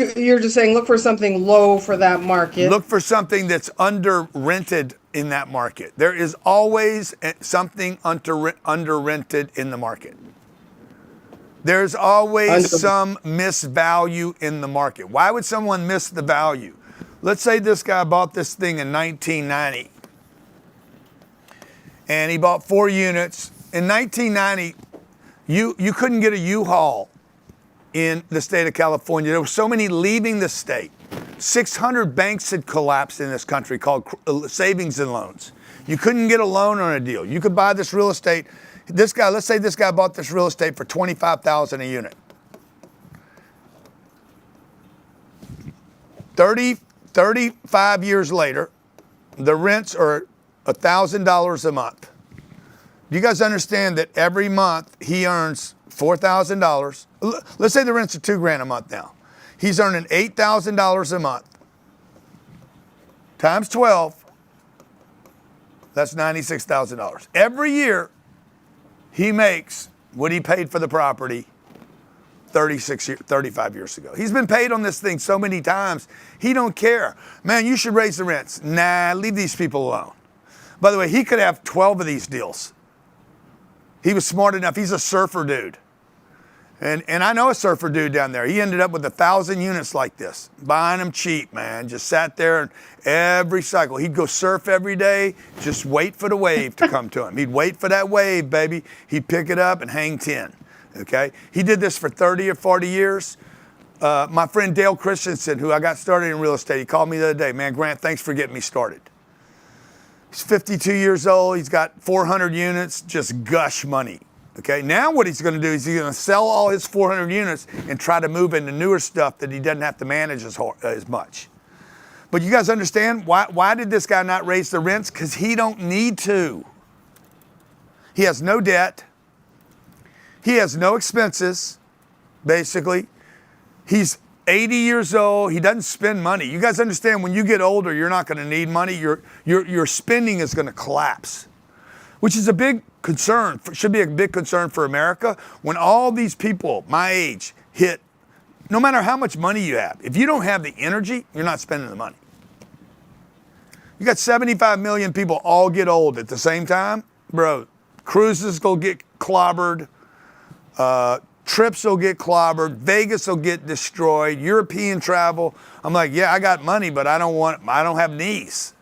for something low for that market. Look for something that's under rented in that market. There is always something under rented in the market. There's always some misvalue in the market. Why would someone miss the value? Let's say this guy bought this thing in 1990 and he bought 4 units. In 1990, you couldn't get a U-Haul in the state of California. There were so many leaving the state. 600 banks had collapsed in this country called savings and loans. You couldn't get a loan on a deal. You could buy this real estate. Let's say this guy bought this real estate for $25,000 a unit. 35 years later, the rents are $1,000 a month. Do you guys understand that every month he earns $4,000? Let's say the rents are $2,000 a month now. He's earning $8,000 a month times 12. That's $96,000. Every year, he makes what he paid for the property 35 years ago. He's been paid on this thing so many times, he don't care. Man, you should raise the rents. Nah, leave these people alone. By the way, he could have 12 of these deals. He was smart enough. He's a surfer dude. And I know a surfer dude down there. He ended up with 1,000 units like this, buying them cheap, man. Just sat there and every cycle. He'd go surf every day, just wait for the wave to come to him. He'd wait for that wave, baby. He'd pick it up and hang 10. Okay, he did this for 30 or 40 years. My friend Dale Christensen, who I got started in real estate, he called me the other day. Man, Grant, thanks for getting me started. He's 52 years old. He's got 400 units, just gush money. Okay, now what he's going to do is he's going to sell all his 400 units and try to move into newer stuff that he doesn't have to manage as much. But you guys understand why did this guy not raise the rents? Because he don't need to. He has no debt. He has no expenses, basically. He's 80 years old. He doesn't spend money. You guys understand when you get older, you're not going to need money. Your spending is going to collapse, which is a big concern, should be a big concern for America. When all these people my age hit, no matter how much money you have, if you don't have the energy, you're not spending the money. You got 75 million people all get old at the same time. Bro, cruises will get clobbered. Trips will get clobbered. Vegas will get destroyed. European travel. I'm like, yeah, I got money, but I don't have knees.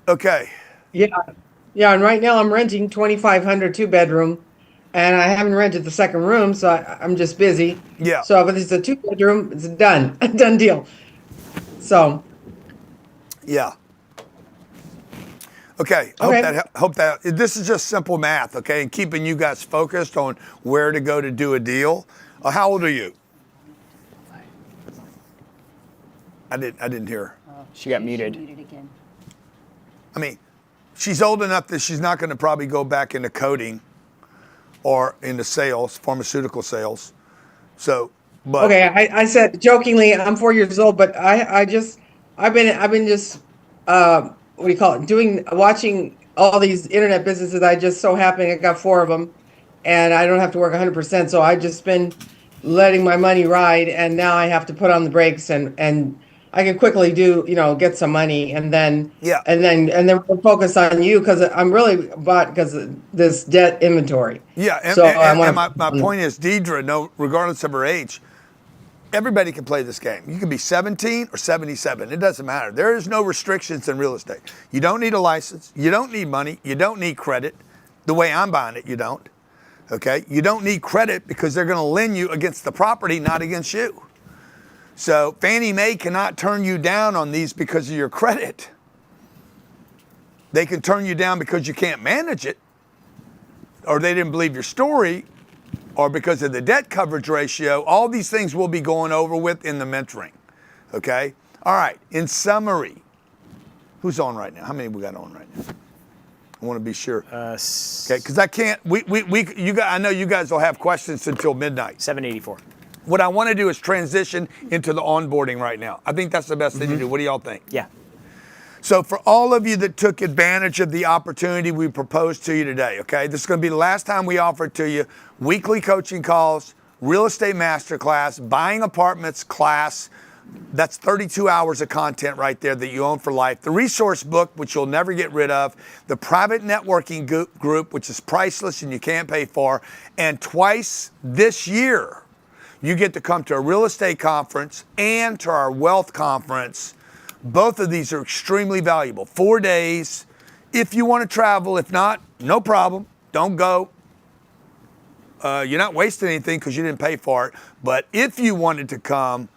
Okay. Yeah. And right now I'm renting 2,500 2-bedroom, and I haven't rented the second room, so I'm just busy. Yeah. So if it's a 2-bedroom, it's a done deal. So. Yeah. Okay, hope that this is just simple math, okay, and keeping you guys focused on where to go to do a deal. How old are you? I didn't hear her. She got muted. Again. I mean, she's old enough that she's not going to probably go back into coding or into sales, pharmaceutical sales. So, but okay, I said jokingly I'm 4 years old, but I've been just what do you call it? Watching all these internet businesses. I just so happen I got 4 of them, and I don't have to work 100%. So I just been letting my money ride, and now I have to put on the brakes, and I can quickly get some money, and then we'll focus on you because I'm really bought because of this debt inventory. Yeah, and, so and my point is, Deidre, no, regardless of her age, everybody can play this game. You can be 17 or 77. It doesn't matter. There is no restrictions in real estate. You don't need a license. You don't need money. You don't need credit. The way I'm buying it, you don't. Okay? You don't need credit because they're going to lend you against the property, not against you. So Fannie Mae cannot turn you down on these because of your credit. They can turn you down because you can't manage it, or they didn't believe your story, or because of the debt coverage ratio. All these things we'll be going over with in the mentoring. Okay? All right. In summary, who's on right now? How many we got on right now? I want to be sure. Okay, because I can't. I know you guys will have questions until midnight. 784. What I want to do is transition into the onboarding right now. I think that's the best thing to do. What do y'all think? Yeah. So for all of you that took advantage of the opportunity we proposed to you today, okay, this is going to be the last time we offer it to you. Weekly coaching calls, real estate masterclass, buying apartments class. That's 32 hours of content right there that you own for life. The resource book, which you'll never get rid of. The private networking group, which is priceless and you can't pay for. And twice this year, you get to come to a real estate conference and to our wealth conference. Both of these are extremely valuable. 4 days. If you want to travel, if not, no problem. Don't go. You're not wasting anything because you didn't pay for it. But if you wanted to come,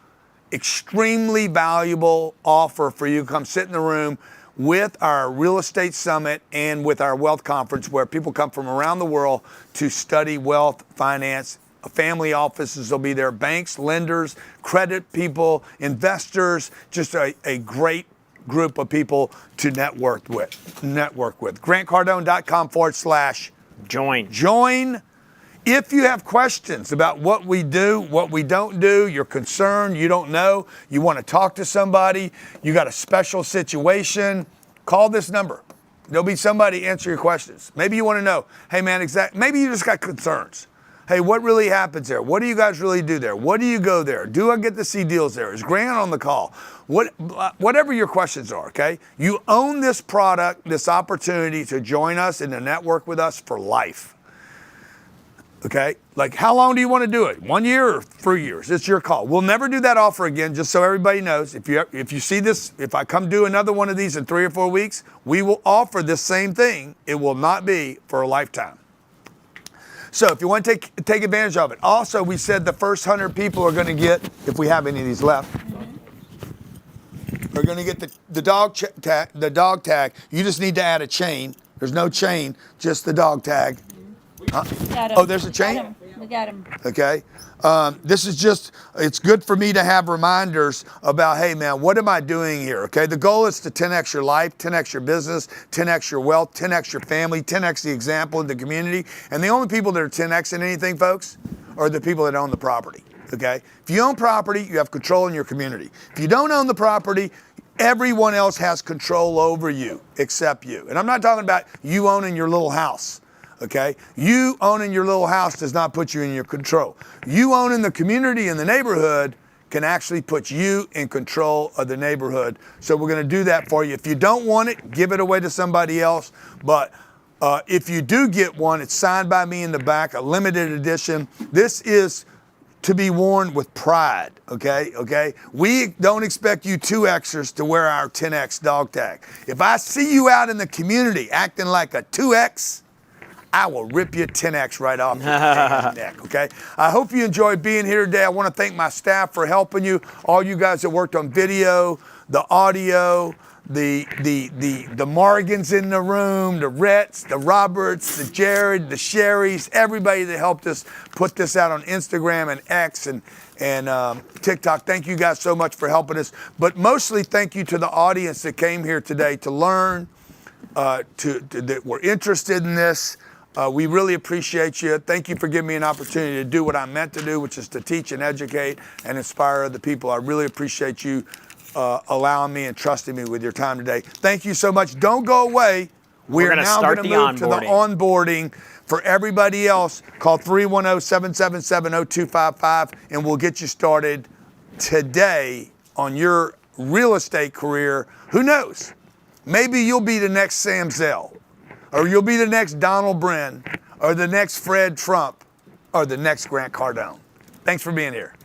extremely valuable offer for you to come sit in the room with our real estate summit and with our wealth conference, where people come from around the world to study wealth, finance. Family offices will be there, banks, lenders, credit people, investors, just a great group of people to network with. GrantCardone.com/join. Join. If you have questions about what we do, what we don't do, you're concerned, you don't know, you want to talk to somebody, you got a special situation, call this number. There'll be somebody answer your questions. Maybe you want to know, hey man, maybe you just got concerns. Hey, what really happens there? What do you guys really do there? What do you go there? Do I get to see deals there? Is Grant on the call? Whatever your questions are, okay? You own this product, this opportunity to join us and to network with us for life. Okay, like how long do you want to do it? 1 year or 3 years? It's your call. We'll never do that offer again, just so everybody knows. If you see this, if I come do another one of these in 3 or 4 weeks, we will offer this same thing. It will not be for a lifetime. So if you want to take advantage of it. Also, we said the first 100 people are going to get, if we have any of these left, are going to get the dog tag. You just need to add a chain. There's no chain, just the dog tag. Oh, there's a chain? We got him. Okay. This is just, it's good for me to have reminders about, hey man, what am I doing here? Okay. The goal is to 10x your life, 10x your business, 10x your wealth, 10x your family, 10x the example in the community. And the only people that are 10x in anything, folks, are the people that own the property. Okay. If you own property, you have control in your community. If you don't own the property, everyone else has control over you except you. And I'm not talking about you owning your little house. Okay, you owning your little house does not put you in your control. You owning the community and the neighborhood can actually put you in control of the neighborhood. So we're going to do that for you. If you don't want it, give it away to somebody else. But if you do get one, it's signed by me in the back, a limited edition. This is to be worn with pride, okay? We don't expect you 2Xers to wear our 10X dog tag. If I see you out in the community acting like a 2X, I will rip you 10X right off your neck, okay? I hope you enjoyed being here today. I want to thank my staff for helping you, all you guys that worked on video, the audio, the Morgans in the room, the Retts, the Roberts, the Jared, the Sherrys, everybody that helped us put this out on Instagram and X and TikTok. Thank you guys so much for helping us. But mostly thank you to the audience that came here today to learn, that were interested in this. We really appreciate you. Thank you for giving me an opportunity to do what I'm meant to do, which is to teach and educate and inspire other people. I really appreciate you allowing me and trusting me with your time today. Thank you so much. Don't go away. We're now going to move to the onboarding. For everybody else, call 310-777-0255 and we'll get you started today on your real estate career. Who knows? Maybe you'll be the next Sam Zell, or you'll be the next Donald Bren, or the next Fred Trump, or the next Grant Cardone. Thanks for being here.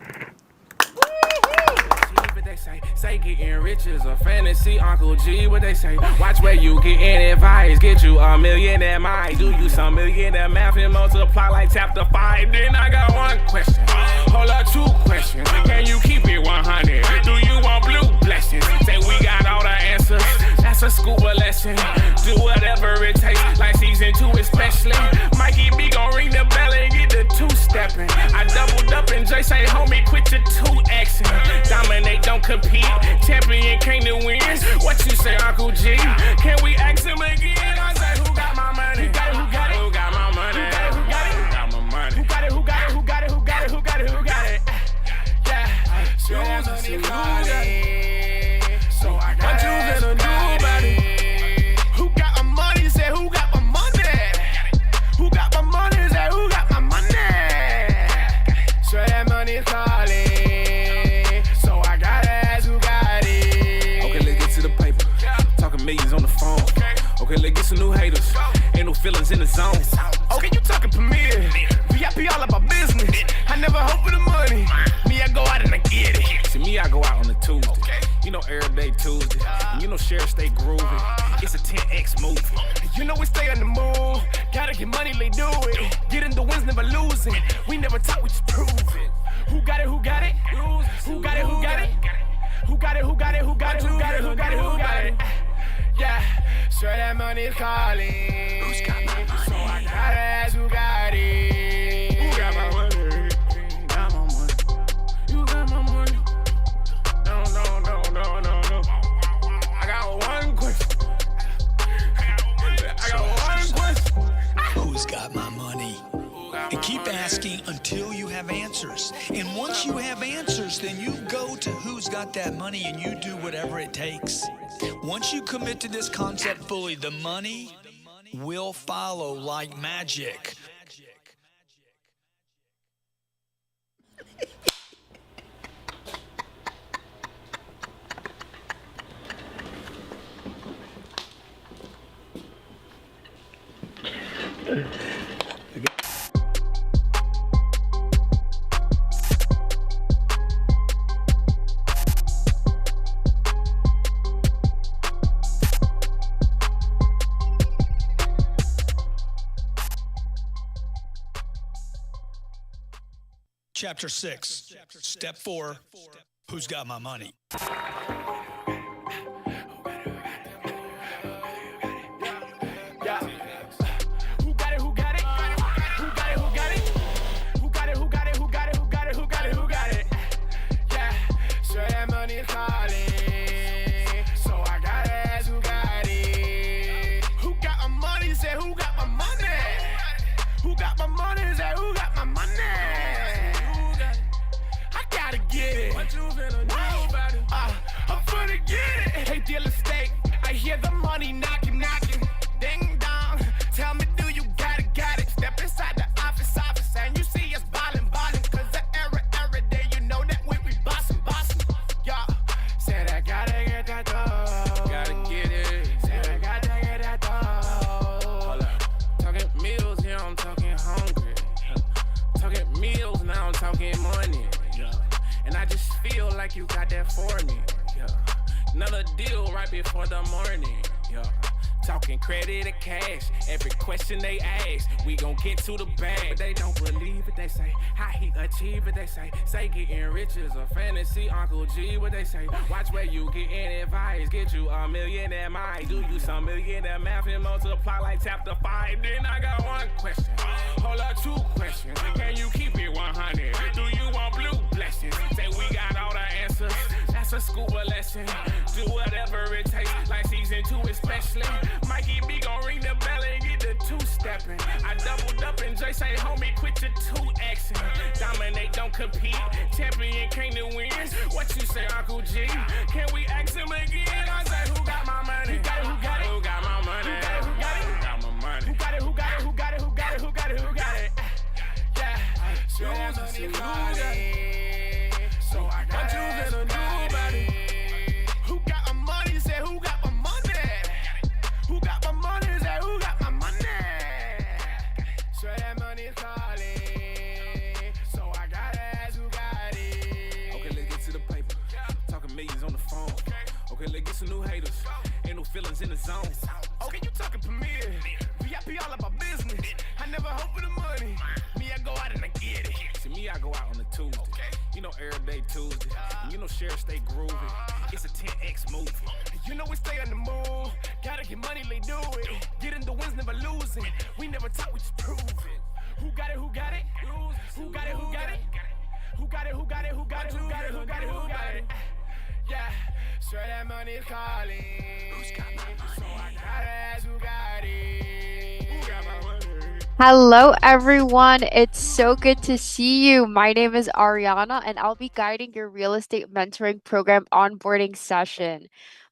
Say getting rich is a fantasy, Uncle G, what they say. Watch where you getting advice, get you a millionaire mind. Do you some millionaire math and multiply like chapter 5? Then I got one question, hold up, 2 questions. Can you keep it 100? Do you want blue blessings? Say we got all the answers, that's a scuba lesson. Do whatever it takes, like season 2 especially. Mikey B gon' ring the bell and get the 2-stepping. I doubled up and Jay say, homie, quit your 2Xing. Dominate, don't compete. Champion came to win. What you say, Uncle G? Can we ask him again? I say, who got my money? Who got it? Who got it? Who got my money? Who got it? Who got it? Who got my money? Who got it? Who got it? Who got it? Who got it? Who got it? Who got it? Yeah. So I got what you gonna do about it? Who got my money? Say, who got my money? Who got my money? Say, who got my money? So that money's calling. Millions on the phone. Okay, let's get some new haters. Ain't no feelings in the zone. Okay, you talking premiere. VIP all about business. I never hope for the money. Me, I go out and I get it. See, me, I go out on a Tuesday. You know, every day Tuesday. And you know, Sheriff stay groovy. It's a 10X movie. You know, we stay on the move. Gotta get money, they do it. Getting the wins, never losing. We never talk, we just prove it. Who got it? Who got it? Who got it? Who got it? Who got it? Who got it? Who got it? Who got it? Who got it? Who got it? Yeah, sure that money's calling. Who's got my money? So I gotta ask who got it. Who got my money? Got my money. You got my money. No. I got one question. Who's got my money? And keep asking. And once you have answers, then you go to who's got that money and you do whatever it takes. Once you commit to this concept fully, the money will follow like magic. Chapter 6, Step 4, Who's Got My Money? You got that for me, yeah. Another deal right before the morning, yeah. Talking credit or cash, every question they ask, we gon' get to the bag. But they don't believe it, they say, how he achieve it, they say getting rich is a fantasy, Uncle G, what they say. Watch where you getting advice, get you a millionaire mind. Do you some millionaire math and multiply like chapter 5? Then I got one question, hold up, 2 questions. Can you keep it 100? Do you want blue blessings? Say we got all the answers, that's a scuba lesson. Do whatever it takes, like season 2 especially. Mikey B gon' ring the bell and get the 2-stepping. I doubled up and Jay say, homie, quit your 2-Xing. Dominate, don't compete. Champion came to win. What you say, Uncle G? Can we ask him again? I say, who got my money? Who got it? Who got it? Who got my money? Who got it? Who got it? Who got my money? Who got it? Who got it? Who got it? Who got it? Who got it? Who got it? Yeah. So that money calling. So I got what you gonna do about it? Who got my money? Say, who got my money? Who got my money? Say, who got my money? So that money calling. So I gotta ask who got it. Okay, let's get to the paper. Talking millions on the phone. Okay, let's get some new haters. Ain't no feelings in the zone. Okay, you talking Premier. VIP all about business. I never hope for the money. Me, I go out and I get it. See, me, I go out on a Tuesday. You know, every day Tuesday. And you know, Sheriff stay groovy. It's a 10X movie. You know, we stay on the move. Gotta get money, they do it. Getting the wins, never losing. We never talk, we just prove it. Who got it? Who got it? Who got it? Who got it? Who got it? Who got it? Who got it? Who got it? Who got it? Who got it? Yeah, swear that money's calling. Who's got my money? So I gotta ask who got it. Who got my money? Hello, everyone. It's so good to see you. My name is Ariana, and I'll be guiding your real estate mentoring program onboarding session.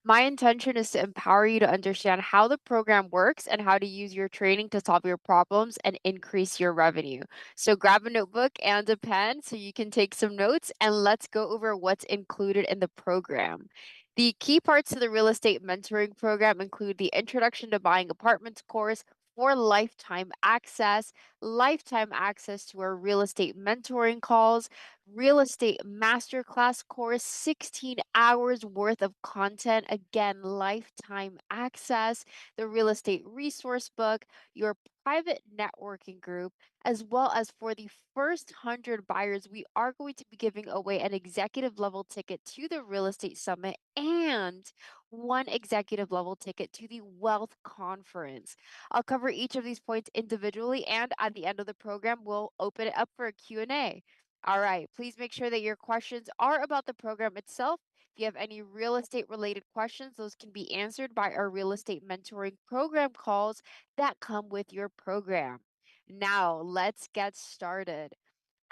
My intention is to empower you to understand how the program works and how to use your training to solve your problems and increase your revenue. So grab a notebook and a pen so you can take some notes, and let's go over what's included in the program. The key parts of the real estate mentoring program include the Introduction to Buying Apartments course for lifetime access to our real estate mentoring calls, real estate masterclass course, 16 hours worth of content, again, lifetime access, the real estate resource book, your private networking group, as well as for the first 100 buyers, we are going to be giving away an executive level ticket to the Real Estate Summit and one executive level ticket to the Wealth Conference. I'll cover each of these points individually, and at the end of the program, we'll open it up for a Q&A. All right, please make sure that your questions are about the program itself. If you have any real estate related questions, those can be answered by our real estate mentoring program calls that come with your program. Now, let's get started.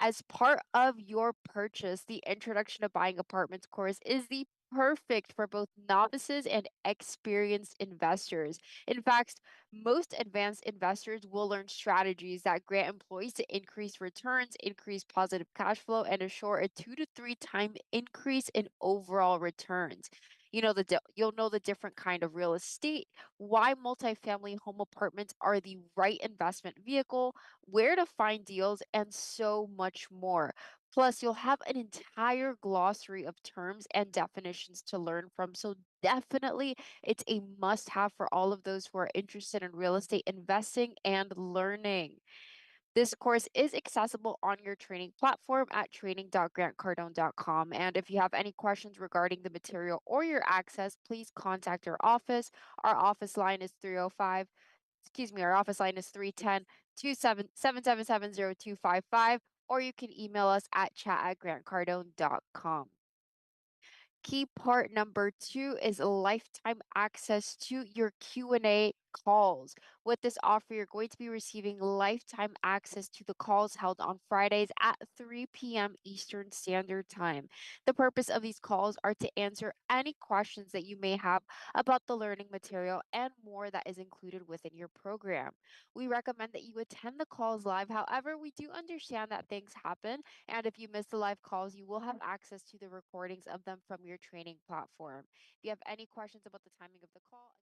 As part of your purchase, the Introduction to Buying Apartments course is the perfect for both novices and experienced investors. In fact, most advanced investors will learn strategies that grant employees to increase returns, increase positive cash flow, and assure a 2 to 3 time increase in overall returns. You'll know the different kind of real estate, why multifamily home apartments are the right investment vehicle, where to find deals, and so much more. Plus, you'll have an entire glossary of terms and definitions to learn from. So, definitely, it's a must have for all of those who are interested in real estate investing and learning. This course is accessible on your training platform at training.grantcardone.com. And if you have any questions regarding the material or your access, please contact our office. Our office line is 305, excuse me, our office line is 310 777 0255, or you can email us at chat@grantcardone.com. Key part number 2 is lifetime access to your Q&A calls. With this offer, you're going to be receiving lifetime access to the calls held on Fridays at 3 p.m. Eastern Standard Time. The purpose of these calls are to answer any questions that you may have about the learning material and more that is included within your program. We recommend that you attend the calls live. However, we do understand that things happen, and if you miss the live calls, you will have access to the recordings of them from your training platform. If you have any questions about the timing of the call,